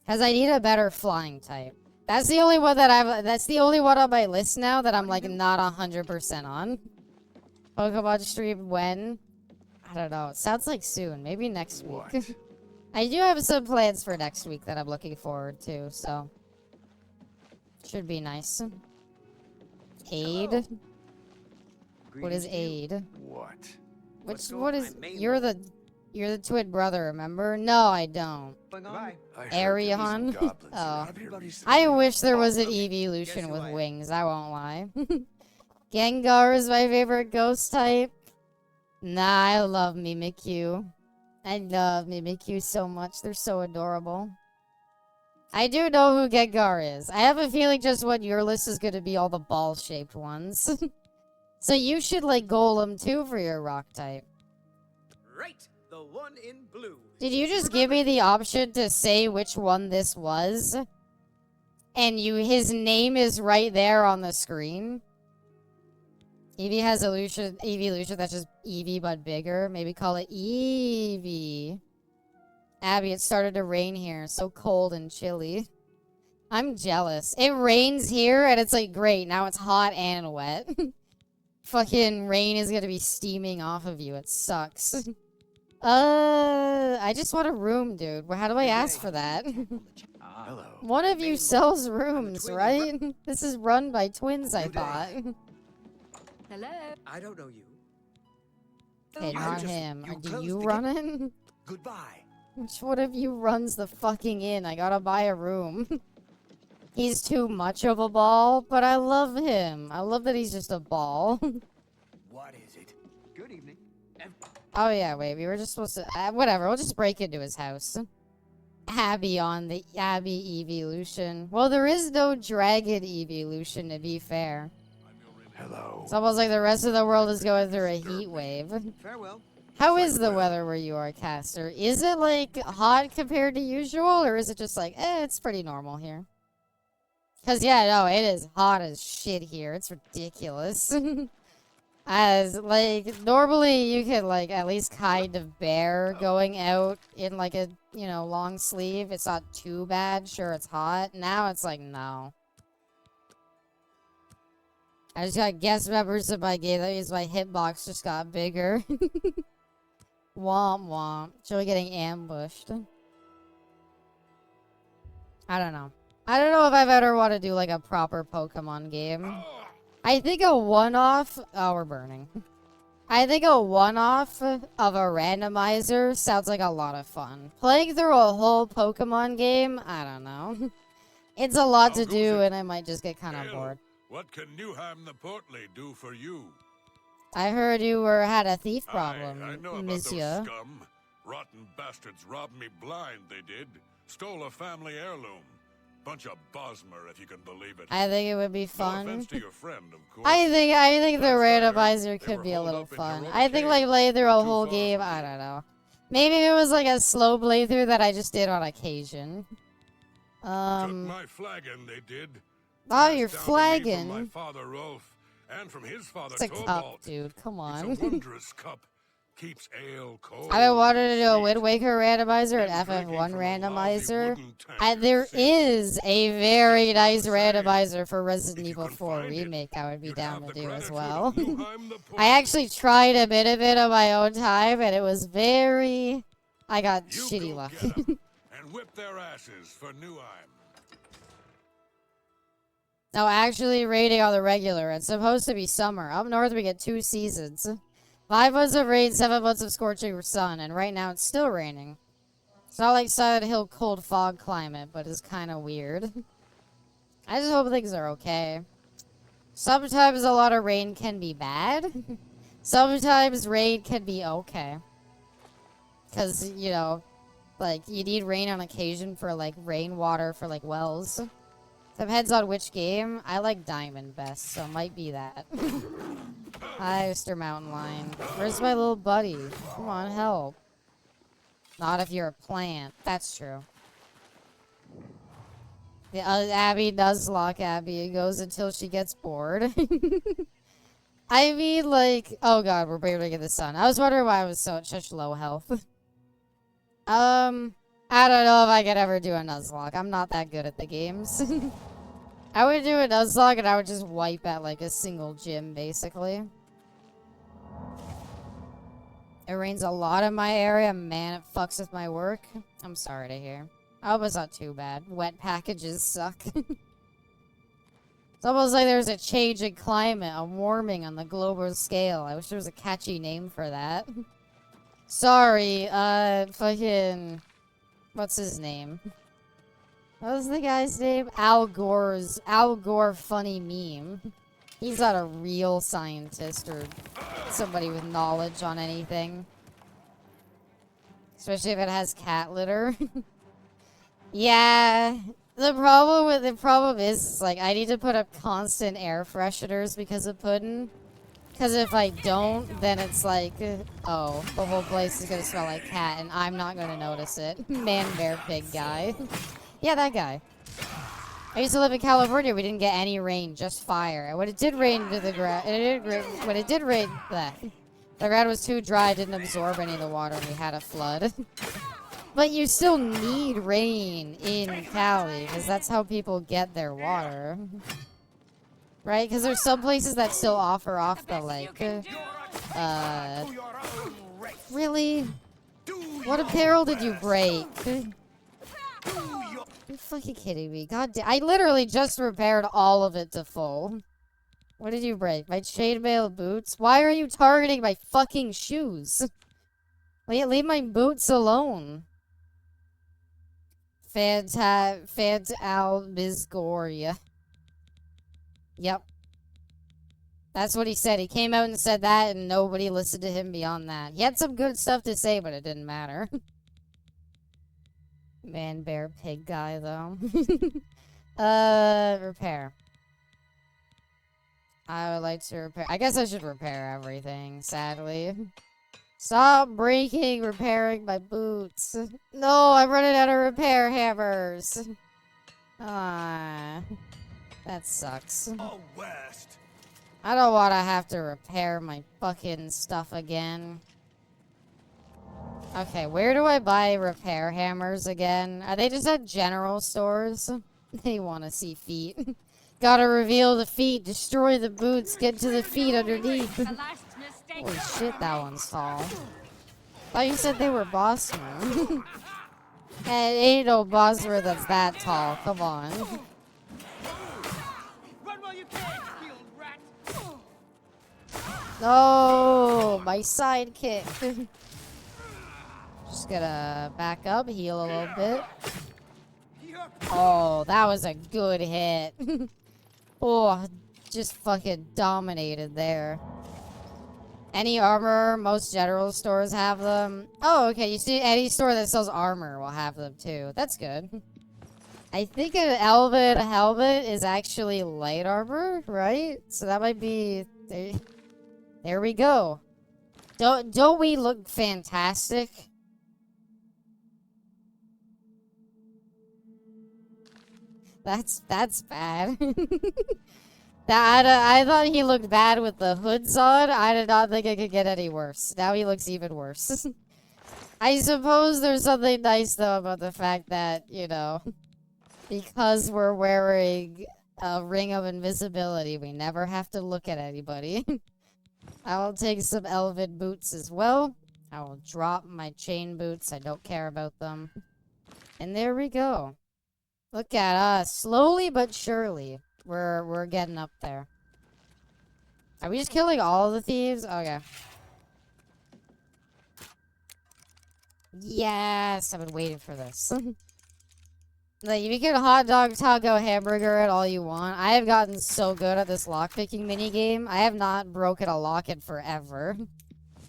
Because I need a better flying type. That's the only one that that's the only one on my list now that I'm, like, not 100% on. Pokemon stream when? I don't know. It sounds like soon. Maybe next week. I do have some plans for next week that I'm looking forward to, so. Should be nice. Aid? Hello. What is aid? What? What is... You're the twin brother, remember? No, I don't. Arion? Oh. I wish there was an evolution with wings, I won't lie. Gengar is my favorite ghost type. Nah, I love Mimikyu. I love Mimikyu so much. They're so adorable. I do know who Gengar is. I have a feeling just what your list is going to be all the ball-shaped ones. So you should like Golem too for your rock type. Right, the one in blue. Did you just give me the option to say which one this was? And his name is right there on the screen? Eevee has evolution that's just Eevee but bigger. Maybe call it Eevee. Abby, it started to rain here. So cold and chilly. I'm jealous. It rains here and it's like great. Now it's hot and wet. Fucking rain is gonna be steaming off of you. It sucks. I just want a room, dude. How do I ask for that? Hello. One of you sells rooms, right? This is run by twins, I thought. Hello. I don't know you. Hey, not him. Do you run it? Goodbye. Which one of you runs the fucking inn? I gotta buy a room. He's too much of a ball, but I love him. I love that he's just a ball. What is it? Good evening. Oh yeah, wait, we were just supposed to... whatever, we'll just break into his house. Abby on the Abby evolution. Well, there is no dragon evolution, to be fair. Hello. It's almost like the rest of the world is going through a heat wave. Farewell. How is the weather where you are, Caster? Is it, like, hot compared to usual, or is it just like, it's pretty normal here? Because, yeah, no, it is hot as shit here. It's ridiculous. As, like, normally you could, like, at least kind of bear going out in, like, a, you know, long sleeve. It's not too bad. Sure, it's hot. Now it's like, no. I just got guest members of my game. That means my hitbox just got bigger. Womp womp. Joey getting ambushed. I don't know. I don't know if I've ever want to do like a proper Pokemon game. I think a one-off... Oh, we're burning. I think a one-off of a randomizer sounds like a lot of fun. Playing through a whole Pokemon game? I don't know. It's a lot to do and I might just get kind of bored. What can Newham the Portly do for you? I heard you had a thief problem, I know about monsieur. those scum. Rotten bastards robbed me blind, they did. Stole a family heirloom. Bunch of Bosmer, if you can believe it. I think it would be No fun. offense to your friend, of course. I think the randomizer could be a little fun. I think like play through a whole game. I don't know. Maybe it was like a slow playthrough that I just did on occasion. Took my flagon, they did. Oh, you're Passed down to me from my flagging. father Rolf, and from his father It's a Torvald. cup, dude. Come on. It's a wondrous cup. Keeps ale cold. I've been wanting to do a Wind Waker randomizer and FF1 randomizer. There is a very nice randomizer for Resident Evil 4 Remake I would be down to do as well. I actually tried a bit of it on my own time, and it was very... I got shitty luck. And whip their asses for Newheim. No, actually, rating on the regular. It's supposed to be summer. Up north, we get 2 seasons. 5 months of rain, 7 months of scorching sun, and right now it's still raining. It's not like Silent Hill cold fog climate, but it's kind of weird. I just hope things are okay. Sometimes a lot of rain can be bad. Sometimes rain can be okay. Because, you know, like, you need rain on occasion for, like, rainwater for, like, wells. Depends on which game. I like Diamond best, so it might be that. Hi, Mr. Mountain Lion. Where's my little buddy? Come on, help. Not if you're a plant. That's true. The Abby does lock Abby. It goes until she gets bored. I mean, like... Oh god, we're barely getting the sun. I was wondering why I was such low health. I don't know if I could ever do a Nuzlocke. I'm not that good at the games. I would do a Nuzlocke and I would just wipe at like a single gym, basically. It rains a lot in my area. Man, it fucks with my work. I'm sorry to hear. I hope it's not too bad. Wet packages suck. It's almost like there's a change in climate, a warming on the global scale. I wish there was a catchy name for that. Sorry, fucking... What's his name? What was the guy's name? Al Gore funny meme. He's not a real scientist or somebody with knowledge on anything. Especially if it has cat litter. Yeah. The problem is like I need to put up constant air fresheners because of pudding. Because if I don't, then it's like, oh, the whole place is gonna smell like cat, and I'm not gonna notice it. Man, bear, pig guy. Yeah, that guy. I used to live in California. We didn't get any rain, just fire. And when it did rain to the ground, when it did rain, the ground was too dry, didn't absorb any of the water, and we had a flood. But you still need rain in Cali, because that's how people get their water. Right? Because there's some places that still offer off the, like, really? What apparel did you break? Are you fucking kidding me? God damn. I literally just repaired all of it to full. What did you break? My chainmail boots? Why are you targeting my fucking shoes? Leave my boots alone. Misgoria. Yep. That's what he said. He came out and said that, and nobody listened to him beyond that. He had some good stuff to say, but it didn't matter. Man, bear, pig guy, though. Repair. I would like to repair. I guess I should repair everything, sadly. Stop repairing my boots. No, I'm running out of repair hammers. Ah, that sucks. Oh, West. I don't want to have to repair my fucking stuff again. Okay, where do I buy repair hammers again? Are they just at general stores? They want to see feet. Gotta reveal the feet, destroy the boots, get to the feet underneath. Holy shit, that one's tall. Thought you said they were Bossman. And ain't no Bossman that's that tall, come on. No, my sidekick. Just gonna back up, heal a little bit. Oh, that was a good hit. Oh, just fucking dominated there. Any armor, most general stores have them. Oh, okay, you see any store that sells armor will have them too. That's good. I think an elven helmet is actually light armor, right? So that might be... There we go. Don't we look fantastic? That's bad. I thought he looked bad with the hoods on. I did not think it could get any worse. Now he looks even worse. I suppose there's something nice, though, about the fact that, you know, because we're wearing a ring of invisibility, we never have to look at anybody. I will take some elven boots as well. I will drop my chain boots. I don't care about them. And there we go. Look at us. Slowly but surely. We're getting up there. Are we just killing all the thieves? Okay. Yes! I've been waiting for this. Like, you can hot dog, taco, hamburger it all you want. I have gotten so good at this lockpicking minigame. I have not broken a lock in forever.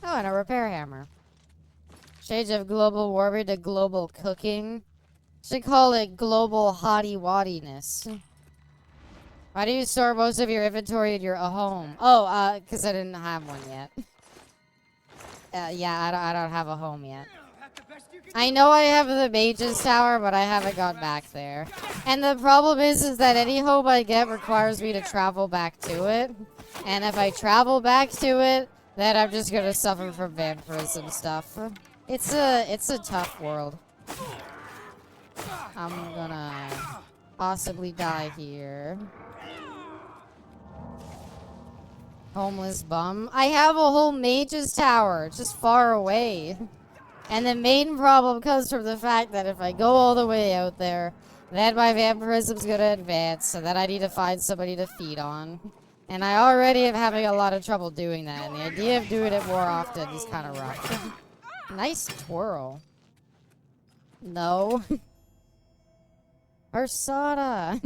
Oh, and a repair hammer. Shades of global warming to global cooking. Should call it global hottie-waddiness. Why do you store most of your inventory in your home? Oh, because I didn't have one yet. Yeah, I don't have a home yet. I know I have the Mage's Tower, but I haven't gone back there. And the problem is that any home I get requires me to travel back to it. And if I travel back to it, then I'm just gonna suffer from vampirism stuff. It's a tough world. I'm gonna possibly die here. Homeless bum. I have a whole Mage's Tower. It's just far away. And the main problem comes from the fact that if I go all the way out there, then my vampirism's gonna advance, so then I need to find somebody to feed on. And I already am having a lot of trouble doing that, and the idea of doing it more often is kind of rough. Nice twirl. No. Persona.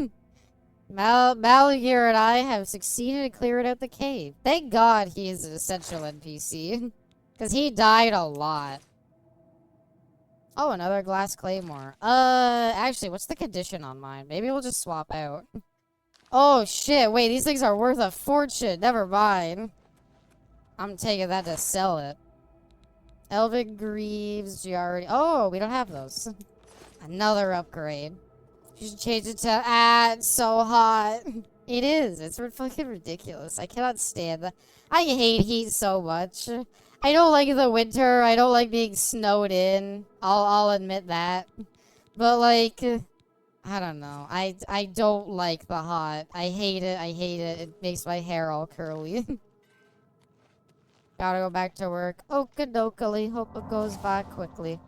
Malagir and I have succeeded in clearing out the cave. Thank God he is an essential NPC. Because he died a lot. Oh, another glass claymore. Actually, what's the condition on mine? Maybe we'll just swap out. Oh, shit. Wait, these things are worth a fortune. Never mind. I'm taking that to sell it. Elven Greaves, Giardi. Oh, we don't have those. Another upgrade. You should change it to, it's so hot. It is. It's fucking ridiculous. I cannot stand that. I hate heat so much. I don't like the winter. I don't like being snowed in. I'll admit that. But, like, I don't know. I don't like the hot. I hate it. I hate it. It makes my hair all curly. Gotta go back to work. Okadokally. Hope it goes by quickly.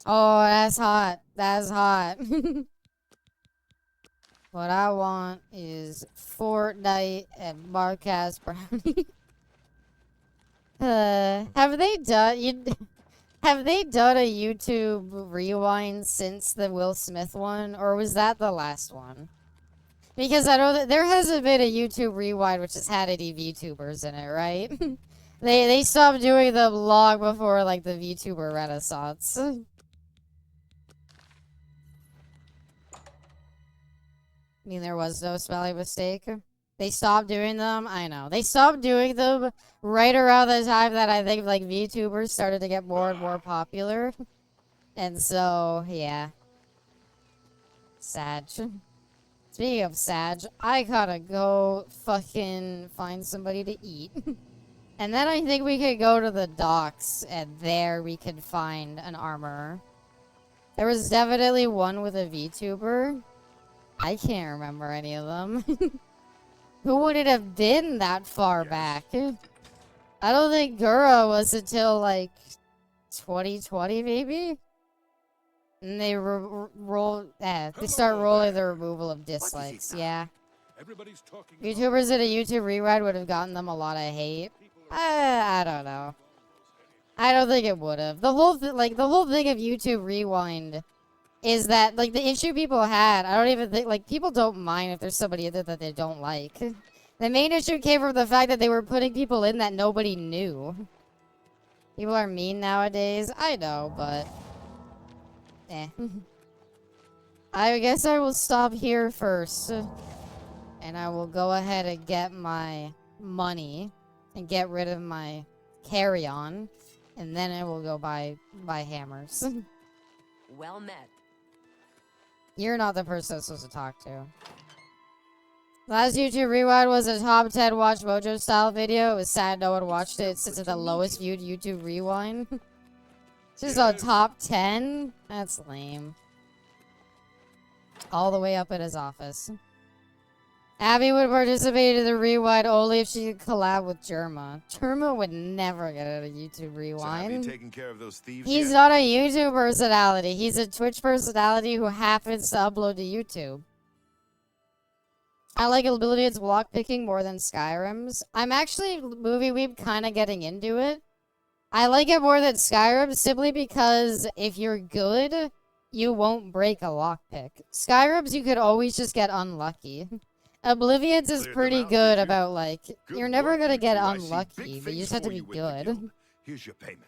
Oh, that's hot. That's hot. What I want is Fortnite and Marcas Brownie. Have they done a YouTube rewind since the Will Smith one, or was that the last one? Because I know that there hasn't been a YouTube rewind which has had any VTubers in it, right? they stopped doing them long before like the VTuber renaissance. I mean, there was no spelling mistake. They stopped doing them. I know. They stopped doing them right around the time that I think, like, VTubers started to get more and more popular. And so, yeah. Sag. Speaking of Sag, I gotta go fucking find somebody to eat. And then I think we could go to the docks, and there we could find an armorer. There was definitely one with a VTuber. I can't remember any of them. Who would it have been that far back? I don't think Gura was until, like, 2020, maybe? And they they start rolling the removal of dislikes, yeah. YouTubers in a YouTube rewind would have gotten them a lot of hate. I don't know. I don't think it would have. The whole thing of YouTube rewind is that, like, the issue people had, I don't even think, like, people don't mind if there's somebody in there that they don't like. The main issue came from the fact that they were putting people in that nobody knew. People are mean nowadays. I know, but... eh. I guess I will stop here first. And I will go ahead and get my money. And get rid of my carry-on. And then I will go buy hammers. Well met. You're not the person I'm supposed to talk to. Last YouTube Rewind was a top 10 Watch Mojo style video. It was sad no one watched it. It sits at the lowest viewed YouTube Rewind. Just a top 10? That's lame. All the way up in his office. Abby would participate in the Rewind only if she could collab with Germa. Germa would never get out of YouTube Rewind. So have you taken care of those thieves He's yet? not a YouTube personality. He's a Twitch personality who happens to upload to YouTube. I like Oblivion's block picking more than Skyrim's. I'm actually, Movie Weeb, kind of getting into it. I like it more than Skyrim simply because if you're good, you won't break a lockpick. Skyrim's you could always just get unlucky. Oblivion's is pretty good about, like, you're never gonna get unlucky, but you just have to be good. Here's your payment.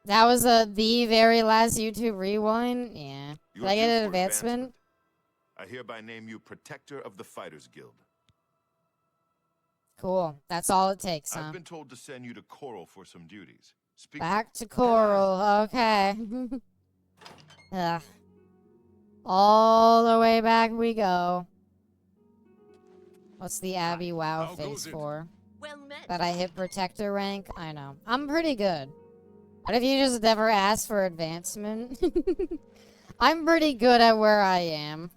That was the very last YouTube Rewind? Yeah. Did I get an advancement? I hereby name you Protector of the Fighters Guild. Cool. That's all it takes, huh? I've been told to send you to Coral for some duties. Back to Coral. Okay. Ugh. All the way back we go. What's the Abby wow face for? Well met. That I hit Protector rank? I know. I'm pretty good. What if you just never ask for advancement? I'm pretty good at where I am.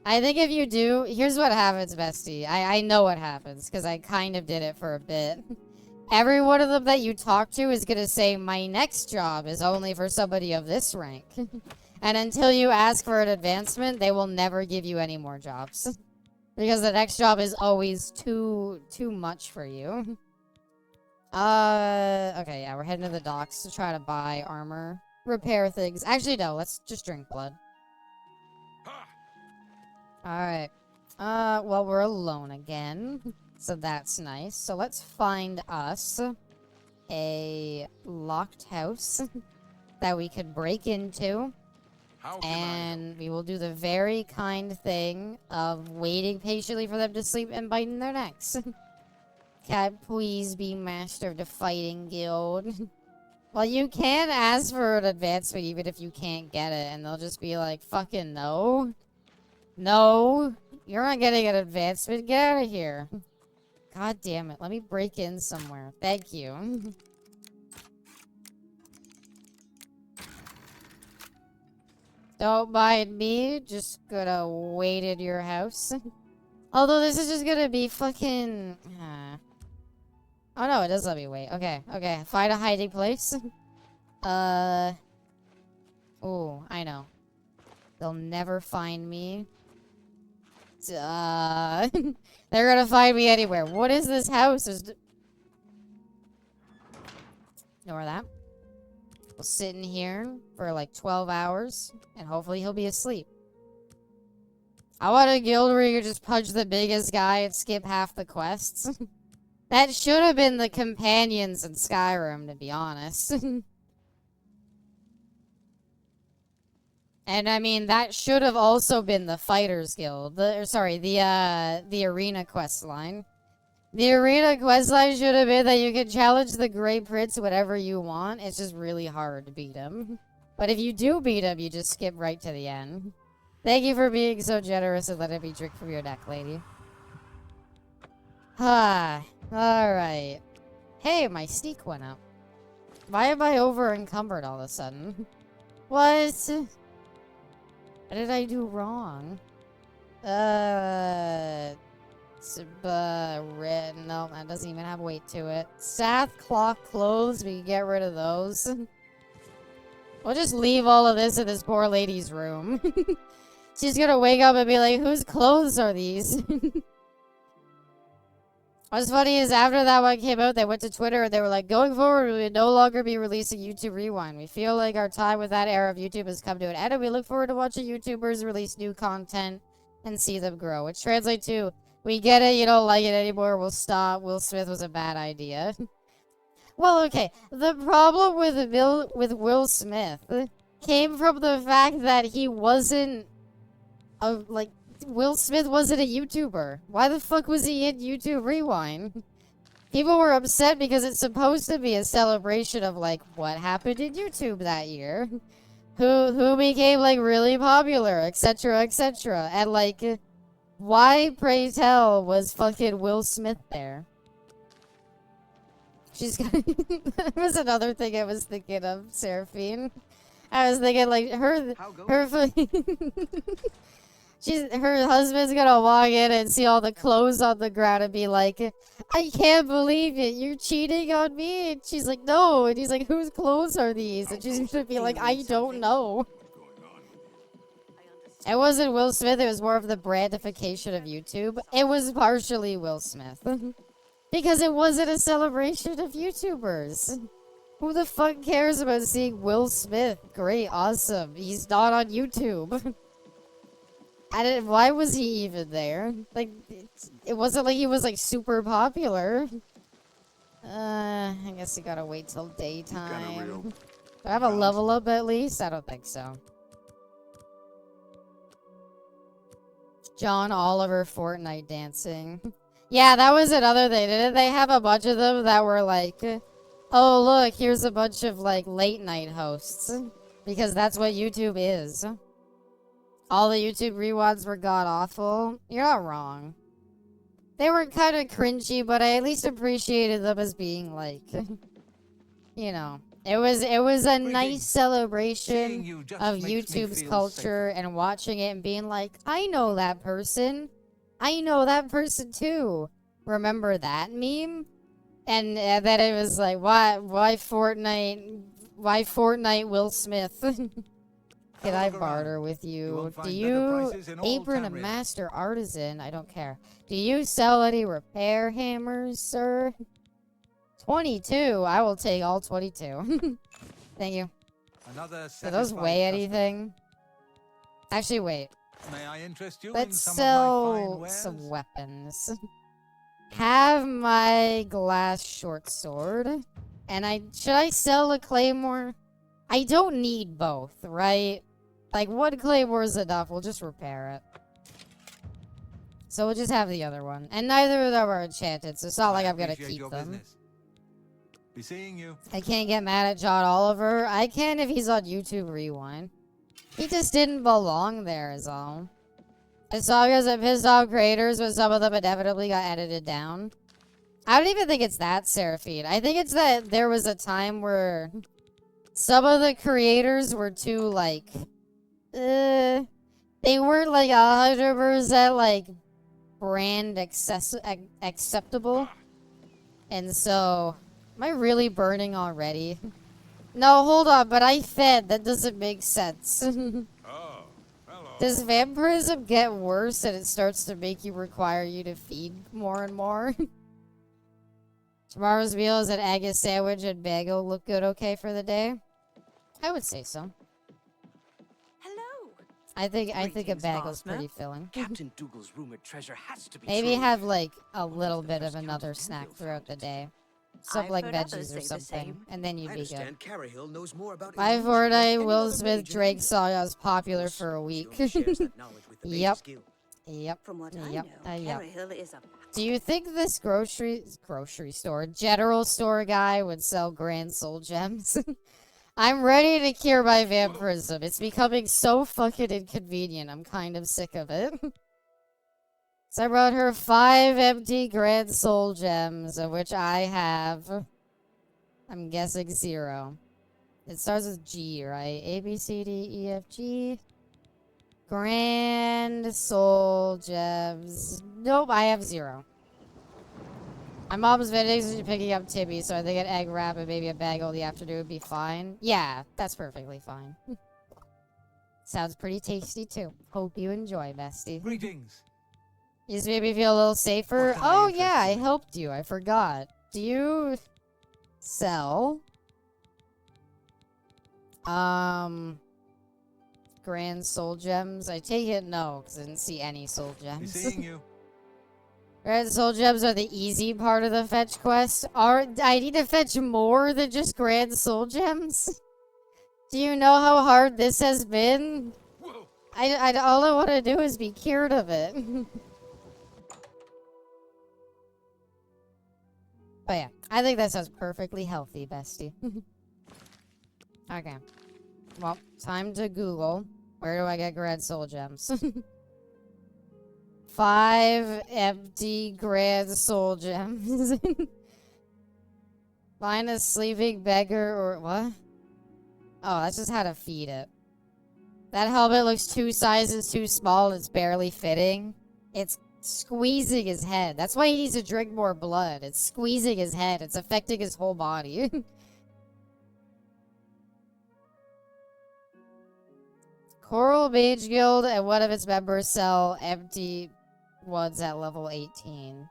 I think if you do, here's what happens, bestie. I know what happens, because I kind of did it for a bit. Every one of them that you talk to is going to say, my next job is only for somebody of this rank. And until you ask for an advancement, they will never give you any more jobs. Because the next job is always too much for you. Okay, yeah, we're heading to the docks to try to buy armor. Repair things. Actually, no, let's just drink blood. Alright. Well, we're alone again. So that's nice. So let's find us a locked house that we could break into. And we will do the very kind thing of waiting patiently for them to sleep and biting their necks. Can I please be master of the fighting guild? Well, you can ask for an advancement even if you can't get it, and they'll just be like, fucking no. No, you're not getting an advancement. Get out of here. God damn it. Let me break in somewhere. Thank you. Don't mind me. Just gonna wait in your house. Although this is just gonna be fucking... Oh no, it does let me wait. Okay, okay. Find a hiding place. Oh, I know. They'll never find me. They're gonna find me anywhere. What is this house? Ignore that. We'll sit in here for like 12 hours, and hopefully he'll be asleep. I want a guild where you can just punch the biggest guy and skip half the quests. That should have been the companions in Skyrim, to be honest. And I mean, that should have also been the Fighters Guild. The Arena quest line. The Arena quest line should have been that you can challenge the Grey Prince whenever you want. It's just really hard to beat him. But if you do beat him, you just skip right to the end. Thank you for being so generous and letting me drink from your neck, lady. Ah, alright. Hey, my sneak went up. Why am I over encumbered all of a sudden? What? What did I do wrong? No, that doesn't even have weight to it. Sackcloth clothes, we can get rid of those. We'll just leave all of this in this poor lady's room. She's gonna wake up and be like, whose clothes are these? What's funny is after that one came out, they went to Twitter and they were like, going forward, we will no longer be releasing YouTube Rewind. We feel like our time with that era of YouTube has come to an end, and we look forward to watching YouTubers release new content and see them grow. Which translates to, we get it, you don't like it anymore, we'll stop. Will Smith was a bad idea. Well, okay, the problem with Will Smith came from the fact that he wasn't like Will Smith wasn't a YouTuber. Why the fuck was he in YouTube Rewind? People were upset because it's supposed to be a celebration of like what happened in YouTube that year. Who became like really popular, etc., etc. And like why, pray tell, was fucking Will Smith there? She's got that was another thing I was thinking of, Seraphine. I was thinking like her her husband's gonna walk in and see all the clothes on the ground and be like, I can't believe it, you're cheating on me. And she's like, no. And he's like, whose clothes are these? And she's gonna be like, I don't know. It wasn't Will Smith, it was more of the brandification of YouTube. It was partially Will Smith. Because it wasn't a celebration of YouTubers. Who the fuck cares about seeing Will Smith? Great, awesome. He's not on YouTube. Why was he even there? Like, it wasn't like he was, like, super popular. I guess you gotta wait till daytime. Do I have a level up at least? I don't think so. John Oliver Fortnite dancing. Yeah, that was another thing. Didn't they have a bunch of them that were like, oh, look, here's a bunch of, like, late night hosts. Because that's what YouTube is. All the YouTube rewinds were god-awful. You're not wrong. They were kind of cringy, but I at least appreciated them as being, like, you know. It was a nice celebration of YouTube's culture and watching it and being like, I know that person. I know that person too. Remember that meme? And then it was like, why Fortnite Will Smith? Can I barter with you? Do you apron a master artisan? I don't care. Do you sell any repair hammers, sir? 22. I will take all 22. Thank you. Do those weigh anything? Actually, wait. May I interest you Let's in some sell of my fine wares? some weapons. Have my glass short sword. And should I sell a claymore? I don't need both, right? Like, one claymore is enough. We'll just repair it. So we'll just have the other one. And neither of them are enchanted, so it's not like I'm gonna keep them. Be seeing you. I can't get mad at John Oliver. I can if he's on YouTube Rewind. He just didn't belong there is all. As long as it pissed off creators, but some of them inevitably got edited down. I don't even think it's that, Seraphine. I think it's that there was a time where some of the creators were too, like, they weren't, like, 100%, like, brand acceptable. And so, am I really burning already? No, hold on, but I fed. That doesn't make sense. Does vampirism get worse and it starts to make you require you to feed more and more? Tomorrow's meal is an egg, a sandwich, and bagel. Look good okay for the day? I would say so. Hello. I think a Greetings, bagel's Master. pretty filling. Captain Dougal's rumored treasure has to be Maybe true. have like a little bit of another snack throughout the day. Some I've like heard others veggies say or the something, same. and then you'd I be good. understand Carrahill knows more about My illusion than Fortnite, any Will other Smith, mage Drake in saga was popular for a week. She only shares that knowledge with the mage's Yep. guild. Yep. From what I Yep. know, Yep. Carrahill is a Do you think this grocery store, general store guy would sell grand soul gems? I'm ready to cure my vampirism. It's becoming so fucking inconvenient. I'm kind of sick of it. So I brought her 5 empty grand soul gems, of which I have, I'm guessing 0. It starts with G, right? A, B, C, D, E, F, G. Grand soul gems. Nope, I have 0. My mom's vending picking up Timmy, so I think an egg wrap and maybe a bagel in the afternoon would be fine. Yeah, that's perfectly fine. Sounds pretty tasty too. Hope you enjoy, bestie. Greetings. You just made me feel a little safer. Oh yeah, I helped you. I forgot. Do you sell grand soul gems? I take it no, because I didn't see any soul Be gems. seeing you. Grand soul gems are the easy part of the fetch quest. I need to fetch more than just grand soul gems? Do you know how hard this has been? All I want to do is be cured of it. But yeah, I think that sounds perfectly healthy, bestie. Okay. Well, time to Google. Where do I get Grand Soul Gems? 5 empty Grand Soul Gems. Find a sleeping beggar or what? Oh, that's just how to feed it. That helmet looks 2 sizes too small and it's barely fitting. It's squeezing his head. That's why he needs to drink more blood. It's squeezing his head. It's affecting his whole body. Coral Mage Guild and one of its members sell empty ones at level 18.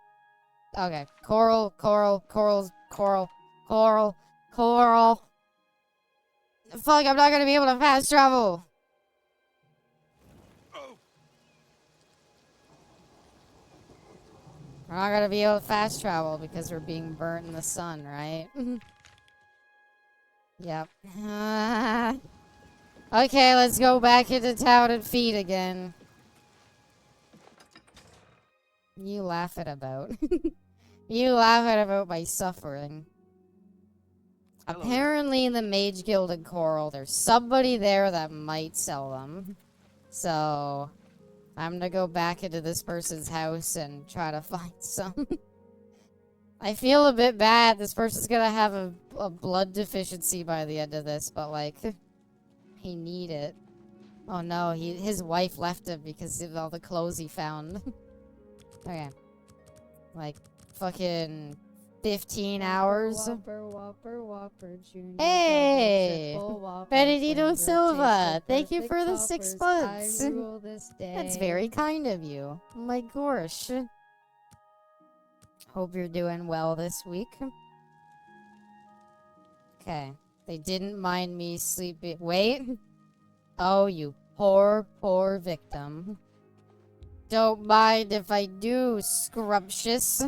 Okay. Coral. Fuck, I'm not gonna be able to fast travel. We're not gonna be able to fast travel because we're being burnt in the sun, right? Yep. Okay, let's go back into town and feed again. You laugh at about. You laugh at about my suffering. Hello. Apparently in the Mage Guild in Coral, there's somebody there that might sell them. So, I'm gonna go back into this person's house and try to find some. I feel a bit bad. This person's gonna have a blood deficiency by the end of this, but like, he need it. Oh no, his wife left him because of all the clothes he found. Okay. Like, fucking 15 hours. Whopper, Junior. Hey! Whopper, Benedito Flanger, Silva, taste thank you perfect for the toppers. 6 months. I rule this day. That's very kind of you. Oh my gosh. Hope you're doing well this week. Okay. They didn't mind me sleeping. Wait. Oh, you poor victim. Don't mind if I do, scrumptious.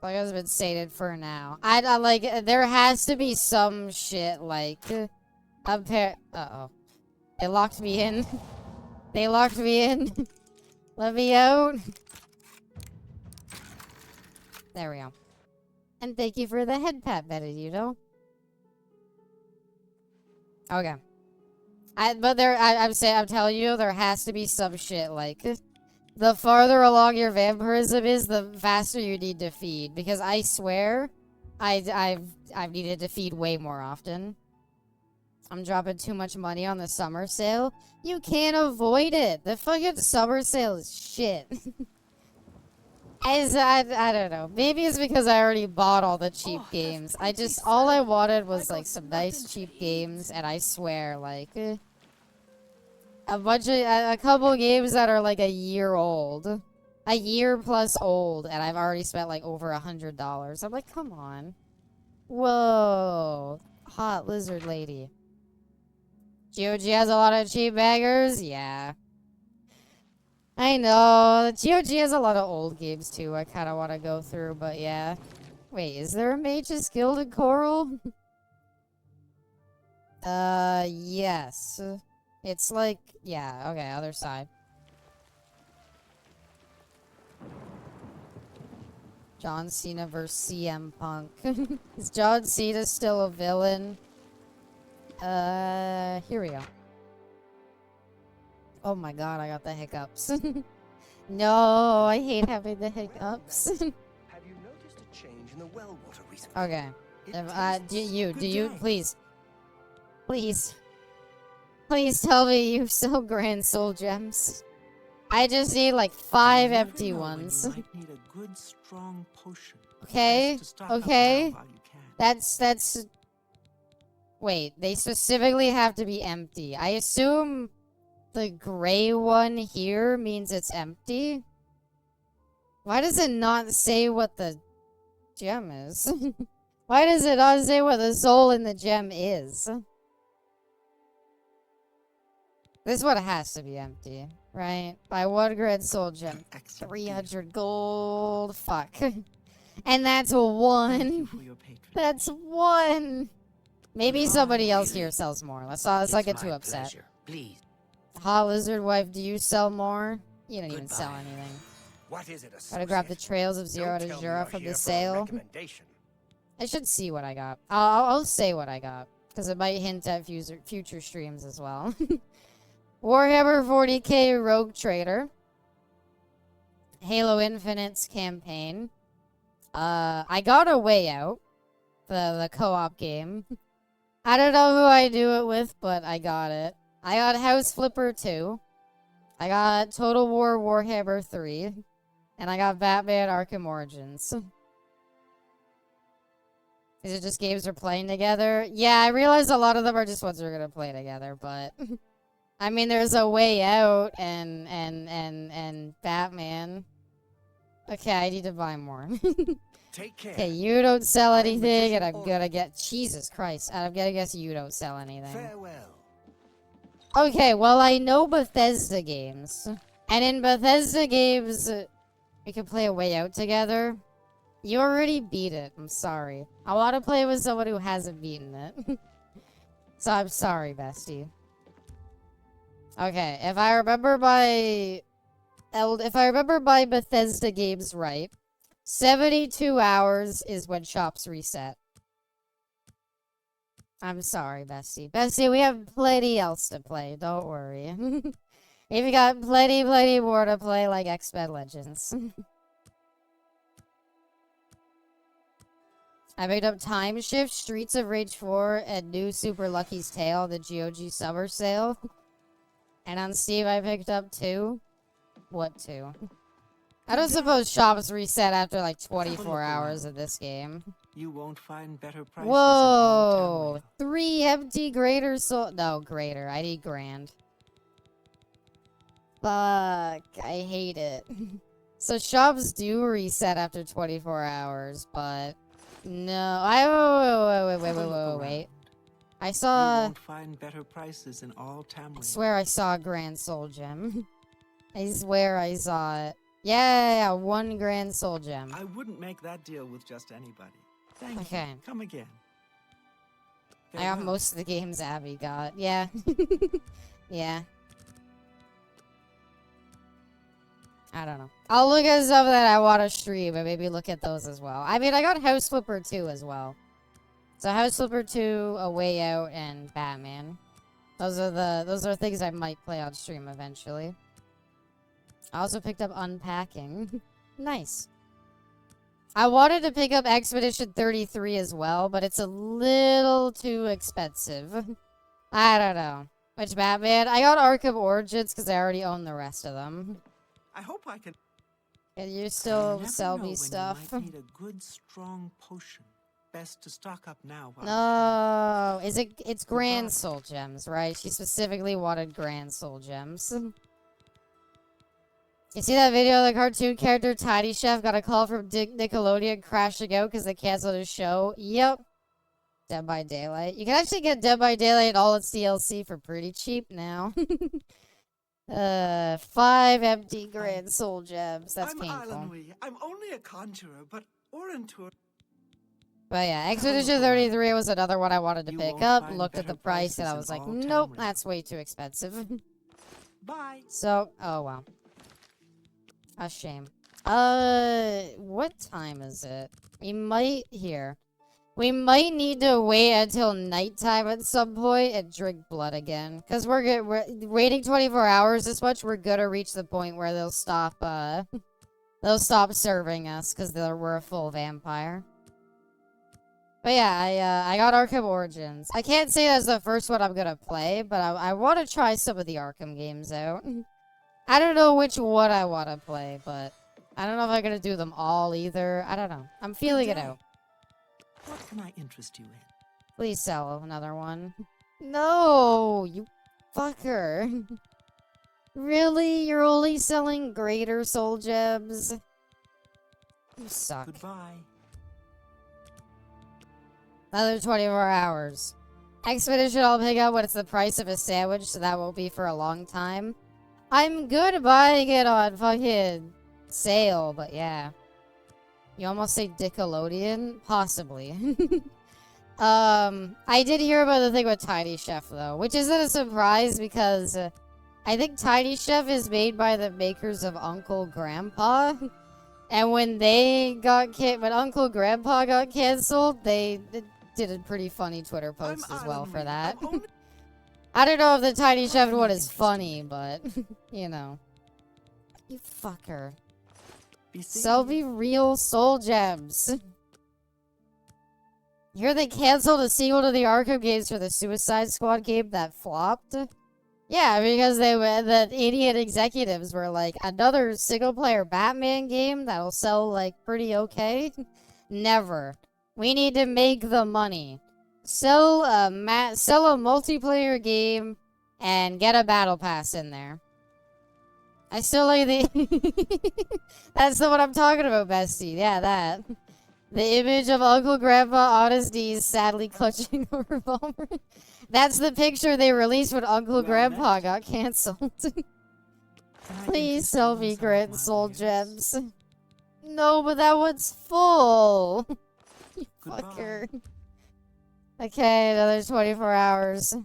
Like has been stated for now. I like, there has to be some shit like, uh-oh. They locked me in. They locked me in. Let me out. There we go. And thank you for the head pat, Benedito. Okay. I'm telling you, there has to be some shit like, the farther along your vampirism is, the faster you need to feed. Because I swear, I've needed to feed way more often. I'm dropping too much money on the summer sale. You can't avoid it. The fucking summer sale is shit. I don't know. Maybe it's because I already bought all the cheap games. All I wanted was like some nice cheap games, and I swear, like, a couple games that are like a year old. A year plus old, and I've already spent like over $100. I'm like, come on. Whoa. Hot lizard lady. GOG has a lot of cheap baggers? Yeah. I know. GOG has a lot of old games too I kind of want to go through, but yeah. Wait, is there a Mage's Guild in Coral? Yes. It's like, yeah, okay, other side. John Cena versus CM Punk. Is John Cena still a villain? Here we go. Oh my god, I got the hiccups. No, I hate having the hiccups. Have you noticed a change in the well water recently? Okay. Do you, please tell me you sell Grand Soul Gems. I just need like 5 empty ones. You might need a good, strong potion. Okay, Best to stock up okay. now while you can. That's... Wait, they specifically have to be empty. I assume the gray one here means it's empty? Why does it not say what the gem is? Why does it not say what the soul in the gem is? This one has to be empty, right? Buy 1 Grand Soul Gem. 300 gold. Fuck. And that's one. That's one. Maybe somebody else here sells more. Let's not get too upset. Pleasure. Please. Hot Lizard Wife, do you sell more? You don't even sell anything. What is it, Gotta grab the Trails of Zero to Zero from the sale. I should see what I got. I'll say what I got, because it might hint at future streams as well. Warhammer 40k Rogue Trader. Halo Infinite's campaign. I got A Way Out, the co-op game. I don't know who I do it with, but I got it. I got House Flipper 2. I got Total War Warhammer 3. And I got Batman Arkham Origins. These are just games we're playing together. Yeah, I realize a lot of them are just ones we're gonna play together, but I mean there's A Way Out and Batman. Okay, I need to buy more. Take care. Okay, you don't sell anything, and I'm gonna get Jesus Christ. I'm gonna guess you don't sell anything. Farewell. Okay, well I know Bethesda games. And in Bethesda games we can play A Way Out together. You already beat it. I'm sorry. I want to play with someone who hasn't beaten it. So I'm sorry, bestie. Okay, if I remember my Bethesda games right, 72 hours is when shops reset. I'm sorry, bestie. Bestie, we have plenty else to play. Don't worry. We've got plenty more to play, like X-Men Legends. I picked up Time Shift, Streets of Rage 4, and New Super Lucky's Tale, the GOG Summer Sale. And on Steam, I picked up 2. What 2? I don't suppose shops reset after like 24 hours of this game. You won't find better prices. Whoa! 3 empty greater soul. No, greater. I need grand. Fuck. I hate it. So shops do reset after 24 hours, but no. Wait. I saw. You won't find better prices in all Tamriel. I swear I saw a grand soul gem. I swear I saw it. Yeah, 1 grand soul gem. I wouldn't make that deal with just anybody. Thank Okay. you. Come again. I got most of the games Abby got. Yeah. Yeah. I don't know. I'll look at stuff that I want to stream and maybe look at those as well. I mean, I got House Flipper 2 as well. So House Flipper 2, A Way Out, and Batman. Those are things I might play on stream eventually. I also picked up Unpacking. Nice. I wanted to pick up Expedition 33 as well, but it's a little too expensive. I don't know. Which Batman? I got Arkham Origins because I already own the rest of them. I hope I can. Can you still sell me stuff? You might need a good, strong potion. Best to stock up now. No, it's Grand Soul Gems, right? She specifically wanted Grand Soul Gems. You see that video of the cartoon character Tiny Chef got a call from Nickelodeon crashing out because they canceled his show? Yep. Dead by Daylight. You can actually get Dead by Daylight and all its DLC for pretty cheap now. 5 empty Grand Soul Gems. That's painful. I'm only a conjurer, but Orantur. But yeah, Expedition 33 was another one I wanted to pick up. Looked at the price and I was like, nope, that's way too expensive. Bye. So, oh wow. A shame. What time is it? We might need to wait until nighttime at some point and drink blood again. Because we're waiting 24 hours this much, we're gonna reach the point where they'll stop serving us because we're a full vampire. But yeah, I got Arkham Origins. I can't say that's the first one I'm gonna play, but I want to try some of the Arkham games out. I don't know which one I want to play, but I don't know if I'm gonna do them all either. I don't know. I'm feeling it out. What can I interest you in? Please sell another one. No, you fucker. Really? You're only selling greater soul gems? You suck. Goodbye. Another 24 hours. Expedition I'll pick up when it's the price of a sandwich, so that won't be for a long time. I'm good buying it on fucking sale, but yeah. You almost say Nickelodeon? Possibly. I did hear about the thing with Tiny Chef, though, which isn't a surprise because I think Tiny Chef is made by the makers of Uncle Grandpa. And when when Uncle Grandpa got canceled, they did a pretty funny Twitter post as well for that. I don't know if the Tiny Chef one is funny, but, you know. You fucker. Sell me real soul gems. Here they canceled a sequel to the Arkham games for the Suicide Squad game that flopped. Yeah, because the idiot executives were like, another single-player Batman game that'll sell, like, pretty okay? Never. We need to make the money. Sell a multiplayer game and get a battle pass in there. I still like the... That's the one I'm talking about, bestie. Yeah, that. The image of Uncle Grandpa on his knees, sadly clutching a revolver. That's the picture they released when Uncle Grandpa got canceled. Please sell me Grand Soul Gems. No, but that one's full. You fucker. Okay, another 24 hours.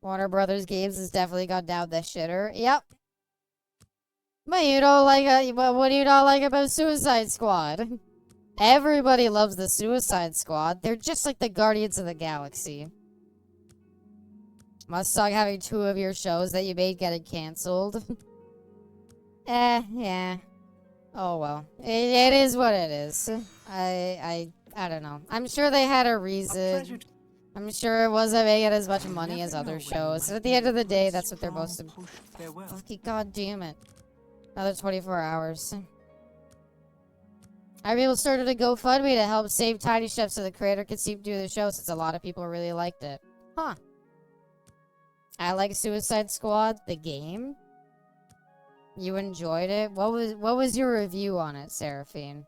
Warner Brothers Games has definitely gone down the shitter. Yep. But you don't like what do you not like about Suicide Squad? Everybody loves the Suicide Squad. They're just like the Guardians of the Galaxy. Must suck having 2 of your shows that you made getting canceled. Yeah. Oh well. It is what it is. I don't know. I'm sure they had a reason. I'm sure it wasn't making as much money as other shows. And at the end of the day, that's what they're most... Fucking goddamn it. Another 24 hours. I really started a GoFundMe to help save Tiny Chef so the creator could keep doing the show since a lot of people really liked it. Huh. I like Suicide Squad, the game. You enjoyed it? What was your review on it, Seraphine?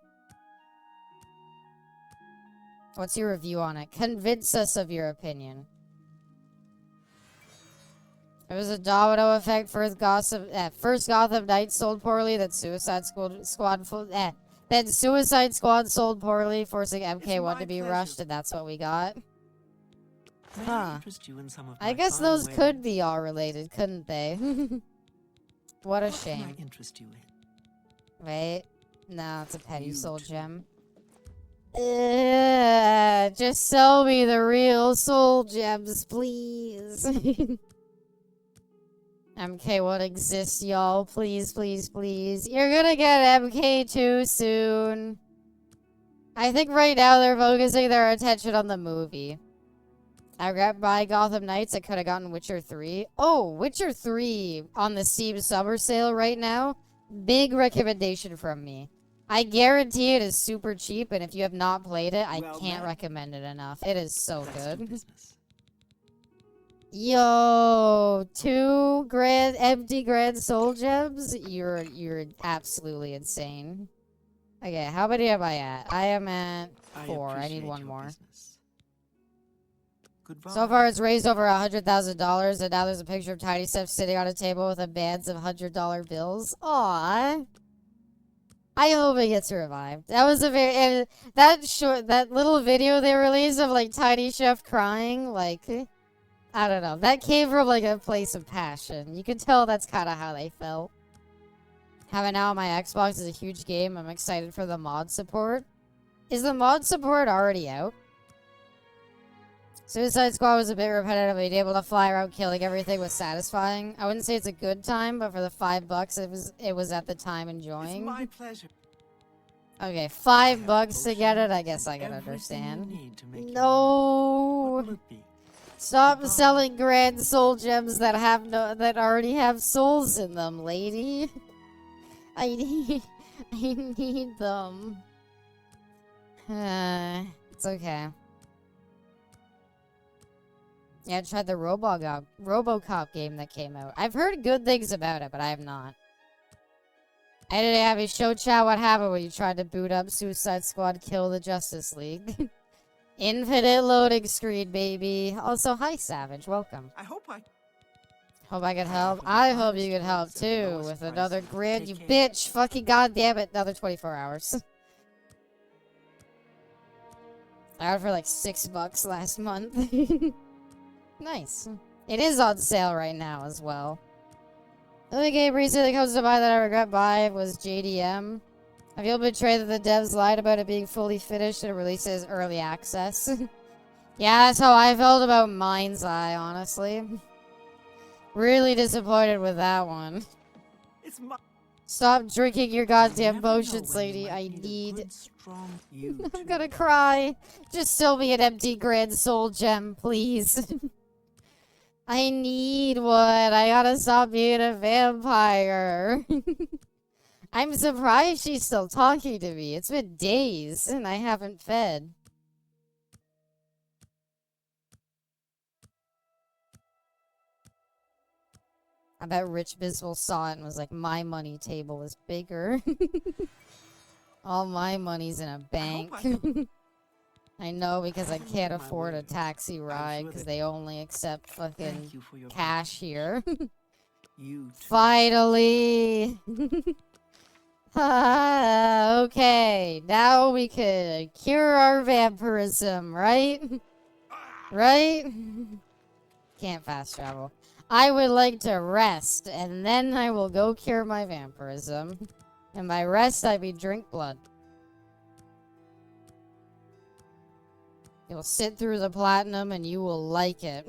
What's your review on it? Convince us of your opinion. It was a domino effect. First Gotham Knights sold poorly, then Suicide Squad sold poorly, forcing MK1 to be rushed, and that's what we got. Huh. I guess those could be all related, couldn't they? What a shame. Wait. No, it's a petty soul gem. Just sell me the real soul gems, please. MK1 exists, y'all. Please, please, please. You're gonna get MK2 soon. I think right now they're focusing their attention on the movie. I grabbed my Gotham Knights. I could have gotten Witcher 3. Oh, Witcher 3 on the Steam summer sale right now. Big recommendation from me. I guarantee it is super cheap, and if you have not played it, I can't recommend it enough. It is so good. Yo, 2 empty grand soul gems? You're absolutely insane. Okay, how many am I at? I am at 4. I need 1 more. So far, it's raised over $100,000, and now there's a picture of Tiny Chef sitting on a table with a bands of $100 bills. Aww. I hope it gets revived. That was a very... that little video they released of, like, Tiny Chef crying, like... I don't know. That came from, like, a place of passion. You can tell that's kind of how they felt. Having now on my Xbox is a huge game. I'm excited for the mod support. Is the mod support already out? Suicide Squad was a bit repetitive. Being able to fly around killing everything was satisfying. I wouldn't say it's a good time, but for the $5 it was at the time enjoying. It's my pleasure. Okay, $5 to get it, I guess I can understand. No! Stop selling grand soul gems that already have souls in them, lady. I need them. It's okay. Yeah, I tried the RoboCop game that came out. I've heard good things about it, but I have not. I didn't have a show chat. What happened when you tried to boot up Suicide Squad Kill the Justice League? Infinite loading screen, baby. Also, hi, Savage. Welcome. I hope I could help. I hope you could help, too, with another grid. You bitch. Fucking goddamn it. Another 24 hours. I got it for like $6 last month. Nice. It is on sale right now as well. The only game recently comes to mind that I regret buying was JDM. I feel betrayed that the devs lied about it being fully finished and released as early access. Yeah, that's how I felt about Mind's Eye, honestly. Really disappointed with that one. It's my Stop drinking your goddamn potions, lady. I need... I'm gonna cry. Just sell me an empty Grand Soul gem, please. I need one. I gotta stop being a vampire. I'm surprised she's still talking to me. It's been days and I haven't fed. I bet Rich Biswell saw it and was like, my money table is bigger. All my money's in a bank. I know because I can't afford a taxi ride because they only accept fucking cash here. Finally! Okay, now we could cure our vampirism, right? Right? Can't fast travel. I would like to rest, and then I will go cure my vampirism. And by rest, I mean drink blood. You'll sit through the platinum, and you will like it.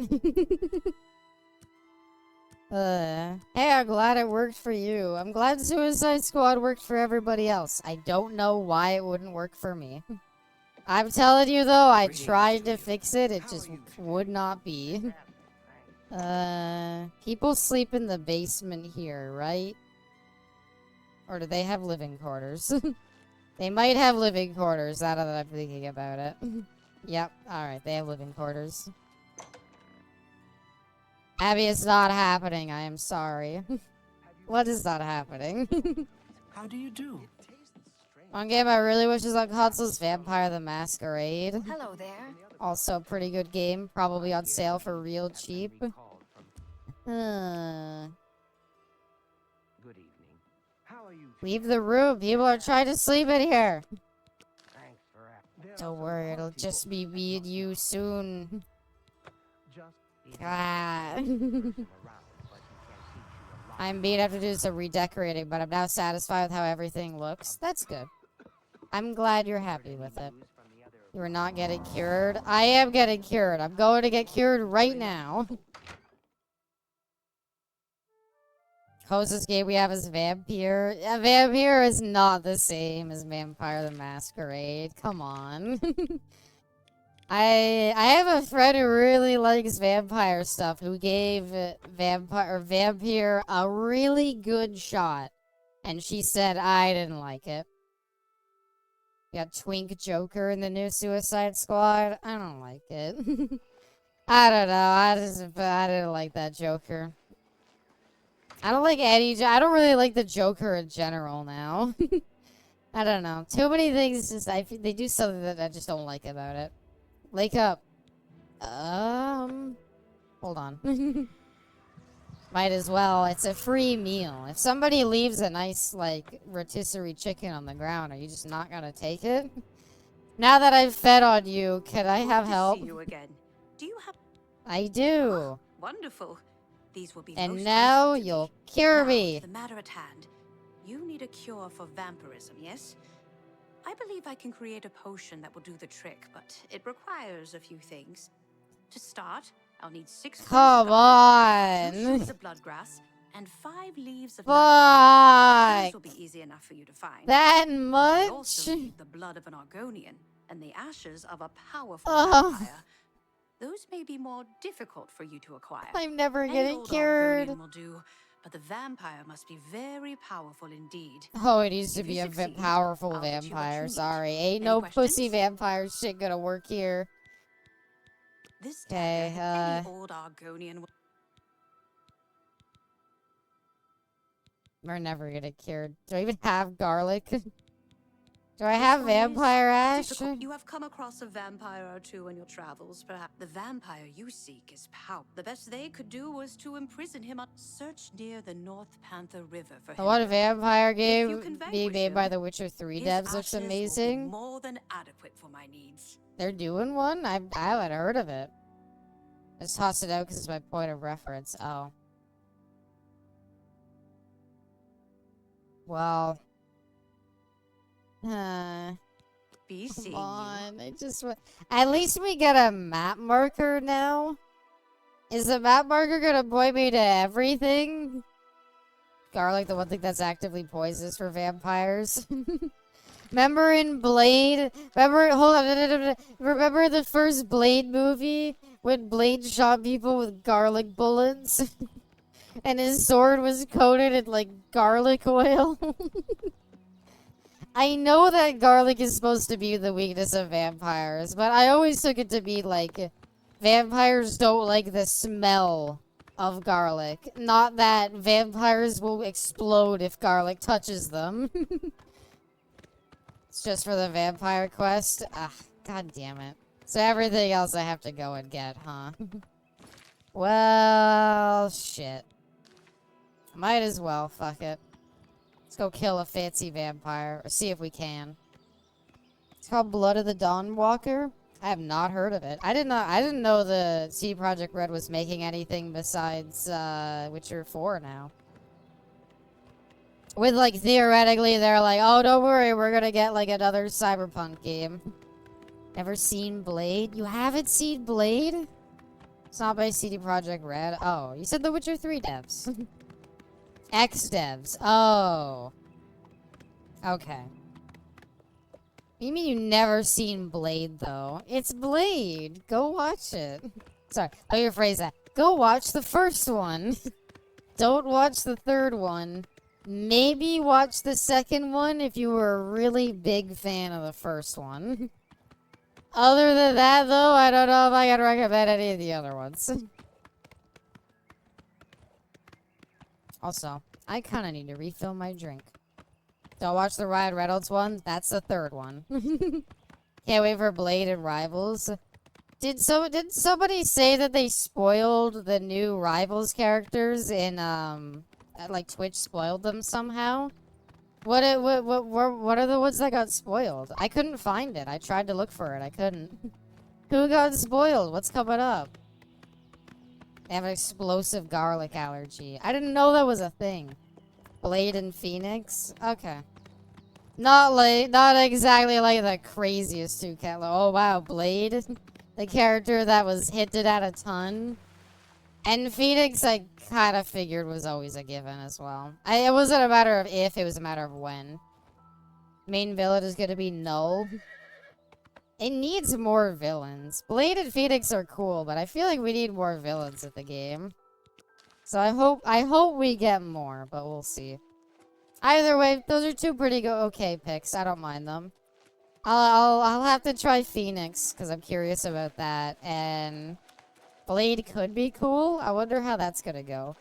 Hey, I'm glad it worked for you. I'm glad Suicide Squad worked for everybody else. I don't know why it wouldn't work for me. I'm telling you, though, I tried to fix it. It just would not be. People sleep in the basement here, right? Or do they have living quarters? They might have living quarters, now that I'm thinking about it. Yep, alright, they have living quarters. Abby, it's not happening, I am sorry. What is not happening? How do you do? One game I really wish was on consoles, Vampire the Masquerade. Hello there. Also a pretty good game, probably on sale for real cheap. Good evening. How are you? Leave the room, people are trying to sleep in here. Thanks for Don't worry, it'll just be me and you soon. Ah. I'm being have to do some redecorating, but I'm now satisfied with how everything looks. That's good. I'm glad you're happy with it. You are not getting cured. I am getting cured. I'm going to get cured right now. Closest game we have is Vampire. Vampire is not the same as Vampire the Masquerade. Come on. I have a friend who really likes vampire stuff who gave Vampire a really good shot. And she said I didn't like it. You got Twink Joker in the new Suicide Squad. I don't like it. I don't know. I didn't like that Joker. I don't like any. I don't really like the Joker in general now. I don't know. Too many things. Just they do something that I just don't like about it. Wake up. Hold on. Might as well. It's a free meal. If somebody leaves a nice, like, rotisserie chicken on the ground, are you just not gonna take it? Now that I've fed on you, can I have help? See you again. Do you have? I do. Wonderful. These will be. And now you'll cure me. The matter at hand. You need a cure for vampirism, yes? I believe I can create a potion that will do the trick, but it requires a few things. To start, I'll need 6. Come on. 2 shoots of bloodgrass and 5 leaves of. Fuck. These will be easy enough for you to find. That I much? also need the blood of an Argonian and the ashes of a powerful vampire. Those may be more difficult for you to acquire. I'm never Any getting old cured. Argonian will do, but the vampire must be very powerful indeed. Oh, it needs to If be you a succeed, powerful I'll get you what you vampire. need. Sorry. Ain't Any no questions? pussy vampire shit gonna work here. This Okay, any old Argonian will. We're never gonna get cured. Do I even have garlic? Do Do I have vampire ash? You have come across a vampire or two in your travels, perhaps. The vampire you seek is power. The best they could do was to imprison him on search near the North Panther River for him. What vampire game can being vanquish made by him, The Witcher 3 his devs looks ashes will be amazing? more than adequate for my needs. They're doing one? I haven't heard of it. I just tossed it out because it's my point of reference. Oh. Well. Be Come on. At least we get a map marker now. Is the map marker gonna point me to everything? Garlic, the one thing that's actively poisonous for vampires. Remember in Blade? Remember the first Blade movie? When Blade shot people with garlic bullets? And his sword was coated in, like, garlic oil? I know that garlic is supposed to be the weakness of vampires, but I always took it to be, like, vampires don't like the smell of garlic. Not that vampires will explode if garlic touches them. It's just for the vampire quest. Ah, god damn it. So everything else I have to go and get, huh? Well, shit. Might as well, fuck it. Let's go kill a fancy vampire, or see if we can. It's called Blood of the Dawnwalker. I have not heard of it. I didn't know the CD Projekt Red was making anything besides Witcher 4 now. With, like, theoretically, they're like, oh, don't worry, we're gonna get, like, another Cyberpunk game. Never seen Blade? You haven't seen Blade? It's not by CD Projekt Red. Oh, you said The Witcher 3 devs. X-devs. Oh. Okay. You mean you never seen Blade, though? It's Blade. Go watch it. Sorry, let me rephrase that. Go watch the first one. Don't watch the third one. Maybe watch the second one if you were a really big fan of the first one. Other than that, though, I don't know if I can recommend any of the other ones. Also, I kind of need to refill my drink. Don't watch the Ryan Reynolds one. That's the third one. Can't wait for Blade and Rivals. Did somebody say that they spoiled the new Rivals characters in like Twitch spoiled them somehow? What are the ones that got spoiled? I couldn't find it. I tried to look for it. I couldn't. Who got spoiled? What's coming up? They have an explosive garlic allergy. I didn't know that was a thing. Blade and Phoenix? Okay. Not exactly like the craziest two cat. Oh wow, Blade, the character that was hinted at a ton, and Phoenix I kind of figured was always a given as well. It wasn't a matter of if, it was a matter of when. Main villain is gonna be Null. It needs more villains. Blade and Phoenix are cool, but I feel like we need more villains in the game. So I hope we get more, but we'll see. Either way, those are two pretty okay picks. I don't mind them. I'll have to try Phoenix because I'm curious about that, and Blade could be cool. I wonder how that's gonna go.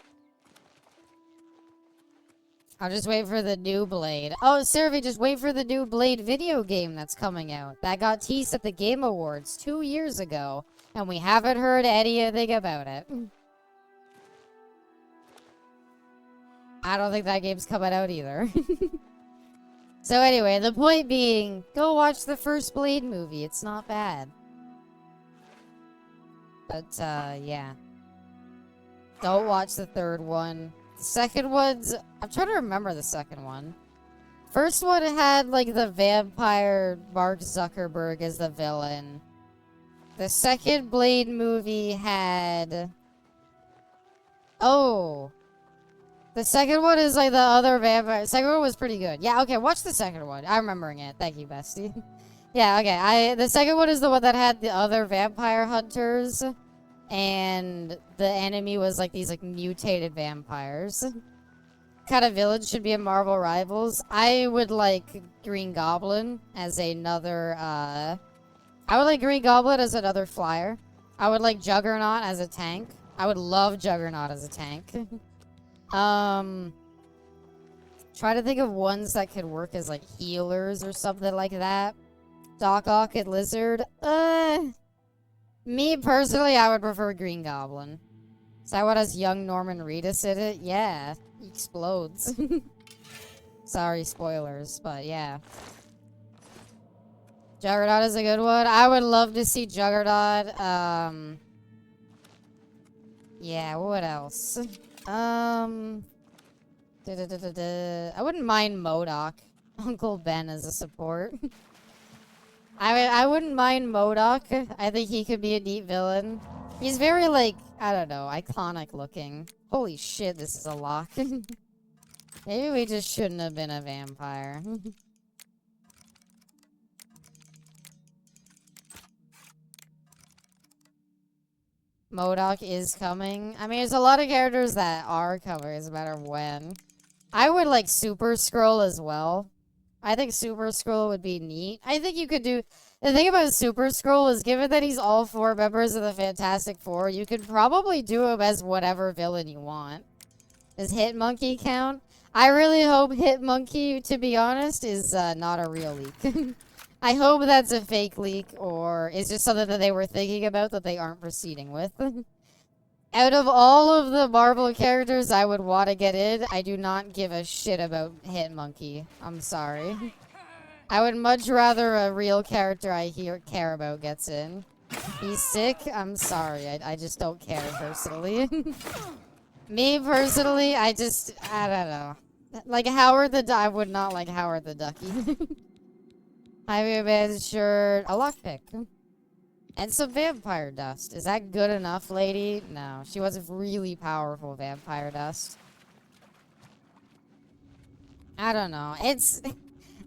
I'll just wait for the new Blade. Oh, Servi, just wait for the new Blade video game that's coming out. That got teased at the Game Awards 2 years ago, and we haven't heard anything about it. I don't think that game's coming out either. So anyway, the point being, go watch the first Blade movie. It's not bad. But, yeah. Don't watch the third one. The second one's... I'm trying to remember the second one. First one had, like, the vampire Mark Zuckerberg as the villain. The second Blade movie had... Oh... The second one is like the other vampire. The second one was pretty good. Yeah, okay, watch the second one. I'm remembering it. Thank you, bestie. Yeah, okay. The second one is the one that had the other vampire hunters. And the enemy was like these like mutated vampires. Kind of villain should be in Marvel Rivals. I would like Green Goblin as another, I would like Green Goblin as another flyer. I would like Juggernaut as a tank. I would love Juggernaut as a tank. Try to think of ones that could work as, like, healers or something like that. Doc Ock and Lizard. Me, personally, I would prefer Green Goblin. Is that what has young Norman Reedus in it? Yeah. He explodes. Sorry, spoilers, but yeah. Juggernaut is a good one. I would love to see Juggernaut. Yeah, what else? I wouldn't mind MODOK. Uncle Ben as a support. I wouldn't mind MODOK. I think he could be a neat villain. He's very, like, I don't know, iconic looking. Holy shit, this is a lock. Maybe we just shouldn't have been a vampire. MODOK is coming. I mean, there's a lot of characters that are coming, it's a matter of when. I would like Super Skrull as well. I think Super Skrull would be neat. I think you could do... The thing about Super Skrull is, given that he's all 4 members of the Fantastic Four, you could probably do him as whatever villain you want. Does Hitmonkey count? I really hope Hitmonkey, to be honest, is not a real leak. I hope that's a fake leak, or it's just something that they were thinking about that they aren't proceeding with. Out of all of the Marvel characters I would want to get in, I do not give a shit about Hitmonkey. I'm sorry. I would much rather a real character I care about gets in. He's sick? I'm sorry. I just don't care personally. Me personally, I don't know. Like Howard the Duck, I would not like Howard the Ducky. Ivy Man's shirt, a lockpick. And some vampire dust. Is that good enough, lady? No, she was a really powerful vampire dust. I don't know. It's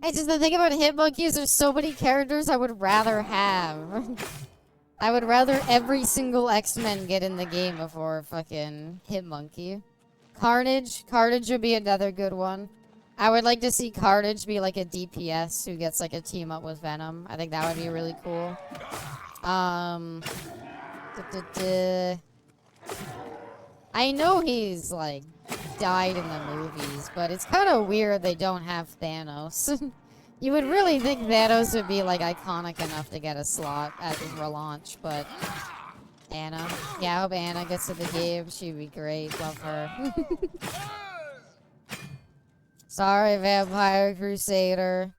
just the thing about Hitmonkey is there's so many characters I would rather have. I would rather every single X-Men get in the game before fucking Hitmonkey. Carnage. Carnage would be another good one. I would like to see Carnage be like a DPS who gets like a team up with Venom. I think that would be really cool. I know he's like died in the movies, but it's kind of weird they don't have Thanos. You would really think Thanos would be like iconic enough to get a slot at the relaunch, but Anna. Yeah, I hope Anna gets to the game. She'd be great. Love her. Sorry, Vampire Crusader.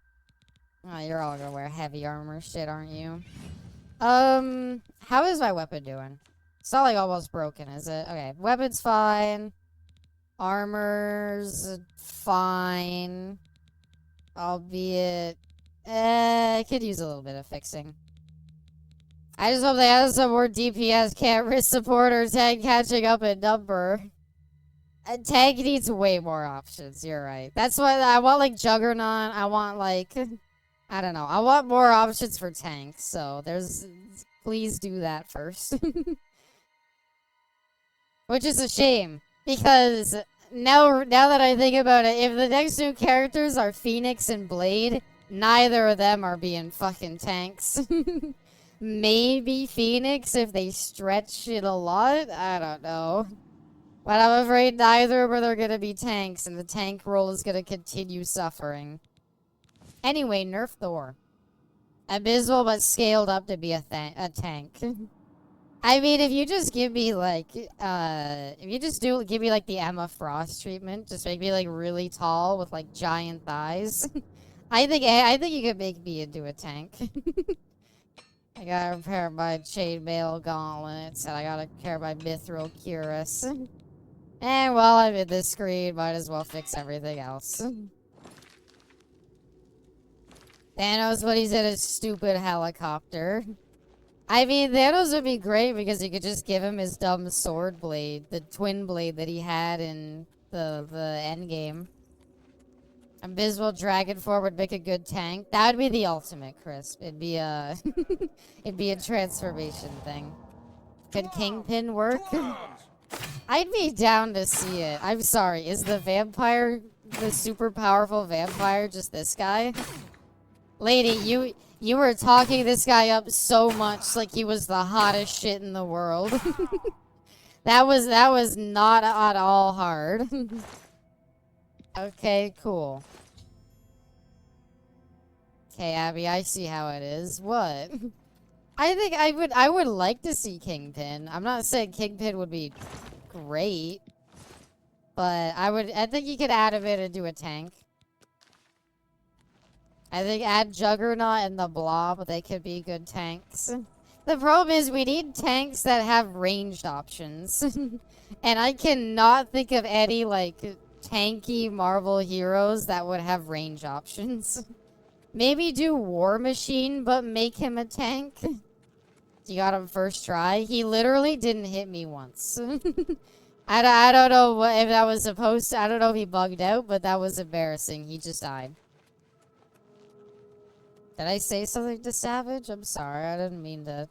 Oh, you're all gonna wear heavy armor shit, aren't you? How is my weapon doing? It's not like almost broken, is it? Okay, weapon's fine. Armor's fine. Albeit, I could use a little bit of fixing. I just hope they have some more DPS, can't risk support or tank catching up in number. A tank needs way more options, you're right. That's why I want, like, Juggernaut. I want, like, I don't know. I want more options for tanks, so please do that first. Which is a shame, because now that I think about it, if the next two characters are Phoenix and Blade, neither of them are being fucking tanks. Maybe Phoenix if they stretch it a lot? I don't know. But I'm afraid neither of them are going to be tanks, and the tank role is going to continue suffering. Anyway, nerf Thor. Abysmal, but scaled up to be a tank. I mean, if you just give me, like, give me, like, the Emma Frost treatment, just make me, like, really tall with, like, giant thighs. I think you could make me into a tank. I gotta repair my chainmail gauntlets, and I gotta repair my mithril cuirass. And while I'm in this screen, might as well fix everything else. Thanos when he's in a stupid helicopter. I mean, Thanos would be great because you could just give him his dumb sword blade, the twin blade that he had in the Endgame. Abysmal Dragon Form would make a good tank. That would be the ultimate, Crisp. It'd be a it'd be a transformation thing. Could Kingpin work? I'd be down to see it. I'm sorry, is the vampire, the super powerful vampire, just this guy? Lady, you were talking this guy up so much like he was the hottest shit in the world. That was not at all hard. Okay, cool. Okay, Abby, I see how it is. What? I think I would like to see Kingpin. I'm not saying Kingpin would be great, but I think you could add him in and do a tank. I think add Juggernaut and the Blob, they could be good tanks. The problem is we need tanks that have ranged options. And I cannot think of any, like, tanky Marvel heroes that would have range options. Maybe do War Machine, but make him a tank. You got him first try. He literally didn't hit me once. I don't know if that was supposed to. I don't know if he bugged out, but that was embarrassing. He just died. Did I say something to Savage? I'm sorry. I didn't mean to.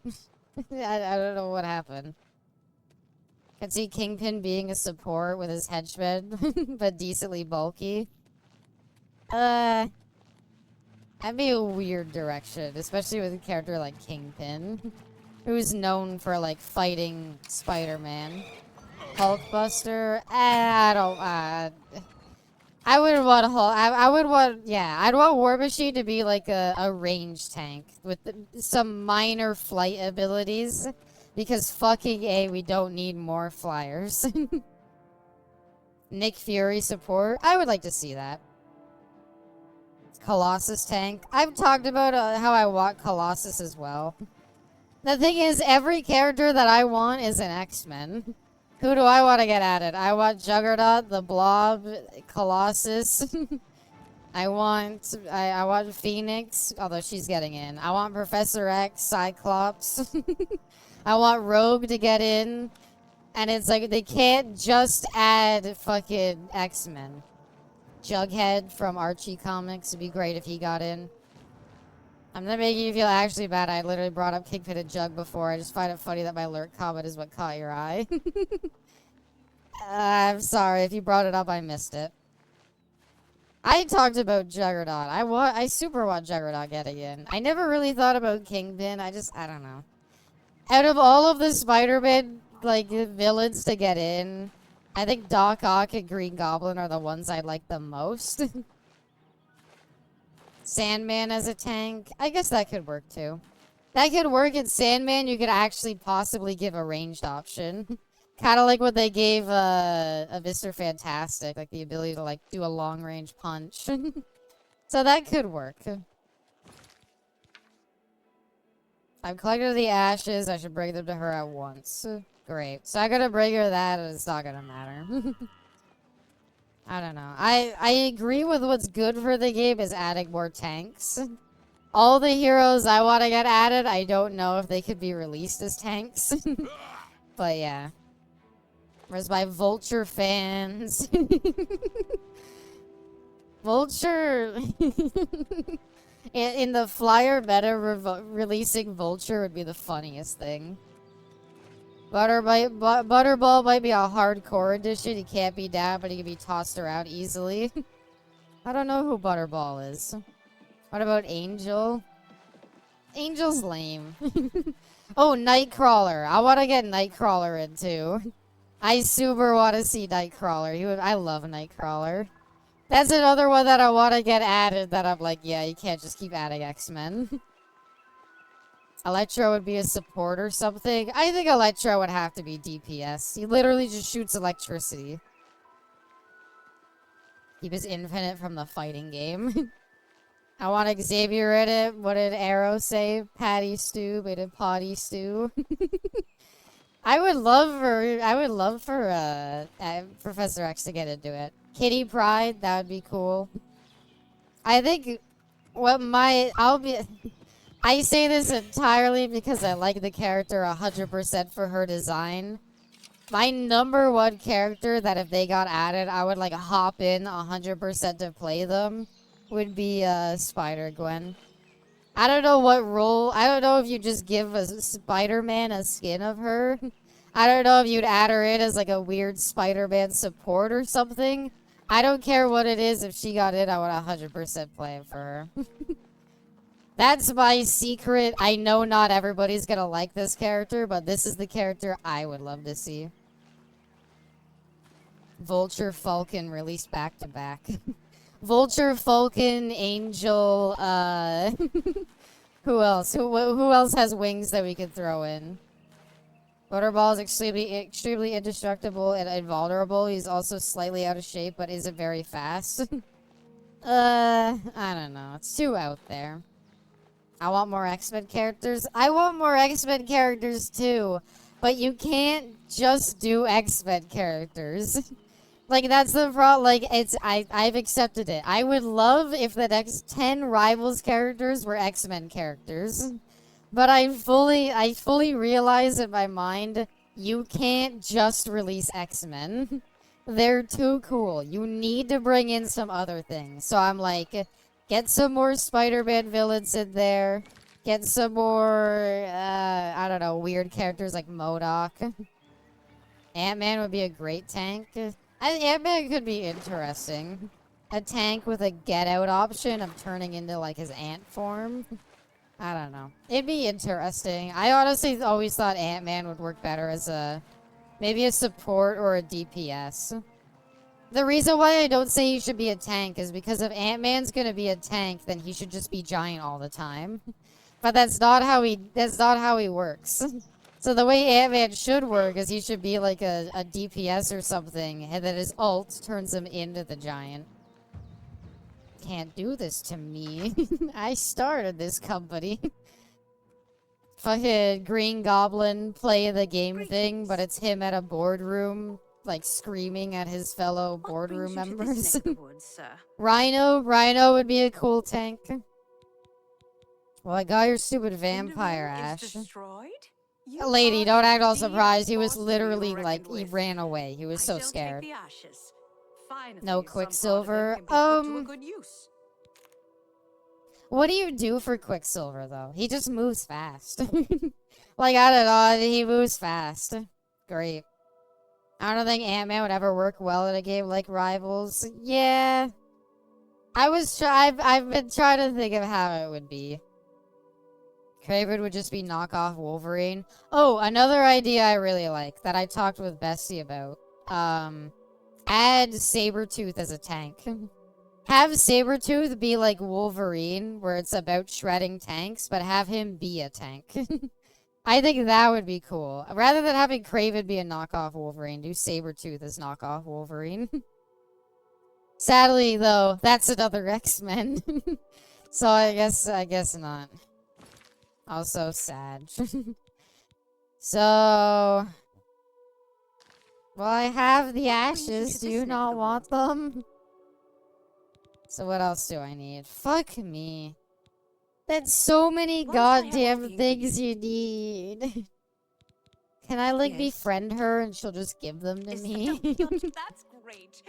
I don't know what happened. Could see Kingpin being a support with his henchmen, but decently bulky. That'd be a weird direction, especially with a character like Kingpin, who's known for, like, fighting Spider-Man. Hulkbuster? I wouldn't want Hulk. I would want, yeah, I'd want War Machine to be like a range tank with some minor flight abilities. Because fucking A, we don't need more flyers. Nick Fury support? I would like to see that. Colossus tank? I've talked about how I want Colossus as well. The thing is, every character that I want is an X-Men. Who do I want to get added? I want Juggernaut, the Blob, Colossus. I want Phoenix, although she's getting in. I want Professor X, Cyclops. I want Rogue to get in. And it's like, they can't just add fucking X-Men. Jughead from Archie Comics would be great if he got in. I'm not making you feel actually bad. I literally brought up Kingpin and Jug before. I just find it funny that my lurk comment is what caught your eye. I'm sorry. If you brought it up, I missed it. I talked about Juggernaut. I super want Juggernaut getting in. I never really thought about Kingpin. I don't know. Out of all of the Spider-Man, like, villains to get in, I think Doc Ock and Green Goblin are the ones I like the most. Sandman as a tank. I guess that could work too. That could work in Sandman. You could actually possibly give a ranged option. Kind of like what they gave a Mr. Fantastic. Like the ability to like do a long range punch. So that could work. I've collected the ashes. I should bring them to her at once. Great. So I gotta bring her that and it's not gonna matter. I don't know. I agree with what's good for the game is adding more tanks. All the heroes I want to get added, I don't know if they could be released as tanks. But yeah. Where's my Vulture fans? Vulture... in the flyer meta, releasing Vulture would be the funniest thing. Butterball might be a hardcore edition. He can't be down, but he can be tossed around easily. I don't know who Butterball is. What about Angel? Angel's lame. Oh, Nightcrawler. I want to get Nightcrawler in too. I super want to see Nightcrawler. I love Nightcrawler. That's another one that I want to get added that I'm like, yeah, you can't just keep adding X-Men. Electro would be a support or something. I think Electro would have to be DPS. He literally just shoots electricity. He was infinite from the fighting game. I want Xavier in it. What did Arrow say? Patty stew, made a potty stew. I would love for Professor X to get into it. Kitty Pryde, that would be cool. I think I say this entirely because I like the character 100% for her design. My number one character that if they got added, I would like hop in 100% to play them would be Spider-Gwen. I don't know what role. I don't know if you just give a Spider-Man a skin of her. I don't know if you'd add her in as like a weird Spider-Man support or something. I don't care what it is. If she got in, I would 100% play it for her. That's my secret. I know not everybody's gonna like this character, but this is the character I would love to see. Vulture, Falcon released back to back. Vulture, Falcon, Angel, who else? Who else has wings that we could throw in? Butterball is extremely indestructible and invulnerable. He's also slightly out of shape, but isn't very fast. I don't know. It's too out there. I want more X-Men characters. I want more X-Men characters too, but you can't just do X-Men characters. Like, that's the problem. Like, I've accepted it. I would love if the next 10 Rivals characters were X-Men characters. But I fully realize in my mind, you can't just release X-Men. They're too cool. You need to bring in some other things. So I'm like, get some more Spider-Man villains in there. Get some more, I don't know, weird characters like MODOK. Ant-Man would be a great tank. Ant-Man could be interesting. A tank with a get-out option of turning into, like, his ant form. I don't know. It'd be interesting. I honestly always thought Ant-Man would work better as maybe a support or a DPS. The reason why I don't say he should be a tank is because if Ant-Man's gonna be a tank, then he should just be giant all the time. But that's not how he works. So the way Ant-Man should work is he should be like a DPS or something, and then his ult turns him into the giant. Can't do this to me. I started this company. Fucking Green Goblin play the game thing, but it's him at a boardroom, like screaming at his fellow boardroom members. Rhino would be a cool tank. Well, I got your stupid vampire, Ash. Lady, don't act all surprised. He was literally like, he ran away. He was so scared. No Quicksilver. What do you do for Quicksilver, though? He just moves fast. Like, I don't know. He moves fast. Great. I don't think Ant-Man would ever work well in a game like Rivals. Yeah. I've been trying to think of how it would be. Kraven would just be knockoff Wolverine. Oh, another idea I really like that I talked with Bessie about. Add Sabretooth as a tank. Have Sabretooth be like Wolverine, where it's about shredding tanks, but have him be a tank. I think that would be cool. Rather than having Kraven be a knockoff Wolverine, do Sabretooth as knockoff Wolverine. Sadly, though, that's another X-Men. So I guess not. Also sad. So... Well, I have the ashes. Do you not want them? So what else do I need? Fuck me. That's so many goddamn things you need. Can I, like, befriend her and she'll just give them to me? That's great.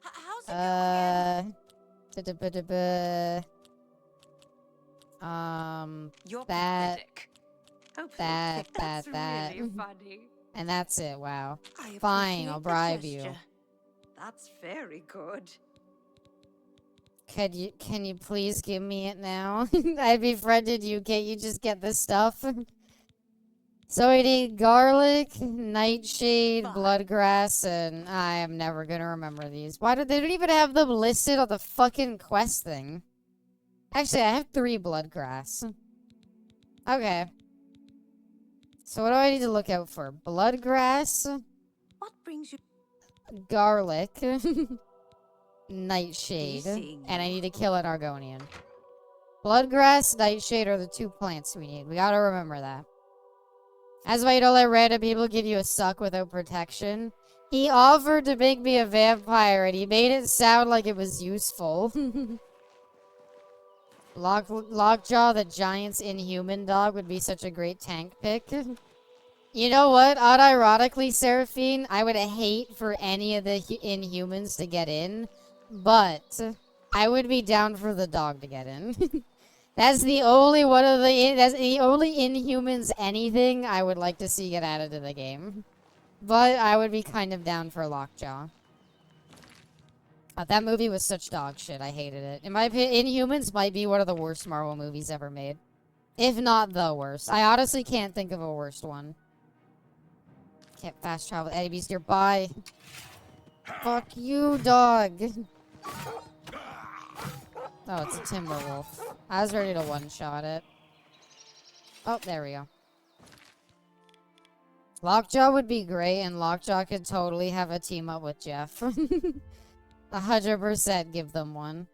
How's it You're that, pathetic. That's really funny. and that's it. Wow. Fine, I'll bribe you. That's very good. Can you please give me it now? I befriended you. Can't you just get this stuff? So I need garlic, nightshade, bloodgrass, and I am never gonna remember these. Why they don't even have them listed on the fucking quest thing? Actually, I have 3 bloodgrass. Okay. So what do I need to look out for? Bloodgrass. What brings you? Garlic. Nightshade. And I need to kill an Argonian. Bloodgrass, nightshade are the 2 plants we need. We gotta remember that. That's why you don't let random people give you a suck without protection. He offered to make me a vampire and he made it sound like it was useful. Lockjaw, the Giant's Inhuman dog, would be such a great tank pick. You know what? Unironically, Seraphine, I would hate for any of the Inhumans to get in, but I would be down for the dog to get in. That's the only that's the only Inhumans anything I would like to see get added to the game. But I would be kind of down for Lockjaw. That movie was such dog shit. I hated it. In my opinion, Inhumans might be one of the worst Marvel movies ever made. If not the worst. I honestly can't think of a worst one. Can't fast travel enemies nearby. Fuck you, dog. Oh, it's a timber wolf. I was ready to one-shot it. Oh, there we go. Lockjaw would be great, and Lockjaw could totally have a team up with Jeff. 100% give them one.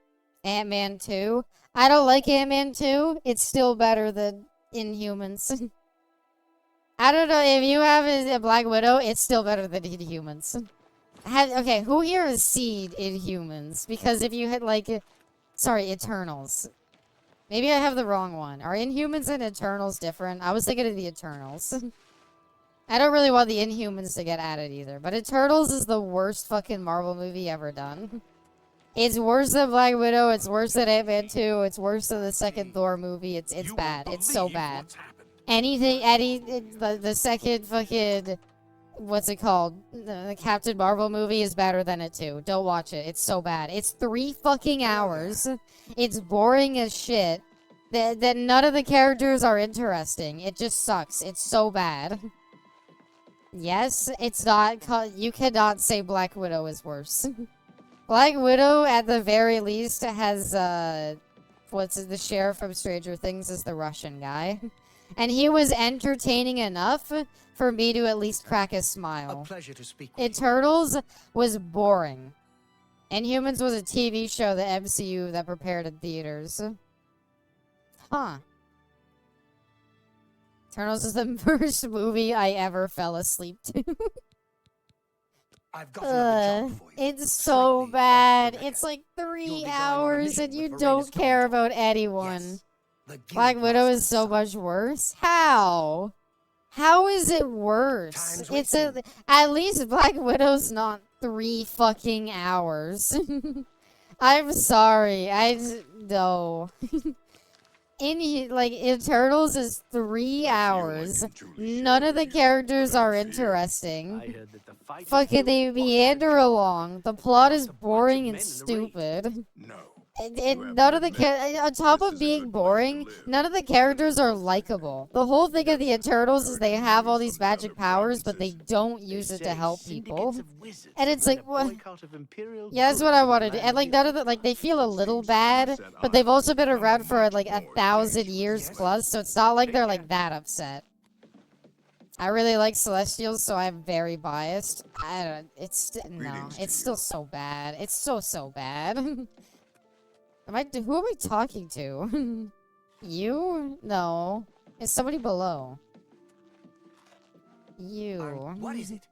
Ant-Man 2. I don't like Ant-Man 2. It's still better than Inhumans. I don't know, if you have a Black Widow, it's still better than Inhumans. Okay, who here has seen Inhumans? Because if you had, like... Sorry, Eternals. Maybe I have the wrong one. Are Inhumans and Eternals different? I was thinking of the Eternals. I don't really want the Inhumans to get added either. But Eternals is the worst fucking Marvel movie ever done. It's worse than Black Widow. It's worse than Ant-Man 2. It's worse than the second Thor movie. It's bad. It's so bad. The second fucking... What's it called? The Captain Marvel movie is better than it too. Don't watch it. It's so bad. It's 3 fucking hours. It's boring as shit. That none of the characters are interesting. It just sucks. It's so bad. Yes, it's not. You cannot say Black Widow is worse. Black Widow, at the very least, has, what's the sheriff from Stranger Things is the Russian guy. And he was entertaining enough for me to at least crack a smile. A pleasure to speak with Eternals was boring. Inhumans was a TV show, the MCU, that prepared in theaters. Huh. Eternals is the first movie I ever fell asleep to. I've got another job for you. It's so bad. It's like 3 hours and you don't care about anyone. Black Widow is so much worse. How? How is it worse? It's at least Black Widow's not 3 fucking hours. I'm sorry. No. Eternals is 3 hours. None of the characters are interesting. Fucking they meander along. The plot is boring and stupid. None of the on top of being boring, none of the characters are likable. The whole thing of the Eternals is they have all these magic powers, but they don't use it to help people. And it's like, what? Yeah, that's what I wanted. And like none of the they feel a little bad, but they've also been around for like 1,000 years plus, so it's not like they're like that upset. I really like Celestials, so I'm very biased. I don't. It's still so bad. It's so bad. Who am I talking to? You? No. It's somebody below. You. What is it?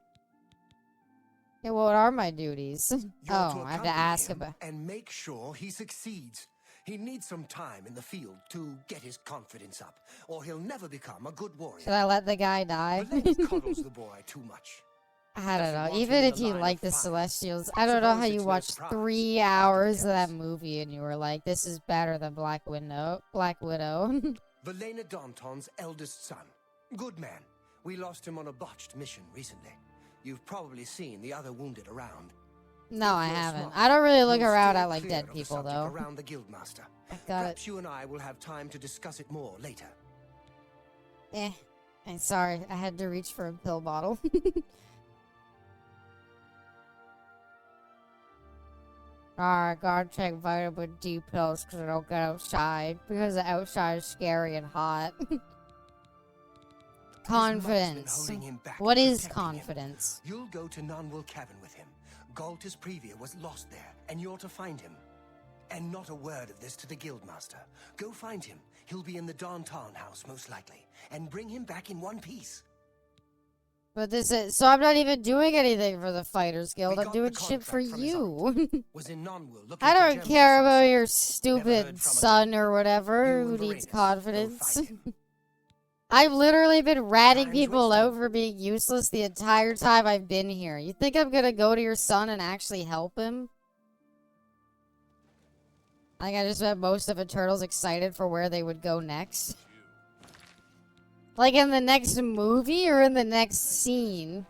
Yeah, what are my duties? Oh, I have to ask about. And make sure he succeeds. He needs some time in the field to get his confidence up, or he'll never become a good warrior. Should I let the guy die? Coddles the boy too much. I don't know. Even if you like the Celestials, I don't know how you watched 3 hours of that movie and you were like, this is better than Black Widow. Valena Danton's eldest son. Good man. We lost him on a botched mission recently. You've probably seen the other wounded around. No, I haven't. I don't really look around at like dead people though. Around the Guildmaster. Perhaps you and I will have time to discuss it more later. I'm sorry. I had to reach for a pill bottle. Alright, gotta take vitamin D pills because I don't get outside. Because the outside is scary and hot. Confidence. What is confidence? You'll go to Nonwell Cavern with him. Galtus Previa was lost there, and you're to find him. And not a word of this to the Guildmaster. Go find him. He'll be in the Danton house, most likely. And bring him back in one piece. But this is so I'm not even doing anything for the Fighters Guild. I'm doing shit for you. I don't care about your stupid son or whatever who needs confidence. I've literally been ratting people out for being useless the entire time I've been here. You think I'm gonna go to your son and actually help him? I just bet most of Eternals excited for where they would go next. Like in the next movie or in the next scene?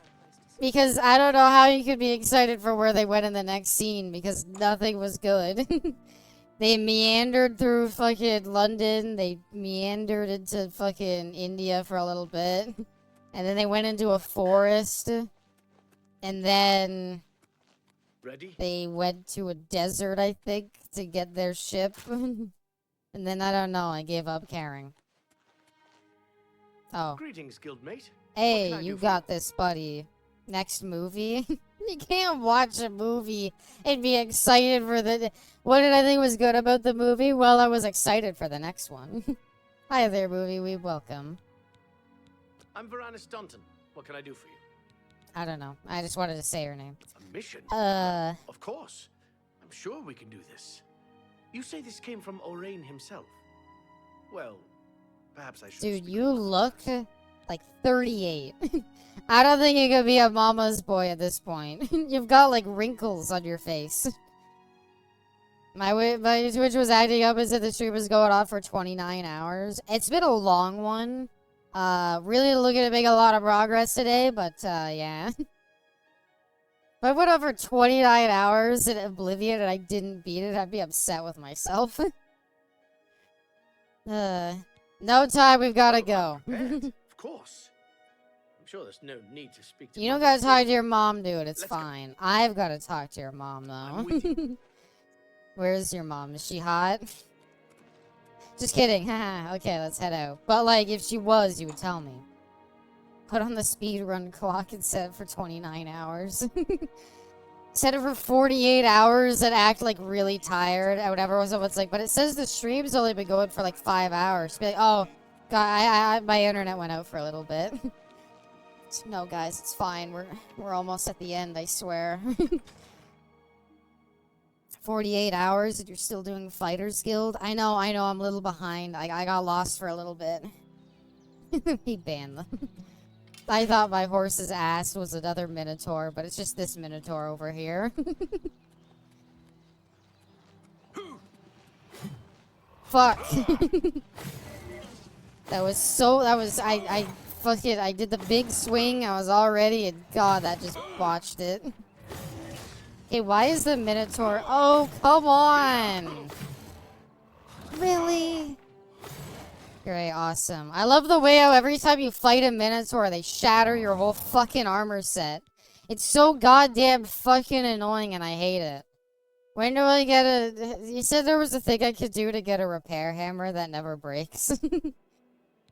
Because I don't know how you could be excited for where they went in the next scene because nothing was good. They meandered through fucking London. They meandered into fucking India for a little bit. And then they went into a forest. And then Ready? They went to a desert, I think, to get their ship. And then, I don't know, I gave up caring. Oh. Greetings, guildmate. Hey, you got this, buddy. Next movie? You can't watch a movie and be excited for the... What did I think was good about the movie? Well, I was excited for the next one. Hi there, movie. We welcome. I'm Varana Staunton. What can I do for you? I don't know. I just wanted to say her name. A mission? Of course. I'm sure we can do this. You say this came from Orain himself? Well, perhaps I should... Dude, you look like 38. I don't think you could be a mama's boy at this point. You've got, like, wrinkles on your face. My Twitch was acting up as if the stream was going on for 29 hours. It's been a long one. Really looking to make a lot of progress today, but, yeah. If I went over 29 hours in Oblivion and I didn't beat it, I'd be upset with myself. No time, we've gotta go. Of course. I'm sure there's no need to speak to You don't gotta talk to your mom, dude. It's fine. I've gotta talk to your mom, though. Where's your mom? Is she hot? Just kidding. Haha. Okay, let's head out. But, like, if she was, you would tell me. Put on the speedrun clock and set it for 29 hours. Set it for 48 hours and act, like, really tired. Whatever someone's like, but it says the stream's only been going for, like, 5 hours. Be like, oh, God, my internet went out for a little bit. No, guys, it's fine. We're almost at the end, I swear. 48 hours and you're still doing Fighters Guild? I know, I'm a little behind. I got lost for a little bit. He banned them. I thought my horse's ass was another Minotaur, but it's just this Minotaur over here. Fuck. I did the big swing, I was all ready, and God, that just botched it. Okay, why is the Minotaur... Oh, come on! Really? Great, awesome. I love the way how every time you fight a Minotaur, they shatter your whole fucking armor set. It's so goddamn fucking annoying and I hate it. When do I get a... You said there was a thing I could do to get a repair hammer that never breaks.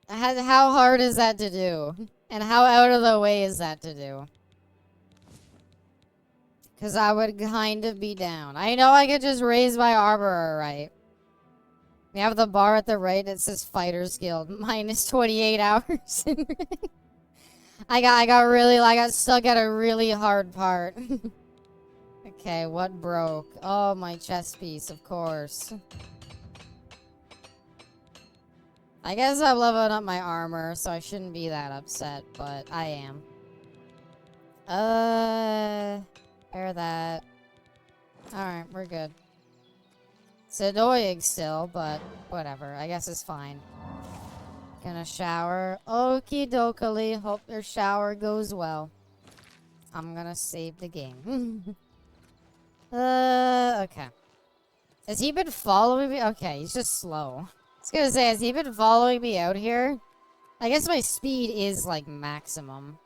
How hard is that to do? And how out of the way is that to do? Because I would kind of be down. I know I could just raise my armor, right? We have the bar at the right. It says Fighters Guild. Minus 28 hours. I got stuck at a really hard part. Okay, what broke? Oh, my chest piece, of course. I guess I'm leveling up my armor, so I shouldn't be that upset, but I am. Repair that. Alright, we're good. It's annoying still, but whatever. I guess it's fine. Gonna shower. Okie dokie. Hope your shower goes well. I'm gonna save the game. Okay. Has he been following me? Okay, he's just slow. I was gonna say, has he been following me out here? I guess my speed is, like, maximum.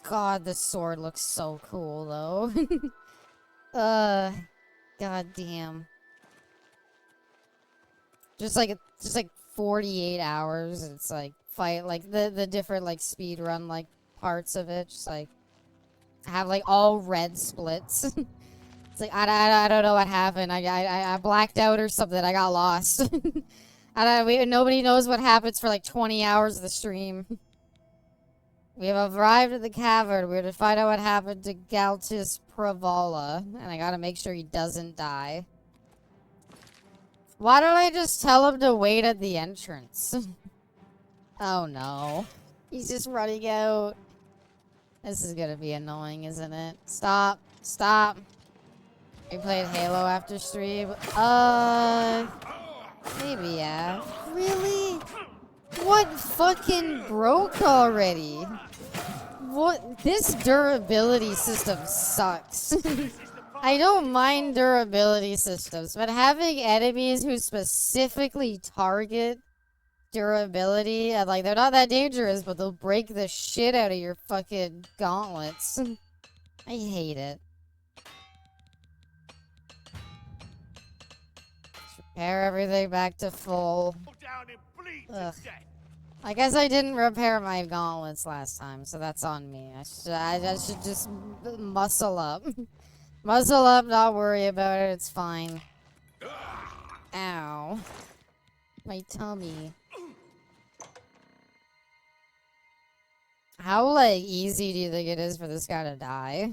God, this sword looks so cool, though. God damn. Just like 48 hours, it's like fight like the different like speed run like parts of it, just like have like all red splits. It's like I don't know what happened. I blacked out or something. I got lost. Nobody knows what happens for like 20 hours of the stream. We have arrived at the cavern. We're to find out what happened to Galtus Pravala, and I gotta make sure he doesn't die. Why don't I just tell him to wait at the entrance? Oh no. He's just running out. This is gonna be annoying, isn't it? Stop. Stop. We played Halo after stream. Maybe, yeah. Really? What fucking broke already? What? This durability system sucks. I don't mind durability systems, but having enemies who specifically target durability, and like, they're not that dangerous, but they'll break the shit out of your fucking gauntlets. I hate it. Repair everything back to full. Ugh. I guess I didn't repair my gauntlets last time, so that's on me. I should just muscle up. Muscle up, not worry about it, it's fine. Ow. My tummy. How, like, easy do you think it is for this guy to die?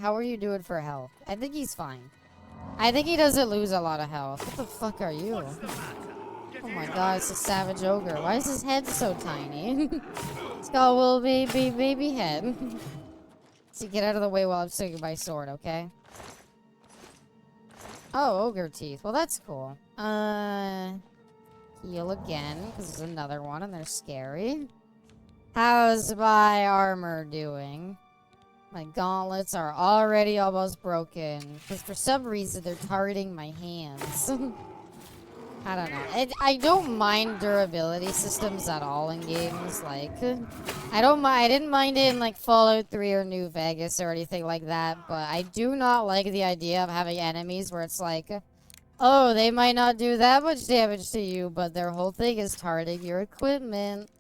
How are you doing for health? I think he's fine. I think he doesn't lose a lot of health. What the fuck are you? Oh my god, it's a savage ogre. Why is his head so tiny? It's got a little baby head. So get out of the way while I'm swinging my sword, okay? Oh, ogre teeth. Well, that's cool. Heal again, because there's another one and they're scary. How's my armor doing? My gauntlets are already almost broken. Because for some reason, they're targeting my hands. I don't know. I don't mind durability systems at all in games. Like, I didn't mind it in, like, Fallout 3 or New Vegas or anything like that. But I do not like the idea of having enemies where it's like, oh, they might not do that much damage to you, but their whole thing is targeting your equipment.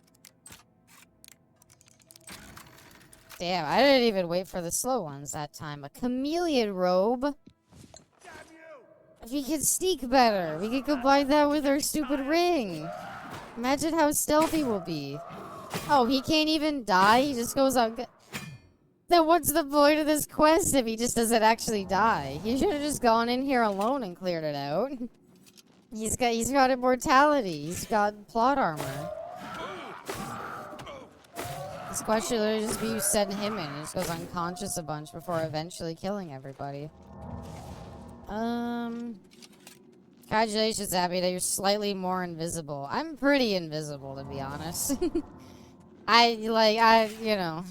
Damn, I didn't even wait for the slow ones that time. A chameleon robe? We could sneak better. We could combine that with our stupid ring. Imagine how stealthy we'll be. Oh, he can't even die? He just goes on... Then what's the point of this quest if he just doesn't actually die? He should have just gone in here alone and cleared it out. He's got immortality. He's got plot armor. This quest should literally just be you send him in. He just goes unconscious a bunch before eventually killing everybody. Congratulations, Abby, that you're slightly more invisible. I'm pretty invisible, to be honest. you know.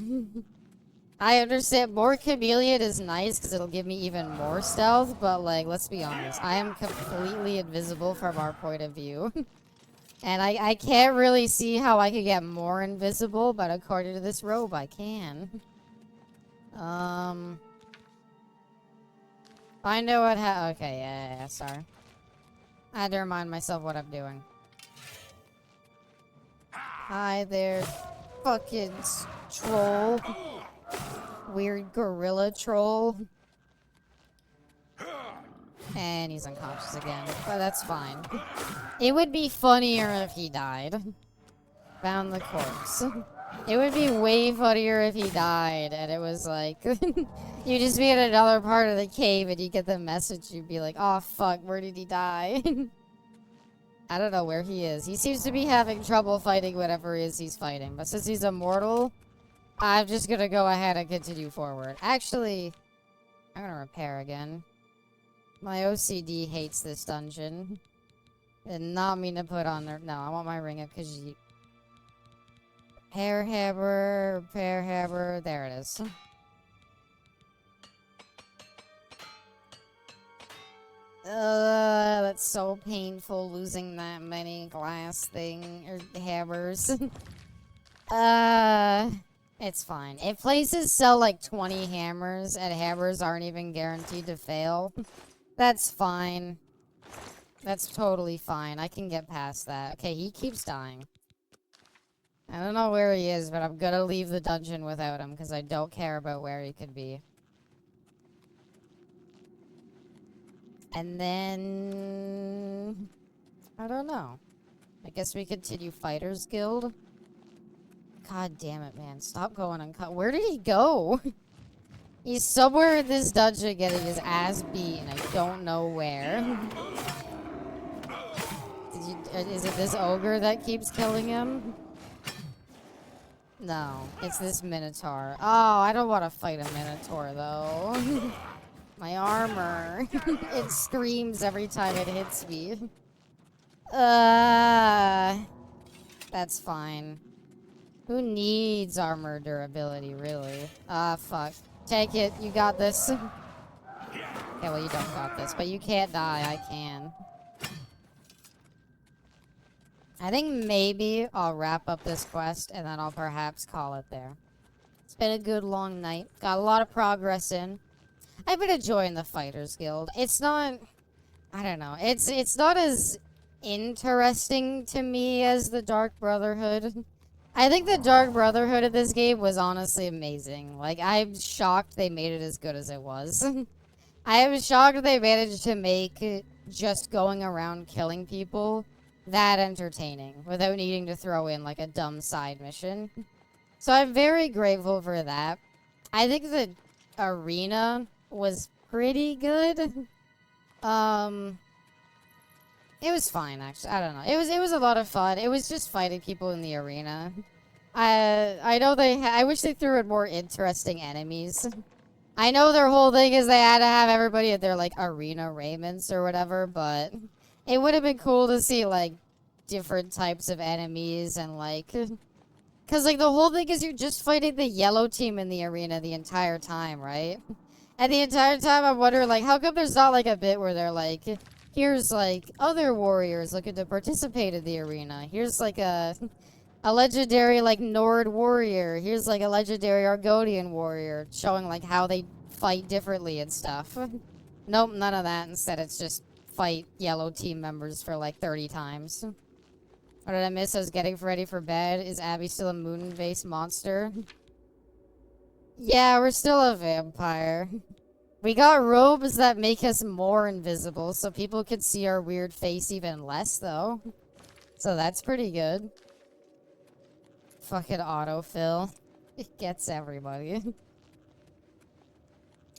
I understand more chameleon is nice because it'll give me even more stealth, but, like, let's be honest. I am completely invisible from our point of view. And I can't really see how I could get more invisible, but according to this robe, I can. I know what okay, yeah, sorry. I had to remind myself what I'm doing. Hi there, fucking troll. Weird gorilla troll. And he's unconscious again, but that's fine. It would be funnier if he died. Found the corpse. It would be way funnier if he died, and it was like... you just be in another part of the cave, and you get the message, you'd be like, oh fuck, where did he die? I don't know where he is. He seems to be having trouble fighting whatever it is he's fighting, but since he's immortal, I'm just gonna go ahead and continue forward. Actually, I'm gonna repair again. My OCD hates this dungeon. Did not mean to put on there. No, I want my ring up because you... Repair hammer. There it is. That's so painful losing that many glass hammers. It's fine. If places sell like 20 hammers and hammers aren't even guaranteed to fail, that's fine. That's totally fine. I can get past that. Okay, he keeps dying. I don't know where he is, but I'm gonna leave the dungeon without him because I don't care about where he could be. And then... I don't know. I guess we continue Fighters Guild. God damn it, man. Stop going uncut. Where did he go? He's somewhere in this dungeon getting his ass beat, and I don't know where. Is it this ogre that keeps killing him? No, it's this minotaur. Oh, I don't want to fight a minotaur, though. My armor. It screams every time it hits me. That's fine. Who needs armor durability, really? Fuck. Take it. You got this. Okay, well, you don't got this, but you can't die. I can. I think maybe I'll wrap up this quest, and then I'll perhaps call it there. It's been a good long night. Got a lot of progress in. I've been enjoying the Fighters Guild. It's not... I don't know. It's not as interesting to me as the Dark Brotherhood. I think the Dark Brotherhood of this game was honestly amazing. Like, I'm shocked they made it as good as it was. I am shocked they managed to make just going around killing people that entertaining without needing to throw in, like, a dumb side mission. So I'm very grateful for that. I think the arena was pretty good. It was fine, actually. I don't know. It was a lot of fun. It was just fighting people in the arena. I know I wish they threw in more interesting enemies. I know their whole thing is they had to have everybody at their, like, arena raiments or whatever, but it would have been cool to see, like, different types of enemies and, like... Because, like, the whole thing is you're just fighting the yellow team in the arena the entire time, right? And the entire time I'm wondering, like, how come there's not, like, a bit where they're, like... Here's, like, other warriors looking to participate in the arena. Here's, like, a legendary, like, Nord warrior. Here's, like, a legendary Argonian warrior showing, like, how they fight differently and stuff. Nope, none of that. Instead, it's just fight yellow team members for, like, 30 times. What did I miss? I was getting ready for bed. Is Abby still a moon-based monster? Yeah, we're still a vampire. We got robes that make us more invisible, so people could see our weird face even less, though. So that's pretty good. Fucking autofill. It gets everybody.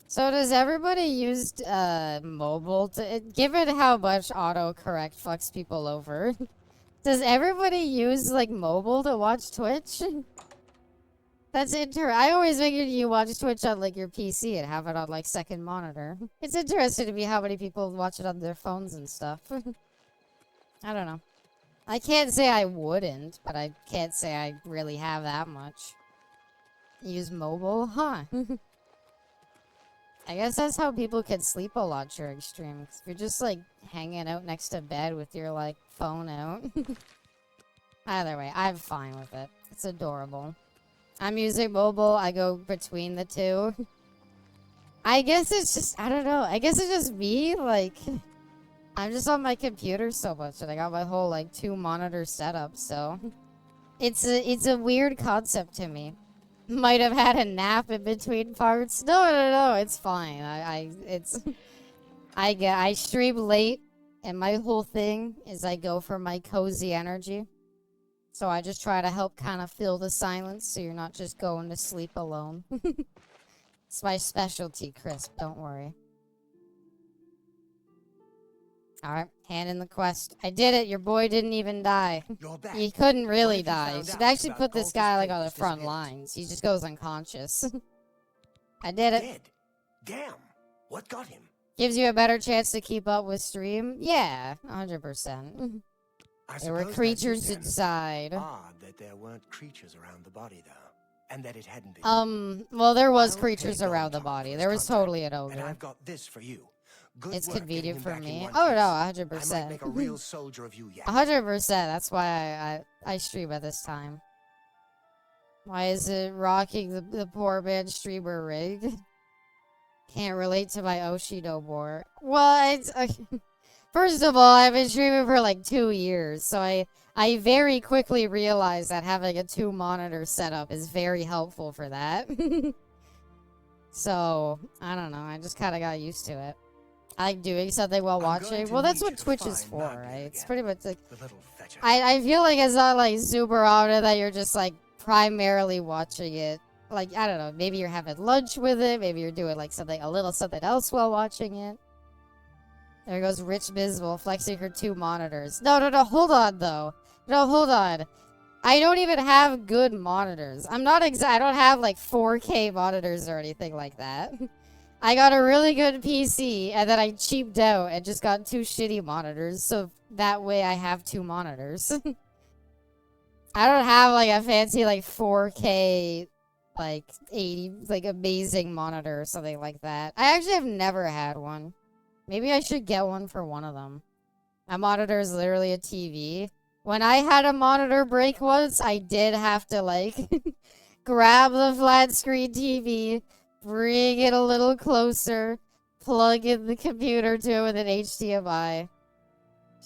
So does everybody use mobile to... Given how much autocorrect fucks people over, does everybody use, like, mobile to watch Twitch? That's I always figured you watch Twitch on, like, your PC and have it on, like, second monitor. It's interesting to me how many people watch it on their phones and stuff. I don't know. I can't say I wouldn't, but I can't say I really have that much. Use mobile? Huh. I guess that's how people can sleep a lot during stream. 'Cause if you're just, like, hanging out next to bed with your, like, phone out. Either way, I'm fine with it. It's adorable. I'm using mobile. I go between the two. I guess it's just, I don't know. I guess it's just me. Like, I'm just on my computer so much. And I got my whole, like, 2-monitor setup. So, it's a weird concept to me. Might have had a nap in between parts. No. It's fine. I stream late. And my whole thing is I go for my cozy energy. So I just try to help kind of fill the silence so you're not just going to sleep alone. It's my specialty, Crisp. Don't worry. Alright, hand in the quest. I did it. Your boy didn't even die. He couldn't really die. You should actually put this guy, like, on the front lines. He just goes unconscious. I did it. Dead? Damn. What got him? Gives you a better chance to keep up with stream? Yeah, 100%. There were creatures inside. Odd that there weren't creatures around the body, though. And that it hadn't been. Well, there was creatures around the body. There was totally an ogre. And I've got this for you. Good it's work convenient for getting him me. back in Oh, one no, piece. 100%. I might make a real soldier of you yet. 100%. That's why I stream at this time. Why is it rocking the poor man's streamer rig? Can't relate to my Oshi no more. Well, it's... First of all, I've been streaming for like 2 years, so I very quickly realized that having a 2-monitor setup is very helpful for that. So, I don't know, I just kind of got used to it. I like doing something while watching. Well, that's what Twitch is for, right? It's pretty much like... I feel like it's not like super often that you're just like primarily watching it. Like, I don't know, maybe you're having lunch with it, maybe you're doing like a little something else while watching it. There goes Rich Bisbal flexing her 2 monitors. No, hold on, though. No, hold on. I don't even have good monitors. I don't have, like, 4K monitors or anything like that. I got a really good PC, and then I cheaped out and just got 2 shitty monitors, so that way I have 2 monitors. I don't have, like, a fancy, like, 4K, like, 80, like, amazing monitor or something like that. I actually have never had one. Maybe I should get one for one of them. My monitor is literally a TV. When I had a monitor break once, I did have to, like, grab the flat screen TV, bring it a little closer, plug in the computer to it with an HDMI.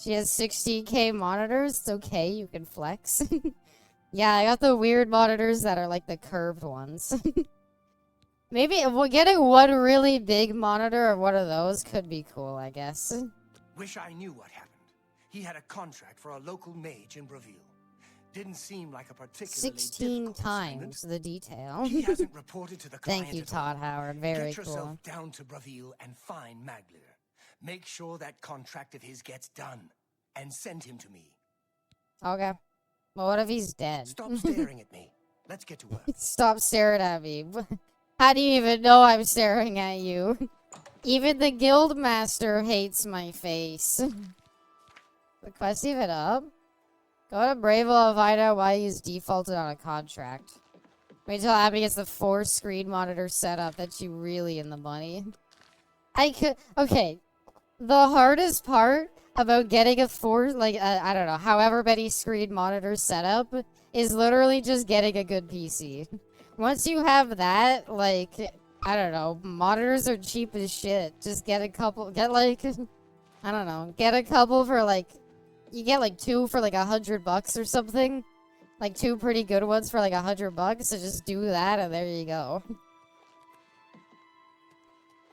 She has 16K monitors. It's okay, you can flex. Yeah, I got the weird monitors that are like the curved ones. Maybe getting one really big monitor or one of those could be cool, I guess. Wish I knew what happened. He had a contract for a local mage in Bravil. Didn't seem like a particularly 16 times the detail. He hasn't reported to the client. Thank you, at all. Todd Howard. Very Get yourself cool. down to Bravil and find Maglir. Make sure that contract of his gets done, and send him to me. Okay. Well, what if he's dead? Stop staring at me. Let's get to work. Stop staring at me. How do you even know I'm staring at you? Even the guild master hates my face. The quest even up? Go to Bravo and find out why he's defaulted on a contract. Wait till Abby gets the 4-screen monitor setup. That's you really in the money. Okay. The hardest part about getting a I don't know, however many screen monitors set up is literally just getting a good PC. Once you have that, like, I don't know, monitors are cheap as shit. Just get a couple, I don't know, get a couple for like, you get like 2 for like $100 or something. Like 2 pretty good ones for like $100, so just do that and there you go.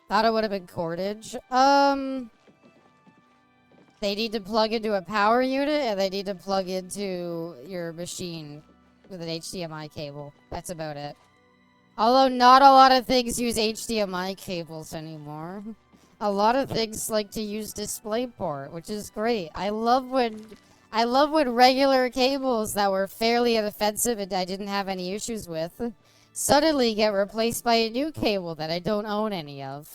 Thought it would have been cordage. They need to plug into a power unit, and they need to plug into your machine with an HDMI cable. That's about it. Although not a lot of things use HDMI cables anymore. A lot of things like to use DisplayPort, which is great. I love when regular cables that were fairly inoffensive and I didn't have any issues with suddenly get replaced by a new cable that I don't own any of.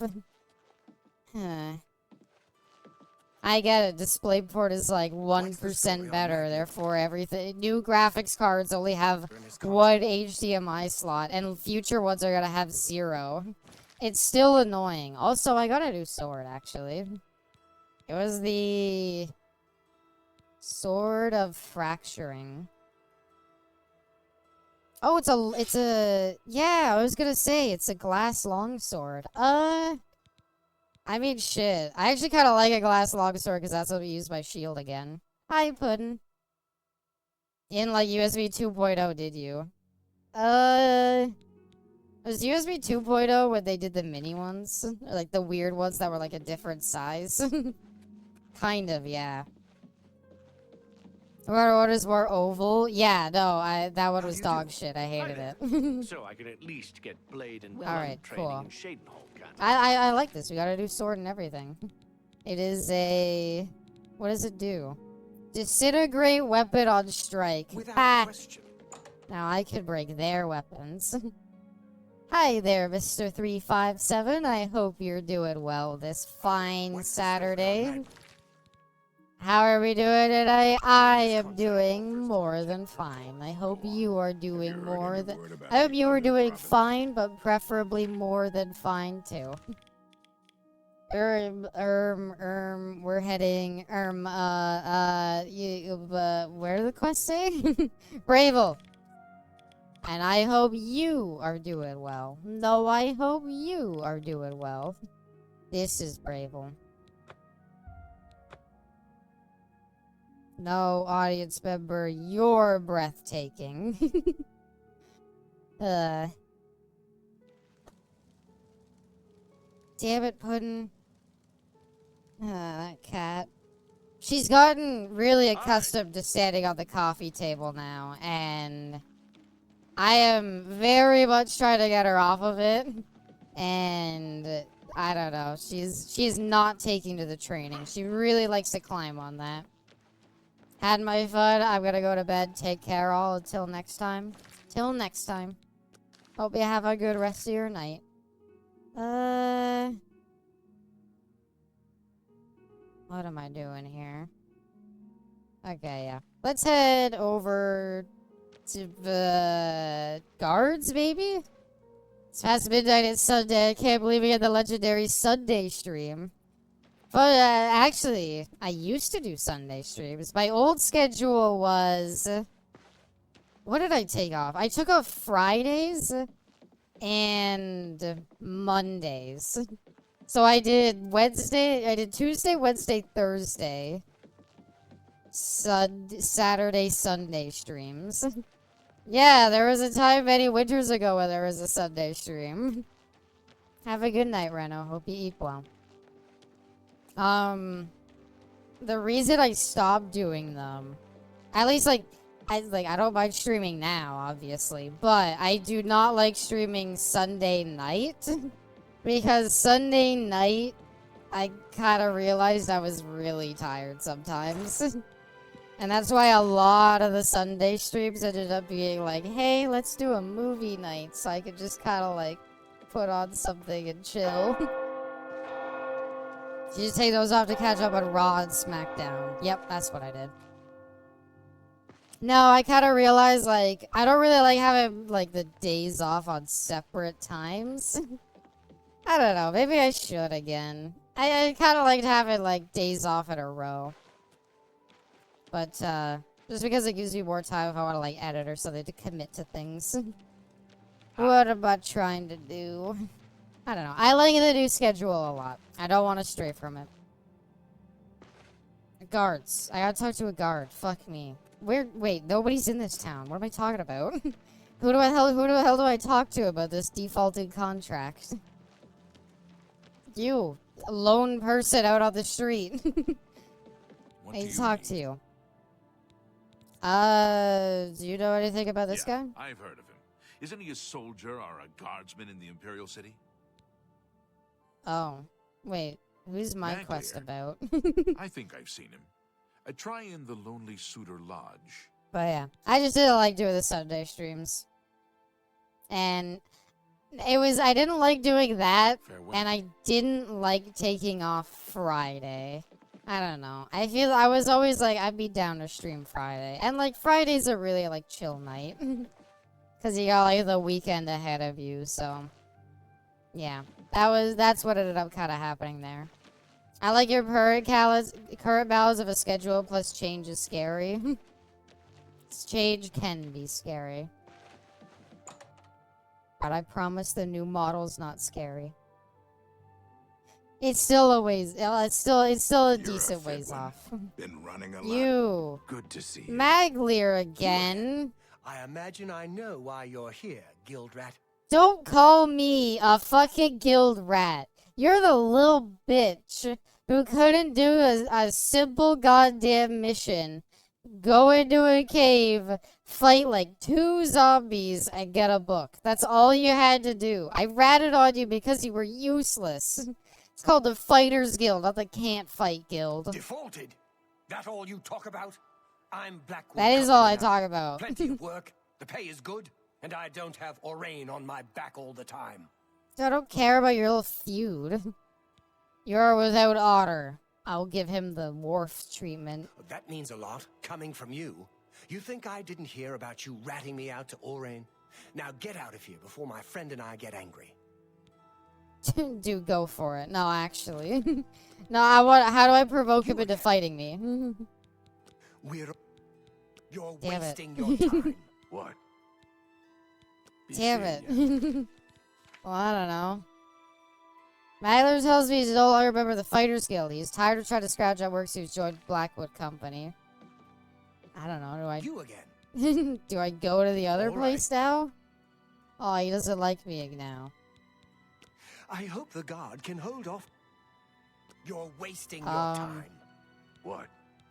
I get it. DisplayPort is like 1% better, therefore everything. New graphics cards only have 1 HDMI slot, and future ones are gonna have 0. It's still annoying. Also, I got a new sword, actually. It was the Sword of Fracturing. Oh, yeah, I was gonna say, it's a glass longsword. I mean, shit. I actually kind of like a glass longsword because that's what we use my shield again. Hi, Puddin'. In, like, USB 2.0, did you? Was USB 2.0 when they did the mini ones? Or, like, the weird ones that were, like, a different size? Kind of, yeah. What is more oval? Yeah, no, that one was dog shit. I hated it. So I can at least get blade and Alright, training cool. in Shadenhall, can't I like this. We got a new sword and everything. It is a... What does it do? Disintegrate weapon on strike. Without question. Now I could break their weapons. Hi there, Mr. 357. I hope you're doing well this fine Saturday. How are we doing today? I am doing more than fine. I hope you are doing more than... I hope you are doing fine, but preferably more than fine, too. We're heading, where did the quest say? Bravo. And I hope you are doing well. No, I hope you are doing well. This is Bravo. No, audience member, you're breathtaking. Damn it, Puddin'. That cat. She's gotten really accustomed to standing on the coffee table now, and I am very much trying to get her off of it, and I don't know, she's not taking to the training. She really likes to climb on that. Had my fun. I'm gonna go to bed. Take care all until next time. Till next time. Hope you have a good rest of your night. What am I doing here? Okay, yeah. Let's head over to the guards, maybe? It's past midnight. It's Sunday. I can't believe we had the legendary Sunday stream. But, actually, I used to do Sunday streams. My old schedule was... What did I take off? I took off Fridays and Mondays. So I did Tuesday, Wednesday, Thursday, Saturday, Sunday streams. Yeah, there was a time many winters ago where there was a Sunday stream. Have a good night, Reno. Hope you eat well. The reason I stopped doing them, at least I don't mind streaming now, obviously, but I do not like streaming Sunday night because Sunday night I kind of realized I was really tired sometimes. And that's why a lot of the Sunday streams ended up being like, hey, let's do a movie night, so I could just kind of like put on something and chill. Did you take those off to catch up on Raw and SmackDown? Yep, that's what I did. No, I kind of realized, like, I don't really like having, like, the days off on separate times. I don't know, maybe I should again. I kind of liked having, like, days off in a row. But, just because it gives me more time if I want to, like, edit or something to commit to things. What am I trying to do? I don't know. I like the new schedule a lot. I don't want to stray from it. Guards. I gotta talk to a guard. Fuck me. Wait, nobody's in this town. What am I talking about? Who the hell do I talk to about this defaulted contract? You. A lone person out on the street. I need to talk to you. Do you know anything about this guy? I've heard of him. Isn't he a soldier or a guardsman in the Imperial City? Oh. Wait. Who's my quest about? I think I've seen him. Try in the Lonely Suitor Lodge. But yeah. I just didn't like doing the Sunday streams. And I didn't like doing that. Farewell. And I didn't like taking off Friday. I don't know. I was always like, I'd be down to stream Friday. And like, Friday's a really like chill night. Because you got like the weekend ahead of you, so. Yeah. That's what ended up kind of happening there. I like your current balance of a schedule plus change is scary. Change can be scary. But I promise the new model's not scary. It's still a ways. It's still a decent ways off. Been running a lot. You. Good to see you. Magleer again. I imagine I know why you're here, Guild Rat. Don't call me a fucking guild rat. You're the little bitch who couldn't do a simple goddamn mission. Go into a cave, fight like 2 zombies, and get a book. That's all you had to do. I ratted on you because you were useless. It's called the Fighters Guild, not the Can't Fight Guild. Defaulted? That all you talk about? I'm Blackwood. That is all I talk about. Plenty of work, the pay is good, and I don't have Orain on my back all the time. I don't care about your little feud. You're without honor. I'll give him the Worf treatment. That means a lot, coming from you. You think I didn't hear about you ratting me out to Orain? Now get out of here before my friend and I get angry. Dude, go for it. No, actually. No, how do I provoke him into fighting me? You're Damn wasting it. your time. What? Damn it. Well, I don't know. Magler tells me he no longer remember the Fighters Guild. He's tired of trying to scratch out work, so he's joined Blackwood Company. I don't know. You again. Do I go to the other All place now? Oh, he doesn't like me now. I hope the guard can hold off. You're wasting your Um, time. What?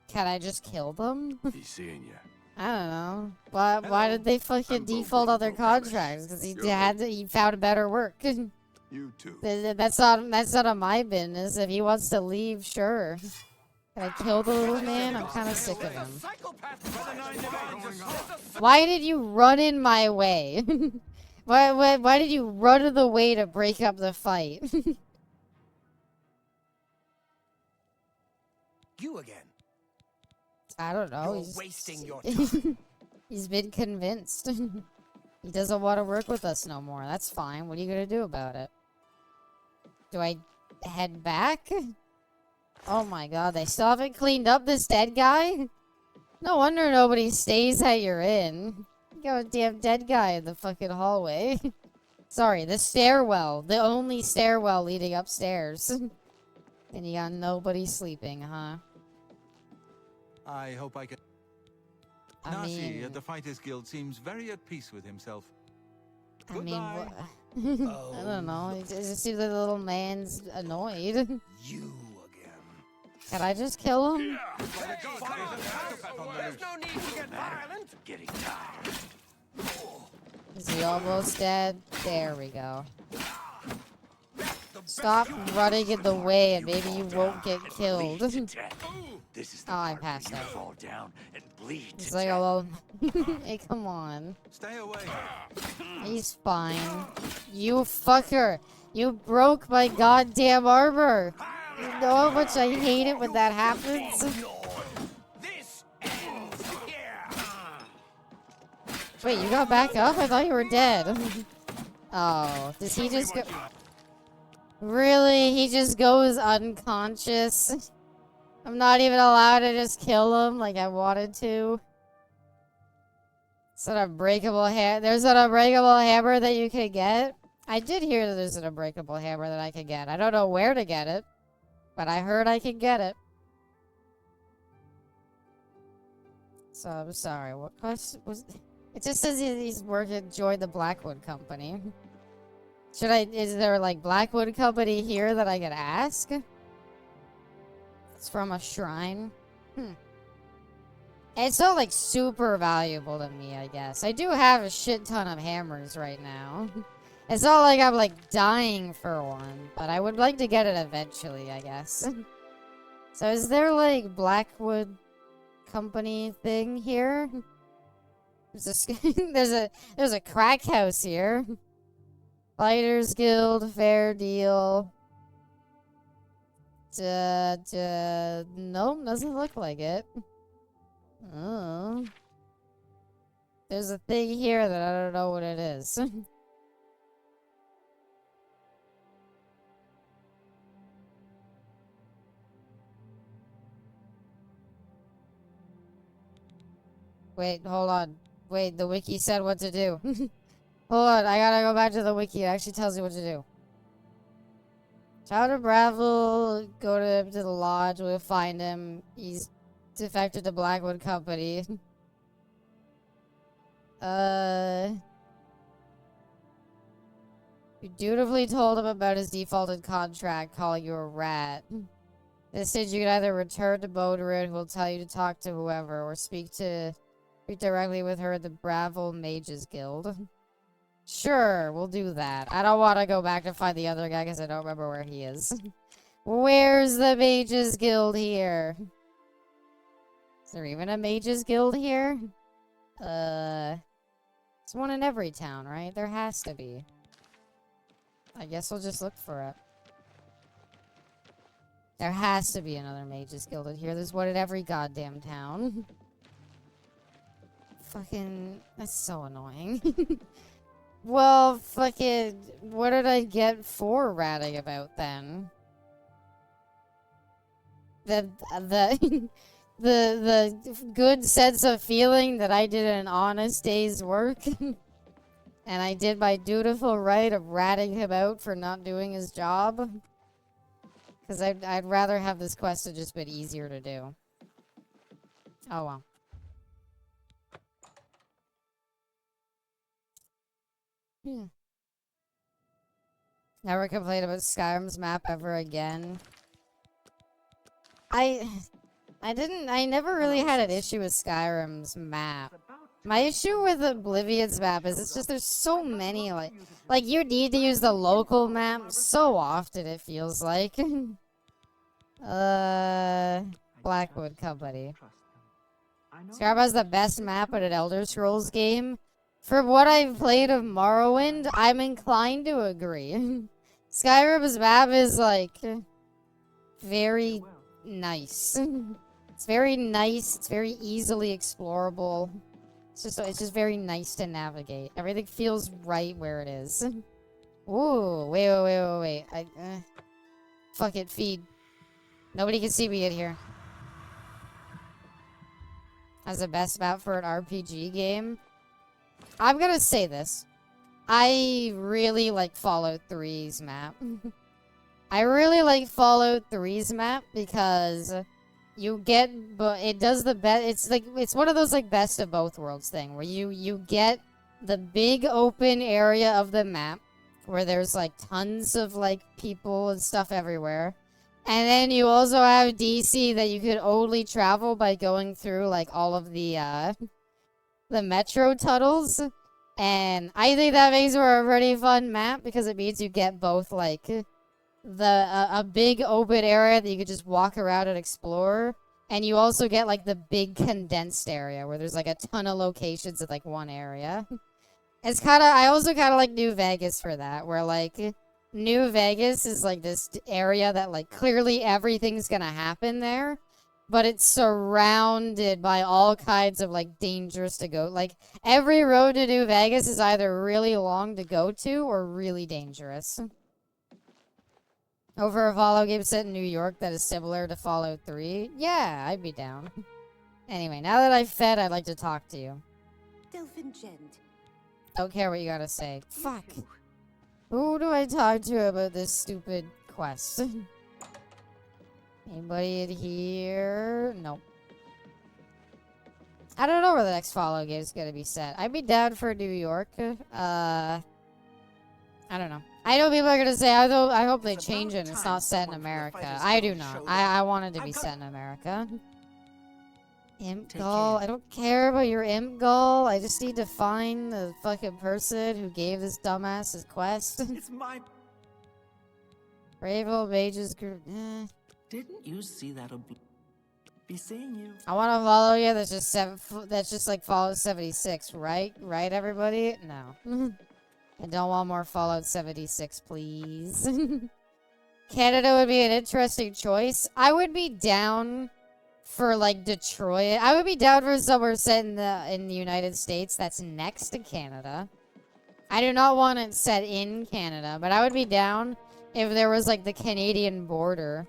Can I just kill them? He's seeing you. I don't know. Why did they fucking default on their contracts? Because he found better work. You too. That's not on my business. If he wants to leave, sure. Can I kill the little man? I'm kind of sick of him. Why did you run in my way? Why did you run in the way to break up the fight? You again. I don't know. You're wasting your time. He's been convinced. He doesn't want to work with us no more. That's fine. What are you gonna do about it? Do I head back? Oh my god, they still haven't cleaned up this dead guy? No wonder nobody stays at your inn. You got a damn dead guy in the fucking hallway. Sorry, the stairwell. The only stairwell leading upstairs. And you got nobody sleeping, huh? I hope I can... I Nasi mean... at the Fighters Guild seems very at peace with himself. I mean, Goodbye. I don't know. It just seems like the little man's annoyed. You Can I just kill him? There's no need to get violent. Getting tired. Is he almost dead? There we go. Stop running in the way and maybe you won't get killed. This is Oh, I passed out. fall down and bleed. It's like a little... Hey, come on. Stay away. He's fine. You fucker! You broke my goddamn armor! You know how much I hate it when that happens? Wait, you got back up? I thought you were dead. Oh, does he just go... Really? He just goes unconscious? I'm not even allowed to just kill him like I wanted to. It's an unbreakable hammer. There's an unbreakable hammer that you can get. I did hear that there's an unbreakable hammer that I can get. I don't know where to get it, but I heard I can get it. So I'm sorry. What question was? It just says he's working. Join the Blackwood Company. Should I? Is there like Blackwood Company here that I could ask? It's from a shrine. It's not like super valuable to me, I guess. I do have a shit ton of hammers right now. It's not like I'm like dying for one, but I would like to get it eventually, I guess. So is there like Blackwood Company thing here? There's a crack house here. Fighters Guild, fair deal. Nope, doesn't look like it. Oh. There's a thing here that I don't know what it is. Wait, hold on. Wait, the wiki said what to do. Hold on, I gotta go back to the wiki. It actually tells you what to do. Child of Bravel, go to the lodge, we'll find him. He's defected to Blackwood Company. You dutifully told him about his defaulted contract, calling you a rat. This said you can either return to Bodrin, who will tell you to talk to whoever, or speak directly with her at the Bravel Mages Guild. Sure, we'll do that. I don't want to go back to find the other guy because I don't remember where he is. Where's the Mages Guild here? Is there even a Mages Guild here? There's one in every town, right? There has to be. I guess we'll just look for it. There has to be another Mages Guild in here. There's one in every goddamn town. Fucking... That's so annoying. Well, fucking... What did I get for ratting about, then? The good sense of feeling that I did an honest day's work. And I did my dutiful right of ratting him out for not doing his job. Because I'd rather have this quest have just been easier to do. Oh well. Never complain about Skyrim's map ever again. I never really had an issue with Skyrim's map. My issue with Oblivion's map is it's just there's so many like you need to use the local map so often it feels like. Blackwood Company. Skyrim has the best map in an Elder Scrolls game. From what I've played of Morrowind, I'm inclined to agree. Skyrim's map is like very nice. It's very nice. It's very easily explorable. It's just very nice to navigate. Everything feels right where it is. Ooh, wait. Fuck it, feed. Nobody can see me in here. As the best map for an RPG game. I'm gonna say this. I really like Fallout 3's map. I really like Fallout 3's map because you get, but it does the best. It's like it's one of those like best of both worlds thing where you get the big open area of the map where there's like tons of like people and stuff everywhere. And then you also have DC that you could only travel by going through like all of the metro tunnels. And I think that makes for a pretty fun map because it means you get both like a big open area that you could just walk around and explore. And you also get like the big condensed area where there's like a ton of locations in like one area. It's kind of, I also kind of like New Vegas for that, where like New Vegas is like this area that like clearly everything's gonna happen there, but it's surrounded by all kinds of like dangerous to go. Like every road to New Vegas is either really long to go to or really dangerous. Over a Fallout game set in New York that is similar to Fallout 3? Yeah, I'd be down. Anyway, now that I've fed, I'd like to talk to you. Delphin Gent. Don't care what you gotta say. Fuck. Who do I talk to about this stupid quest? Anybody in here? Nope. I don't know where the next Fallout game is gonna be set. I'd be down for New York. I don't know. I know people are gonna say, I hope they change it and it's not set in America. I do not. I want it to be set in America. Imp Gull. I don't care about your Imp Gull. I just need to find the fucking person who gave this dumbass his quest. It's my... Brave old mages group. Didn't you see that? Be seeing you. I want to follow you. That's just like Fallout 76, right? Right, everybody? No. I don't want more Fallout 76, please. Canada would be an interesting choice. I would be down for like Detroit. I would be down for somewhere set in the United States that's next to Canada. I do not want it set in Canada, but I would be down if there was like the Canadian border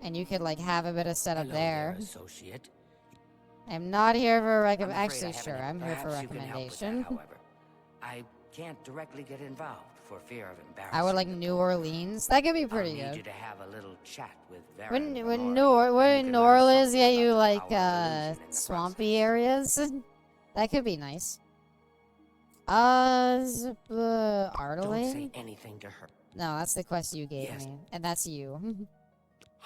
and you could like have a bit of setup there. Associate. I'm not here for a recommendation. I'm Actually, sure, I'm here for a recommendation. However, I can't directly get involved for fear of embarrassment. I would like New Orleans. That could be pretty I'll need good. you to have a little chat with When New Orleans get you like swampy areas, that could be nice. Don't Artelaine? say anything to her. No, that's the quest you gave me, and that's you.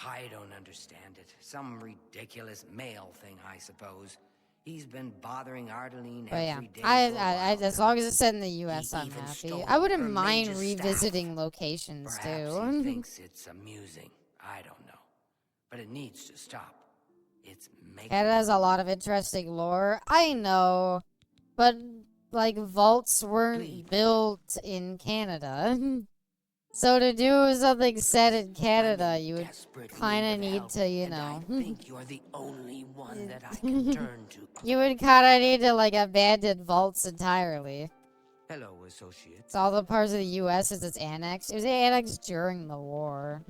I don't understand it. Some ridiculous male thing, I suppose. He's been bothering Ardeline every day. I as long as it's set in the U.S., I'm happy. I wouldn't mind revisiting locations Perhaps too. he thinks it's amusing. I don't know, but it needs to stop. It's making. Canada has a lot of interesting lore. I know, but like vaults weren't built in Canada. So to do something set in Canada, you would kind of need to, you know. I think you're the only one that I can turn to. You would kind of need to like abandon vaults entirely. Hello, associate. It's all the parts of the U.S. as it's annexed. It was annexed during the war,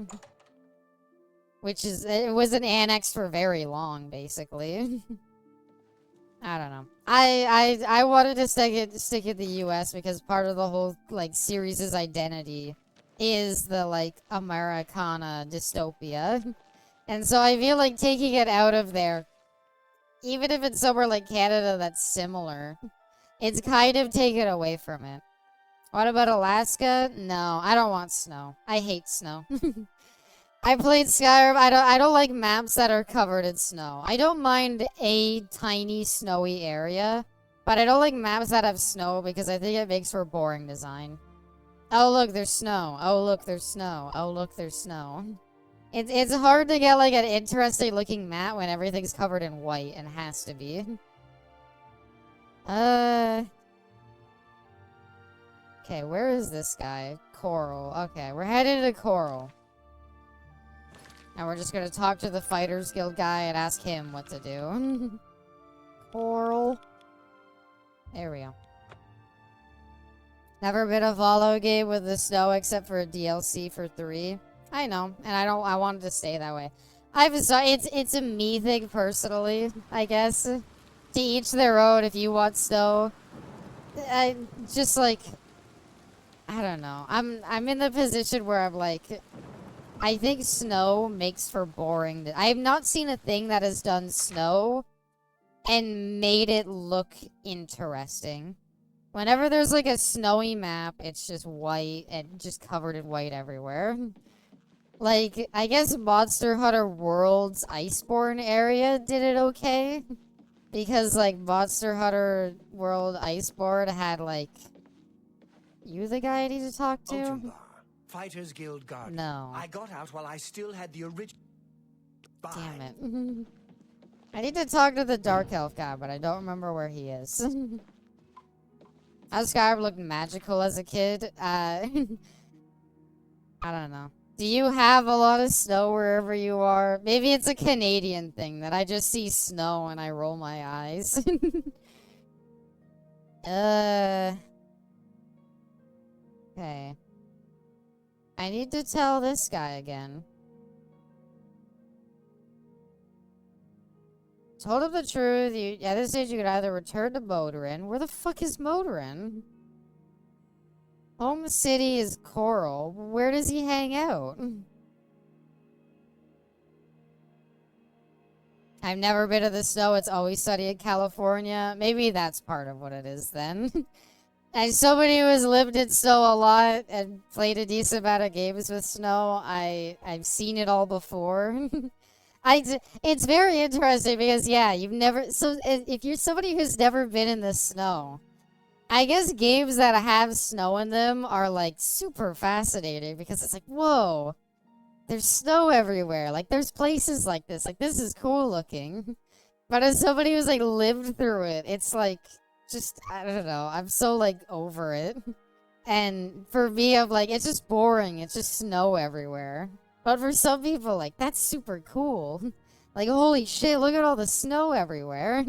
it wasn't annexed for very long, basically. I don't know. I wanted to stick in the U.S. because part of the whole like series' identity is the like Americana dystopia, and so I feel like taking it out of there, even if it's somewhere like Canada that's similar, it's kind of taken away from it. What about Alaska? No, I don't want snow. I hate snow. I played Skyrim. I don't like maps that are covered in snow. I don't mind a tiny snowy area, but I don't like maps that have snow because I think it makes for boring design. Oh look, there's snow. Oh look, there's snow. Oh look, there's snow. It's hard to get like an interesting looking map when everything's covered in white and has to be. Okay, where is this guy? Coral. Okay, we're headed to Coral. And we're just gonna talk to the Fighters Guild guy and ask him what to do. Coral. There we go. Never been a Fallout game with the snow except for a DLC for 3. I know, and I wanted to stay that way. It's a me thing personally, I guess. To each their own. If you want snow, just like I don't know. I'm in the position where I'm like, I think snow makes for boring. I have not seen a thing that has done snow and made it look interesting. Whenever there's like a snowy map, it's just white and just covered in white everywhere. Like, I guess Monster Hunter World's Iceborne area did it okay. Because, like, Monster Hunter World Iceborne had, like... You the guy I need to talk to? Otunbar, Fighters Guild Guardian. No. I got out while I still had the original... Damn it. I need to talk to the Dark Elf guy, but I don't remember where he is. How Skyrim looked magical as a kid? I don't know. Do you have a lot of snow wherever you are? Maybe it's a Canadian thing that I just see snow and I roll my eyes. Okay. I need to tell this guy again. Told him the truth. At this stage, you could either return to Motorin. Where the fuck is Motorin? Home city is Coral. Where does he hang out? I've never been to the snow. It's always sunny in California. Maybe that's part of what it is then. As somebody who has lived in snow a lot and played a decent amount of games with snow, I've seen it all before. It's very interesting because, yeah, you've never... So, if you're somebody who's never been in the snow... I guess games that have snow in them are, like, super fascinating because it's like, whoa, there's snow everywhere. Like, there's places like this. Like, this is cool looking. But as somebody who's, like, lived through it, it's, like, just, I don't know. I'm so, like, over it. And for me, I'm like, it's just boring. It's just snow everywhere. But for some people, like, that's super cool. Like, holy shit, look at all the snow everywhere.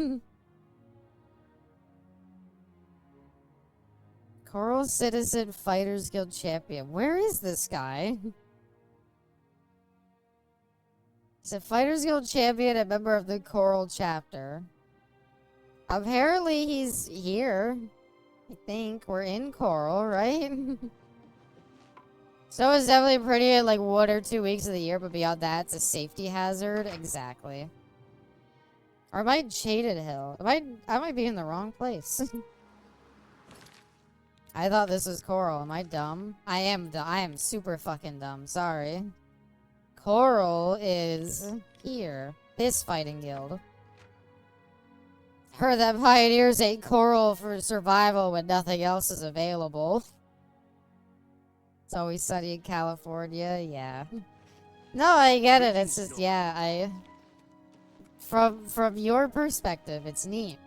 Coral Citizen Fighters Guild Champion. Where is this guy? He's a Fighters Guild Champion, a member of the Coral chapter. Apparently he's here. I think we're in Coral, right? Snow is definitely pretty in like 1 or 2 weeks of the year, but beyond that, it's a safety hazard. Exactly. Or am I Shaded Hill? I might be in the wrong place. I thought this was Coral. Am I dumb? I am super fucking dumb. Sorry. Coral is here. This fighting guild. Heard that pioneers ate coral for survival when nothing else is available. It's always sunny in California. Yeah. No, I get it. It's just, yeah, From your perspective, it's neat.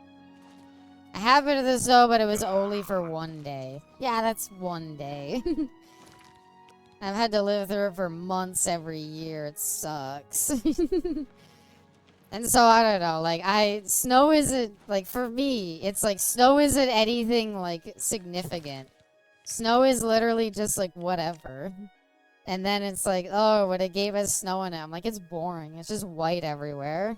I have been to the snow, but it was only for 1 day. Yeah, that's 1 day. I've had to live through it for months every year. It sucks. And so, I don't know. Like, snow isn't, like, for me, it's like, snow isn't anything, like, significant. Snow is literally just, like, whatever. And then it's like, oh, when a game has snow in it, I'm like, it's boring. It's just white everywhere.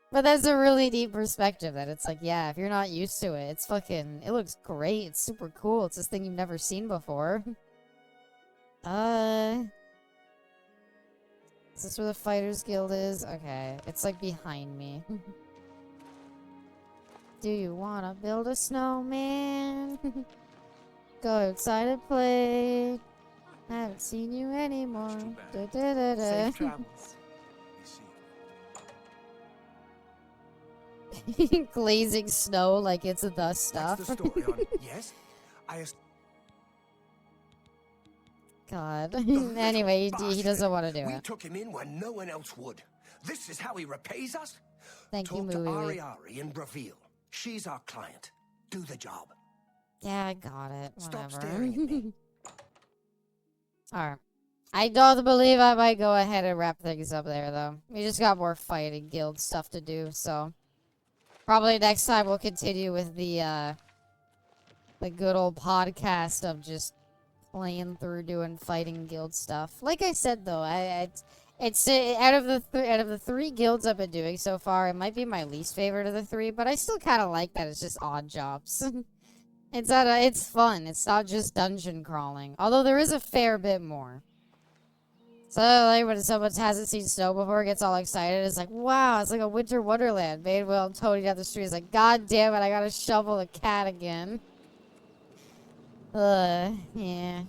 But that's a really deep perspective that it's like, yeah, if you're not used to it, it's fucking, it looks great. It's super cool. It's this thing you've never seen before. Is this where the Fighters Guild is? Okay, it's like behind me. Do you wanna build a snowman? Go outside and play. Haven't seen you anymore. Da, da, da, da. Safe travels. Glazing snow like it's the stuff. That's the story on it. Yes? God. Anyway, he doesn't want to do We it. took him in when no one else would. This is how he repays us? Thank you, Talk to Movie. Ari in Bravil. She's our client. Do the job. Yeah, I got it. Stop Whatever. staring at me. Alright. I don't believe I might go ahead and wrap things up there, though. We just got more fighting guild stuff to do, so... Probably next time we'll continue with the good old podcast of just playing through doing fighting guild stuff. Like I said, though, it's out of the 3 guilds I've been doing so far, it might be my least favorite of the 3, but I still kind of like that it's just odd jobs. It's fun. It's not just dungeon crawling. Although there is a fair bit more. So like when someone hasn't seen snow before, gets all excited, it's like, wow, it's like a winter wonderland. Meanwhile, Tony down the street is like, God damn it, I gotta shovel the cat again. Yeah.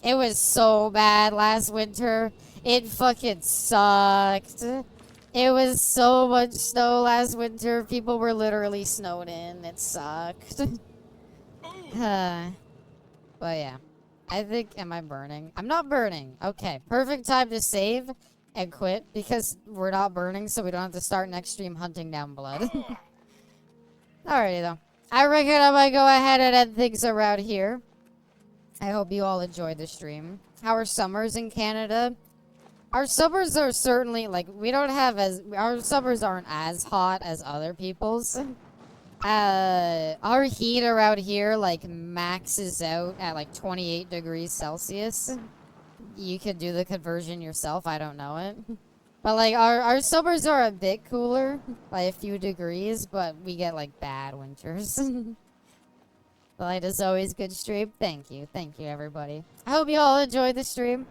It was so bad last winter. It fucking sucked. It was so much snow last winter. People were literally snowed in. It sucked. But yeah. I think, am I burning? I'm not burning. Okay, perfect time to save and quit because we're not burning, so we don't have to start next stream hunting down blood. Alrighty though. I reckon I might go ahead and end things around here. I hope you all enjoyed the stream. How are summers in Canada? Our summers are certainly, like, we don't have as, our summers aren't as hot as other people's. Our heat around here, like, maxes out at, like, 28 degrees Celsius. You could do the conversion yourself, I don't know it. But, like, our summers are a bit cooler, by a few degrees, but we get, like, bad winters. But as always, good stream. Thank you, everybody. I hope you all enjoyed the stream.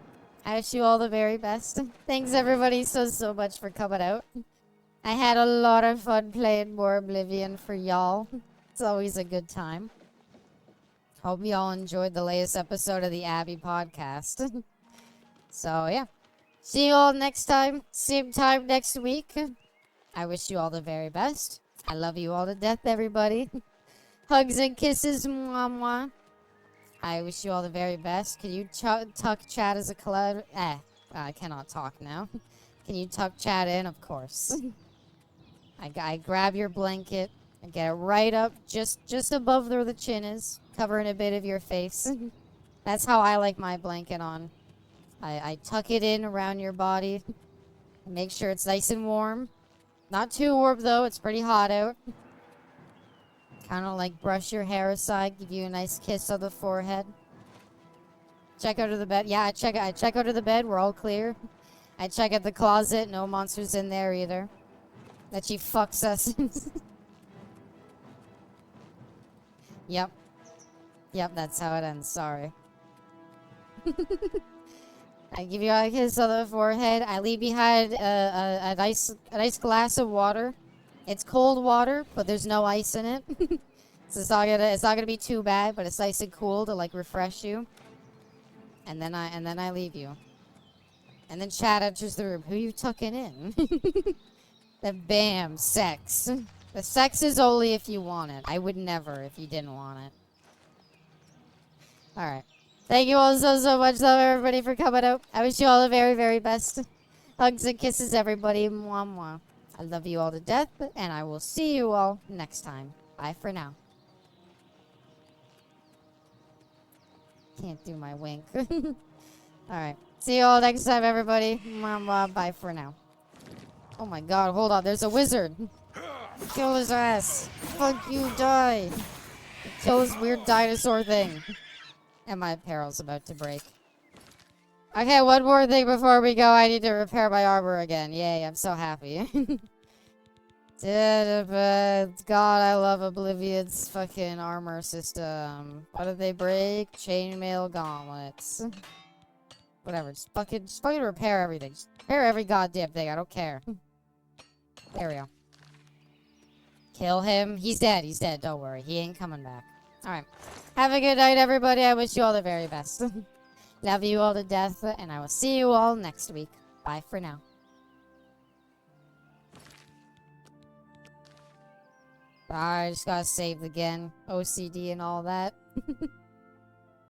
I wish you all the very best. Thanks, everybody, so much for coming out. I had a lot of fun playing more Oblivion for y'all. It's always a good time. Hope you all enjoyed the latest episode of the Abby podcast. So, yeah. See you all next time. Same time next week. I wish you all the very best. I love you all to death, everybody. Hugs and kisses. Mwah, mwah. I wish you all the very best. Can you tuck chat as a collab? I cannot talk now. Can you tuck chat in? Of course. I grab your blanket and get it right up, just above where the chin is, covering a bit of your face. That's how I like my blanket on. I tuck it in around your body. Make sure it's nice and warm. Not too warm though, it's pretty hot out. Kind of like brush your hair aside, give you a nice kiss on the forehead. Check out of the bed. Yeah, I check out of the bed. We're all clear. I check out the closet. No monsters in there either. That she fucks us. Yep. Yep, that's how it ends. Sorry. I give you a kiss on the forehead. I leave behind a nice glass of water. It's cold water, but there's no ice in it. So it's not gonna be too bad, but it's nice and cool to like refresh you. And then I leave you. And then Chad enters the room. Who you tucking in? Then bam, sex. The sex is only if you want it. I would never if you didn't want it. Alright. Thank you all so much, though, everybody, for coming out. I wish you all the very, very best. Hugs and kisses, everybody. Mwah, mwah. I love you all to death, and I will see you all next time. Bye for now. Can't do my wink. Alright. See you all next time, everybody. Mwah, mwah. Bye for now. Oh my god, hold on. There's a wizard. Kill his ass. Fuck you, die. Kill this weird dinosaur thing. And my apparel's about to break. Okay, one more thing before we go. I need to repair my armor again. Yay, I'm so happy. God, I love Oblivion's fucking armor system. What did they break? Chainmail gauntlets. Whatever, just fucking repair everything. Just repair every goddamn thing, I don't care. There we go. Kill him. He's dead, don't worry. He ain't coming back. Alright. Have a good night, everybody. I wish you all the very best. Love you all to death, and I will see you all next week. Bye for now. I just gotta save again. OCD and all that.